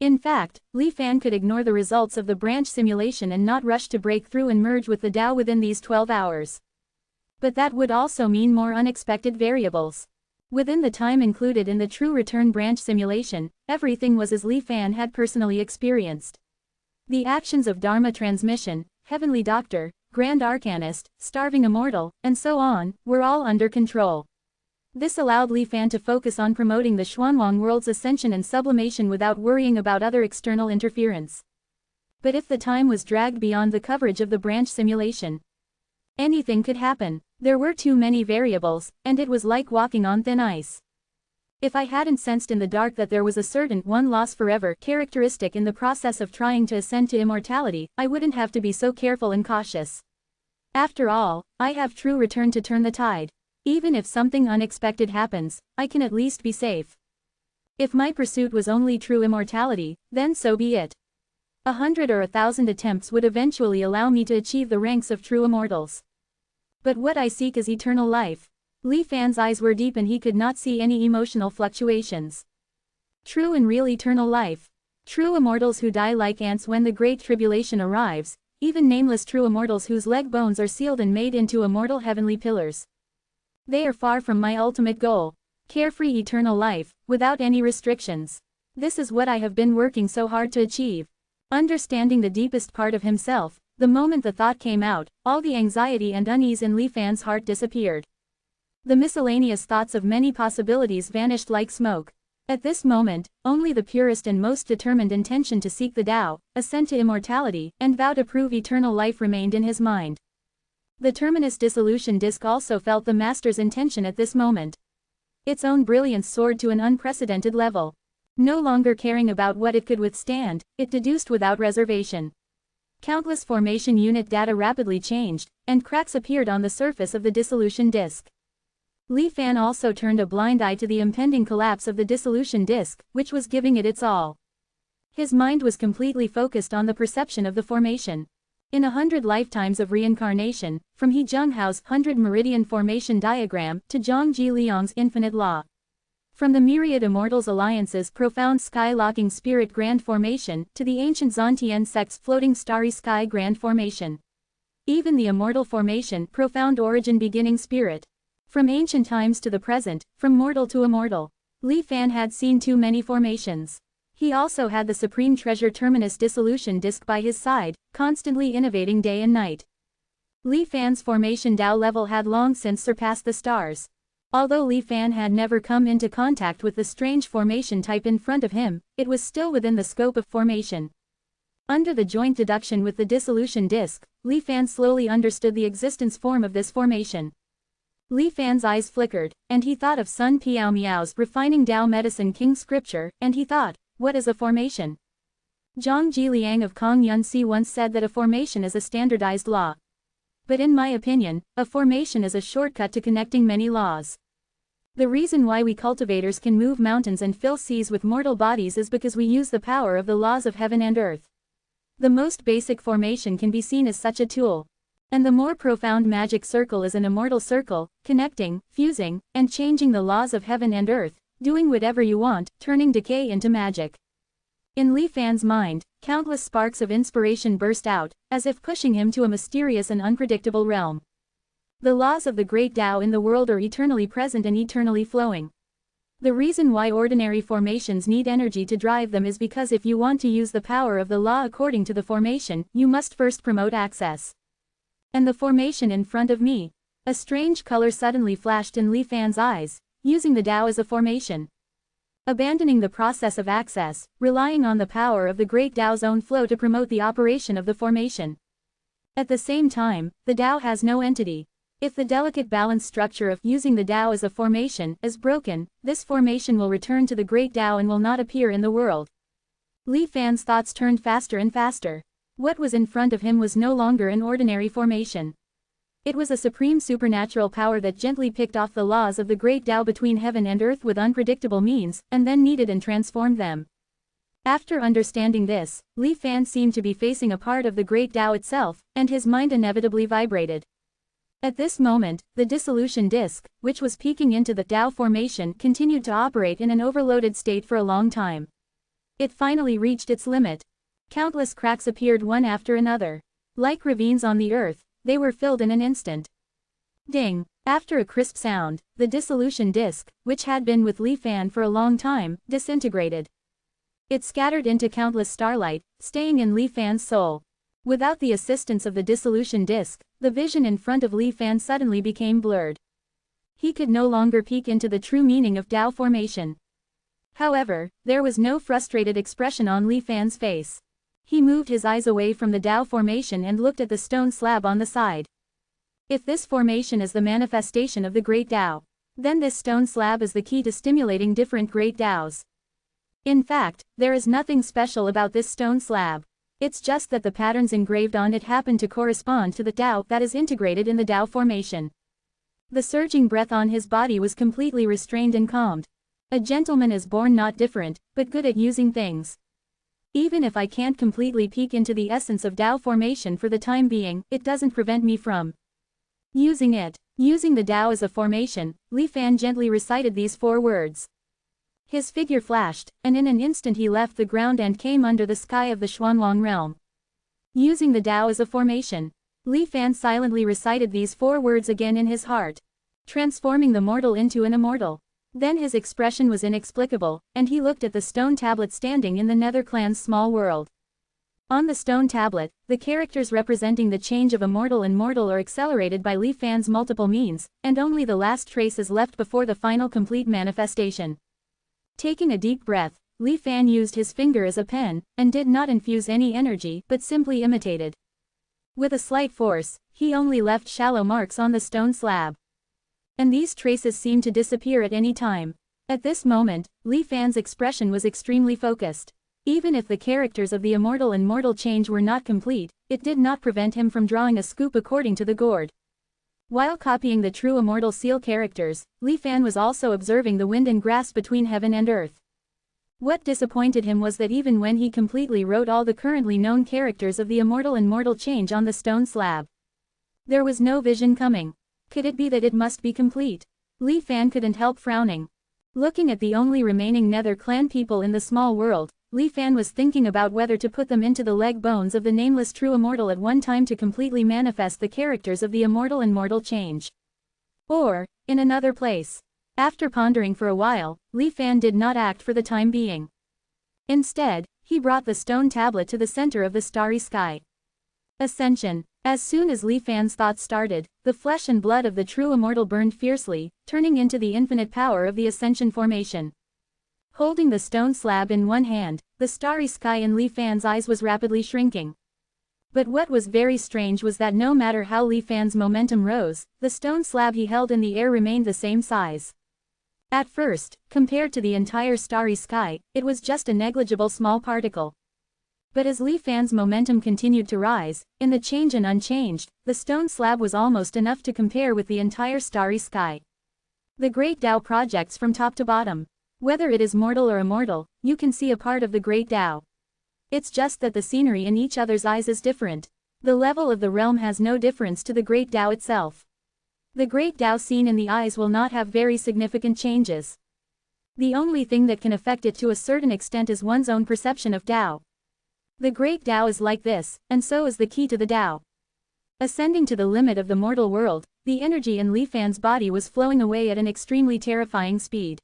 [SPEAKER 1] In fact, Li Fan could ignore the results of the branch simulation and not rush to break through and merge with the Tao within these 12 hours. But that would also mean more unexpected variables. Within the time included in the true return branch simulation, everything was as Li Fan had personally experienced. The actions of Dharma transmission, Heavenly Doctor, Grand Arcanist, Starving Immortal, and so on, were all under control. This allowed Li Fan to focus on promoting the Xuanwang world's ascension and sublimation without worrying about other external interference. But if the time was dragged beyond the coverage of the branch simulation, anything could happen. There were too many variables, and it was like walking on thin ice. If I hadn't sensed in the dark that there was a certain one loss forever characteristic in the process of trying to ascend to immortality, I wouldn't have to be so careful and cautious. After all, I have true return to turn the tide. Even if something unexpected happens, I can at least be safe. If my pursuit was only true immortality, then so be it. 100 or 1,000 attempts would eventually allow me to achieve the ranks of true immortals. But what I seek is eternal life. Li Fan's eyes were deep and he could not see any emotional fluctuations. True and real eternal life. True immortals who die like ants when the great tribulation arrives, even nameless true immortals whose leg bones are sealed and made into immortal heavenly pillars. They are far from my ultimate goal. Carefree eternal life, without any restrictions. This is what I have been working so hard to achieve. Understanding the deepest part of himself, the moment the thought came out, all the anxiety and unease in Li Fan's heart disappeared. The miscellaneous thoughts of many possibilities vanished like smoke. At this moment, only the purest and most determined intention to seek the Tao, ascend to immortality, and vow to prove eternal life remained in his mind. The terminus dissolution disk also felt the master's intention at this moment. Its own brilliance soared to an unprecedented level. No longer caring about what it could withstand, it deduced without reservation. Countless formation unit data rapidly changed, and cracks appeared on the surface of the dissolution disk. Li Fan also turned a blind eye to the impending collapse of the dissolution disk, which was giving it its all. His mind was completely focused on the perception of the formation. In 100 lifetimes of reincarnation, from He Zhenghao's 100 meridian formation diagram to Zhang Ji Liang's infinite law. From the myriad immortals alliance's profound sky-locking spirit grand formation to the ancient Zantian sect's floating starry sky grand formation. Even the immortal formation profound origin beginning spirit. From ancient times to the present, from mortal to immortal. Li Fan had seen too many formations. He also had the supreme treasure terminus dissolution disk by his side, constantly innovating day and night. Li Fan's formation Tao level had long since surpassed the stars. Although Li Fan had never come into contact with the strange formation type in front of him, it was still within the scope of formation. Under the joint deduction with the dissolution disk, Li Fan slowly understood the existence form of this formation. Li Fan's eyes flickered, and he thought of Sun Piao Miao's refining Tao medicine king scripture, and he thought, what is a formation? Zhang Ji Liang of Kong Yunxi once said that a formation is a standardized law. But in my opinion, a formation is a shortcut to connecting many laws. The reason why we cultivators can move mountains and fill seas with mortal bodies is because we use the power of the laws of heaven and earth. The most basic formation can be seen as such a tool. And the more profound magic circle is an immortal circle, connecting, fusing, and changing the laws of heaven and earth, doing whatever you want, turning decay into magic. In Li Fan's mind, countless sparks of inspiration burst out, as if pushing him to a mysterious and unpredictable realm. The laws of the great Tao in the world are eternally present and eternally flowing. The reason why ordinary formations need energy to drive them is because if you want to use the power of the law according to the formation, you must first promote access. And the formation in front of me. A strange color suddenly flashed in Li Fan's eyes, using the Tao as a formation. Abandoning the process of access, relying on the power of the great Tao's own flow to promote the operation of the formation. At the same time, the Tao has no entity. If the delicate balance structure of using the Tao as a formation is broken, this formation will return to the great Tao and will not appear in the world. Li Fan's thoughts turned faster and faster. What was in front of him was no longer an ordinary formation. It was a supreme supernatural power that gently picked off the laws of the great Tao between heaven and earth with unpredictable means, and then kneaded and transformed them. After understanding this, Li Fan seemed to be facing a part of the great Tao itself, and his mind inevitably vibrated. At this moment, the dissolution disk, which was peeking into the Tao formation, continued to operate in an overloaded state for a long time. It finally reached its limit. Countless cracks appeared one after another. Like ravines on the earth, they were filled in an instant. Ding! After a crisp sound, the dissolution disk, which had been with Li Fan for a long time, disintegrated. It scattered into countless starlight, staying in Li Fan's soul. Without the assistance of the dissolution disk, the vision in front of Li Fan suddenly became blurred. He could no longer peek into the true meaning of Tao formation. However, there was no frustrated expression on Li Fan's face. He moved his eyes away from the Tao formation and looked at the stone slab on the side. If this formation is the manifestation of the great Tao, then this stone slab is the key to stimulating different great Taos. In fact, there is nothing special about this stone slab. It's just that the patterns engraved on it happen to correspond to the Tao that is integrated in the Tao formation. The surging breath on his body was completely restrained and calmed. A gentleman is born not different, but good at using things. Even if I can't completely peek into the essence of Tao formation for the time being, it doesn't prevent me from using it. Using the Tao as a formation, Li Fan gently recited these 4 words. His figure flashed, and in an instant he left the ground and came under the sky of the Xuanlong realm. Using the Tao as a formation, Li Fan silently recited these 4 words again in his heart, transforming the mortal into an immortal. Then his expression was inexplicable, and he looked at the stone tablet standing in the Nether clan's small world. On the stone tablet, the characters representing the change of immortal and mortal are accelerated by Li Fan's multiple means, and only the last trace is left before the final complete manifestation. Taking a deep breath, Li Fan used his finger as a pen, and did not infuse any energy but simply imitated. With a slight force, he only left shallow marks on the stone slab. And these traces seemed to disappear at any time. At this moment, Li Fan's expression was extremely focused. Even if the characters of the immortal and mortal change were not complete, it did not prevent him from drawing a scoop according to the gourd. While copying the true Immortal seal characters, Li Fan was also observing the wind and grass between heaven and earth. What disappointed him was that even when he completely wrote all the currently known characters of the Immortal and Mortal change on the stone slab, there was no vision coming. Could it be that it must be complete? Li Fan couldn't help frowning. Looking at the only remaining Nether clan people in the small world, Li Fan was thinking about whether to put them into the leg bones of the nameless true Immortal at one time to completely manifest the characters of the Immortal and Mortal change. Or, in another place. After pondering for a while, Li Fan did not act for the time being. Instead, he brought the stone tablet to the center of the starry sky. Ascension. As soon as Li Fan's thoughts started, the flesh and blood of the true Immortal burned fiercely, turning into the infinite power of the Ascension formation. Holding the stone slab in one hand, the starry sky in Li Fan's eyes was rapidly shrinking. But what was very strange was that no matter how Li Fan's momentum rose, the stone slab he held in the air remained the same size. At first, compared to the entire starry sky, it was just a negligible small particle. But as Li Fan's momentum continued to rise, in the change and unchanged, the stone slab was almost enough to compare with the entire starry sky. The Great Tao projects from top to bottom. Whether it is mortal or immortal, you can see a part of the Great Tao. It's just that the scenery in each other's eyes is different. The level of the realm has no difference to the Great Tao itself. The Great Tao seen in the eyes will not have very significant changes. The only thing that can affect it to a certain extent is one's own perception of Tao. The Great Tao is like this, and so is the key to the Tao. Ascending to the limit of the mortal world, the energy in Li Fan's body was flowing away at an extremely terrifying speed.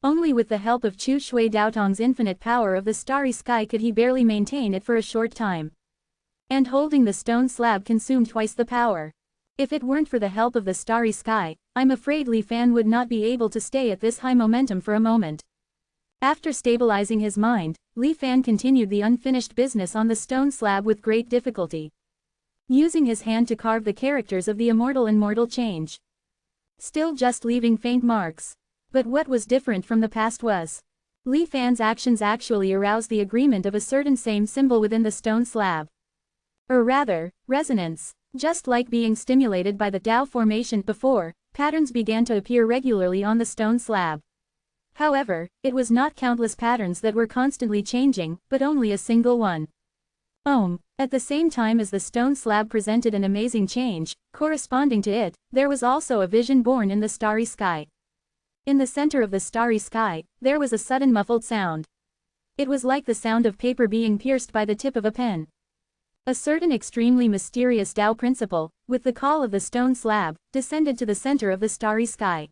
[SPEAKER 1] Only with the help of Chu Shui Daotong's infinite power of the starry sky could he barely maintain it for a short time. And holding the stone slab consumed twice the power. If it weren't for the help of the starry sky, I'm afraid Li Fan would not be able to stay at this high momentum for a moment. After stabilizing his mind, Li Fan continued the unfinished business on the stone slab with great difficulty, using his hand to carve the characters of the Immortal and Mortal change. Still just leaving faint marks. But what was different from the past was, Li Fan's actions actually aroused the agreement of a certain same symbol within the stone slab. Or rather, resonance. Just like being stimulated by the Tao formation before, patterns began to appear regularly on the stone slab. However, it was not countless patterns that were constantly changing, but only a single one. At the same time as the stone slab presented an amazing change, corresponding to it, there was also a vision born in the starry sky. In the center of the starry sky, there was a sudden muffled sound. It was like the sound of paper being pierced by the tip of a pen. A certain extremely mysterious Tao principle, with the call of the stone slab, descended to the center of the starry sky.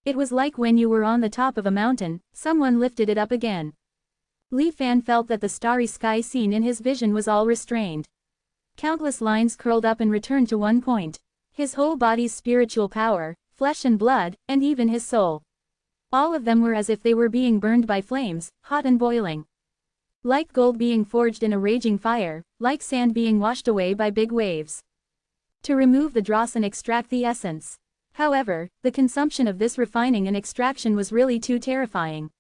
[SPEAKER 1] It was like when you were on the top of a mountain, someone lifted it up again. Li Fan felt that the starry sky scene in his vision was all restrained. Countless lines curled up and returned to one point. His whole body's spiritual power, flesh and blood, and even his soul. All of them were as if they were being burned by flames, hot and boiling. Like gold being forged in a raging fire, like sand being washed away by big waves. To remove the dross and extract the essence. However, the consumption of this refining and extraction was really too terrifying.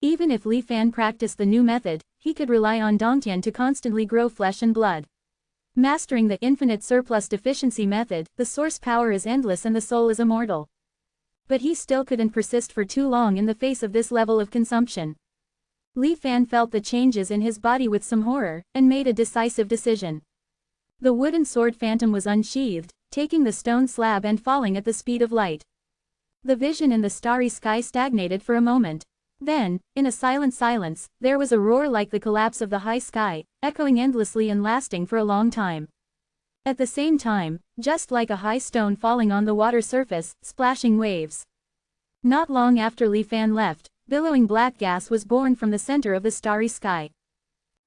[SPEAKER 1] Even if Li Fan practiced the new method, he could rely on Dongtian to constantly grow flesh and blood. Mastering the infinite surplus deficiency method, the source power is endless and the soul is immortal. But he still couldn't persist for too long in the face of this level of consumption. Li Fan felt the changes in his body with some horror, and made a decisive decision. The wooden sword phantom was unsheathed, taking the stone slab and falling at the speed of light. The vision in the starry sky stagnated for a moment. Then, in a silence, there was a roar like the collapse of the high sky, echoing endlessly and lasting for a long time. At the same time, just like a high stone falling on the water surface, splashing waves. Not long after Li Fan left, billowing black gas was born from the center of the starry sky.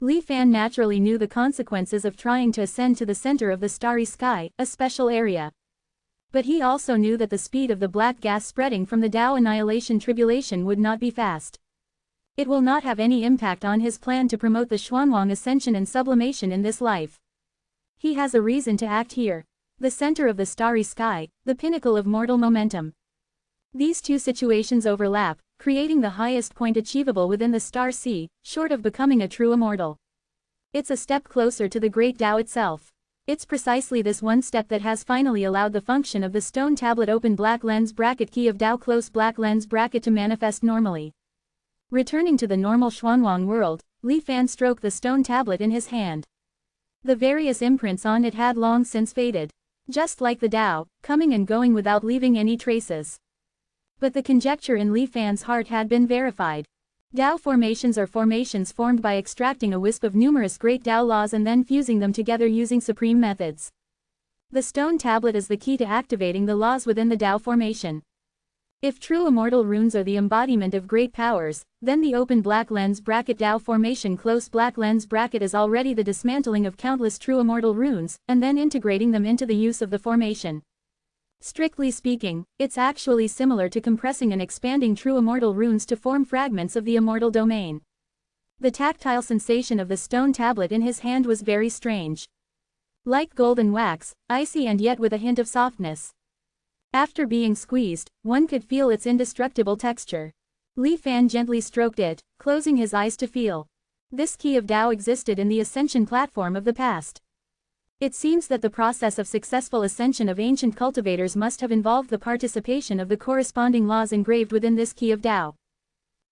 [SPEAKER 1] Li Fan naturally knew the consequences of trying to ascend to the center of the starry sky, a special area. But he also knew that the speed of the black gas spreading from the Tao annihilation tribulation would not be fast. It will not have any impact on his plan to promote the Xuanwang ascension and sublimation in this life. He has a reason to act here. The center of the starry sky, the pinnacle of mortal momentum. These two situations overlap, creating the highest point achievable within the star sea, short of becoming a true immortal. It's a step closer to the great Tao itself. It's precisely this one step that has finally allowed the function of the stone tablet open black lens bracket key of Dao close black lens bracket to manifest normally. Returning to the normal Xuanwang world, Li Fan stroked the stone tablet in his hand. The various imprints on it had long since faded. Just like the Dao, coming and going without leaving any traces. But the conjecture in Li Fan's heart had been verified. Dao formations are formations formed by extracting a wisp of numerous great Dao laws and then fusing them together using supreme methods. The stone tablet is the key to activating the laws within the Dao formation. If true immortal runes are the embodiment of great powers, then the open black lens bracket Dao formation close black lens bracket is already the dismantling of countless true immortal runes, and then integrating them into the use of the formation. Strictly speaking, it's actually similar to compressing and expanding true immortal runes to form fragments of the immortal domain. The tactile sensation of the stone tablet in his hand was very strange. Like golden wax, icy and yet with a hint of softness. After being squeezed, one could feel its indestructible texture. Li Fan gently stroked it, closing his eyes to feel. This key of Dao existed in the ascension platform of the past. It seems that the process of successful ascension of ancient cultivators must have involved the participation of the corresponding laws engraved within this key of Dao.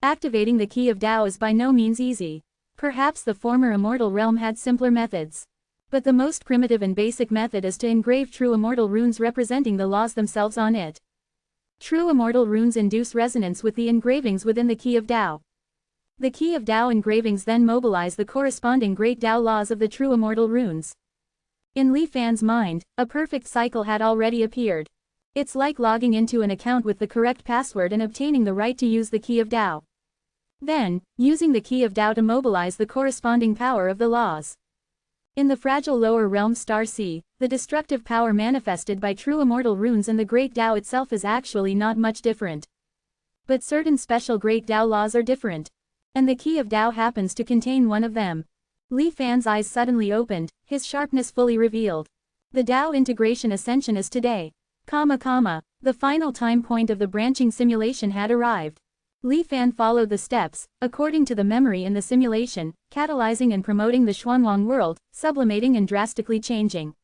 [SPEAKER 1] Activating the key of Dao is by no means easy. Perhaps the former immortal realm had simpler methods. But the most primitive and basic method is to engrave true immortal runes representing the laws themselves on it. True immortal runes induce resonance with the engravings within the key of Dao. The key of Dao engravings then mobilize the corresponding great Dao laws of the true immortal runes. In Li Fan's mind, a perfect cycle had already appeared. It's like logging into an account with the correct password and obtaining the right to use the key of Dao. Then, using the key of Dao to mobilize the corresponding power of the laws. In the fragile lower realm Star Sea, the destructive power manifested by true immortal runes and the great Dao itself is actually not much different. But certain special great Dao laws are different. And the key of Dao happens to contain one of them. Li Fan's eyes suddenly opened, his sharpness fully revealed. The Dao integration ascension is today. The final time point of the branching simulation had arrived. Li Fan followed the steps, according to the memory in the simulation, catalyzing and promoting the Xuanwang world, sublimating and drastically changing.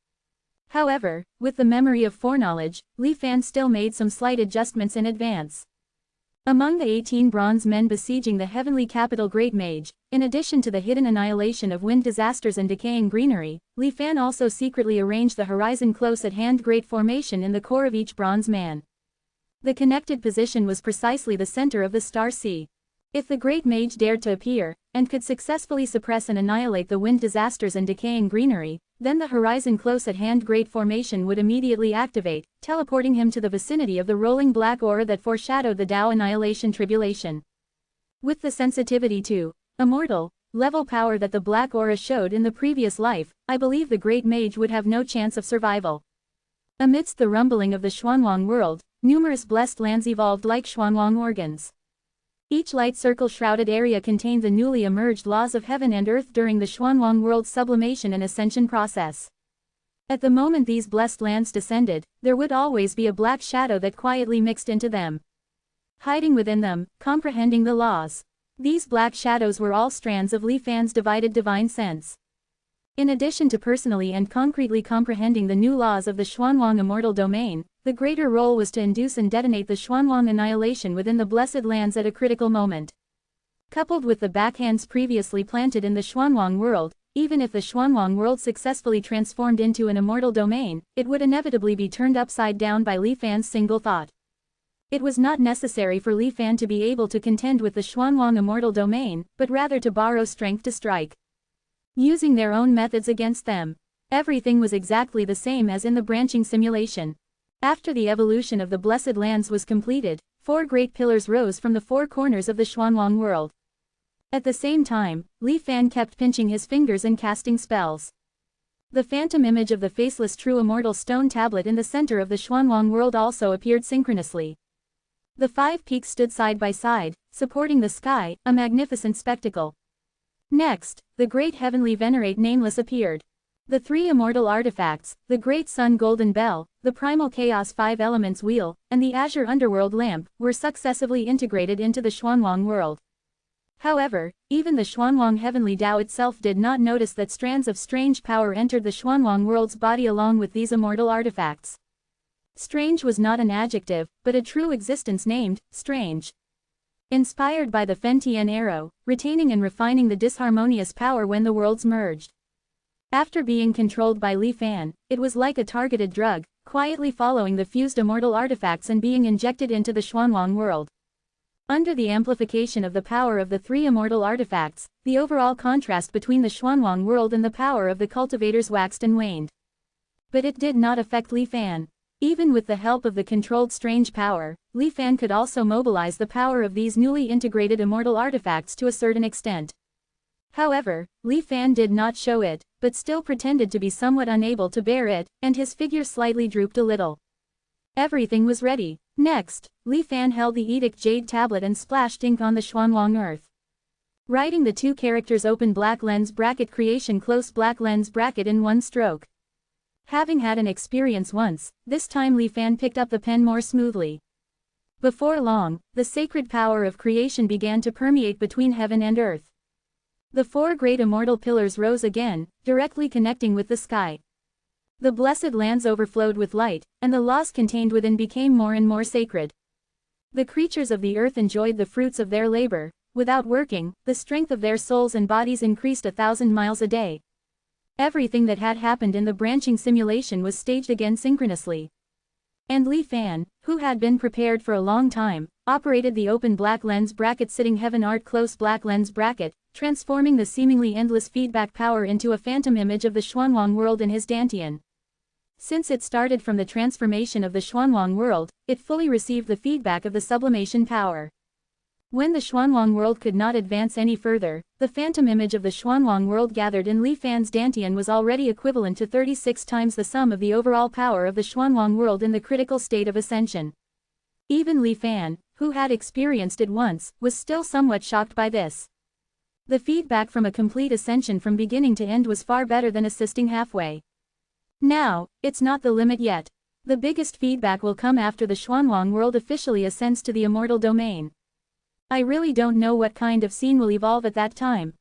[SPEAKER 1] However, with the memory of foreknowledge, Li Fan still made some slight adjustments in advance. Among the 18 bronze men besieging the heavenly capital Great Mage, in addition to the hidden annihilation of wind disasters and decaying greenery, Li Fan also secretly arranged the horizon close at hand great formation in the core of each bronze man. The connected position was precisely the center of the Star Sea. If the Great Mage dared to appear, and could successfully suppress and annihilate the wind disasters and decaying greenery, then the horizon close at hand great formation would immediately activate, teleporting him to the vicinity of the rolling black aura that foreshadowed the Dao annihilation tribulation. With the sensitivity to immortal level power that the black aura showed in the previous life, I believe the Great Mage would have no chance of survival. Amidst the rumbling of the Xuanwang world, numerous blessed lands evolved like Xuanwang organs. Each light circle-shrouded area contained the newly emerged laws of heaven and earth during the Xuanwang world's sublimation and ascension process. At the moment these blessed lands descended, there would always be a black shadow that quietly mixed into them. Hiding within them, comprehending the laws. These black shadows were all strands of Li Fan's divided divine sense. In addition to personally and concretely comprehending the new laws of the Xuanwang immortal domain, the greater role was to induce and detonate the Xuanwang annihilation within the blessed lands at a critical moment. Coupled with the backhands previously planted in the Xuanwang world, even if the Xuanwang world successfully transformed into an immortal domain, it would inevitably be turned upside down by Li Fan's single thought. It was not necessary for Li Fan to be able to contend with the Xuanwang immortal domain, but rather to borrow strength to strike. Using their own methods against them. Everything was exactly the same as in the branching simulation. After the evolution of the blessed lands was completed, 4 great pillars rose from the 4 corners of the Xuanwang world. At the same time, Li Fan kept pinching his fingers and casting spells. The phantom image of the faceless true immortal stone tablet in the center of the Xuanwang world also appeared synchronously. The 5 peaks stood side by side, supporting the sky, a magnificent spectacle. Next, the great heavenly venerate nameless appeared. The 3 immortal artifacts, the great sun golden bell, the primal chaos 5 elements wheel, and the azure underworld lamp, were successively integrated into the Xuanwang world. However, even the Xuanwang Heavenly Tao itself did not notice that strands of strange power entered the Xuanwang world's body along with these immortal artifacts. Strange was not an adjective, but a true existence named strange. Inspired by the Fentian arrow, retaining and refining the disharmonious power when the worlds merged. After being controlled by Li Fan, it was like a targeted drug, quietly following the fused immortal artifacts and being injected into the Xuanwang world. Under the amplification of the power of the three immortal artifacts, the overall contrast between the Xuanwang world and the power of the cultivators waxed and waned. But it did not affect Li Fan. Even with the help of the controlled strange power, Li Fan could also mobilize the power of these newly integrated immortal artifacts to a certain extent. However, Li Fan did not show it, but still pretended to be somewhat unable to bear it, and his figure slightly drooped a little. Everything was ready. Next, Li Fan held the Edict Jade tablet and splashed ink on the Xuanwang earth. Writing the two characters open black lens bracket creation close black lens bracket in one stroke. Having had an experience once, this time Li Fan picked up the pen more smoothly. Before long, the sacred power of creation began to permeate between heaven and earth. The four great immortal pillars rose again, directly connecting with the sky. The blessed lands overflowed with light, and the laws contained within became more and more sacred. The creatures of the earth enjoyed the fruits of their labor. Without working, the strength of their souls and bodies increased 1,000 miles a day. Everything that had happened in the branching simulation was staged again synchronously. And Li Fan, who had been prepared for a long time, operated the open black lens bracket sitting heaven art close black lens bracket, transforming the seemingly endless feedback power into a phantom image of the Xuanwang world in his dantian. Since it started from the transformation of the Xuanwang world, it fully received the feedback of the sublimation power. When the Xuanwang world could not advance any further, the phantom image of the Xuanwang world gathered in Li Fan's dantian was already equivalent to 36 times the sum of the overall power of the Xuanwang world in the critical state of ascension. Even Li Fan, who had experienced it once, was still somewhat shocked by this. The feedback from a complete ascension from beginning to end was far better than assisting halfway. Now, it's not the limit yet. The biggest feedback will come after the Xuanwang world officially ascends to the immortal domain. I really don't know what kind of scene will evolve at that time.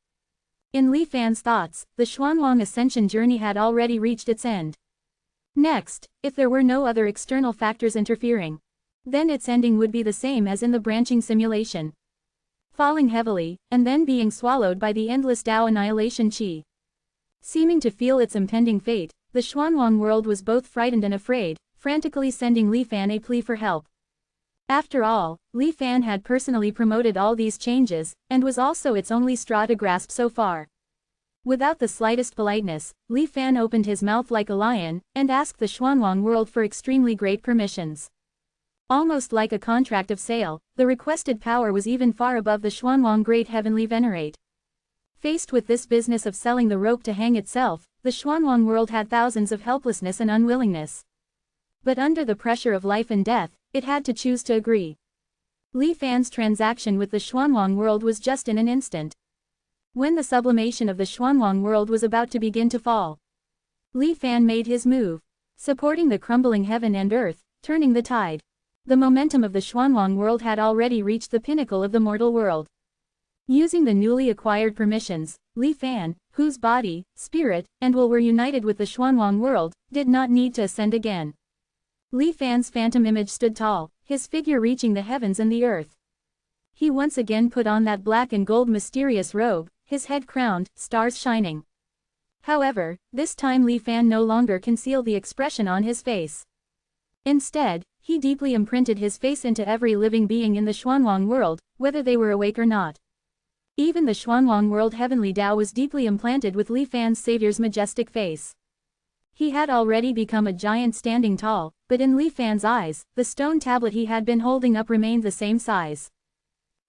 [SPEAKER 1] In Li Fan's thoughts, the Xuanwang ascension journey had already reached its end. Next, if there were no other external factors interfering, then its ending would be the same as in the branching simulation. Falling heavily, and then being swallowed by the endless Tao annihilation chi. Seeming to feel its impending fate, the Xuanwang world was both frightened and afraid, frantically sending Li Fan a plea for help. After all, Li Fan had personally promoted all these changes, and was also its only straw to grasp so far. Without the slightest politeness, Li Fan opened his mouth like a lion, and asked the Xuanwang world for extremely great permissions. Almost like a contract of sale, the requested power was even far above the Xuanwang Great Heavenly Venerate. Faced with this business of selling the rope to hang itself, the Xuanwang world had thousands of helplessness and unwillingness. But under the pressure of life and death, it had to choose to agree. Li Fan's transaction with the Xuanwang world was just in an instant. When the sublimation of the Xuanwang world was about to begin to fall, Li Fan made his move, supporting the crumbling heaven and earth, turning the tide. The momentum of the Xuanwang world had already reached the pinnacle of the mortal world. Using the newly acquired permissions, Li Fan, whose body, spirit, and will were united with the Xuanwang world, did not need to ascend again. Li Fan's phantom image stood tall, his figure reaching the heavens and the earth. He once again put on that black and gold mysterious robe, his head crowned, stars shining. However, this time Li Fan no longer concealed the expression on his face. Instead, he deeply imprinted his face into every living being in the Xuanwang world, whether they were awake or not. Even the Xuanwang world heavenly Tao was deeply implanted with Li Fan's savior's majestic face. He had already become a giant standing tall, but in Li Fan's eyes, the stone tablet he had been holding up remained the same size.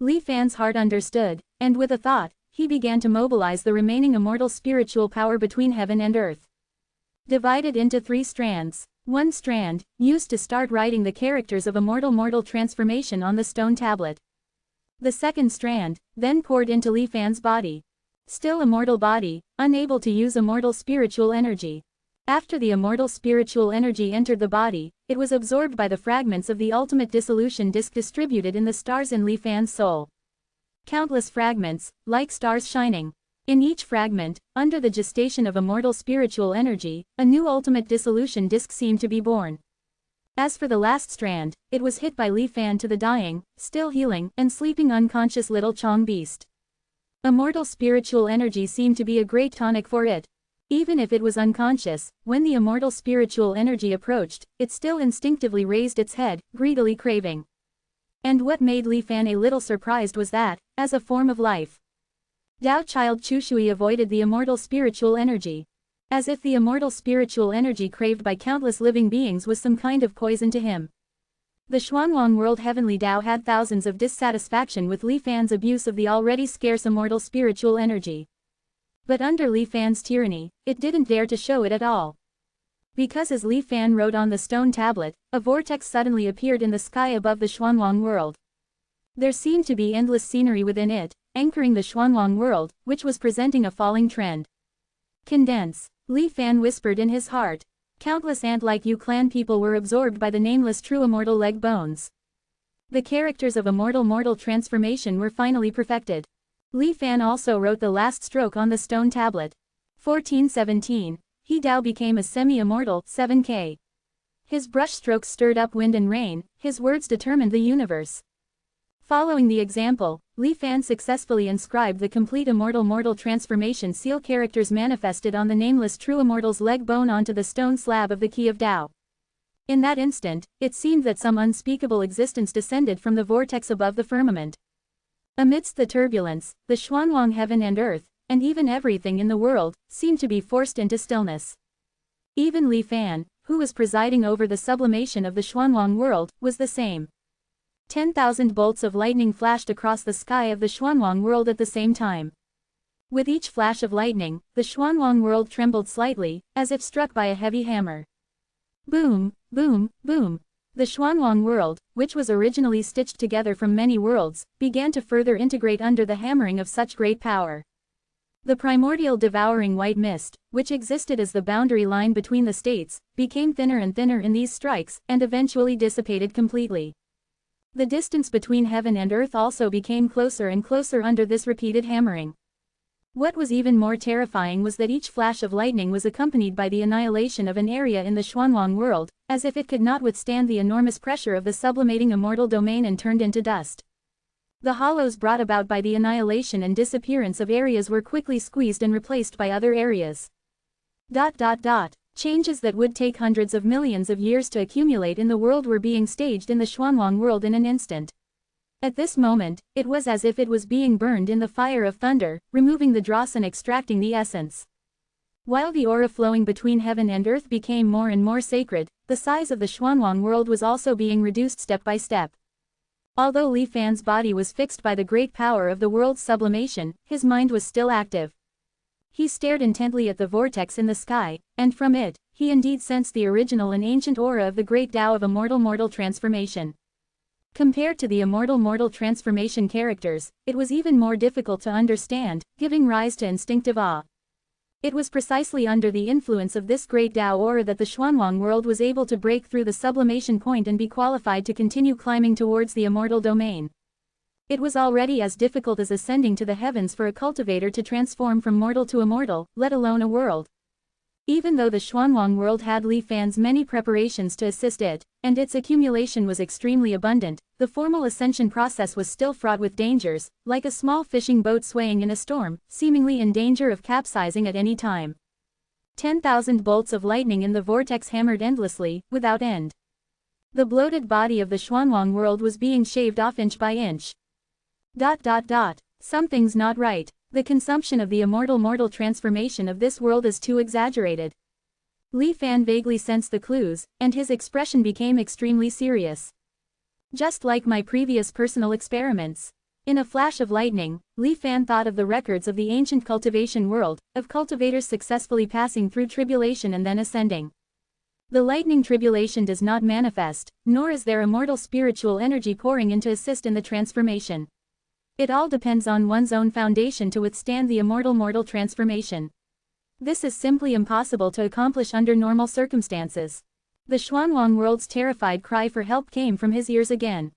[SPEAKER 1] Li Fan's heart understood, and with a thought, he began to mobilize the remaining immortal spiritual power between heaven and earth. Divided into 3 strands. One strand, used to start writing the characters of immortal mortal transformation on the stone tablet. The second strand, then poured into Li Fan's body. Still immortal body, unable to use immortal spiritual energy. After the immortal spiritual energy entered the body, it was absorbed by the fragments of the ultimate dissolution disk distributed in the stars in Li Fan's soul. Countless fragments, like stars shining. In each fragment, under the gestation of immortal spiritual energy, a new ultimate dissolution disk seemed to be born. As for the last strand, it was hit by Li Fan to the dying, still healing, and sleeping unconscious little Chong beast. Immortal spiritual energy seemed to be a great tonic for it. Even if it was unconscious, when the immortal spiritual energy approached, it still instinctively raised its head, greedily craving. And what made Li Fan a little surprised was that, as a form of life, Dao Child Chushui avoided the immortal spiritual energy. As if the immortal spiritual energy craved by countless living beings was some kind of poison to him. The Xuanwang world heavenly Dao had thousands of dissatisfaction with Li Fan's abuse of the already scarce immortal spiritual energy. But under Li Fan's tyranny, it didn't dare to show it at all. Because as Li Fan wrote on the stone tablet, a vortex suddenly appeared in the sky above the Xuanwang world. There seemed to be endless scenery within it, anchoring the Xuanwang world, which was presenting a falling trend. Condense. Li Fan whispered in his heart. Countless ant-like Yu clan people were absorbed by the nameless true immortal leg bones. The characters of immortal mortal transformation were finally perfected. Li Fan also wrote the last stroke on the stone tablet. 1417. He Dao became a semi-immortal, 7K. His brushstrokes stirred up wind and rain, his words determined the universe. Following the example, Li Fan successfully inscribed the complete immortal mortal transformation seal characters manifested on the nameless true immortal's leg bone onto the stone slab of the key of Tao. In that instant, it seemed that some unspeakable existence descended from the vortex above the firmament. Amidst the turbulence, the Xuanwang heaven and earth, and even everything in the world, seemed to be forced into stillness. Even Li Fan, who was presiding over the sublimation of the Xuanwang world, was the same. 10,000 bolts of lightning flashed across the sky of the Xuanwang world at the same time. With each flash of lightning, the Xuanwang world trembled slightly, as if struck by a heavy hammer. Boom, boom, boom. The Xuanwang world, which was originally stitched together from many worlds, began to further integrate under the hammering of such great power. The primordial devouring white mist, which existed as the boundary line between the states, became thinner and thinner in these strikes, and eventually dissipated completely. The distance between heaven and earth also became closer and closer under this repeated hammering. What was even more terrifying was that each flash of lightning was accompanied by the annihilation of an area in the Xuanwang world, as if it could not withstand the enormous pressure of the sublimating immortal domain and turned into dust. The hollows brought about by the annihilation and disappearance of areas were quickly squeezed and replaced by other areas. Changes that would take hundreds of millions of years to accumulate in the world were being staged in the Xuanwang world in an instant. At this moment, it was as if it was being burned in the fire of thunder, removing the dross and extracting the essence. While the aura flowing between heaven and earth became more and more sacred, the size of the Xuanwang world was also being reduced step by step. Although Li Fan's body was fixed by the great power of the world's sublimation, his mind was still active. He stared intently at the vortex in the sky, and from it, he indeed sensed the original and ancient aura of the great Tao of immortal mortal transformation. Compared to the immortal mortal transformation characters, it was even more difficult to understand, giving rise to instinctive awe. It was precisely under the influence of this great Tao aura that the Xuanwang world was able to break through the sublimation point and be qualified to continue climbing towards the immortal domain. It was already as difficult as ascending to the heavens for a cultivator to transform from mortal to immortal, let alone a world. Even though the Xuanwang world had Li Fan's many preparations to assist it, and its accumulation was extremely abundant, the formal ascension process was still fraught with dangers, like a small fishing boat swaying in a storm, seemingly in danger of capsizing at any time. 10,000 bolts of lightning in the vortex hammered endlessly, without end. The bloated body of the Xuanwang world was being shaved off inch by inch. Something's not right. The consumption of the immortal mortal transformation of this world is too exaggerated. Li Fan vaguely sensed the clues, and his expression became extremely serious. Just like my previous personal experiments. In a flash of lightning, Li Fan thought of the records of the ancient cultivation world, of cultivators successfully passing through tribulation and then ascending. The lightning tribulation does not manifest, nor is there immortal spiritual energy pouring in to assist in the transformation. It all depends on one's own foundation to withstand the immortal mortal transformation. This is simply impossible to accomplish under normal circumstances. The Xuanwang world's terrified cry for help came from his ears again.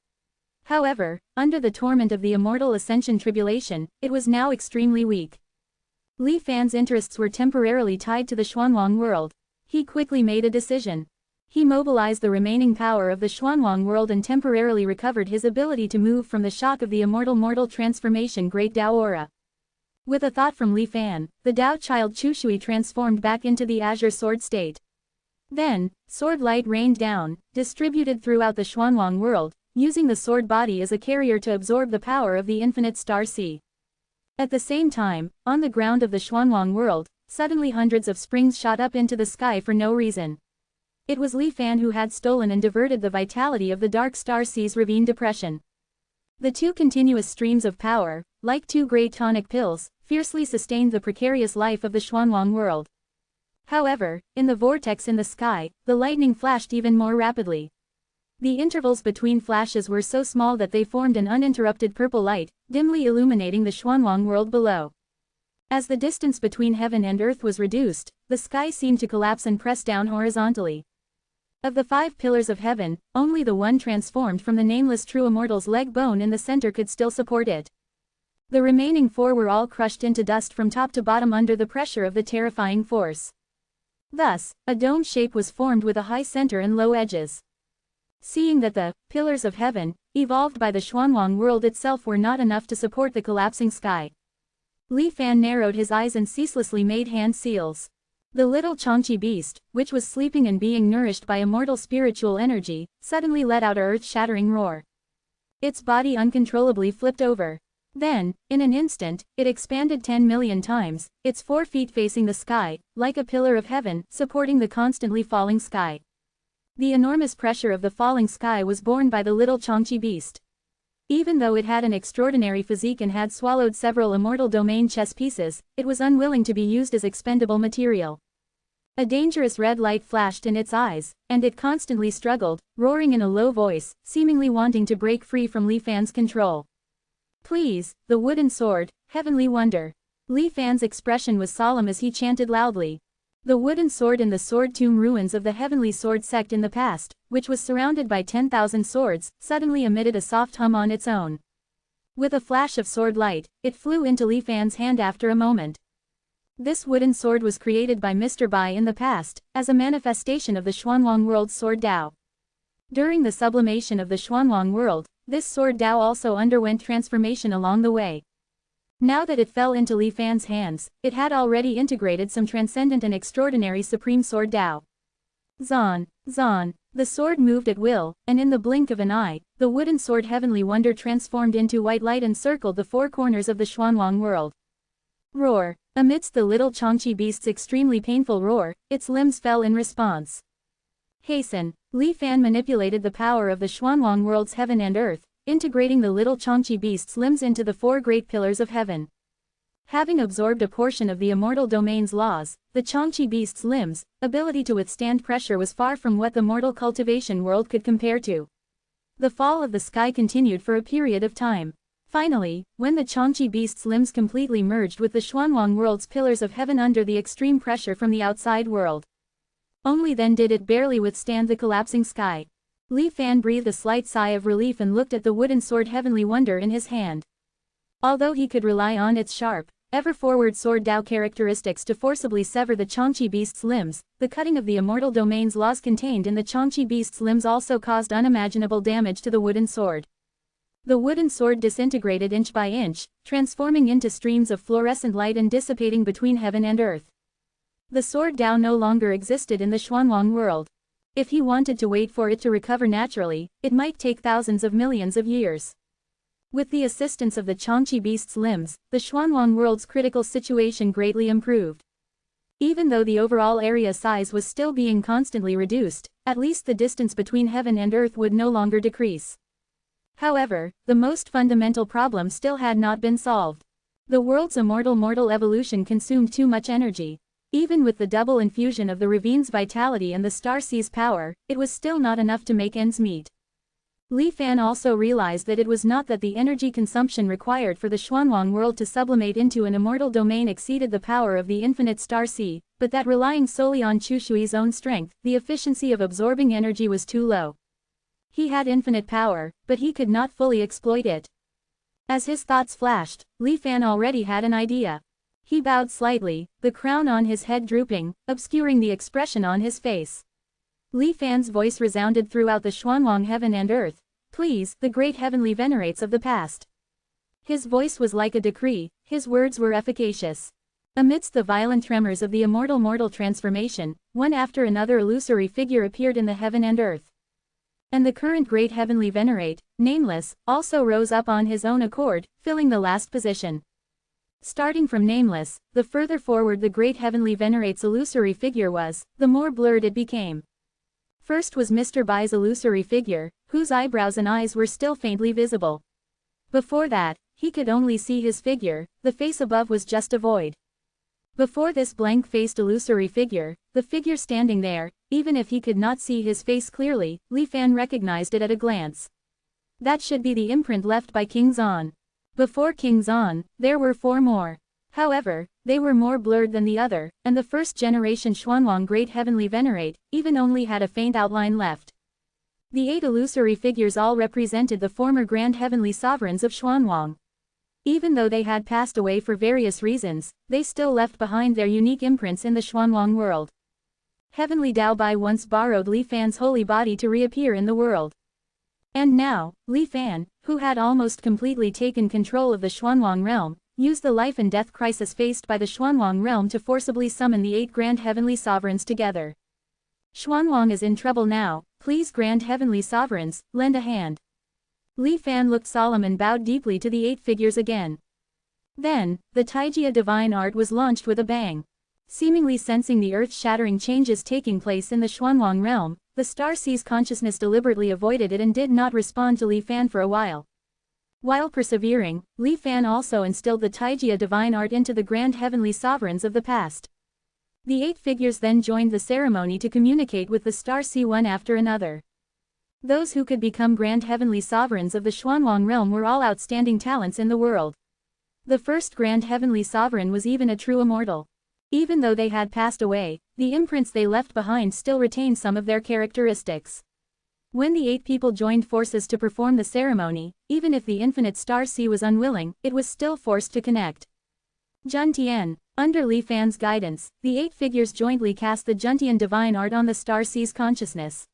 [SPEAKER 1] However, under the torment of the immortal ascension tribulation, it was now extremely weak. Li Fan's interests were temporarily tied to the Xuanwang world. He quickly made a decision. He mobilized the remaining power of the Xuanwang world and temporarily recovered his ability to move from the shock of the immortal mortal transformation Great Dao Aura. With a thought from Li Fan, the Dao child Chu Shui transformed back into the azure sword state. Then, sword light rained down, distributed throughout the Xuanwang world, using the sword body as a carrier to absorb the power of the infinite star sea. At the same time, on the ground of the Xuanwang world, suddenly hundreds of springs shot up into the sky for no reason. It was Li Fan who had stolen and diverted the vitality of the dark star sea's ravine depression. The two continuous streams of power, like two great tonic pills, fiercely sustained the precarious life of the Xuanwang world. However, in the vortex in the sky, the lightning flashed even more rapidly. The intervals between flashes were so small that they formed an uninterrupted purple light, dimly illuminating the Xuanwang world below. As the distance between heaven and earth was reduced, the sky seemed to collapse and press down horizontally. Of the 5 pillars of heaven, only the one transformed from the nameless true immortal's leg bone in the center could still support it. The remaining 4 were all crushed into dust from top to bottom under the pressure of the terrifying force. Thus, a dome shape was formed with a high center and low edges. Seeing that the pillars of heaven, evolved by the Xuanwang world itself, were not enough to support the collapsing sky, Li Fan narrowed his eyes and ceaselessly made hand seals. The little Changqi beast, which was sleeping and being nourished by immortal spiritual energy, suddenly let out a earth-shattering roar. Its body uncontrollably flipped over. Then, in an instant, it expanded 10 million times, its 4 feet facing the sky, like a pillar of heaven, supporting the constantly falling sky. The enormous pressure of the falling sky was borne by the little Changqi beast. Even though it had an extraordinary physique and had swallowed several immortal domain chess pieces, it was unwilling to be used as expendable material. A dangerous red light flashed in its eyes, and it constantly struggled, roaring in a low voice, seemingly wanting to break free from Li Fan's control. "Please, the wooden sword, heavenly wonder." Li Fan's expression was solemn as he chanted loudly. The wooden sword in the sword tomb ruins of the heavenly sword sect in the past, which was surrounded by 10,000 swords, suddenly emitted a soft hum on its own. With a flash of sword light, it flew into Li Fan's hand after a moment. This wooden sword was created by Mr. Bai in the past, as a manifestation of the Xuanwang world's sword Dao. During the sublimation of the Xuanwang world, this sword Dao also underwent transformation along the way. Now that it fell into Li Fan's hands, it had already integrated some transcendent and extraordinary supreme sword Dao. Zan, Zan, the sword moved at will, and in the blink of an eye, the wooden sword heavenly wonder transformed into white light and circled the 4 corners of the Xuanwang world. Roar. Amidst the little Changqi beast's extremely painful roar, its limbs fell in response. Hasten. Li Fan manipulated the power of the Xuanwang world's heaven and earth, integrating the little Changqi beast's limbs into the 4 great pillars of heaven. Having absorbed a portion of the immortal domain's laws, the Changqi beast's limbs' ability to withstand pressure was far from what the mortal cultivation world could compare to. The fall of the sky continued for a period of time. Finally, when the Changqi beast's limbs completely merged with the Xuanwang world's pillars of heaven under the extreme pressure from the outside world, only then did it barely withstand the collapsing sky. Li Fan breathed a slight sigh of relief and looked at the wooden sword heavenly wonder in his hand. Although he could rely on its sharp, ever-forward sword Dao characteristics to forcibly sever the Changqi beast's limbs, the cutting of the immortal domain's laws contained in the Changqi beast's limbs also caused unimaginable damage to the wooden sword. The wooden sword disintegrated inch by inch, transforming into streams of fluorescent light and dissipating between heaven and earth. The sword Dao no longer existed in the Xuanwang world. If he wanted to wait for it to recover naturally, it might take thousands of millions of years. With the assistance of the Changqi beast's limbs, the Xuanwang world's critical situation greatly improved. Even though the overall area size was still being constantly reduced, at least the distance between heaven and earth would no longer decrease. However, the most fundamental problem still had not been solved. The world's immortal mortal evolution consumed too much energy. Even with the double infusion of the ravine's vitality and the star sea's power, it was still not enough to make ends meet. Li Fan also realized that it was not that the energy consumption required for the Xuanwang world to sublimate into an immortal domain exceeded the power of the infinite star sea, but that relying solely on Chu Shui's own strength, the efficiency of absorbing energy was too low. He had infinite power, but he could not fully exploit it. As his thoughts flashed, Li Fan already had an idea. He bowed slightly, the crown on his head drooping, obscuring the expression on his face. Li Fan's voice resounded throughout the Xuanwang heaven and earth. Please, the great heavenly venerates of the past. His voice was like a decree, his words were efficacious. Amidst the violent tremors of the immortal mortal transformation, one after another illusory figure appeared in the heaven and earth. And the current great heavenly venerate, Nameless, also rose up on his own accord, filling the last position. Starting from Nameless, the further forward the great heavenly venerate's illusory figure was, the more blurred it became. First was Mr. Bai's illusory figure, whose eyebrows and eyes were still faintly visible. Before that, he could only see his figure, the face above was just a void. Before this blank-faced illusory figure, the figure standing there, even if he could not see his face clearly, Li Fan recognized it at a glance. That should be the imprint left by King Zan. Before King Zan, there were 4 more. However, they were more blurred than the other, and the first-generation Xuanwang Great Heavenly Venerate, even only had a faint outline left. The 8 illusory figures all represented the former Grand Heavenly Sovereigns of Xuanwang. Even though they had passed away for various reasons, they still left behind their unique imprints in the Xuanwang world. Heavenly Dao Bai once borrowed Li Fan's holy body to reappear in the world. And now, Li Fan, who had almost completely taken control of the Xuanwang realm, used the life and death crisis faced by the Xuanwang realm to forcibly summon the 8 Grand Heavenly Sovereigns together. Xuanwang is in trouble now, please Grand Heavenly Sovereigns, lend a hand. Li Fan looked solemn and bowed deeply to the 8 figures again. Then, the Taijia divine art was launched with a bang. Seemingly sensing the earth-shattering changes taking place in the Xuanwang realm, the Star Sea's consciousness deliberately avoided it and did not respond to Li Fan for a while. While persevering, Li Fan also instilled the Taijia divine art into the Grand Heavenly Sovereigns of the past. The 8 figures then joined the ceremony to communicate with the Star Sea one after another. Those who could become Grand Heavenly Sovereigns of the Xuanwang realm were all outstanding talents in the world. The first Grand Heavenly Sovereign was even a true immortal. Even though they had passed away, the imprints they left behind still retained some of their characteristics. When the 8 people joined forces to perform the ceremony, even if the infinite Star Sea was unwilling, it was still forced to connect. Juntian. Under Li Fan's guidance, the 8 figures jointly cast the Juntian divine art on the Star Sea's consciousness.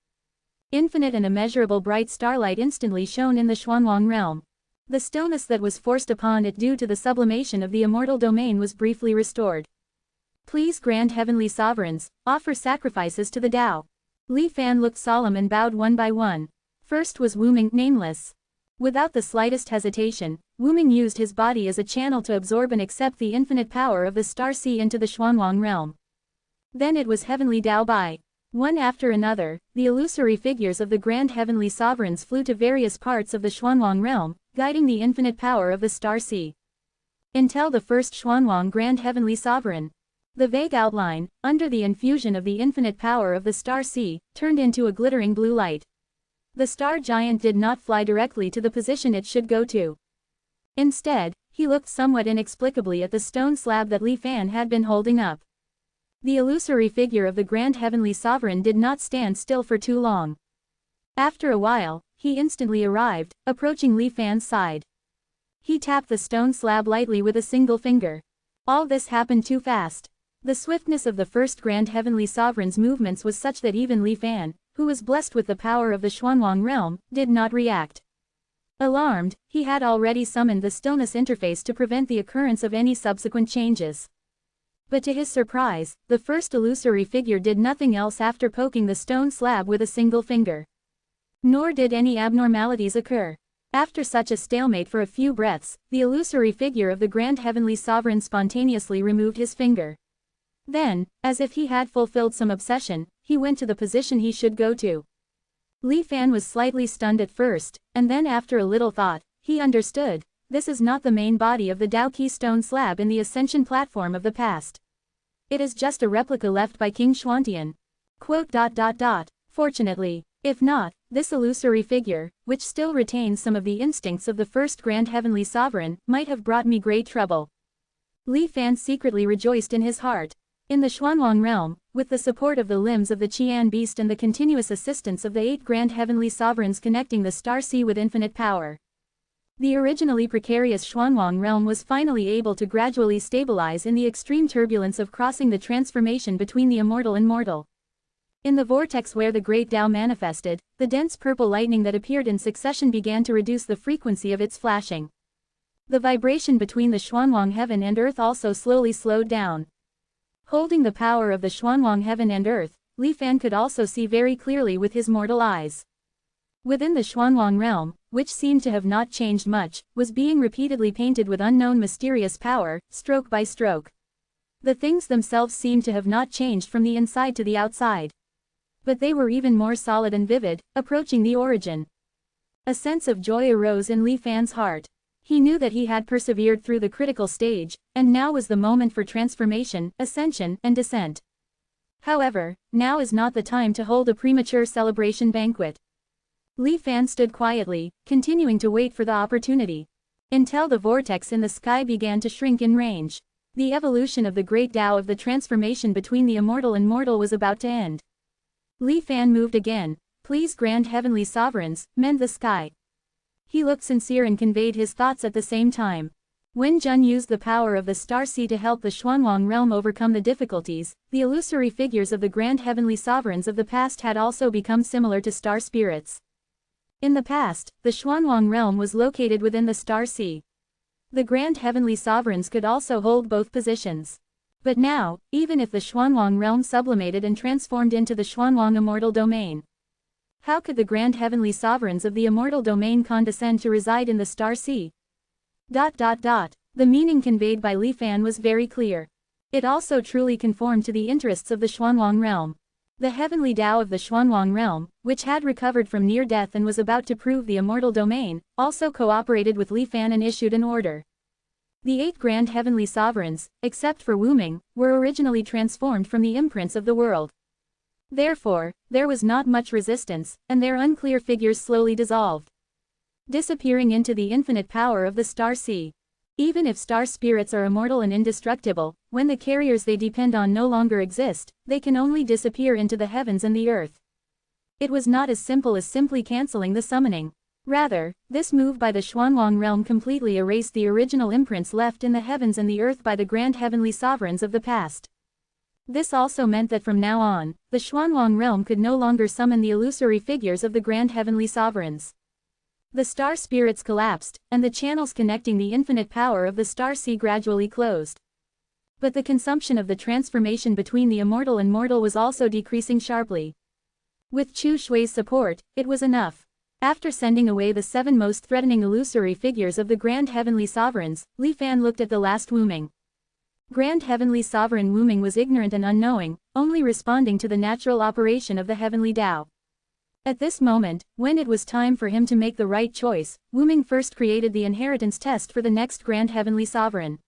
[SPEAKER 1] Infinite and immeasurable bright starlight instantly shone in the Xuanwang realm. The stillness that was forced upon it due to the sublimation of the immortal domain was briefly restored. Please Grand Heavenly Sovereigns, offer sacrifices to the Tao. Li Fan looked solemn and bowed one by one. First was Wuming, Nameless. Without the slightest hesitation, Wuming used his body as a channel to absorb and accept the infinite power of the Star Sea into the Xuanwang realm. Then it was Heavenly Dao Bai. One after another, the illusory figures of the Grand Heavenly Sovereigns flew to various parts of the Xuanwang realm, guiding the infinite power of the Star Sea. Until the first Xuanwang Grand Heavenly Sovereign. The vague outline, under the infusion of the infinite power of the Star Sea, turned into a glittering blue light. The star giant did not fly directly to the position it should go to. Instead, he looked somewhat inexplicably at the stone slab that Li Fan had been holding up. The illusory figure of the Grand Heavenly Sovereign did not stand still for too long. After a while, he instantly arrived, approaching Li Fan's side. He tapped the stone slab lightly with a single finger. All this happened too fast. The swiftness of the first Grand Heavenly Sovereign's movements was such that even Li Fan, who was blessed with the power of the Xuanwang realm, did not react. Alarmed, he had already summoned the stillness interface to prevent the occurrence of any subsequent changes. But to his surprise, the first illusory figure did nothing else after poking the stone slab with a single finger. Nor did any abnormalities occur. After such a stalemate for a few breaths, the illusory figure of the Grand Heavenly Sovereign spontaneously removed his finger. Then, as if he had fulfilled some obsession, he went to the position he should go to. Li Fan was slightly stunned at first, and then after a little thought, he understood. This is not the main body of the Dao Keystone slab in the Ascension platform of the past. It is just a replica left by King Xuantian. Fortunately, if not, this illusory figure, which still retains some of the instincts of the first Grand Heavenly Sovereign, might have brought me great trouble. Li Fan secretly rejoiced in his heart. In the Xuanwang realm, with the support of the limbs of the Qian beast and the continuous assistance of the 8 grand heavenly sovereigns connecting the star sea with infinite power, the originally precarious Xuanwang realm was finally able to gradually stabilize in the extreme turbulence of crossing the transformation between the immortal and mortal. In the vortex where the great Tao manifested, the dense purple lightning that appeared in succession began to reduce the frequency of its flashing. The vibration between the Xuanwang heaven and earth also slowly slowed down. Holding the power of the Xuanwang heaven and earth, Li Fan could also see very clearly with his mortal eyes. Within the Xuanwang realm, which seemed to have not changed much, was being repeatedly painted with unknown mysterious power, stroke by stroke. The things themselves seemed to have not changed from the inside to the outside. But they were even more solid and vivid, approaching the origin. A sense of joy arose in Li Fan's heart. He knew that he had persevered through the critical stage, and now was the moment for transformation, ascension, and descent. However, now is not the time to hold a premature celebration banquet. Li Fan stood quietly, continuing to wait for the opportunity. Until the vortex in the sky began to shrink in range. The evolution of the great Tao of the transformation between the immortal and mortal was about to end. Li Fan moved again. Please, grand heavenly sovereigns, mend the sky. He looked sincere and conveyed his thoughts at the same time. When Jun used the power of the star sea to help the Xuanwang realm overcome the difficulties, the illusory figures of the grand heavenly sovereigns of the past had also become similar to star spirits. In the past, the Xuanwang realm was located within the star sea. The grand heavenly sovereigns could also hold both positions. But now, even if the Xuanwang realm sublimated and transformed into the Xuanwang immortal domain, how could the grand heavenly sovereigns of the immortal domain condescend to reside in the star sea? The meaning conveyed by Li Fan was very clear. It also truly conformed to the interests of the Xuanwang realm. The heavenly Tao of the Xuanwang realm, which had recovered from near death and was about to prove the immortal domain, also cooperated with Li Fan and issued an order. The 8 grand heavenly sovereigns, except for Wu Ming, were originally transformed from the imprints of the world. Therefore, there was not much resistance, and their unclear figures slowly dissolved, disappearing into the infinite power of the star sea. Even if star spirits are immortal and indestructible, when the carriers they depend on no longer exist, they can only disappear into the heavens and the earth. It was not as simple as simply cancelling the summoning. Rather, this move by the Xuanwang realm completely erased the original imprints left in the heavens and the earth by the grand heavenly sovereigns of the past. This also meant that from now on, the Xuanwang realm could no longer summon the illusory figures of the grand heavenly sovereigns. The star spirits collapsed, and the channels connecting the infinite power of the star sea gradually closed. But the consumption of the transformation between the immortal and mortal was also decreasing sharply. With Chu Shui's support, it was enough. After sending away the 7 most threatening illusory figures of the grand heavenly sovereigns, Li Fan looked at the last Wu Ming. Grand heavenly sovereign Wu Ming was ignorant and unknowing, only responding to the natural operation of the heavenly Tao. At this moment, when it was time for him to make the right choice, Wu Ming first created the inheritance test for the next grand heavenly sovereign.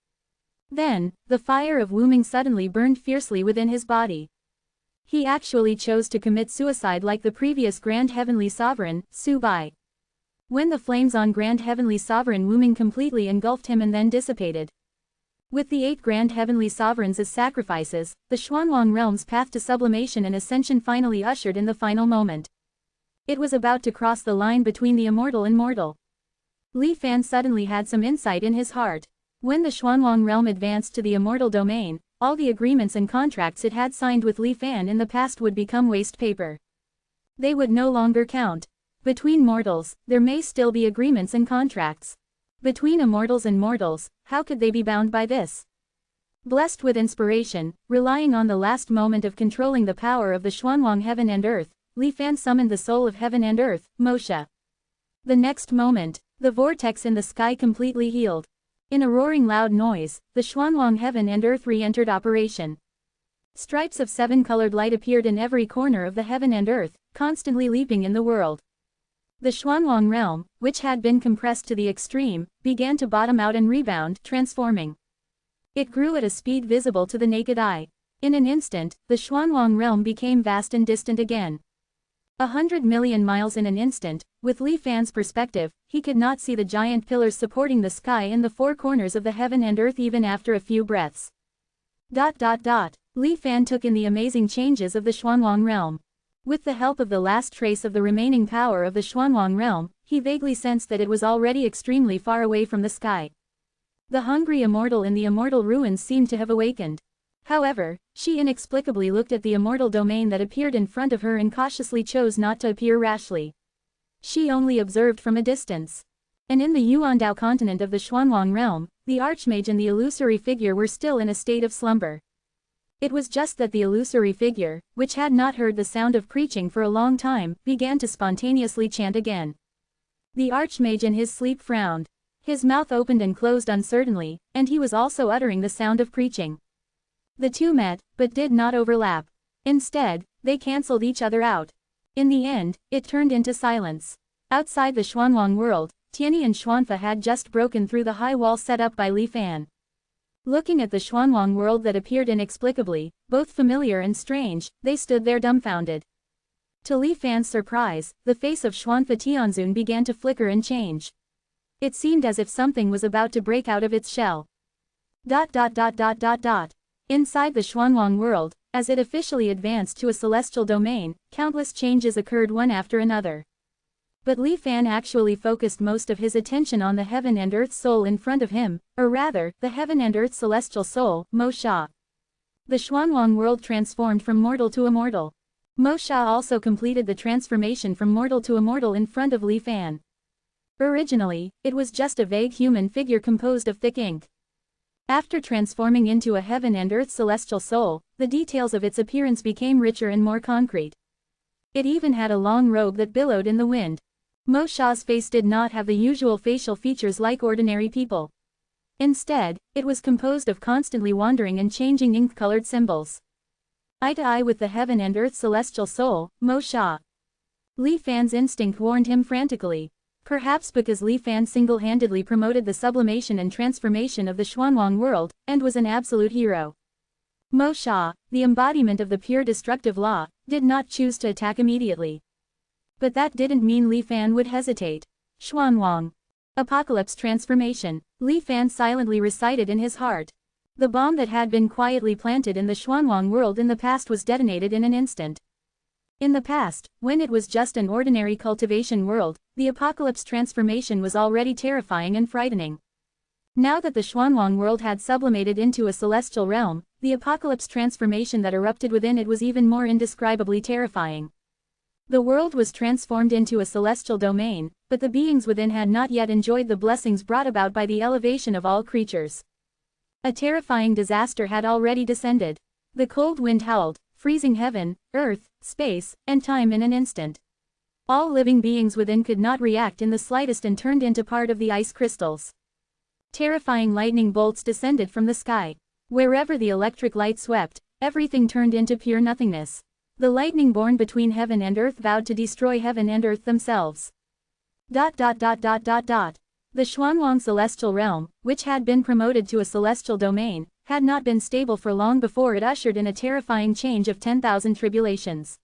[SPEAKER 1] Then, the fire of Wu Ming suddenly burned fiercely within his body. He actually chose to commit suicide like the previous grand heavenly sovereign, Su Bai. When the flames on grand heavenly sovereign Wu Ming completely engulfed him and then dissipated. With the 8 grand heavenly sovereigns as sacrifices, the Xuanwang realm's path to sublimation and ascension finally ushered in the final moment. It was about to cross the line between the immortal and mortal. Li Fan suddenly had some insight in his heart. When the Xuanwang realm advanced to the immortal domain, all the agreements and contracts it had signed with Li Fan in the past would become waste paper. They would no longer count. Between mortals, there may still be agreements and contracts. Between immortals and mortals, how could they be bound by this? Blessed with inspiration, relying on the last moment of controlling the power of the Xuanwang heaven and earth, Li Fan summoned the soul of heaven and earth, Moshe. The next moment, the vortex in the sky completely healed. In a roaring loud noise, the Xuanwang heaven and earth re-entered operation. Stripes of 7-colored light appeared in every corner of the heaven and earth, constantly leaping in the world. The Xuanwang realm, which had been compressed to the extreme, began to bottom out and rebound, transforming. It grew at a speed visible to the naked eye. In an instant, the Xuanwang realm became vast and distant again. 100 million miles in an instant. With Li Fan's perspective, he could not see the giant pillars supporting the sky in the 4 corners of the heaven and earth even after a few breaths. Li Fan took in the amazing changes of the Xuanwang realm. With the help of the last trace of the remaining power of the Xuanwang realm, he vaguely sensed that it was already extremely far away from the sky. The hungry immortal in the immortal ruins seemed to have awakened. However, she inexplicably looked at the immortal domain that appeared in front of her and cautiously chose not to appear rashly. She only observed from a distance. And in the Yuandao continent of the Xuanwang realm, the archmage and the illusory figure were still in a state of slumber. It was just that the illusory figure, which had not heard the sound of preaching for a long time, began to spontaneously chant again. The archmage in his sleep frowned. His mouth opened and closed uncertainly, and he was also uttering the sound of preaching. The two met, but did not overlap. Instead, they cancelled each other out. In the end, it turned into silence. Outside the Xuanwang world, Tianyi and Xuanfa had just broken through the high wall set up by Li Fan. Looking at the Xuanwang world that appeared inexplicably, both familiar and strange, they stood there dumbfounded. To Li Fan's surprise, the face of Xuanfa Tianzun began to flicker and change. It seemed as if something was about to break out of its shell. Inside the Xuanwang world, as it officially advanced to a celestial domain, countless changes occurred one after another. But Li Fan actually focused most of his attention on the heaven and earth soul in front of him, or rather, the heaven and earth celestial soul, Mo Sha. The Xuanwang world transformed from mortal to immortal. Mo Sha also completed the transformation from mortal to immortal in front of Li Fan. Originally, it was just a vague human figure composed of thick ink. After transforming into a heaven and earth celestial soul, the details of its appearance became richer and more concrete. It even had a long robe that billowed in the wind. Mo Sha's face did not have the usual facial features like ordinary people. Instead, it was composed of constantly wandering and changing ink-colored symbols. Eye to eye with the heaven and earth celestial soul, Mo Sha. Li Fan's instinct warned him frantically. Perhaps because Li Fan single-handedly promoted the sublimation and transformation of the Xuanwang world, and was an absolute hero. Mo Sha, the embodiment of the pure destructive law, did not choose to attack immediately. But that didn't mean Li Fan would hesitate. Xuanwang. Apocalypse transformation, Li Fan silently recited in his heart. The bomb that had been quietly planted in the Xuanwang world in the past was detonated in an instant. In the past, when it was just an ordinary cultivation world, the apocalypse transformation was already terrifying and frightening. Now that the Xuanwang world had sublimated into a celestial realm, the apocalypse transformation that erupted within it was even more indescribably terrifying. The world was transformed into a celestial domain, but the beings within had not yet enjoyed the blessings brought about by the elevation of all creatures. A terrifying disaster had already descended. The cold wind howled, freezing heaven, earth, space, and time in an instant. All living beings within could not react in the slightest and turned into part of the ice crystals. Terrifying lightning bolts descended from the sky. Wherever the electric light swept, everything turned into pure nothingness. The lightning born between heaven and earth vowed to destroy heaven and earth themselves. The Xuanwang celestial realm, which had been promoted to a celestial domain, had not been stable for long before it ushered in a terrifying change of 10,000 tribulations.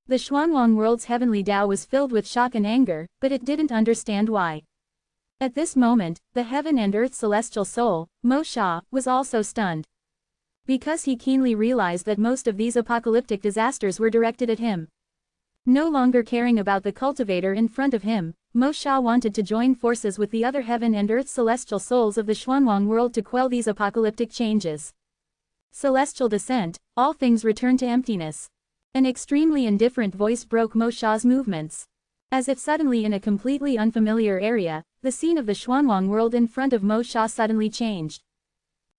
[SPEAKER 1] The Xuanwang world's heavenly Tao was filled with shock and anger, but it didn't understand why. At this moment, the heaven and earth celestial soul, Mo Sha, was also stunned. Because he keenly realized that most of these apocalyptic disasters were directed at him. No longer caring about the cultivator in front of him, Mo Sha wanted to join forces with the other heaven and earth celestial souls of the Xuanwang world to quell these apocalyptic changes. Celestial descent, all things return to emptiness. An extremely indifferent voice broke Mo Sha's movements. As if suddenly in a completely unfamiliar area, the scene of the Xuanwang world in front of Mo Sha suddenly changed.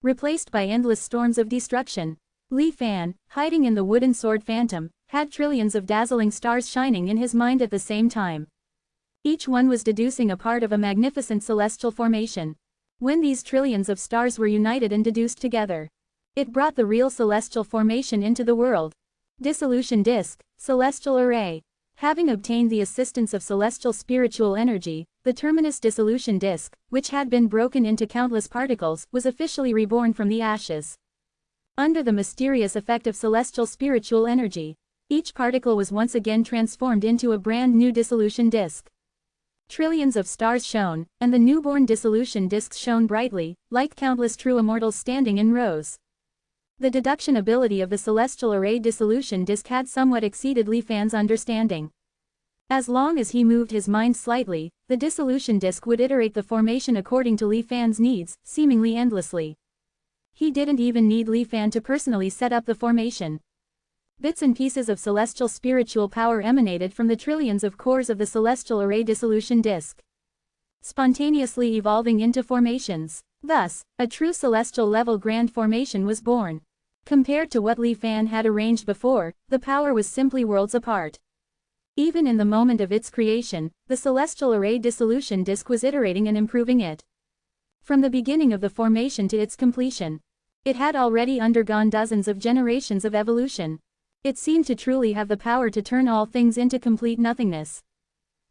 [SPEAKER 1] Replaced by endless storms of destruction. Li Fan, hiding in the wooden sword phantom, had trillions of dazzling stars shining in his mind at the same time. Each one was deducing a part of a magnificent celestial formation. When these trillions of stars were united and deduced together, it brought the real celestial formation into the world. Dissolution disk, celestial array. Having obtained the assistance of celestial spiritual energy, the terminus dissolution disk, which had been broken into countless particles, was officially reborn from the ashes. Under the mysterious effect of celestial spiritual energy, each particle was once again transformed into a brand new dissolution disk. Trillions of stars shone, and the newborn dissolution disks shone brightly, like countless true immortals standing in rows. The deduction ability of the celestial array dissolution disk had somewhat exceeded Li Fan's understanding. As long as he moved his mind slightly, the dissolution disk would iterate the formation according to Li Fan's needs, seemingly endlessly. He didn't even need Li Fan to personally set up the formation. Bits and pieces of celestial spiritual power emanated from the trillions of cores of the celestial array dissolution disk, spontaneously evolving into formations. Thus, a true celestial level grand formation was born. Compared to what Li Fan had arranged before, the power was simply worlds apart. Even in the moment of its creation, the celestial array dissolution disk was iterating and improving it. From the beginning of the formation to its completion, it had already undergone dozens of generations of evolution. It seemed to truly have the power to turn all things into complete nothingness.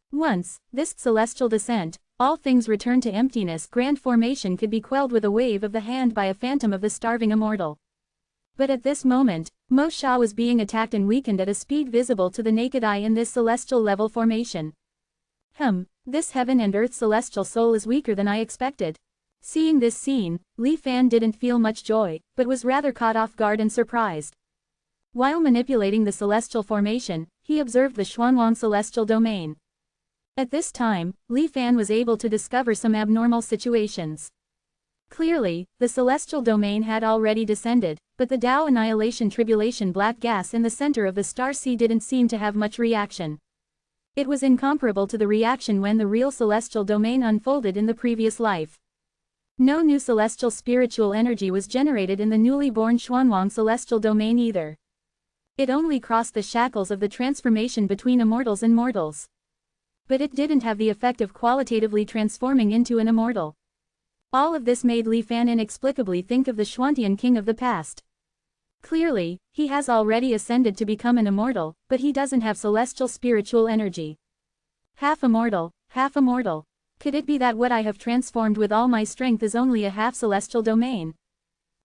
[SPEAKER 1] Once, this celestial descent, all things returned to emptiness grand formation could be quelled with a wave of the hand by a phantom of the starving immortal. But at this moment, Mo Sha was being attacked and weakened at a speed visible to the naked eye in this celestial level formation. This heaven and earth celestial soul is weaker than I expected. Seeing this scene, Li Fan didn't feel much joy, but was rather caught off guard and surprised. While manipulating the celestial formation, he observed the Xuanwang celestial domain. At this time, Li Fan was able to discover some abnormal situations. Clearly, the celestial domain had already descended, but the Tao annihilation tribulation black gas in the center of the star sea didn't seem to have much reaction. It was incomparable to the reaction when the real celestial domain unfolded in the previous life. No new celestial spiritual energy was generated in the newly born Xuanwang celestial domain either. It only crossed the shackles of the transformation between immortals and mortals. But it didn't have the effect of qualitatively transforming into an immortal. All of this made Li Fan inexplicably think of the Xuantian king of the past. Clearly, he has already ascended to become an immortal, but he doesn't have celestial spiritual energy. Half immortal, half immortal. Could it be that what I have transformed with all my strength is only a half celestial domain?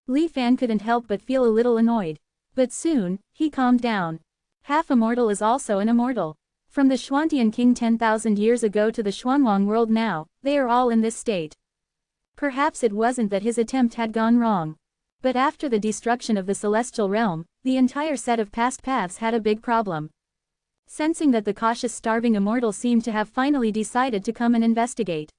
[SPEAKER 1] Li Fan couldn't help but feel a little annoyed. But soon, he calmed down. Half immortal is also an immortal. From the Xuantian king 10,000 years ago to the Xuanwang world now, they are all in this state. Perhaps it wasn't that his attempt had gone wrong. But after the destruction of the celestial realm, the entire set of past paths had a big problem. Sensing that the cautious starving immortal seemed to have finally decided to come and investigate,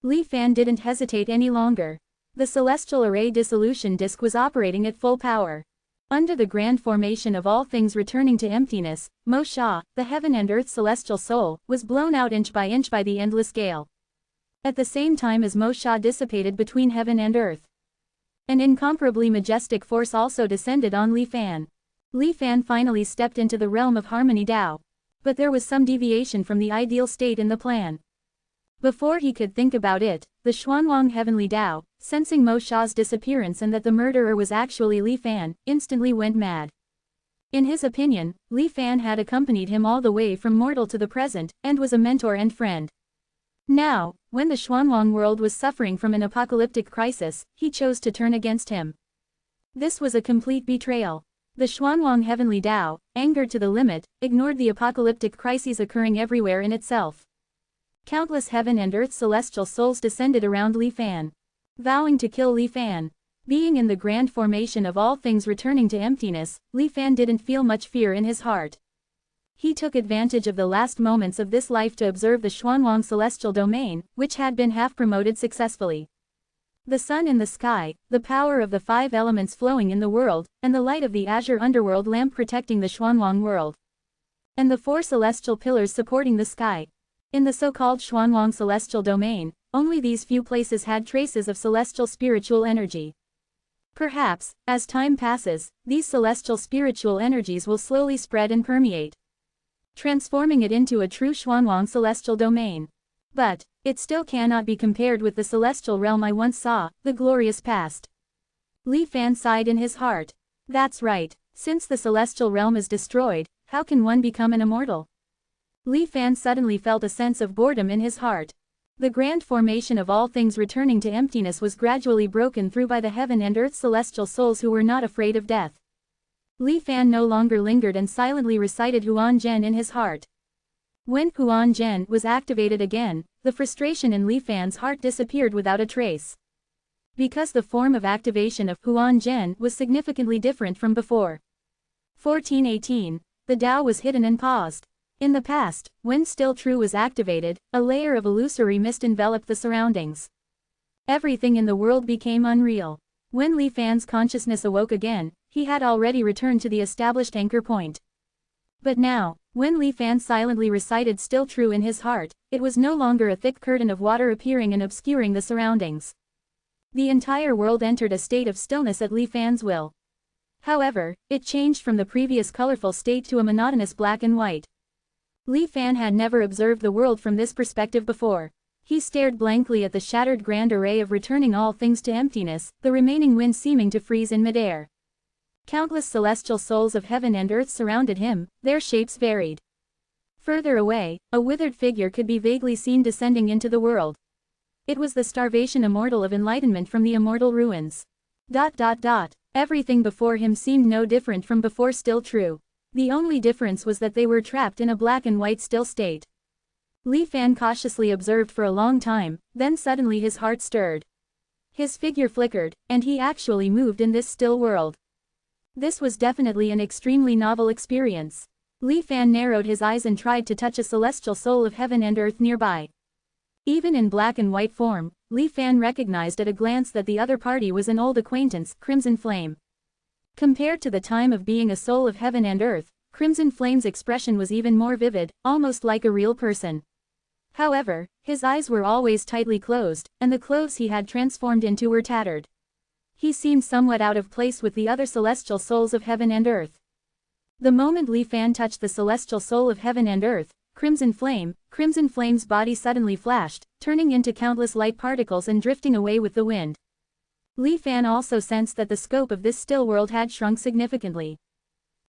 [SPEAKER 1] Li Fan didn't hesitate any longer. The celestial array dissolution disk was operating at full power. Under the grand formation of all things returning to emptiness, Mo Sha, the heaven and earth celestial soul, was blown out inch by the endless gale. At the same time as Mo Sha dissipated between heaven and earth, an incomparably majestic force also descended on Li Fan. Li Fan finally stepped into the realm of harmony Tao. But there was some deviation from the ideal state in the plan. Before he could think about it, the Xuanwang heavenly Tao, sensing Mo Sha's disappearance and that the murderer was actually Li Fan, instantly went mad. In his opinion, Li Fan had accompanied him all the way from mortal to the present, and was a mentor and friend. Now, when the Xuanwang world was suffering from an apocalyptic crisis, he chose to turn against him. This was a complete betrayal. The Xuanwang heavenly Tao, angered to the limit, ignored the apocalyptic crises occurring everywhere in itself. Countless heaven and earth celestial souls descended around Li Fan, vowing to kill Li Fan. Being in the grand formation of all things returning to emptiness, Li Fan didn't feel much fear in his heart. He took advantage of the last moments of this life to observe the Xuanwang celestial domain, which had been half-promoted successfully. The sun in the sky, the power of the 5 elements flowing in the world, and the light of the azure underworld lamp protecting the Xuanwang world. And the 4 celestial pillars supporting the sky. In the so-called Xuanwang celestial domain, only these few places had traces of celestial spiritual energy. Perhaps, as time passes, these celestial spiritual energies will slowly spread and permeate, transforming it into a true Xuanwang celestial domain. But it still cannot be compared with the celestial realm I once saw, the glorious past. Li Fan sighed in his heart. That's right, since the celestial realm is destroyed, how can one become an immortal? Li Fan suddenly felt a sense of boredom in his heart. The grand formation of all things returning to emptiness was gradually broken through by the heaven and earth celestial souls who were not afraid of death. Li Fan no longer lingered and silently recited Huan Zhen in his heart. When Huan Zhen was activated again, the frustration in Li Fan's heart disappeared without a trace. because the form of activation of Huan Zhen was significantly different from before. 1418. The Tao was hidden and paused. In the past, when Still True was activated, a layer of illusory mist enveloped the surroundings. Everything in the world became unreal. When Li Fan's consciousness awoke again, he had already returned to the established anchor point. But now, when Li Fan silently recited Still True in his heart, it was no longer a thick curtain of water appearing and obscuring the surroundings. The entire world entered a state of stillness at Li Fan's will. However, it changed from the previous colorful state to a monotonous black and white. Li Fan had never observed the world from this perspective before. He stared blankly at the shattered grand array of returning all things to emptiness, the remaining wind seeming to freeze in midair. Countless celestial souls of heaven and earth surrounded him, their shapes varied. Further away, a withered figure could be vaguely seen descending into the world. It was the starvation immortal of enlightenment from the immortal ruins. Everything before him seemed no different from before Still True. The only difference was that they were trapped in a black and white still state. Li Fan cautiously observed for a long time, then suddenly his heart stirred. His figure flickered, and he actually moved in this still world. This was definitely an extremely novel experience. Li Fan narrowed his eyes and tried to touch a celestial soul of heaven and earth nearby. Even in black and white form, Li Fan recognized at a glance that the other party was an old acquaintance, Crimson Flame. Compared to the time of being a soul of heaven and earth, Crimson Flame's expression was even more vivid, almost like a real person. However, his eyes were always tightly closed, and the clothes he had transformed into were tattered. He seemed somewhat out of place with the other celestial souls of heaven and earth. The moment Li Fan touched the celestial soul of heaven and earth, Crimson Flame's body suddenly flashed, turning into countless light particles and drifting away with the wind. Li Fan also sensed that the scope of this still world had shrunk significantly.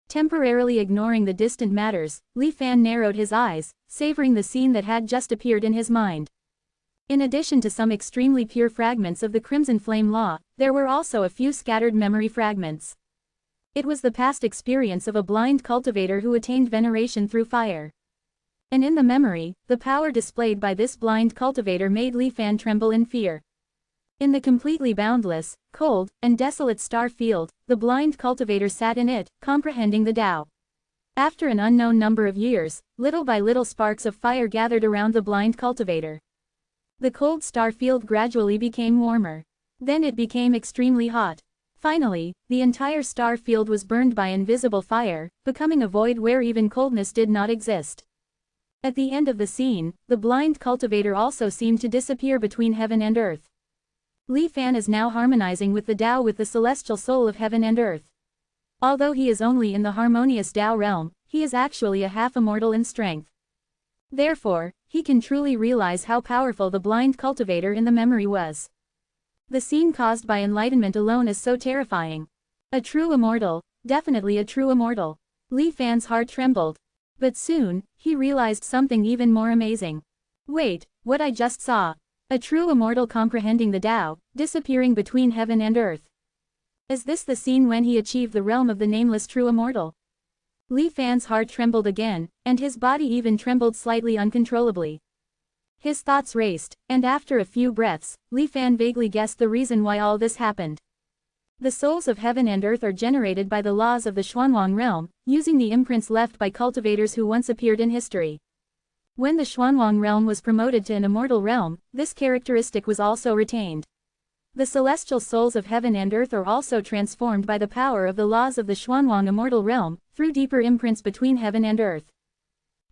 [SPEAKER 1] Temporarily ignoring the distant matters, Li Fan narrowed his eyes, savoring the scene that had just appeared in his mind. In addition to some extremely pure fragments of the Crimson Flame law, there were also a few scattered memory fragments. It was the past experience of a blind cultivator who attained veneration through fire. And in the memory, the power displayed by this blind cultivator made Li Fan tremble in fear. In the completely boundless, cold, and desolate star field, the blind cultivator sat in it, comprehending the Tao. After an unknown number of years, little by little sparks of fire gathered around the blind cultivator. The cold star field gradually became warmer. Then it became extremely hot. Finally, the entire star field was burned by invisible fire, becoming a void where even coldness did not exist. At the end of the scene, the blind cultivator also seemed to disappear between heaven and earth. Li Fan is now harmonizing with the Tao with the celestial soul of heaven and earth. Although he is only in the harmonious Tao realm, he is actually a half-immortal in strength. Therefore, he can truly realize how powerful the blind cultivator in the memory was. The scene caused by enlightenment alone is so terrifying. A true immortal, definitely a true immortal. Li Fan's heart trembled. But soon, he realized something even more amazing. Wait, what I just saw. A true immortal comprehending the Tao, disappearing between heaven and earth. Is this the scene when he achieved the realm of the nameless true immortal? Li Fan's heart trembled again, and his body even trembled slightly uncontrollably. His thoughts raced, and after a few breaths, Li Fan vaguely guessed the reason why all this happened. The souls of heaven and earth are generated by the laws of the Xuanwang realm, using the imprints left by cultivators who once appeared in history. When the Xuanwang realm was promoted to an immortal realm, this characteristic was also retained. The celestial souls of heaven and earth are also transformed by the power of the laws of the Xuanwang immortal realm, through deeper imprints between heaven and earth.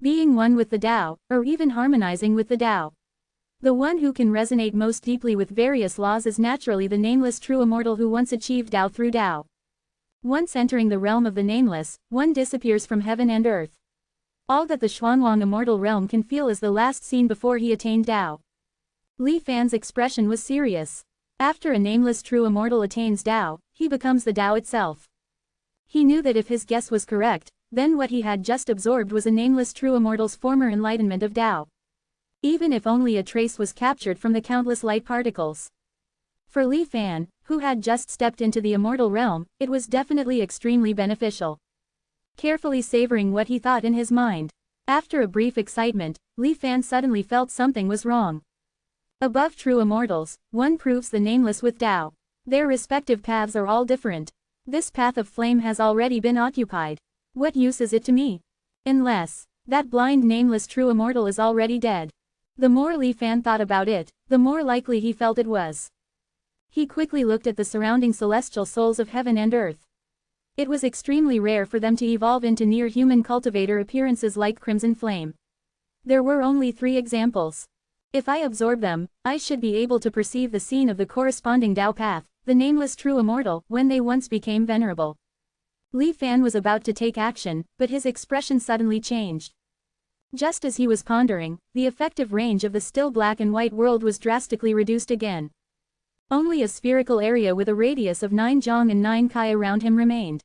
[SPEAKER 1] Being one with the Tao, or even harmonizing with the Tao. The one who can resonate most deeply with various laws is naturally the nameless true immortal who once achieved Tao through Tao. Once entering the realm of the nameless, one disappears from heaven and earth. All that the Xuanwang immortal realm can feel is the last scene before he attained Tao. Li Fan's expression was serious. After a nameless true immortal attains Tao, he becomes the Tao itself. He knew that if his guess was correct, then what he had just absorbed was a nameless true immortal's former enlightenment of Tao. Even if only a trace was captured from the countless light particles. For Li Fan, who had just stepped into the immortal realm, it was definitely extremely beneficial. Carefully savoring what he thought in his mind. After a brief excitement, Li Fan suddenly felt something was wrong. Above true immortals, one proves the nameless with Tao. Their respective paths are all different. This path of flame has already been occupied. What use is it to me? Unless that blind nameless true immortal is already dead. The more Li Fan thought about it, the more likely he felt it was. He quickly looked at the surrounding celestial souls of heaven and earth. It was extremely rare for them to evolve into near-human cultivator appearances like Crimson Flame. There were only 3 examples. If I absorb them, I should be able to perceive the scene of the corresponding Tao path, the nameless true immortal, when they once became venerable. Li Fan was about to take action, but his expression suddenly changed. Just as he was pondering, the effective range of the still black and white world was drastically reduced again. Only a spherical area with a radius of 9 zhang and 9 kai around him remained.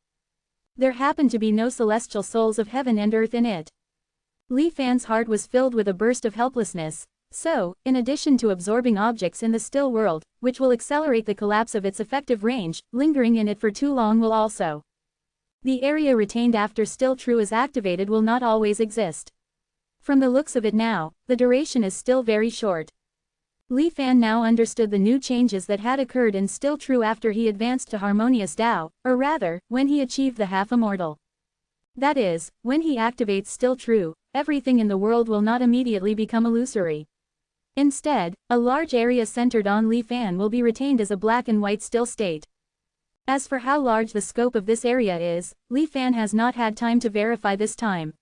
[SPEAKER 1] There happened to be no celestial souls of heaven and earth in it. Li Fan's heart was filled with a burst of helplessness. So, in addition to absorbing objects in the still world, which will accelerate the collapse of its effective range, lingering in it for too long will also. The area retained after still true is activated will not always exist. From the looks of it now, the duration is still very short. Li Fan now understood the new changes that had occurred in still true after he advanced to harmonious Tao, or rather, when he achieved the half-immortal. That is, when he activates still true, everything in the world will not immediately become illusory. Instead, a large area centered on Li Fan will be retained as a black and white still state. As for how large the scope of this area is, Li Fan has not had time to verify this time.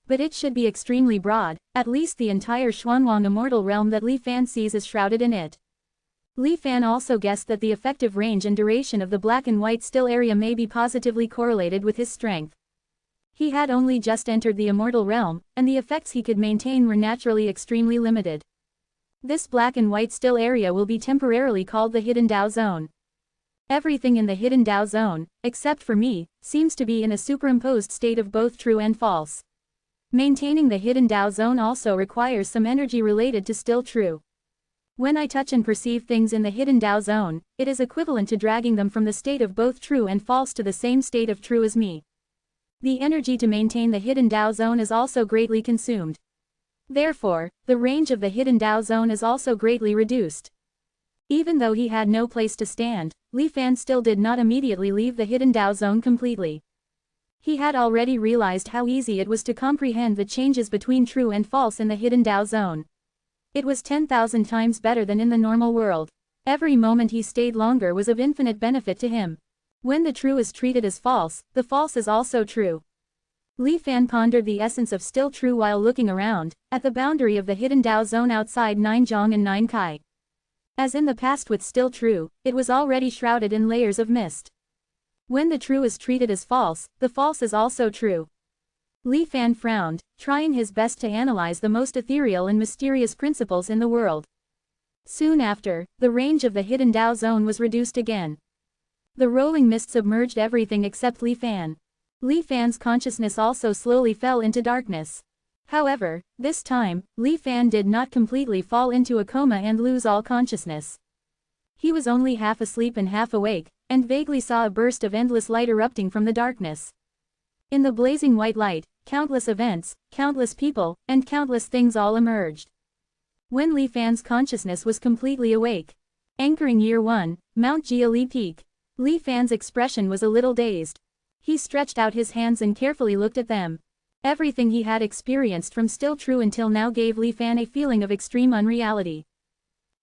[SPEAKER 1] But it should be extremely broad, at least the entire Xuanwang immortal realm that Li Fan sees is shrouded in it. Li Fan also guessed that the effective range and duration of the black and white still area may be positively correlated with his strength. He had only just entered the immortal realm, and the effects he could maintain were naturally extremely limited. This black and white still area will be temporarily called the Hidden Tao Zone. Everything in the Hidden Tao Zone, except for me, seems to be in a superimposed state of both true and false. Maintaining the Hidden Tao Zone also requires some energy related to still true. When I touch and perceive things in the Hidden Tao Zone, it is equivalent to dragging them from the state of both true and false to the same state of true as me. The energy to maintain the Hidden Tao Zone is also greatly consumed. Therefore, the range of the Hidden Tao Zone is also greatly reduced. Even though he had no place to stand, Li Fan still did not immediately leave the Hidden Tao Zone completely. He had already realized how easy it was to comprehend the changes between true and false in the Hidden Tao Zone. It was 10,000 times better than in the normal world. Every moment he stayed longer was of infinite benefit to him. When the true is treated as false, the false is also true. Li Fan pondered the essence of still true while looking around, at the boundary of the Hidden Tao Zone outside 9 zhang and 9 kai. As in the past with still true, it was already shrouded in layers of mist. When the true is treated as false, the false is also true. Li Fan frowned, trying his best to analyze the most ethereal and mysterious principles in the world. Soon after, the range of the Hidden Tao Zone was reduced again. The rolling mist submerged everything except Li Fan. Li Fan's consciousness also slowly fell into darkness. However, this time, Li Fan did not completely fall into a coma and lose all consciousness. He was only half asleep and half awake, and vaguely saw a burst of endless light erupting from the darkness. In the blazing white light, countless events, countless people, and countless things all emerged. When Li Fan's consciousness was completely awake. Anchoring Year 1, Mount Jiali Peak. Li Fan's expression was a little dazed. He stretched out his hands and carefully looked at them. Everything he had experienced from still true until now gave Li Fan a feeling of extreme unreality.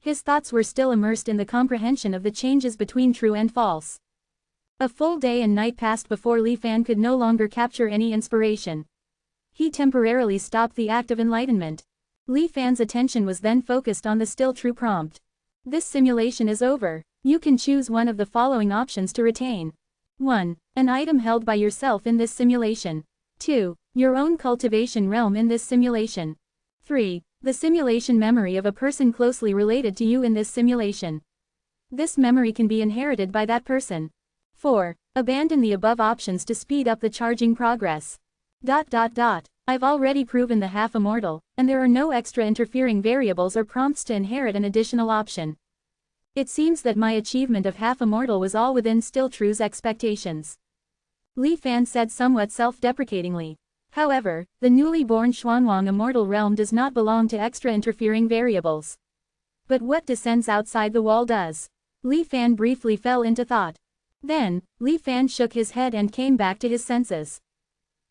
[SPEAKER 1] His thoughts were still immersed in the comprehension of the changes between true and false. A full day and night passed before Li Fan could no longer capture any inspiration. He temporarily stopped the act of enlightenment. Li Fan's attention was then focused on the still true prompt. This simulation is over. You can choose one of the following options to retain. 1. An item held by yourself in this simulation. 2. Your own cultivation realm in this simulation. 3. The simulation memory of a person closely related to you in this simulation. This memory can be inherited by that person. 4. Abandon the above options to speed up the charging progress. I've already proven the half-immortal, and there are no extra interfering variables or prompts to inherit an additional option. It seems that my achievement of half-immortal was all within still true's expectations. Li Fan said somewhat self-deprecatingly. However, the newly born Xuanwang immortal realm does not belong to extra interfering variables. But what descends outside the wall does. Li Fan briefly fell into thought. Then, Li Fan shook his head and came back to his senses.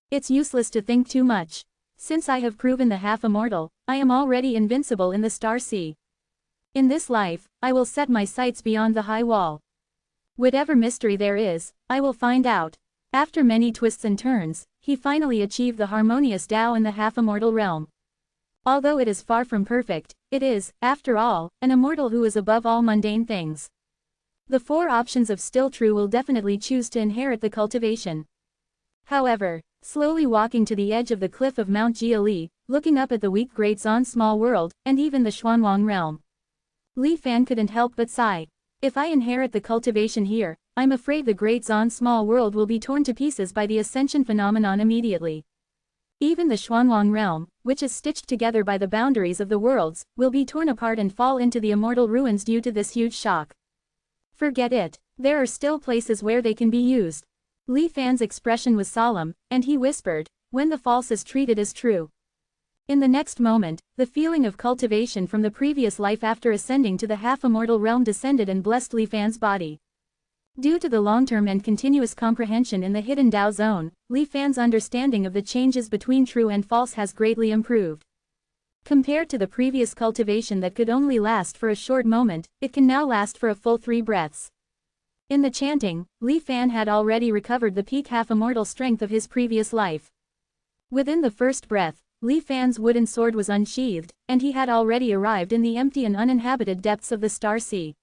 [SPEAKER 1] It's useless to think too much. Since I have proven the half-immortal, I am already invincible in the star sea. In this life, I will set my sights beyond the high wall. Whatever mystery there is, I will find out. After many twists and turns, he finally achieved the harmonious Tao in the half-immortal realm. Although it is far from perfect, it is, after all, an immortal who is above all mundane things. The 4 options of still true will definitely choose to inherit the cultivation. However, slowly walking to the edge of the cliff of Mount Jiali, looking up at the weak Great Zan small world, and even the Xuanwang realm, Li Fan couldn't help but sigh. If I inherit the cultivation here, I'm afraid the Great Zan small world will be torn to pieces by the ascension phenomenon immediately. Even the Xuanwang realm, which is stitched together by the boundaries of the worlds, will be torn apart and fall into the immortal ruins due to this huge shock. Forget it. There are still places where they can be used. Li Fan's expression was solemn, and he whispered, when the false is treated as true. In the next moment, the feeling of cultivation from the previous life after ascending to the half-immortal realm descended and blessed Li Fan's body. Due to the long-term and continuous comprehension in the hidden Tao zone, Li Fan's understanding of the changes between true and false has greatly improved. Compared to the previous cultivation that could only last for a short moment, it can now last for a full 3 breaths. In the chanting, Li Fan had already recovered the peak half-immortal strength of his previous life. Within the first breath, Li Fan's wooden sword was unsheathed, and he had already arrived in the empty and uninhabited depths of the star sea.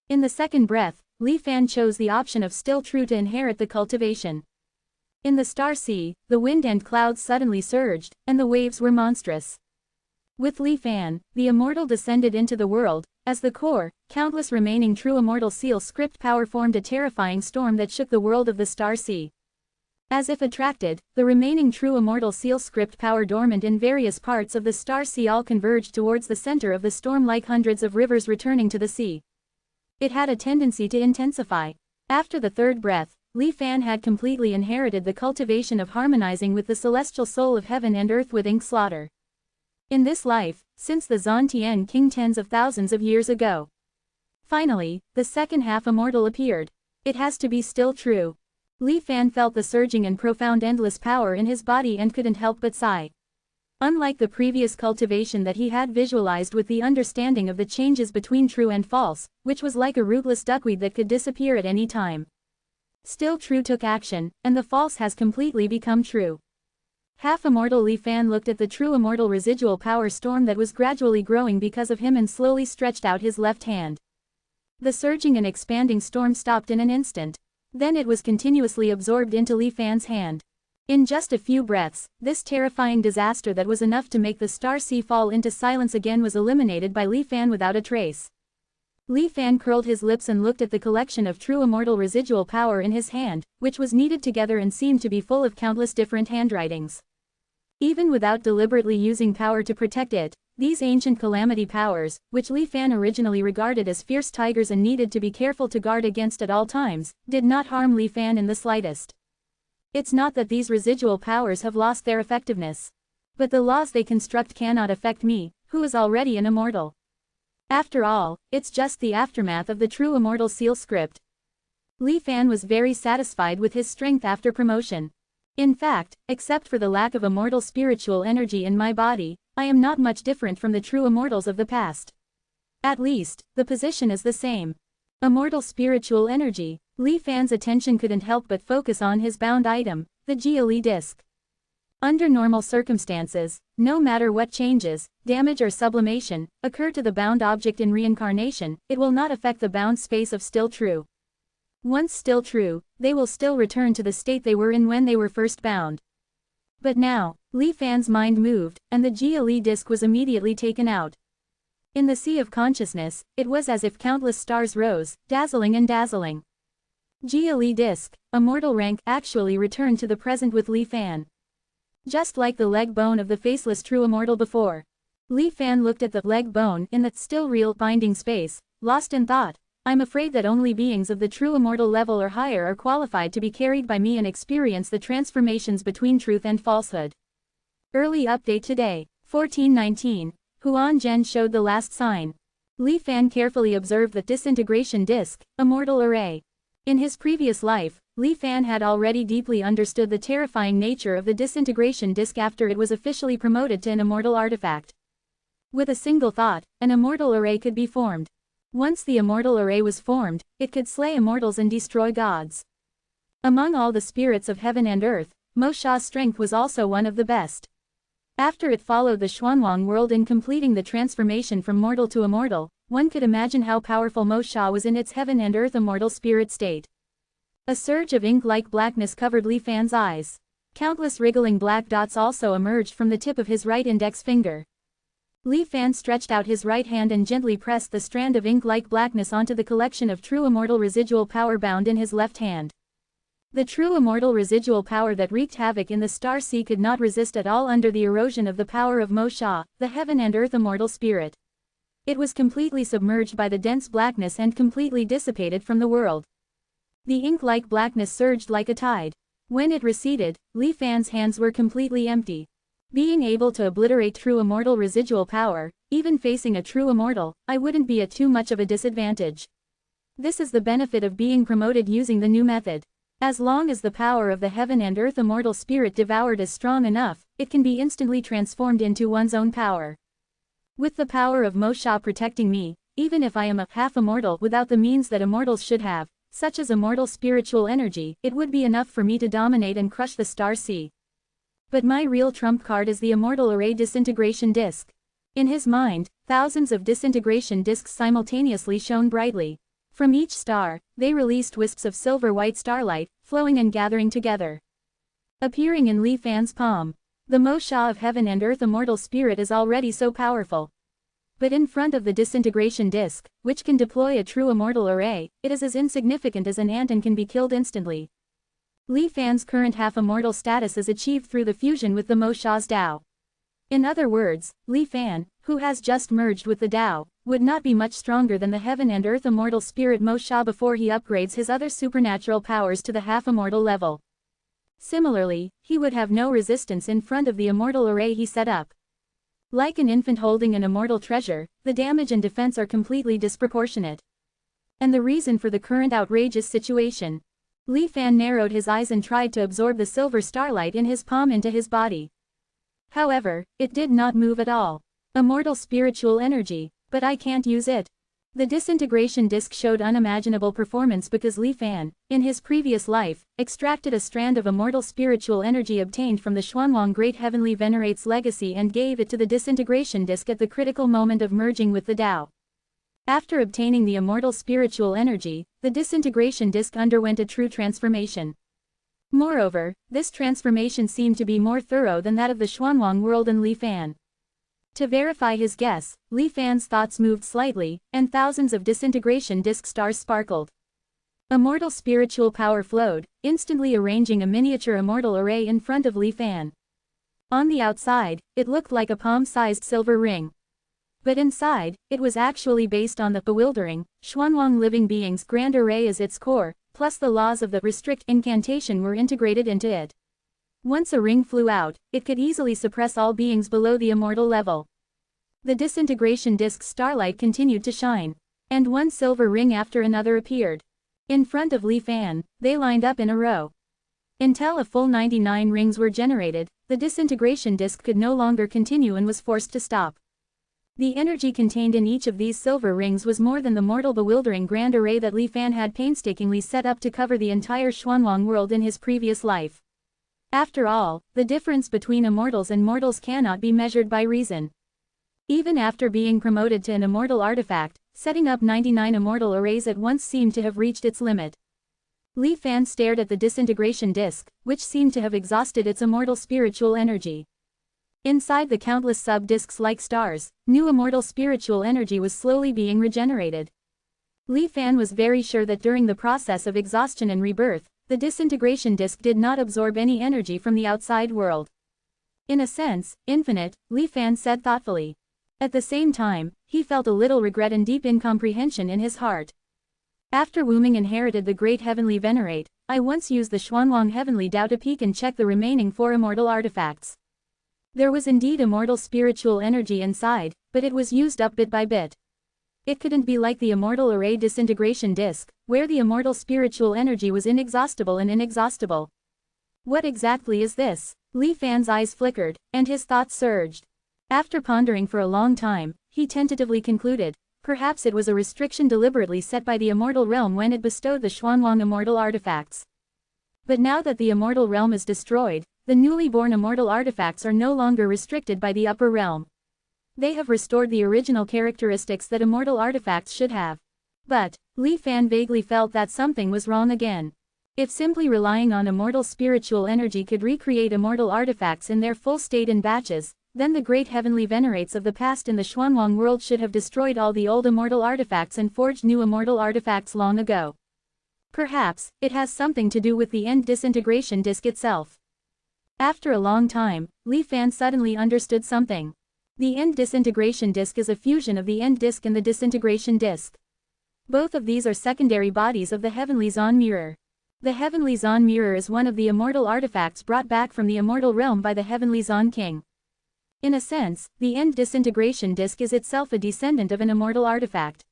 [SPEAKER 1] In the second breath, Li Fan chose the option of still true to inherit the cultivation. In the star sea, the wind and clouds suddenly surged, and the waves were monstrous. With Li Fan, the immortal descended into the world. As the core, countless remaining true immortal seal script power formed a terrifying storm that shook the world of the star sea. As if attracted, the remaining true immortal seal script power dormant in various parts of the star sea all converged towards the center of the storm like hundreds of rivers returning to the sea. It had a tendency to intensify. After the third breath, Li Fan had completely inherited the cultivation of harmonizing with the celestial soul of heaven and earth with ink slaughter. In this life, since the Zan Tian king tens of thousands of years ago. Finally, the second half-immortal appeared. It has to be still true. Li Fan felt the surging and profound endless power in his body and couldn't help but sigh. Unlike the previous cultivation that he had visualized with the understanding of the changes between true and false, which was like a rootless duckweed that could disappear at any time. Still true took action, and the false has completely become true. Half-immortal Li Fan looked at the true immortal residual power storm that was gradually growing because of him and slowly stretched out his left hand. The surging and expanding storm stopped in an instant. Then it was continuously absorbed into Li Fan's hand. In just a few breaths, this terrifying disaster that was enough to make the star sea fall into silence again was eliminated by Li Fan without a trace. Li Fan curled his lips and looked at the collection of true immortal residual power in his hand, which was kneaded together and seemed to be full of countless different handwritings. Even without deliberately using power to protect it, these ancient calamity powers, which Li Fan originally regarded as fierce tigers and needed to be careful to guard against at all times, did not harm Li Fan in the slightest. It's not that these residual powers have lost their effectiveness. But the laws they construct cannot affect me, who is already an immortal. After all, it's just the aftermath of the true immortal seal script. Li Fan was very satisfied with his strength after promotion. In fact, except for the lack of immortal spiritual energy in my body, I am not much different from the true immortals of the past. At least, the position is the same. Immortal spiritual energy. Li Fan's attention couldn't help but focus on his bound item, the Jiali disc. Under normal circumstances, no matter what changes, damage or sublimation, occur to the bound object in reincarnation, it will not affect the bound space of still true. Once still true, they will still return to the state they were in when they were first bound. But now, Li Fan's mind moved, and the Jiali disc was immediately taken out. In the sea of consciousness, it was as if countless stars rose, dazzling and dazzling. Jiali disc, immortal rank, actually returned to the present with Li Fan. Just like the leg bone of the faceless true immortal before. Li Fan looked at the leg bone in that still real binding space, lost in thought. I'm afraid that only beings of the true immortal level or higher are qualified to be carried by me and experience the transformations between truth and falsehood. Early update today, 1419, Huan Zhen showed the last sign. Li Fan carefully observed the disintegration disk, Immortal Array. In his previous life, Li Fan had already deeply understood the terrifying nature of the disintegration disk after it was officially promoted to an immortal artifact. With a single thought, an immortal array could be formed. Once the immortal array was formed, it could slay immortals and destroy gods. Among all the spirits of heaven and earth, Mo Sha's strength was also one of the best. After it followed the Xuanwang world in completing the transformation from mortal to immortal, one could imagine how powerful Mo Sha was in its heaven and earth immortal spirit state. A surge of ink-like blackness covered Li Fan's eyes. Countless wriggling black dots also emerged from the tip of his right index finger. Li Fan stretched out his right hand and gently pressed the strand of ink-like blackness onto the collection of true immortal residual power bound in his left hand. The true immortal residual power that wreaked havoc in the star sea could not resist at all under the erosion of the power of Mo Sha, the heaven and earth immortal spirit. It was completely submerged by the dense blackness and completely dissipated from the world. The ink-like blackness surged like a tide. When it receded, Li Fan's hands were completely empty. Being able to obliterate true immortal residual power, even facing a true immortal, I wouldn't be at too much of a disadvantage. This is the benefit of being promoted using the new method. As long as the power of the heaven and earth immortal spirit devoured is strong enough, it can be instantly transformed into one's own power. With the power of Mo Sha protecting me, even if I am a half-immortal without the means that immortals should have, such as immortal spiritual energy, it would be enough for me to dominate and crush the star sea. But my real trump card is the Immortal Array disintegration disk. In his mind, thousands of disintegration disks simultaneously shone brightly. From each star, they released wisps of silver-white starlight, flowing and gathering together. Appearing in Li Fan's palm. The Mo Sha of heaven and earth immortal spirit is already so powerful. But in front of the disintegration disk, which can deploy a true immortal array, it is as insignificant as an ant and can be killed instantly. Li Fan's current half-immortal status is achieved through the fusion with the Mo Sha's Tao. In other words, Li Fan, who has just merged with the Tao, would not be much stronger than the heaven and earth immortal spirit Mo Sha before he upgrades his other supernatural powers to the half-immortal level. Similarly, he would have no resistance in front of the immortal array he set up. Like an infant holding an immortal treasure, the damage and defense are completely disproportionate. And the reason for the current outrageous situation. Li Fan narrowed his eyes and tried to absorb the silver starlight in his palm into his body. However, it did not move at all. Immortal spiritual energy, but I can't use it. The disintegration disk showed unimaginable performance because Li Fan, in his previous life, extracted a strand of immortal spiritual energy obtained from the Xuanwang Great Heavenly Venerate's legacy and gave it to the disintegration disk at the critical moment of merging with the Tao. After obtaining the immortal spiritual energy, the disintegration disk underwent a true transformation. Moreover, this transformation seemed to be more thorough than that of the Xuanwang world and Li Fan. To verify his guess, Li Fan's thoughts moved slightly, and thousands of disintegration disk stars sparkled. Immortal spiritual power flowed, instantly arranging a miniature immortal array in front of Li Fan. On the outside, it looked like a palm-sized silver ring. But inside, it was actually based on the bewildering, Xuanwang living being's grand array as its core, plus the laws of the restrict incantation were integrated into it. Once a ring flew out, it could easily suppress all beings below the immortal level. The disintegration disk's starlight continued to shine, and one silver ring after another appeared. In front of Li Fan, they lined up in a row. Until a full 99 rings were generated, the disintegration disk could no longer continue and was forced to stop. The energy contained in each of these silver rings was more than the mortal bewildering grand array that Li Fan had painstakingly set up to cover the entire Xuanwang world in his previous life. After all, the difference between immortals and mortals cannot be measured by reason. Even after being promoted to an immortal artifact, setting up 99 immortal arrays at once seemed to have reached its limit. Li Fan stared at the disintegration disk, which seemed to have exhausted its immortal spiritual energy. Inside the countless sub-disks like stars, new immortal spiritual energy was slowly being regenerated. Li Fan was very sure that during the process of exhaustion and rebirth, the disintegration disk did not absorb any energy from the outside world. In a sense, infinite, Li Fan said thoughtfully. At the same time, he felt a little regret and deep incomprehension in his heart. After Wu Ming inherited the Great Heavenly Venerate, I once used the Xuanwang Heavenly Tao to peek and check the remaining 4 immortal artifacts. There was indeed immortal spiritual energy inside, but it was used up bit by bit. It couldn't be like the Immortal Array disintegration disk, where the immortal spiritual energy was inexhaustible and inexhaustible. What exactly is this? Li Fan's eyes flickered, and his thoughts surged. After pondering for a long time, he tentatively concluded, perhaps it was a restriction deliberately set by the Immortal Realm when it bestowed the Xuanwang immortal artifacts. But now that the Immortal Realm is destroyed, the newly born immortal artifacts are no longer restricted by the Upper Realm. They have restored the original characteristics that immortal artifacts should have. But, Li Fan vaguely felt that something was wrong again. If simply relying on immortal spiritual energy could recreate immortal artifacts in their full state in batches, then the great heavenly venerates of the past in the Xuanwang world should have destroyed all the old immortal artifacts and forged new immortal artifacts long ago. Perhaps, it has something to do with the end disintegration disk itself. After a long time, Li Fan suddenly understood something. The end disintegration disk is a fusion of the end disk and the disintegration disk. Both of these are secondary bodies of the heavenly Zon mirror. The heavenly Zon mirror is one of the immortal artifacts brought back from the immortal realm by the heavenly Zon king. In a sense, the end disintegration disk is itself a descendant of an immortal artifact.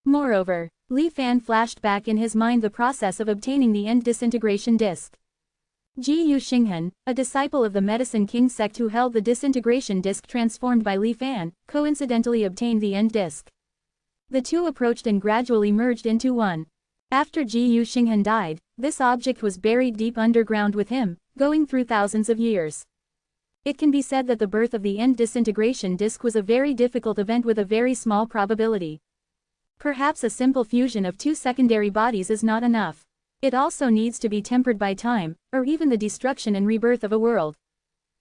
[SPEAKER 1] Moreover, Li Fan flashed back in his mind the process of obtaining the end disintegration disk. Ji Yu Xinghan, a disciple of the Medicine King sect who held the disintegration disk transformed by Li Fan, coincidentally obtained the end disk. The two approached and gradually merged into one. After Ji Yu Xinghan died, this object was buried deep underground with him, going through thousands of years. It can be said that the birth of the end disintegration disk was a very difficult event with a very small probability. Perhaps a simple fusion of two secondary bodies is not enough. It also needs to be tempered by time, or even the destruction and rebirth of a world.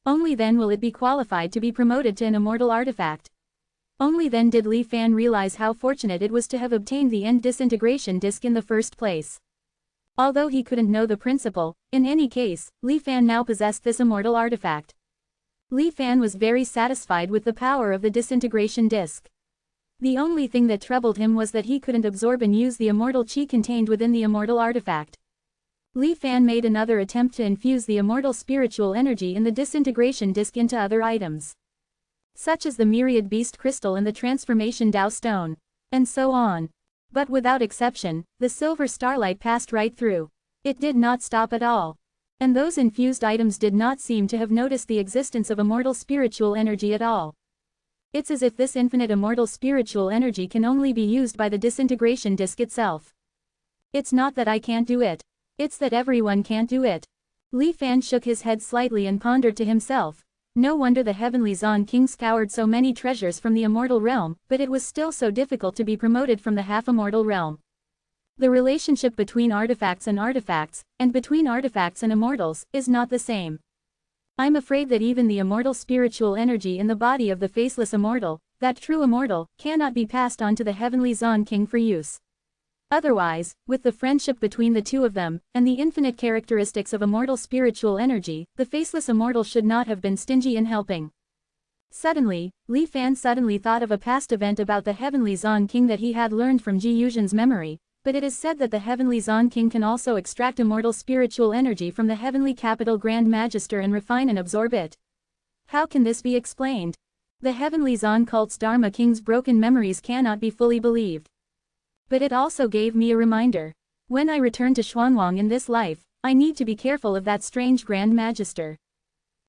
[SPEAKER 1] Only then will it be qualified to be promoted to an immortal artifact. Only then did Li Fan realize how fortunate it was to have obtained the end disintegration disk in the first place. Although he couldn't know the principle, in any case, Li Fan now possessed this immortal artifact. Li Fan was very satisfied with the power of the disintegration disk. The only thing that troubled him was that he couldn't absorb and use the immortal chi contained within the immortal artifact. Li Fan made another attempt to infuse the immortal spiritual energy in the disintegration disk into other items, such as the myriad beast crystal and the transformation Dao stone, and so on. But without exception, the silver starlight passed right through. It did not stop at all. And those infused items did not seem to have noticed the existence of immortal spiritual energy at all. It's as if this infinite immortal spiritual energy can only be used by the disintegration disk itself. It's not that I can't do it. It's that everyone can't do it. Li Fan shook his head slightly and pondered to himself. No wonder the heavenly Zon king scoured so many treasures from the immortal realm, but it was still so difficult to be promoted from the half-immortal realm. The relationship between artifacts, and between artifacts and immortals, is not the same. I'm afraid that even the immortal spiritual energy in the body of the faceless immortal, that true immortal, cannot be passed on to the heavenly Zon king for use. Otherwise, with the friendship between the two of them, and the infinite characteristics of immortal spiritual energy, the faceless immortal should not have been stingy in helping. Suddenly, Li Fan thought of a past event about the heavenly Zon king that he had learned from Ji Yuzhan's memory. But it is said that the heavenly Zon king can also extract immortal spiritual energy from the heavenly capital Grand Magister and refine and absorb it. How can this be explained? The heavenly Zon cult's Dharma king's broken memories cannot be fully believed. But it also gave me a reminder. When I return to Xuanwang in this life, I need to be careful of that strange Grand Magister.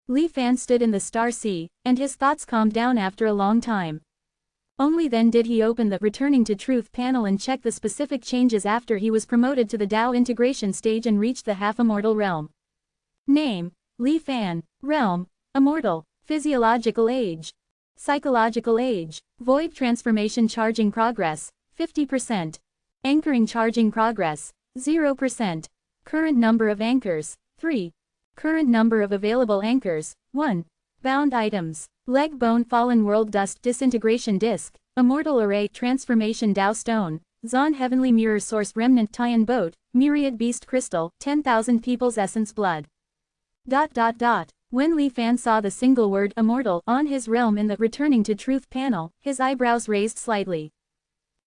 [SPEAKER 1] Li Fan stood in the star sea, and his thoughts calmed down after a long time. Only then did he open the Returning to Truth panel and check the specific changes after he was promoted to the Dao integration stage and reached the half-immortal realm. Name: Li Fan. Realm: Immortal. Physiological age: Psychological age. Void transformation charging progress: 50%. Anchoring charging progress: 0%. Current number of anchors: 3. Current number of available anchors: 1. Bound items: Leg bone fallen world dust disintegration disk, immortal array transformation Dao stone, Zon heavenly mirror source remnant Tian boat, myriad beast crystal, 10,000 people's essence blood. When Li Fan saw the single word immortal on his realm in the Returning to Truth panel, his eyebrows raised slightly.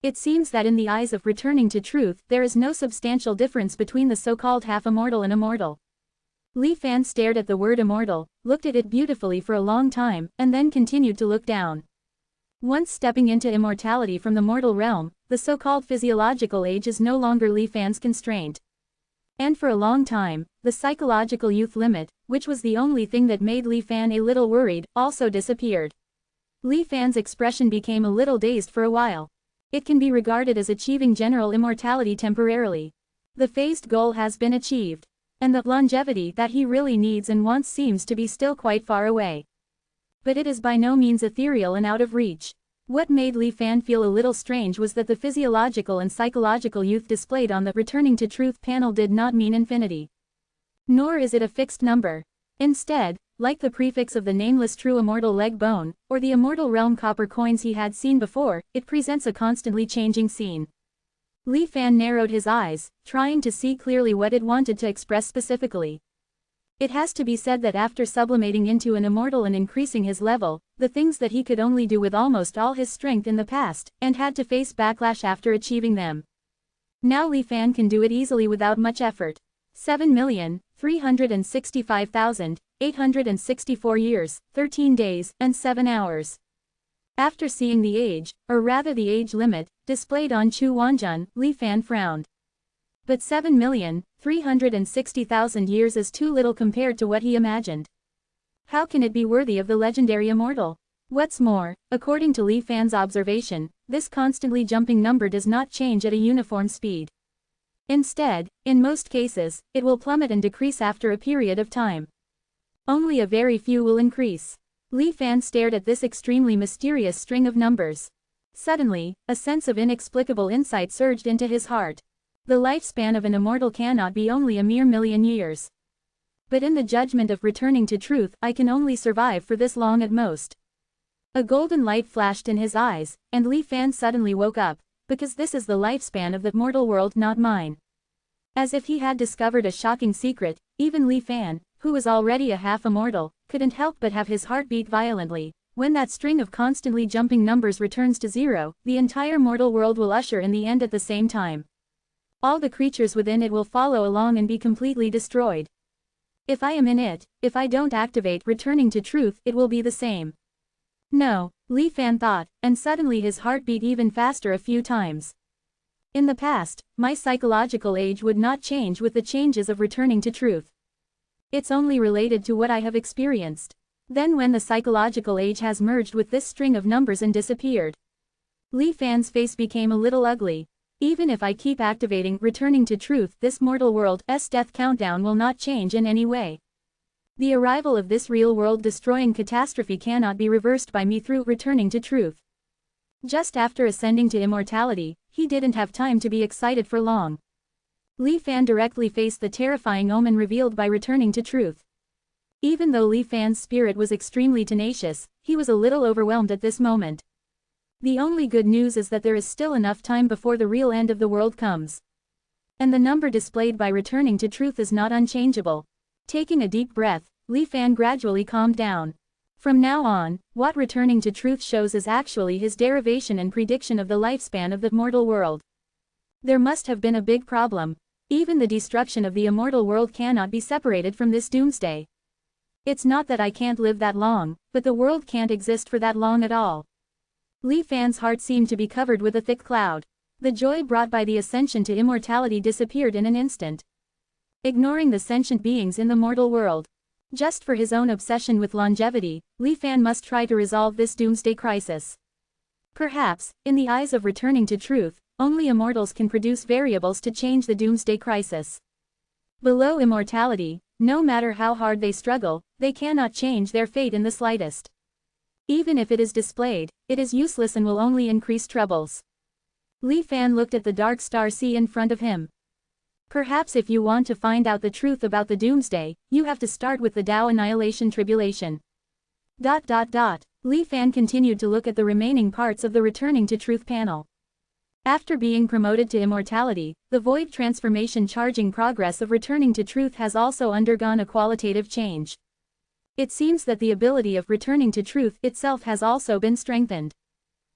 [SPEAKER 1] It seems that in the eyes of Returning to Truth there is no substantial difference between the so-called half-immortal and immortal. Li Fan stared at the word immortal, looked at it beautifully for a long time, and then continued to look down. Once stepping into immortality from the mortal realm, the so-called physiological age is no longer Li Fan's constraint. And for a long time, the psychological youth limit, which was the only thing that made Li Fan a little worried, also disappeared. Li Fan's expression became a little dazed for a while. It can be regarded as achieving general immortality temporarily. The phased goal has been achieved. And the longevity that he really needs and wants seems to be still quite far away. But it is by no means ethereal and out of reach. What made Li Fan feel a little strange was that the physiological and psychological youth displayed on the Returning to Truth panel did not mean infinity. Nor is it a fixed number. Instead, like the prefix of the nameless true immortal leg bone, or the immortal realm copper coins he had seen before, it presents a constantly changing scene. Li Fan narrowed his eyes, trying to see clearly what it wanted to express specifically. It has to be said that after sublimating into an immortal and increasing his level, the things that he could only do with almost all his strength in the past, and had to face backlash after achieving them. Now Li Fan can do it easily without much effort. 7,365,864 years, 13 days, and 7 hours. After seeing the age, or rather the age limit, displayed on Chu Wanjun, Li Fan frowned. But 7,360,000 years is too little compared to what he imagined. How can it be worthy of the legendary immortal? What's more, according to Li Fan's observation, this constantly jumping number does not change at a uniform speed. Instead, in most cases, it will plummet and decrease after a period of time. Only a very few will increase. Li Fan stared at this extremely mysterious string of numbers. Suddenly, a sense of inexplicable insight surged into his heart. The lifespan of an immortal cannot be only a mere million years. But in the judgment of returning to truth, I can only survive for this long at most. A golden light flashed in his eyes, and Li Fan suddenly woke up, because this is the lifespan of the mortal world, not mine. As if he had discovered a shocking secret, even Li Fan, who was already a half-immortal, couldn't help but have his heart beat violently. When that string of constantly jumping numbers returns to zero, the entire mortal world will usher in the end at the same time. All the creatures within it will follow along and be completely destroyed. If I am in it, if I don't activate returning to truth, it will be the same. No, Li Fan thought, and suddenly his heart beat even faster a few times. In the past, my psychological age would not change with the changes of returning to truth. It's only related to what I have experienced. Then when the psychological age has merged with this string of numbers and disappeared. Li Fan's face became a little ugly. Even if I keep activating returning to truth, this mortal world's death countdown will not change in any way. The arrival of this real world destroying catastrophe cannot be reversed by me through returning to truth. Just after ascending to immortality, he didn't have time to be excited for long. Li Fan directly faced the terrifying omen revealed by returning to truth. Even though Li Fan's spirit was extremely tenacious, he was a little overwhelmed at this moment. The only good news is that there is still enough time before the real end of the world comes. And the number displayed by returning to truth is not unchangeable. Taking a deep breath, Li Fan gradually calmed down. From now on, what returning to truth shows is actually his derivation and prediction of the lifespan of the mortal world. There must have been a big problem. Even the destruction of the immortal world cannot be separated from this doomsday. It's not that I can't live that long, but the world can't exist for that long at all. Li Fan's heart seemed to be covered with a thick cloud. The joy brought by the ascension to immortality disappeared in an instant. Ignoring the sentient beings in the mortal world. Just for his own obsession with longevity, Li Fan must try to resolve this doomsday crisis. Perhaps, in the eyes of returning to truth, only immortals can produce variables to change the doomsday crisis. Below immortality, no matter how hard they struggle, they cannot change their fate in the slightest. Even if it is displayed, it is useless and will only increase troubles. Li Fan looked at the dark star sea in front of him. Perhaps if you want to find out the truth about the doomsday, you have to start with the Tao annihilation tribulation. Li Fan continued to look at the remaining parts of the returning to truth panel. After being promoted to immortality, the void transformation charging progress of returning to truth has also undergone a qualitative change. It seems that the ability of returning to truth itself has also been strengthened.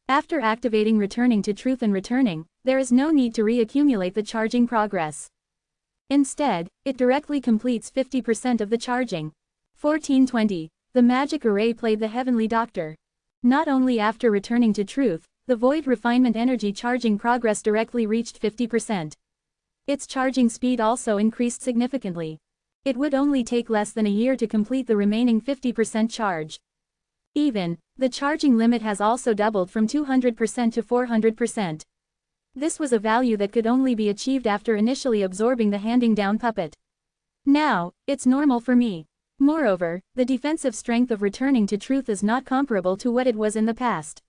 [SPEAKER 1] After activating returning to truth and returning, there is no need to reaccumulate the charging progress. Instead, it directly completes 50% of the charging. 1420. The magic array played the heavenly doctor. Not only after returning to truth, the void refinement energy charging progress directly reached 50%. Its charging speed also increased significantly. It would only take less than a year to complete the remaining 50% charge. Even, the charging limit has also doubled from 200% to 400%. This was a value that could only be achieved after initially absorbing the handing down puppet. Now, it's normal for me. Moreover, the defensive strength of returning to truth is not comparable to what it was in the past.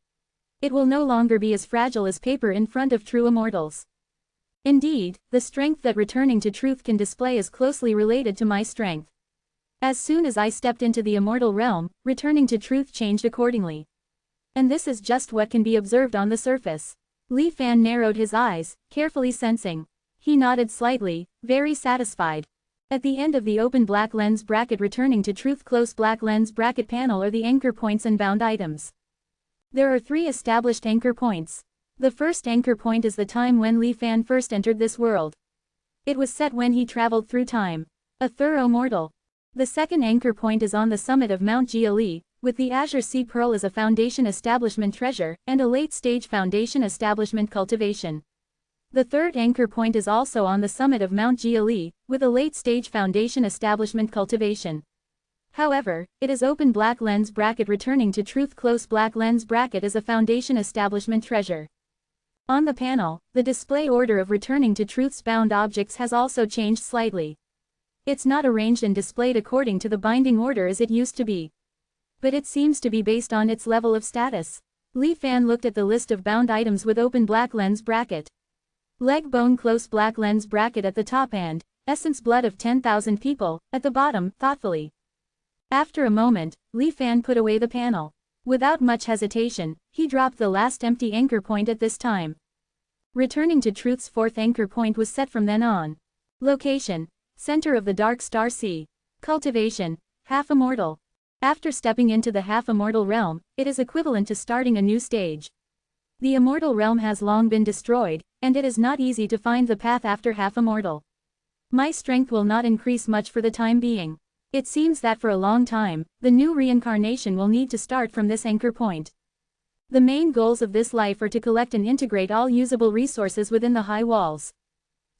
[SPEAKER 1] It will no longer be as fragile as paper in front of true immortals. Indeed, the strength that returning to truth can display is closely related to my strength. As soon as I stepped into the immortal realm, returning to truth changed accordingly. And this is just what can be observed on the surface. Li Fan narrowed his eyes, carefully sensing. He nodded slightly, very satisfied. At the end of the open black lens bracket returning to truth close black lens bracket panel are the anchor points and bound items. There are 3 established anchor points. The first anchor point is the time when Li Fan first entered this world. It was set when he traveled through time. A thorough mortal. The second anchor point is on the summit of Mount Jiali, with the Azure Sea Pearl as a foundation establishment treasure, and a late-stage foundation establishment cultivation. The third anchor point is also on the summit of Mount Jiali, with a late-stage foundation establishment cultivation. However, it is open black lens bracket returning to truth close black lens bracket as a foundation establishment treasure. On the panel, the display order of returning to truth's bound objects has also changed slightly. It's not arranged and displayed according to the binding order as it used to be. But it seems to be based on its level of status. Li Fan looked at the list of bound items with open black lens bracket. Leg bone close black lens bracket at the top and, essence blood of 10,000 people, at the bottom, thoughtfully. After a moment, Li Fan put away the panel. Without much hesitation, he dropped the last empty anchor point at this time. Returning to truth's fourth anchor point was set from then on. Location: center of the dark star sea. Cultivation: half immortal. After stepping into the half immortal realm, it is equivalent to starting a new stage. The immortal realm has long been destroyed, and it is not easy to find the path after half immortal. My strength will not increase much for the time being. It seems that for a long time, the new reincarnation will need to start from this anchor point. The main goals of this life are to collect and integrate all usable resources within the high walls.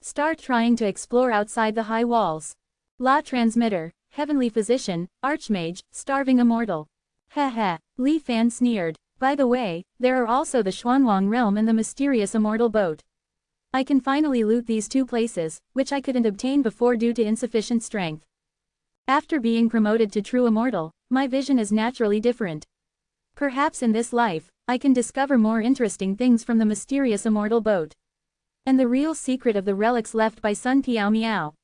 [SPEAKER 1] Start trying to explore outside the high walls. Law Transmitter, Heavenly Physician, Archmage, Starving Immortal. Heh. Li Fan sneered. By the way, there are also the Xuanwang realm and the mysterious immortal boat. I can finally loot these 2 places, which I couldn't obtain before due to insufficient strength. After being promoted to true immortal, my vision is naturally different. Perhaps in this life, I can discover more interesting things from the mysterious immortal boat. And the real secret of the relics left by Sun Piao Miao.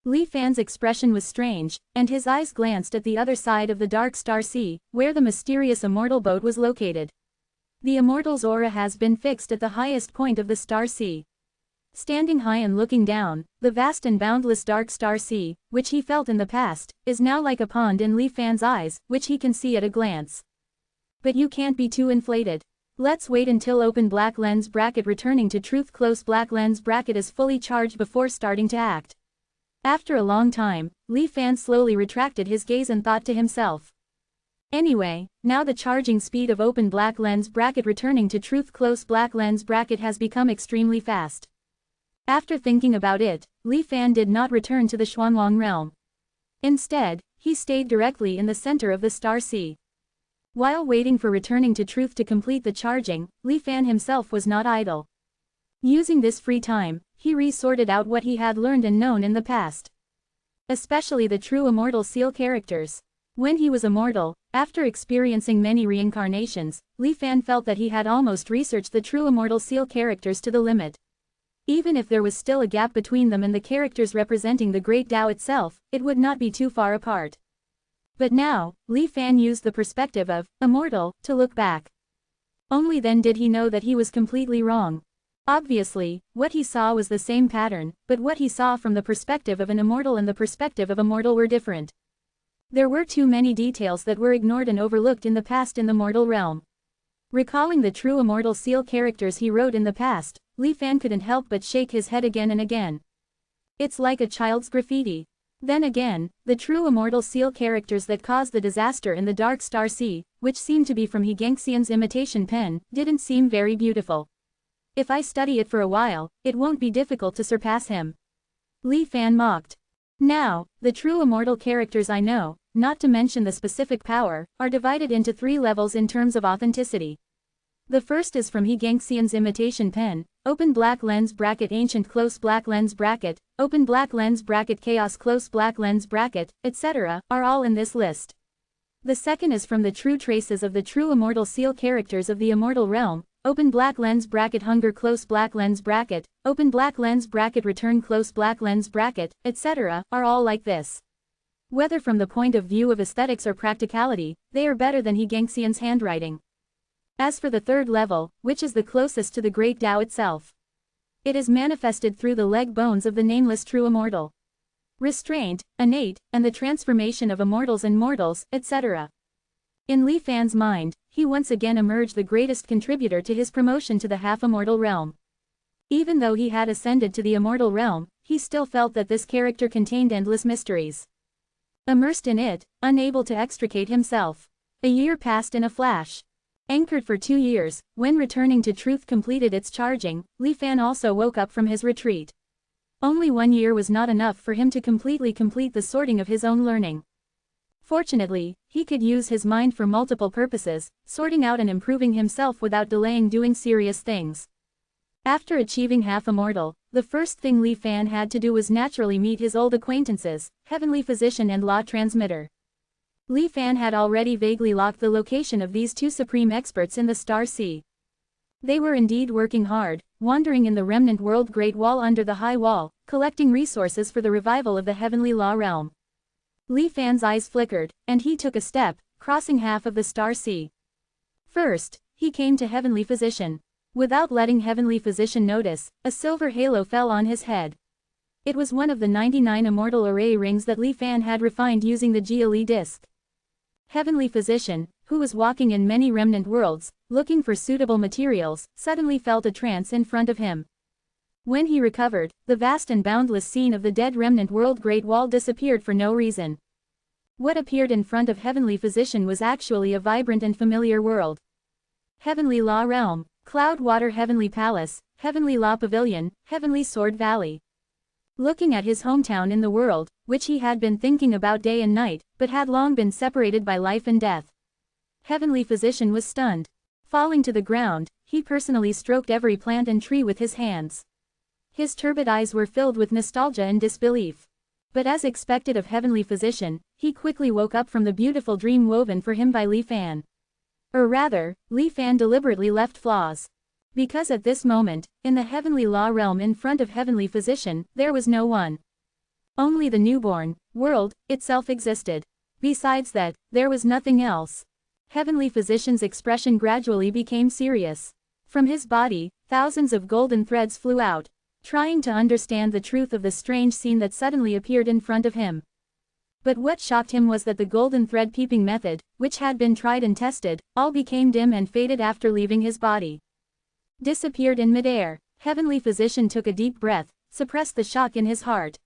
[SPEAKER 1] Li Fan's expression was strange, and his eyes glanced at the other side of the dark star sea, where the mysterious immortal boat was located. The immortal's aura has been fixed at the highest point of the star sea. Standing high and looking down, the vast and boundless dark star sea, which he felt in the past, is now like a pond in Li Fan's eyes, which he can see at a glance. But you can't be too inflated. Let's wait until open black lens bracket returning to truth close black lens bracket is fully charged before starting to act. After a long time, Li Fan slowly retracted his gaze and thought to himself. Anyway, now the charging speed of open black lens bracket returning to truth close black lens bracket has become extremely fast. After thinking about it, Li Fan did not return to the Xuanwang realm. Instead, he stayed directly in the center of the star sea. While waiting for returning to truth to complete the charging, Li Fan himself was not idle. Using this free time, he resorted out what he had learned and known in the past. Especially the true immortal seal characters. When he was immortal, after experiencing many reincarnations, Li Fan felt that he had almost researched the true immortal seal characters to the limit. Even if there was still a gap between them and the characters representing the Great Tao itself, it would not be too far apart. But now, Li Fan used the perspective of immortal to look back. Only then did he know that he was completely wrong. Obviously, what he saw was the same pattern, but what he saw from the perspective of an immortal and the perspective of a mortal were different. There were too many details that were ignored and overlooked in the past in the mortal realm. Recalling the true immortal seal characters he wrote in the past, Li Fan couldn't help but shake his head again and again. It's like a child's graffiti. Then again, the true immortal seal characters that caused the disaster in the Dark Star Sea, which seemed to be from He Gengxian's imitation pen, didn't seem very beautiful. If I study it for a while, it won't be difficult to surpass him. Li Fan mocked. Now, the true immortal characters I know, not to mention the specific power, are divided into 3 levels in terms of authenticity. The first is from He Gengxian's imitation pen, open black lens bracket ancient close black lens bracket, open black lens bracket chaos close black lens bracket, etc., are all in this list. The second is from the true traces of the true immortal seal characters of the immortal realm, open black lens bracket hunger close black lens bracket, open black lens bracket return close black lens bracket, etc., are all like this. Whether from the point of view of aesthetics or practicality, they are better than He Gengxian's handwriting. As for the third level, which is the closest to the great Tao itself, it is manifested through the leg bones of the nameless true immortal. Restraint, innate, and the transformation of immortals and mortals, etc. In Li Fan's mind, he once again emerged the greatest contributor to his promotion to the half-immortal realm. Even though he had ascended to the immortal realm, he still felt that this character contained endless mysteries. Immersed in it, unable to extricate himself. A year passed in a flash. Anchored for 2 years, when returning to truth completed its charging, Li Fan also woke up from his retreat. Only 1 year was not enough for him to completely complete the sorting of his own learning. Fortunately, he could use his mind for multiple purposes, sorting out and improving himself without delaying doing serious things. After achieving half-immortal, the first thing Li Fan had to do was naturally meet his old acquaintances, Heavenly Physician and Law Transmitter. Li Fan had already vaguely locked the location of these 2 supreme experts in the Star Sea. They were indeed working hard, wandering in the remnant world Great Wall under the High Wall, collecting resources for the revival of the Heavenly Law realm. Li Fan's eyes flickered, and he took a step, crossing half of the Star Sea. First, he came to Heavenly Physician. Without letting Heavenly Physician notice, a silver halo fell on his head. It was one of the 99 immortal array rings that Li Fan had refined using the Jiali disc. Heavenly Physician, who was walking in many remnant worlds, looking for suitable materials, suddenly felt a trance in front of him. When he recovered, the vast and boundless scene of the dead remnant world Great Wall disappeared for no reason. What appeared in front of Heavenly Physician was actually a vibrant and familiar world. Heavenly Law Realm, Cloud Water Heavenly Palace, Heavenly Law Pavilion, Heavenly Sword Valley. Looking at his hometown in the world, which he had been thinking about day and night, but had long been separated by life and death, Heavenly Physician was stunned. Falling to the ground, he personally stroked every plant and tree with his hands. His turbid eyes were filled with nostalgia and disbelief. But as expected of Heavenly Physician, he quickly woke up from the beautiful dream woven for him by Li Fan. Or rather, Li Fan deliberately left flaws. Because at this moment, in the Heavenly Law realm in front of Heavenly Physician, there was no one. Only the newborn world itself existed. Besides that, there was nothing else. Heavenly Physician's expression gradually became serious. From his body, thousands of golden threads flew out, trying to understand the truth of the strange scene that suddenly appeared in front of him. But what shocked him was that the golden thread peeping method, which had been tried and tested, all became dim and faded after leaving his body. Disappeared in midair. Heavenly Physician took a deep breath, suppressed the shock in his heart.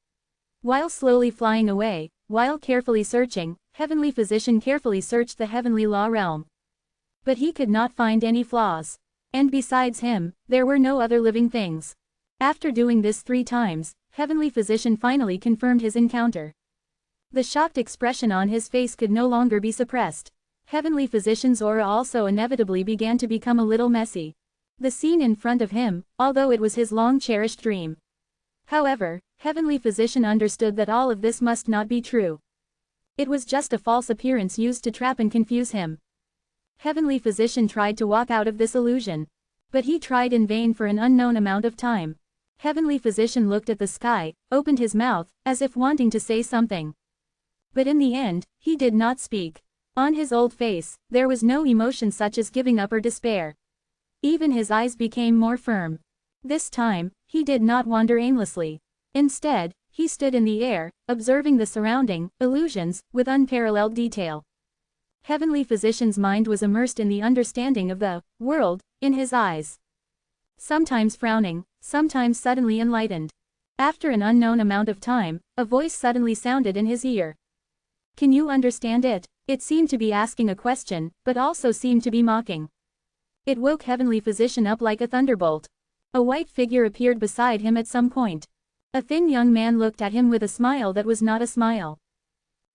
[SPEAKER 1] While slowly flying away, while carefully searching, Heavenly Physician carefully searched the Heavenly Law realm. But he could not find any flaws. And besides him, there were no other living things. After doing this 3 times, Heavenly Physician finally confirmed his encounter. The shocked expression on his face could no longer be suppressed. Heavenly Physician's aura also inevitably began to become a little messy. The scene in front of him, although it was his long-cherished dream. However, Heavenly Physician understood that all of this must not be true. It was just a false appearance used to trap and confuse him. Heavenly Physician tried to walk out of this illusion. But he tried in vain for an unknown amount of time. Heavenly Physician looked at the sky, opened his mouth, as if wanting to say something. But in the end, he did not speak. On his old face, there was no emotion such as giving up or despair. Even his eyes became more firm. This time, he did not wander aimlessly. Instead, he stood in the air, observing the surrounding illusions with unparalleled detail. Heavenly Physician's mind was immersed in the understanding of the world in his eyes. Sometimes frowning, sometimes suddenly enlightened. After an unknown amount of time, a voice suddenly sounded in his ear. Can you understand it? It seemed to be asking a question, but also seemed to be mocking. It woke Heavenly Physician up like a thunderbolt. A white figure appeared beside him at some point. A thin young man looked at him with a smile that was not a smile.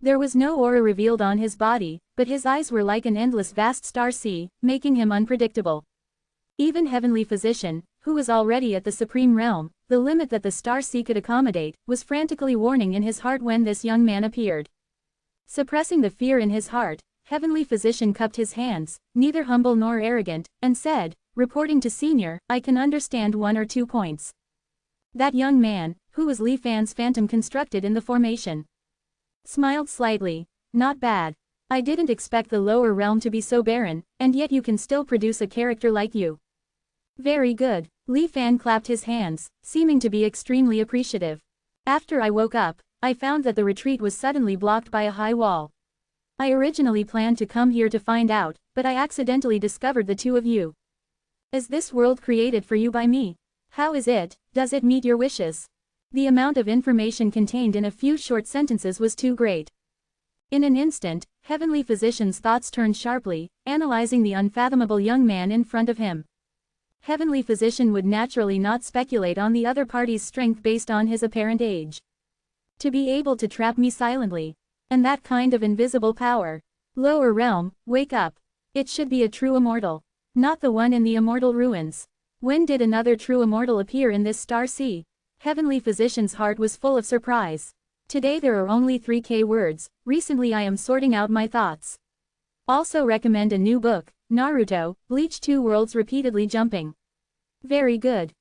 [SPEAKER 1] There was no aura revealed on his body, but his eyes were like an endless vast star sea, making him unpredictable. Even Heavenly Physician, who was already at the supreme realm, the limit that the star sea could accommodate, was frantically warning in his heart when this young man appeared. Suppressing the fear in his heart, Heavenly Physician cupped his hands, neither humble nor arrogant, and said, reporting to Senior, I can understand 1 or 2 points. That young man, who was Li Fan's phantom constructed in the formation, smiled slightly. Not bad. I didn't expect the lower realm to be so barren, and yet you can still produce a character like you. Very good. Li Fan clapped his hands, seeming to be extremely appreciative. After I woke up, I found that the retreat was suddenly blocked by a high wall. I originally planned to come here to find out, but I accidentally discovered the 2 of you. Is this world created for you by me? How is it? Does it meet your wishes? The amount of information contained in a few short sentences was too great. In an instant, Heavenly Physician's thoughts turned sharply, analyzing the unfathomable young man in front of him. Heavenly Physician would naturally not speculate on the other party's strength based on his apparent age. To be able to trap me silently. And that kind of invisible power. Lower realm, wake up. It should be a true immortal. Not the one in the immortal ruins. When did another true immortal appear in this star sea? Heavenly Physician's heart was full of surprise. Today there are only 3K words, recently I am sorting out my thoughts. Also recommend a new book, Naruto, Bleach 2 Worlds Repeatedly Jumping. Very good.